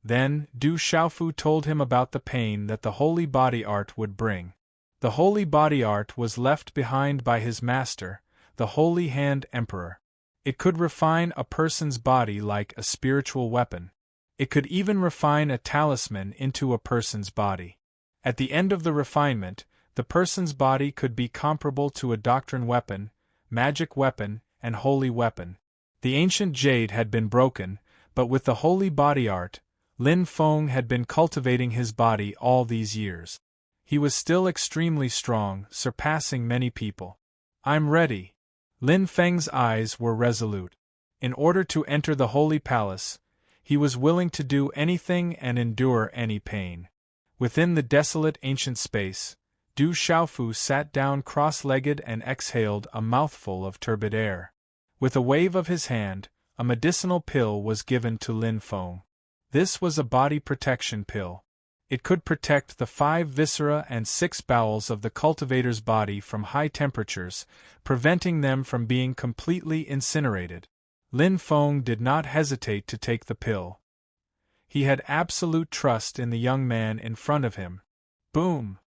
S1: Then, Du Xiaofu told him about the pain that the holy body art would bring. The holy body art was left behind by his master, the Holy Hand Emperor. It could refine a person's body like a spiritual weapon. It could even refine a talisman into a person's body. At the end of the refinement, the person's body could be comparable to a doctrine weapon, magic weapon, and holy weapon. The ancient jade had been broken, but with the holy body art, Lin Feng had been cultivating his body all these years. He was still extremely strong, surpassing many people. I'm ready. Lin Feng's eyes were resolute. In order to enter the holy palace, he was willing to do anything and endure any pain. Within the desolate ancient space, Du Xiaofu sat down cross-legged and exhaled a mouthful of turbid air. With a wave of his hand, a medicinal pill was given to Lin Feng. This was a body protection pill. It could protect the 5 viscera and 6 bowels of the cultivator's body from high temperatures, preventing them from being completely incinerated. Lin Feng did not hesitate to take the pill. He had absolute trust in the young man in front of him. Boom!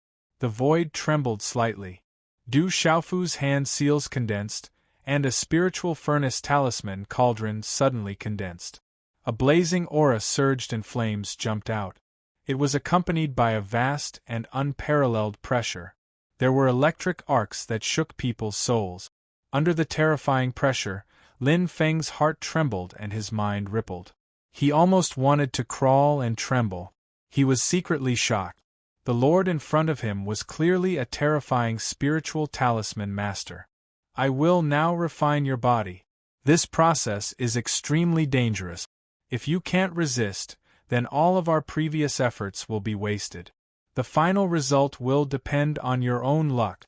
S1: The void trembled slightly. Du Xiaofu's hand seals condensed, and a spiritual furnace talisman cauldron suddenly condensed. A blazing aura surged and flames jumped out. It was accompanied by a vast and unparalleled pressure. There were electric arcs that shook people's souls. Under the terrifying pressure, Lin Feng's heart trembled and his mind rippled. He almost wanted to crawl and tremble. He was secretly shocked. The lord in front of him was clearly a terrifying spiritual talisman master. I will now refine your body. This process is extremely dangerous. If you can't resist, then all of our previous efforts will be wasted. The final result will depend on your own luck.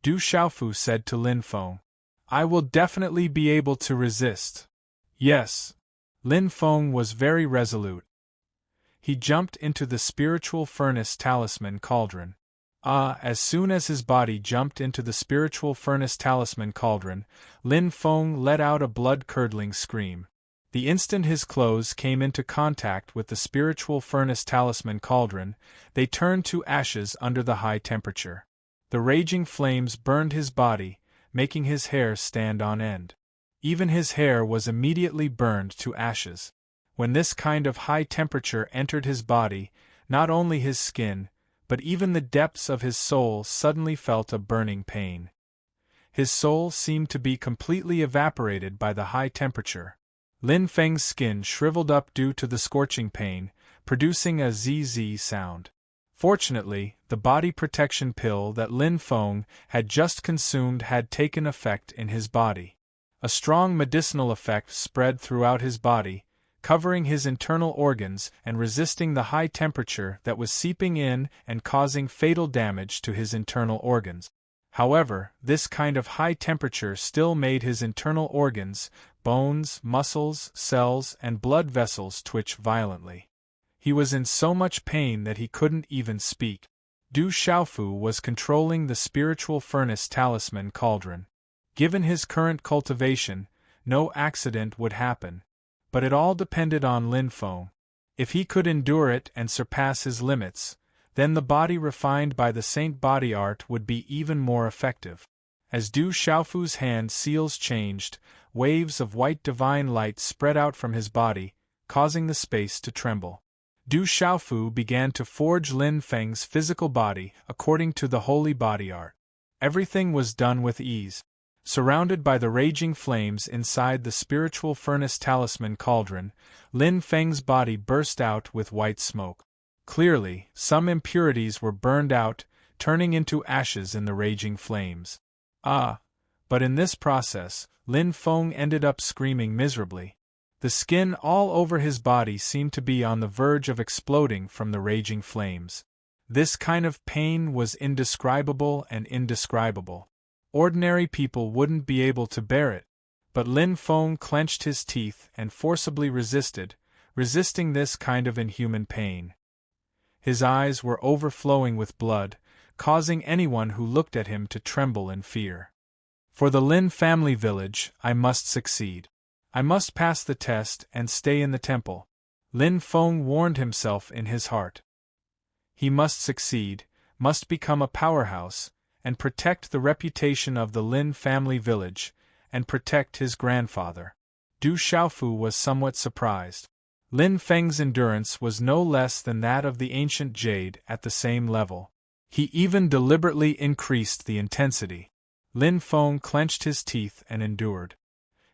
S1: Du Xiaofu said to Lin Feng. I will definitely be able to resist. Yes. Lin Feng was very resolute. He jumped into the spiritual furnace talisman cauldron. As soon as his body jumped into the spiritual furnace talisman cauldron, Lin Feng let out a blood-curdling scream. The instant his clothes came into contact with the spiritual furnace talisman cauldron, they turned to ashes under the high temperature. The raging flames burned his body, making his hair stand on end. Even his hair was immediately burned to ashes. When this kind of high temperature entered his body, not only his skin, but even the depths of his soul suddenly felt a burning pain. His soul seemed to be completely evaporated by the high temperature. Lin Feng's skin shriveled up due to the scorching pain, producing a zzz sound. Fortunately, the body protection pill that Lin Feng had just consumed had taken effect in his body. A strong medicinal effect spread throughout his body, covering his internal organs and resisting the high temperature that was seeping in and causing fatal damage to his internal organs. However, this kind of high temperature still made his internal organs, bones, muscles, cells, and blood vessels twitch violently. He was in so much pain that he couldn't even speak. Du Xiaofu was controlling the spiritual furnace talisman cauldron. Given his current cultivation, no accident would happen. But it all depended on Lin Feng. If he could endure it and surpass his limits, then the body refined by the saint body art would be even more effective. As Du Xiaofu's hand seals changed, waves of white divine light spread out from his body, causing the space to tremble. Du Xiaofu began to forge Lin Feng's physical body according to the holy body art. Everything was done with ease. Surrounded by the raging flames inside the spiritual furnace talisman cauldron, Lin Feng's body burst out with white smoke. Clearly, some impurities were burned out, turning into ashes in the raging flames. But in this process, Lin Feng ended up screaming miserably. The skin all over his body seemed to be on the verge of exploding from the raging flames. This kind of pain was indescribable and indescribable. Ordinary people wouldn't be able to bear it. But Lin Feng clenched his teeth and forcibly resisting this kind of inhuman pain. His eyes were overflowing with blood, causing anyone who looked at him to tremble in fear. For the Lin family village, I must succeed. I must pass the test and stay in the temple. Lin Feng warned himself in his heart. He must succeed, must become a powerhouse, and protect the reputation of the Lin family village, and protect his grandfather. Du Xiaofu was somewhat surprised. Lin Feng's endurance was no less than that of the ancient jade at the same level. He even deliberately increased the intensity. Lin Feng clenched his teeth and endured.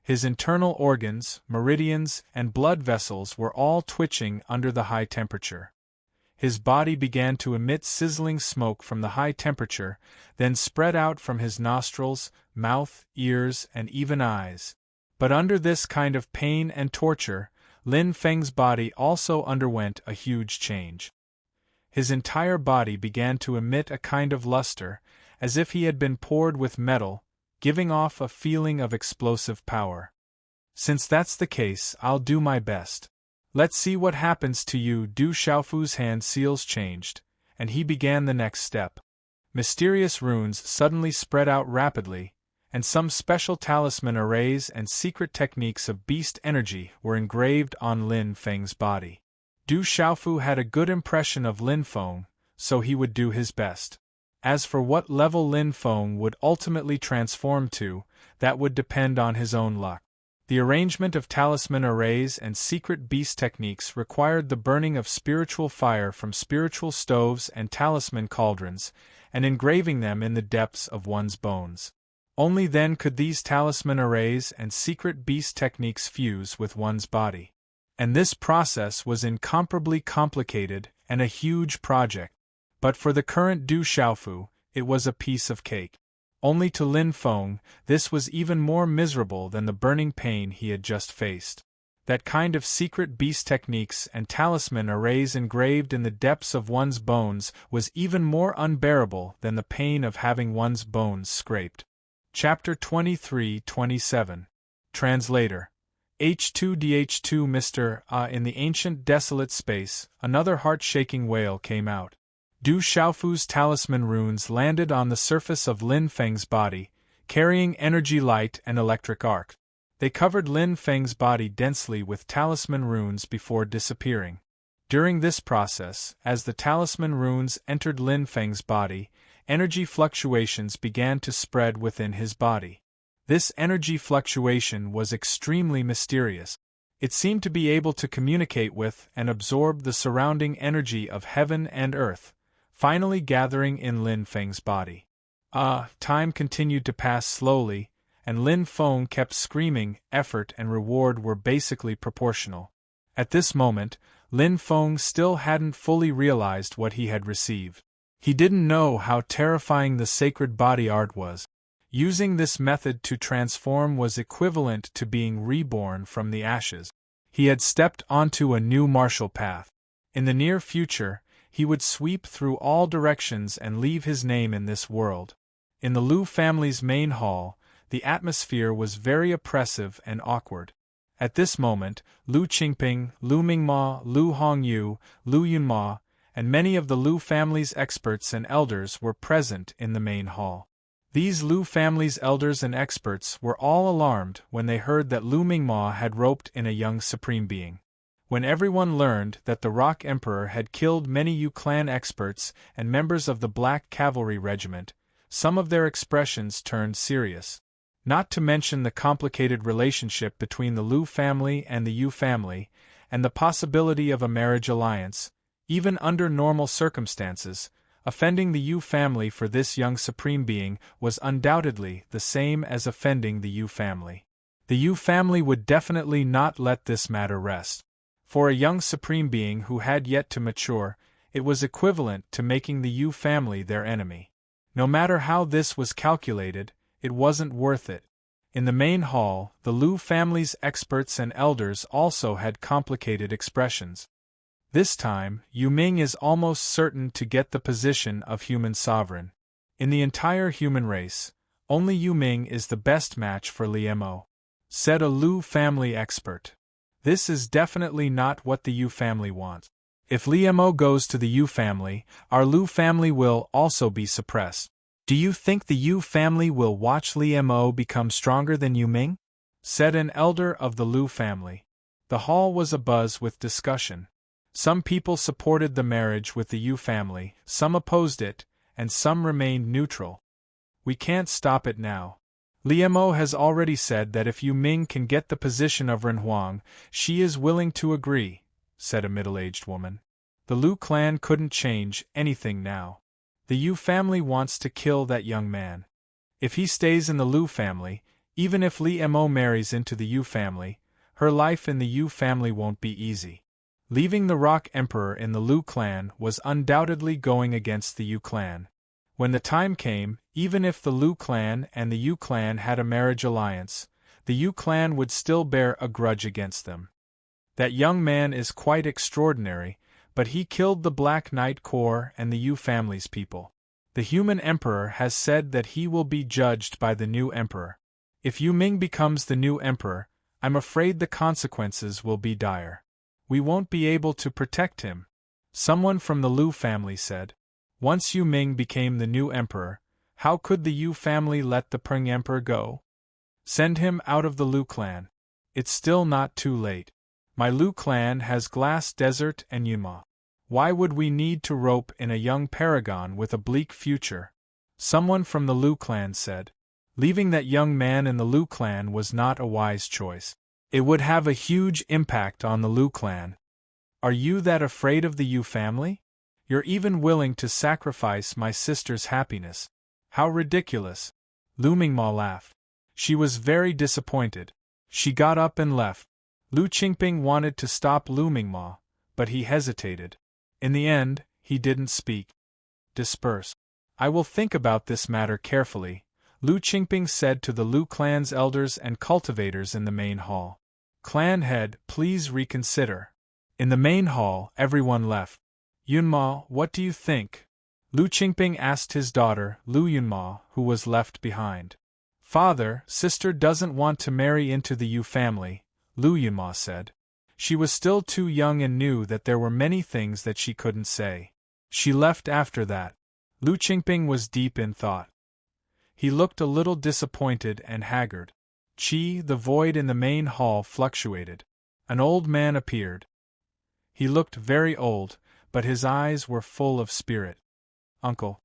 S1: His internal organs, meridians, and blood vessels were all twitching under the high temperature. His body began to emit sizzling smoke from the high temperature, then spread out from his nostrils, mouth, ears, and even eyes. But under this kind of pain and torture, Lin Feng's body also underwent a huge change. His entire body began to emit a kind of luster, as if he had been poured with metal, giving off a feeling of explosive power. Since that's the case, I'll do my best. Let's see what happens to you. Du Xiaofu's hand seals changed, and he began the next step. Mysterious runes suddenly spread out rapidly, and some special talisman arrays and secret techniques of beast energy were engraved on Lin Feng's body. Du Xiaofu had a good impression of Lin Feng, so he would do his best. As for what level Lin Feng would ultimately transform to, that would depend on his own luck. The arrangement of talisman arrays and secret beast techniques required the burning of spiritual fire from spiritual stoves and talisman cauldrons, and engraving them in the depths of one's bones. Only then could these talisman arrays and secret beast techniques fuse with one's body. And this process was incomparably complicated and a huge project. But for the current Du Xiaofu, it was a piece of cake. Only to Lin Feng, this was even more miserable than the burning pain he had just faced. That kind of secret beast techniques and talisman arrays engraved in the depths of one's bones was even more unbearable than the pain of having one's bones scraped. Chapter 23-27. Translator. H2DH2 Mr. In the ancient desolate space, another heart-shaking wail came out. Du Xiaofu's talisman runes landed on the surface of Lin Feng's body, carrying energy light and electric arc. They covered Lin Feng's body densely with talisman runes before disappearing. During this process, as the talisman runes entered Lin Feng's body, energy fluctuations began to spread within his body. This energy fluctuation was extremely mysterious. It seemed to be able to communicate with and absorb the surrounding energy of heaven and earth, finally gathering in Lin Feng's body. Time continued to pass slowly, and Lin Feng kept screaming. Effort and reward were basically proportional. At this moment, Lin Feng still hadn't fully realized what he had received. He didn't know how terrifying the sacred body art was. Using this method to transform was equivalent to being reborn from the ashes. He had stepped onto a new martial path. In the near future, he would sweep through all directions and leave his name in this world. In the Lu family's main hall, the atmosphere was very oppressive and awkward. At this moment, Lu Qingping, Lu Mingma, Lu Hongyu, Lu Yunma, and many of the Lu family's experts and elders were present in the main hall. These Lu family's elders and experts were all alarmed when they heard that Lu Mingma had roped in a young supreme being. When everyone learned that the Rock Emperor had killed many Yu clan experts and members of the Black Cavalry Regiment, some of their expressions turned serious. Not to mention the complicated relationship between the Lu family and the Yu family, and the possibility of a marriage alliance, even under normal circumstances. Offending the Yu family for this young supreme being was undoubtedly the same as offending the Yu family. The Yu family would definitely not let this matter rest. For a young supreme being who had yet to mature, it was equivalent to making the Yu family their enemy. No matter how this was calculated, it wasn't worth it. In the main hall, the Lu family's experts and elders also had complicated expressions. This time, Yu Ming is almost certain to get the position of human sovereign. In the entire human race, only Yu Ming is the best match for Li Mo, said a Lu family expert. This is definitely not what the Yu family wants. If Li Mo goes to the Yu family, our Lu family will also be suppressed. Do you think the Yu family will watch Li Mo become stronger than Yu Ming? Said an elder of the Lu family. The hall was abuzz with discussion. Some people supported the marriage with the Yu family, some opposed it, and some remained neutral. We can't stop it now. Li Mo has already said that if Yu Ming can get the position of Renhuang, she is willing to agree, said a middle-aged woman. The Lu clan couldn't change anything now. The Yu family wants to kill that young man. If he stays in the Lu family, even if Li Mo marries into the Yu family, her life in the Yu family won't be easy. Leaving the Rock Emperor in the Lu clan was undoubtedly going against the Yu clan. When the time came, even if the Lu clan and the Yu clan had a marriage alliance, the Yu clan would still bear a grudge against them. That young man is quite extraordinary, but he killed the Black Knight Corps and the Yu family's people. The human emperor has said that he will be judged by the new emperor. If Yu Ming becomes the new emperor, I'm afraid the consequences will be dire. We won't be able to protect him, someone from the Lu family said. Once Yu Ming became the new emperor, how could the Yu family let the Peng emperor go? Send him out of the Lu clan. It's still not too late. My Lu clan has Glass Desert and Yunma. Why would we need to rope in a young paragon with a bleak future? Someone from the Lu clan said. Leaving that young man in the Lu clan was not a wise choice. It would have a huge impact on the Lu clan. Are you that afraid of the Yu family? You're even willing to sacrifice my sister's happiness. How ridiculous. Lu Mingma laughed. She was very disappointed. She got up and left. Lu Qingping wanted to stop Lu Mingma, but he hesitated. In the end, he didn't speak. Disperse. I will think about this matter carefully, Lu Qingping said to the Lu clan's elders and cultivators in the main hall. Clan head, please reconsider. In the main hall, everyone left. Yunma, what do you think? Lu Qingping asked his daughter, Lu Yunma, who was left behind. Father, sister doesn't want to marry into the Yu family, Lu Yunma said. She was still too young and knew that there were many things that she couldn't say. She left after that. Lu Qingping was deep in thought. He looked a little disappointed and haggard. Qi, the void in the main hall fluctuated. An old man appeared. He looked very old, but his eyes were full of spirit. Uncle.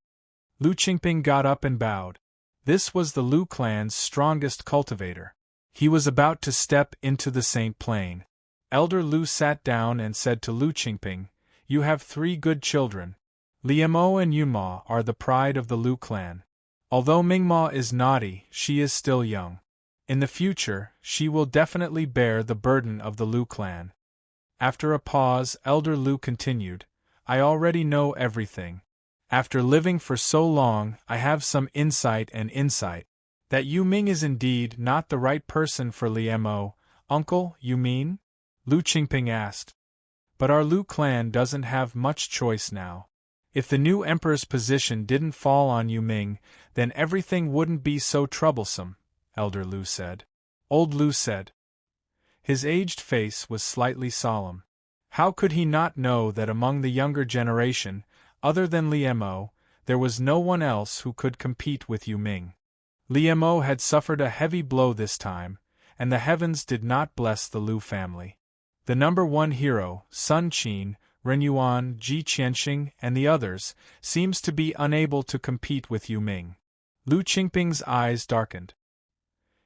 S1: Lu Qingping got up and bowed. This was the Lu clan's strongest cultivator. He was about to step into the Saint Plane. Elder Lu sat down and said to Lu Qingping, You have 3 good children. Liemo and Yunma are the pride of the Lu clan. Although Mingma is naughty, she is still young. In the future, she will definitely bear the burden of the Lu clan. After a pause, Elder Lu continued, I already know everything. After living for so long, I have some insight. That Yu Ming is indeed not the right person for Liemo. Uncle, you mean? Lu Qingping asked. But our Lu clan doesn't have much choice now. If the new emperor's position didn't fall on Yu Ming, then everything wouldn't be so troublesome, Elder Lu said. Old Lu said. His aged face was slightly solemn. How could he not know that among the younger generation, other than Liemo, there was no one else who could compete with Yu Ming? Liemo had suffered a heavy blow this time, and the heavens did not bless the Lu family. The number 1 hero, Sun Qin, Ren Yuan, Ji Qianxing, and the others, seems to be unable to compete with Yu Ming. Lu Qingping's eyes darkened.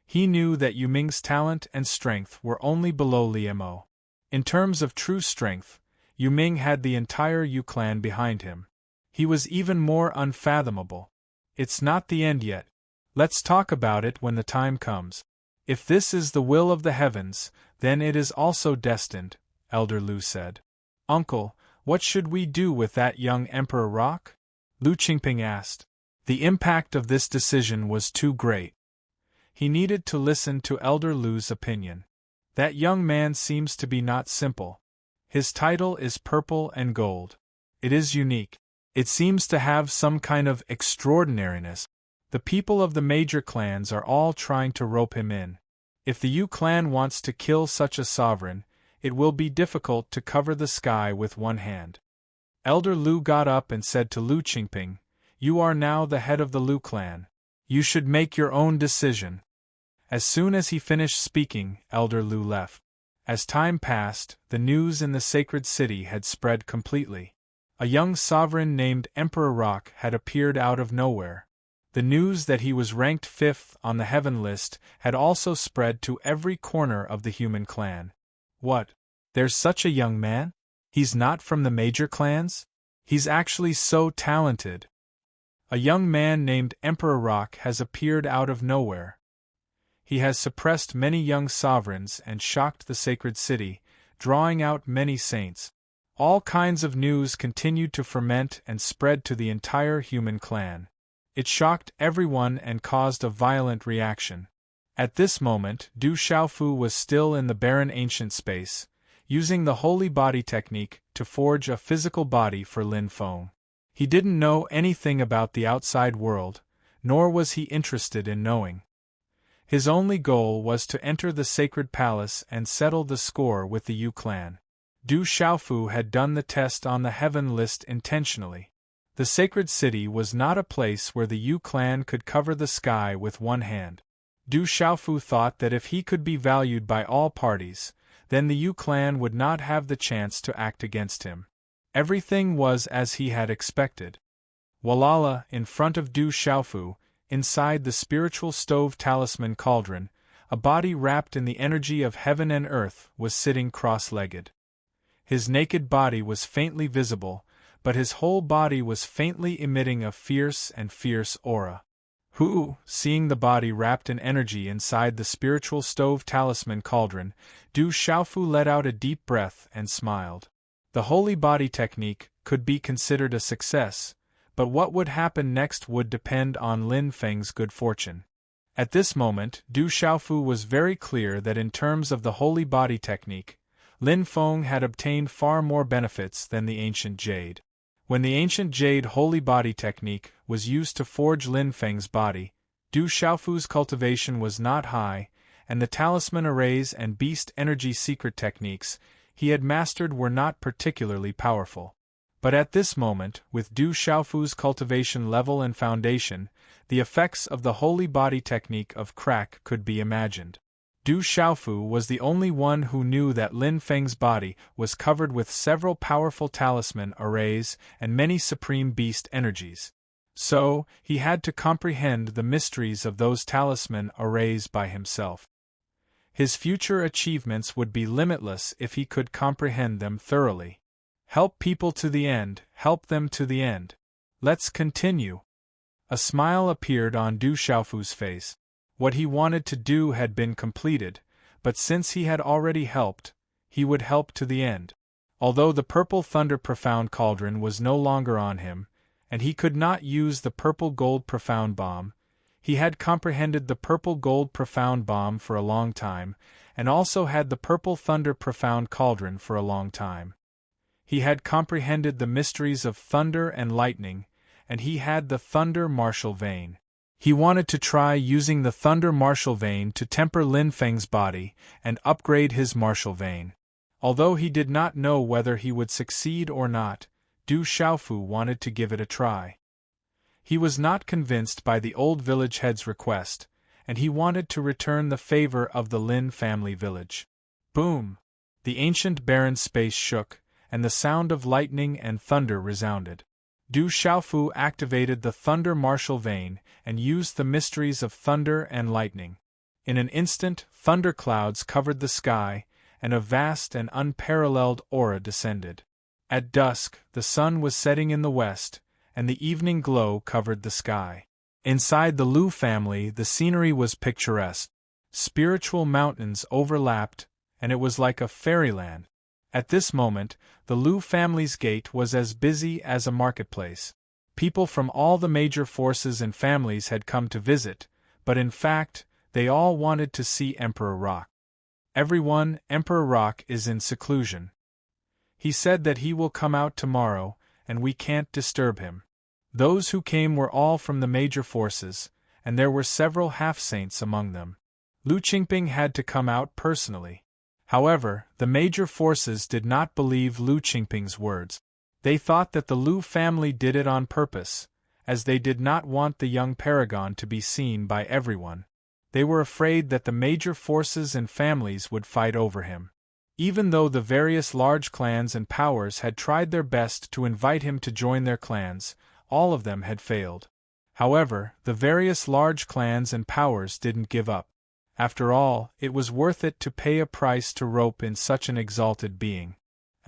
S1: He knew that Yu Ming's talent and strength were only below Liemo. In terms of true strength, Yu Ming had the entire Yu clan behind him. He was even more unfathomable. It's not the end yet. Let's talk about it when the time comes. If this is the will of the heavens, then it is also destined, Elder Lu said. Uncle, what should we do with that young Emperor Rock? Lu Qingping asked. The impact of this decision was too great. He needed to listen to Elder Lu's opinion. That young man seems to be not simple. His title is Purple and Gold. It is unique. It seems to have some kind of extraordinariness. The people of the major clans are all trying to rope him in. If the Yu clan wants to kill such a sovereign, it will be difficult to cover the sky with one hand. Elder Lu got up and said to Lu Qingping, You are now the head of the Lu clan. You should make your own decision. As soon as he finished speaking, Elder Lu left. As time passed, the news in the sacred city had spread completely. A young sovereign named Emperor Rock had appeared out of nowhere. The news that he was ranked 5th on the heaven list had also spread to every corner of the human clan. What? There's such a young man? He's not from the major clans? He's actually so talented. A young man named Emperor Rock has appeared out of nowhere. He has suppressed many young sovereigns and shocked the sacred city, drawing out many saints. All kinds of news continued to ferment and spread to the entire human clan. It shocked everyone and caused a violent reaction. At this moment, Du Xiaofu was still in the barren ancient space, using the holy body technique to forge a physical body for Lin Feng. He didn't know anything about the outside world, nor was he interested in knowing. His only goal was to enter the sacred palace and settle the score with the Yu clan. Du Xiaofu had done the test on the heaven list intentionally. The sacred city was not a place where the Yu clan could cover the sky with one hand. Du Xiaofu thought that if he could be valued by all parties, then the Yu clan would not have the chance to act against him. Everything was as he had expected. Walala, in front of Du Xiaofu, inside the spiritual stove talisman cauldron, a body wrapped in the energy of heaven and earth was sitting cross-legged. His naked body was faintly visible, but his whole body was faintly emitting a fierce aura. Who, seeing the body wrapped in energy inside the spiritual stove talisman cauldron, Du Xiaofu let out a deep breath and smiled. The holy body technique could be considered a success, but what would happen next would depend on Lin Feng's good fortune. At this moment, Du Xiaofu was very clear that in terms of the holy body technique, Lin Feng had obtained far more benefits than the ancient jade. When the ancient jade holy body technique was used to forge Lin Feng's body, Du Xiaofu's cultivation was not high, and the talisman arrays and beast energy secret techniques he had mastered were not particularly powerful. But at this moment, with Du Xiaofu's cultivation level and foundation, the effects of the holy body technique of crack could be imagined. Du Xiaofu was the only one who knew that Lin Feng's body was covered with several powerful talisman arrays and many supreme beast energies. So, he had to comprehend the mysteries of those talisman arrays by himself. His future achievements would be limitless if he could comprehend them thoroughly. Help people to the end, help them to the end. Let's continue. A smile appeared on Du Xiaofu's face. What he wanted to do had been completed, but since he had already helped, he would help to the end. Although the purple thunder profound cauldron was no longer on him, and he could not use the purple gold profound bomb, he had comprehended the purple gold profound bomb for a long time, and also had the purple thunder profound cauldron for a long time. He had comprehended the mysteries of thunder and lightning, and he had the thunder martial vein. He wanted to try using the thunder martial vein to temper Lin Feng's body and upgrade his martial vein. Although he did not know whether he would succeed or not, Du Xiaofu wanted to give it a try. He was not convinced by the old village head's request, and he wanted to return the favor of the Lin family village. Boom! The ancient barren space shook, and the sound of lightning and thunder resounded. Du Xiaofu activated the thunder martial vein and used the mysteries of thunder and lightning. In an instant, thunder clouds covered the sky, and a vast and unparalleled aura descended. At dusk, the sun was setting in the west, and the evening glow covered the sky. Inside the Lu family, the scenery was picturesque. Spiritual mountains overlapped, and it was like a fairyland. At this moment, the Lu family's gate was as busy as a marketplace. People from all the major forces and families had come to visit, but in fact, they all wanted to see Emperor Rock. Emperor Rock is in seclusion. He said that he will come out tomorrow, and we can't disturb him. Those who came were all from the major forces, and there were several half-saints among them. Lu Qingping had to come out personally. However, the major forces did not believe Lu Qingping's words. They thought that the Lu family did it on purpose, as they did not want the young paragon to be seen by everyone. They were afraid that the major forces and families would fight over him. Even though the various large clans and powers had tried their best to invite him to join their clans, all of them had failed. However, the various large clans and powers didn't give up. After all, it was worth it to pay a price to rope in such an exalted being.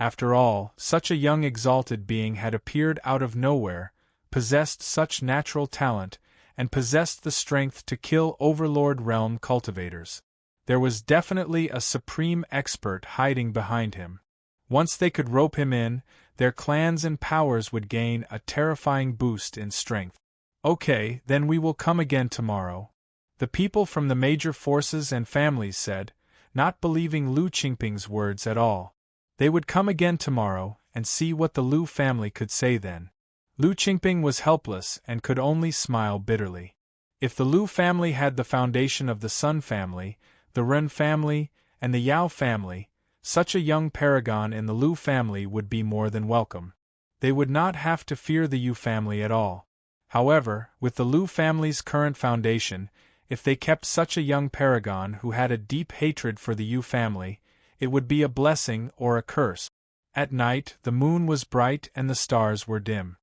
S1: After all, such a young exalted being had appeared out of nowhere, possessed such natural talent, and possessed the strength to kill overlord realm cultivators. There was definitely a supreme expert hiding behind him. Once they could rope him in, their clans and powers would gain a terrifying boost in strength. Okay, then we will come again tomorrow, the people from the major forces and families said, not believing Lu Qingping's words at all. They would come again tomorrow, and see what the Lu family could say then. Lu Qingping was helpless and could only smile bitterly. If the Lu family had the foundation of the Sun family, the Ren family, and the Yao family, such a young paragon in the Lu family would be more than welcome. They would not have to fear the Yu family at all. However, with the Lu family's current foundation, if they kept such a young paragon who had a deep hatred for the Yu family, it would be a blessing or a curse. At night, the moon was bright and the stars were dim.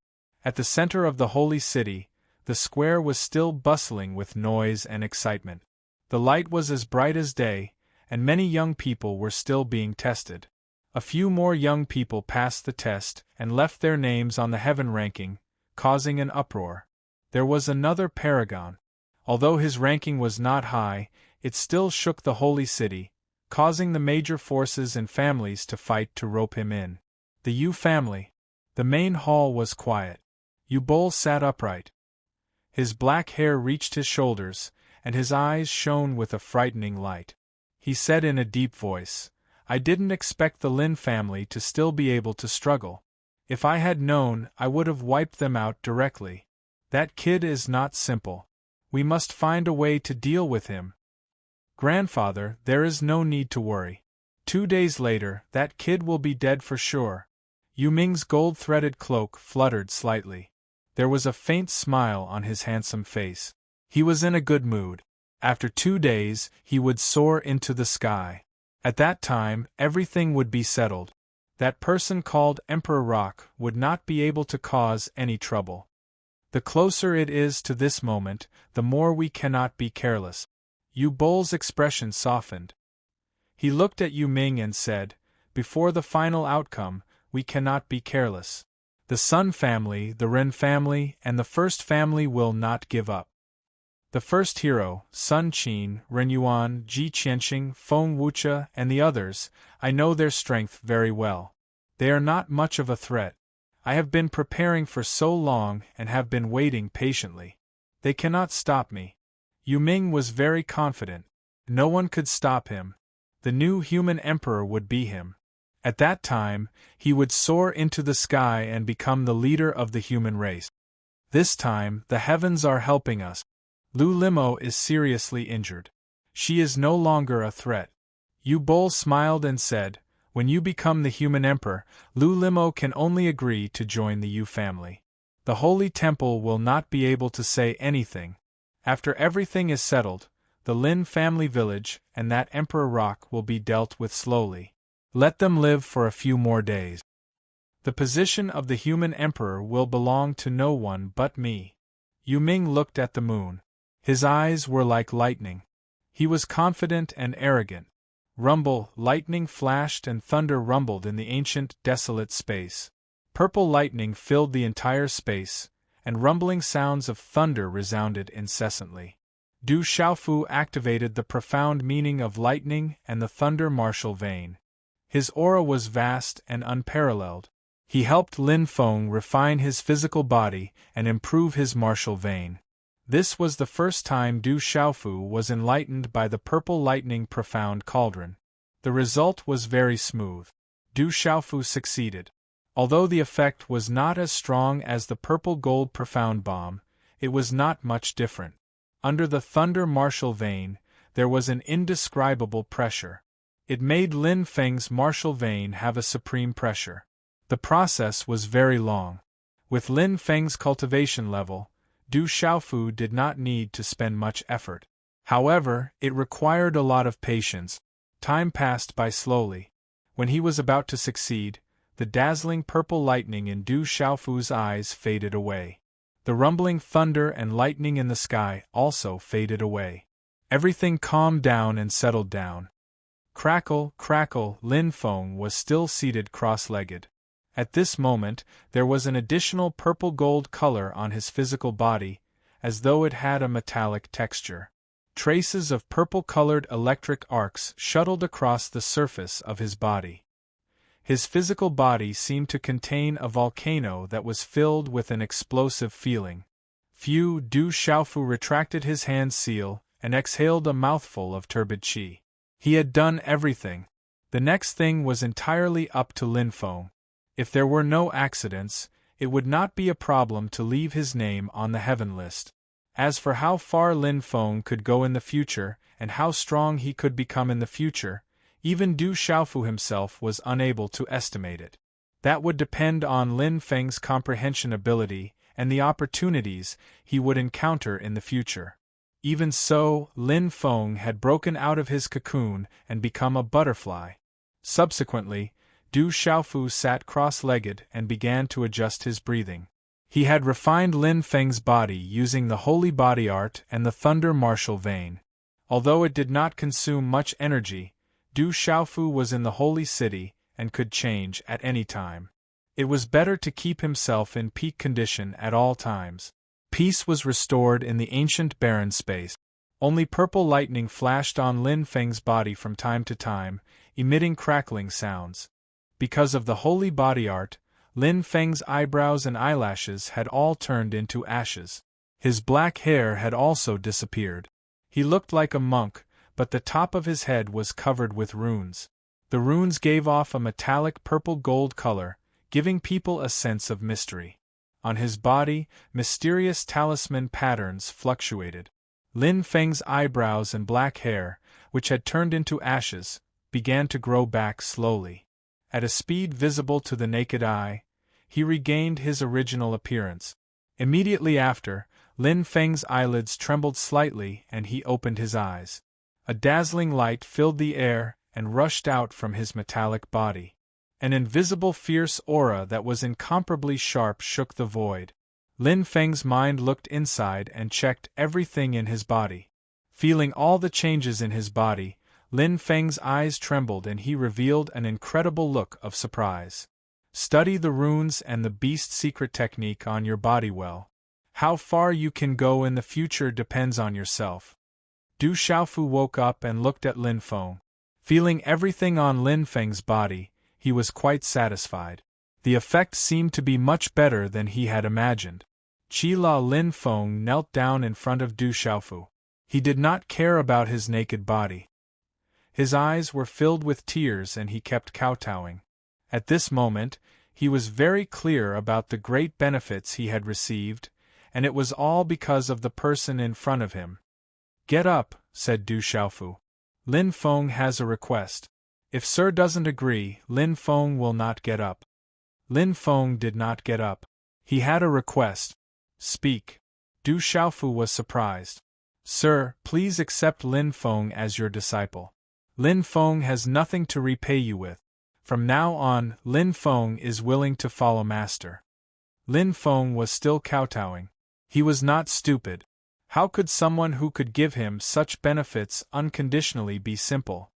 S1: At the center of the holy city, the square was still bustling with noise and excitement. The light was as bright as day, and many young people were still being tested. A few more young people passed the test and left their names on the heaven ranking, causing an uproar. There was another paragon. Although his ranking was not high, it still shook the holy city, causing the major forces and families to fight to rope him in. The Yu family. The main hall was quiet. Yu Bol sat upright. His black hair reached his shoulders, and his eyes shone with a frightening light. He said in a deep voice, "I didn't expect the Lin family to still be able to struggle. If I had known, I would have wiped them out directly. That kid is not simple. We must find a way to deal with him. Grandfather, there is no need to worry. 2 days later, that kid will be dead for sure." Yu Ming's gold-threaded cloak fluttered slightly. There was a faint smile on his handsome face. He was in a good mood. After 2 days, he would soar into the sky. At that time, everything would be settled. That person called Emperor Rock would not be able to cause any trouble. The closer it is to this moment, the more we cannot be careless. Yu Bol's expression softened. He looked at Yu Ming and said, "Before the final outcome, we cannot be careless. The Sun family, the Ren family, and the First family will not give up. The first hero, Sun Qin, Ren Yuan, Ji Qianxing, Feng Wucha, and the others, I know their strength very well. They are not much of a threat. I have been preparing for so long and have been waiting patiently. They cannot stop me." Yu Ming was very confident. No one could stop him. The new human emperor would be him. At that time, he would soar into the sky and become the leader of the human race. This time, the heavens are helping us. Lu Limo is seriously injured. She is no longer a threat. Yu Bol smiled and said, "When you become the human emperor, Lu Limo can only agree to join the Yu family. The Holy Temple will not be able to say anything. After everything is settled, the Lin family village and that Emperor Rock will be dealt with slowly. Let them live for a few more days. The position of the human emperor will belong to no one but me." Yu Ming looked at the moon. His eyes were like lightning. He was confident and arrogant. Rumble, lightning flashed and thunder rumbled in the ancient, desolate space. Purple lightning filled the entire space, and rumbling sounds of thunder resounded incessantly. Du Xiaofu activated the profound meaning of lightning and the thunder martial vein. His aura was vast and unparalleled. He helped Lin Feng refine his physical body and improve his martial vein. This was the first time Du Xiaofu was enlightened by the purple lightning profound cauldron. The result was very smooth. Du Xiaofu succeeded. Although the effect was not as strong as the purple gold profound bomb, it was not much different. Under the thunder martial vein, there was an indescribable pressure. It made Lin Feng's martial vein have a supreme pressure. The process was very long. With Lin Feng's cultivation level, Du Xiaofu did not need to spend much effort. However, it required a lot of patience. Time passed by slowly. When he was about to succeed, the dazzling purple lightning in Du Xiaofu's eyes faded away. The rumbling thunder and lightning in the sky also faded away. Everything calmed down and settled down. Crackle, crackle, Lin Feng was still seated cross-legged. At this moment, there was an additional purple-gold color on his physical body, as though it had a metallic texture. Traces of purple-colored electric arcs shuttled across the surface of his body. His physical body seemed to contain a volcano that was filled with an explosive feeling. Du Xiaofu retracted his hand seal and exhaled a mouthful of turbid qi. He had done everything. The next thing was entirely up to Lin Feng. If there were no accidents, it would not be a problem to leave his name on the heaven list. As for how far Lin Feng could go in the future, and how strong he could become in the future, even Du Xiaofu himself was unable to estimate it. That would depend on Lin Feng's comprehension ability and the opportunities he would encounter in the future. Even so, Lin Feng had broken out of his cocoon and become a butterfly. Subsequently, Du Xiaofu sat cross-legged and began to adjust his breathing. He had refined Lin Feng's body using the holy body art and the thunder martial vein. Although it did not consume much energy, Du Xiaofu was in the holy city and could change at any time. It was better to keep himself in peak condition at all times. Peace was restored in the ancient barren space. Only purple lightning flashed on Lin Feng's body from time to time, emitting crackling sounds. Because of the holy body art, Lin Feng's eyebrows and eyelashes had all turned into ashes. His black hair had also disappeared. He looked like a monk, but the top of his head was covered with runes. The runes gave off a metallic purple-gold color, giving people a sense of mystery. On his body, mysterious talisman patterns fluctuated. Lin Feng's eyebrows and black hair, which had turned into ashes, began to grow back slowly. At a speed visible to the naked eye, he regained his original appearance. Immediately after, Lin Feng's eyelids trembled slightly and he opened his eyes. A dazzling light filled the air and rushed out from his metallic body. An invisible fierce aura that was incomparably sharp shook the void. Lin Feng's mind looked inside and checked everything in his body. Feeling all the changes in his body, Lin Feng's eyes trembled and he revealed an incredible look of surprise. Study the runes and the beast secret technique on your body well. How far you can go in the future depends on yourself. Du Xiaofu woke up and looked at Lin Feng. Feeling everything on Lin Feng's body, he was quite satisfied. The effect seemed to be much better than he had imagined. Lin Feng knelt down in front of Du Xiaofu. He did not care about his naked body. His eyes were filled with tears and he kept kowtowing. At this moment, he was very clear about the great benefits he had received, and it was all because of the person in front of him. "Get up," said Du Xiaofu. "Lin Feng has a request. If Sir doesn't agree, Lin Feng will not get up." Lin Feng did not get up. He had a request. "Speak." Du Xiaofu was surprised. "Sir, please accept Lin Feng as your disciple. Lin Feng has nothing to repay you with. From now on, Lin Feng is willing to follow Master." Lin Feng was still kowtowing. He was not stupid. How could someone who could give him such benefits unconditionally be simple?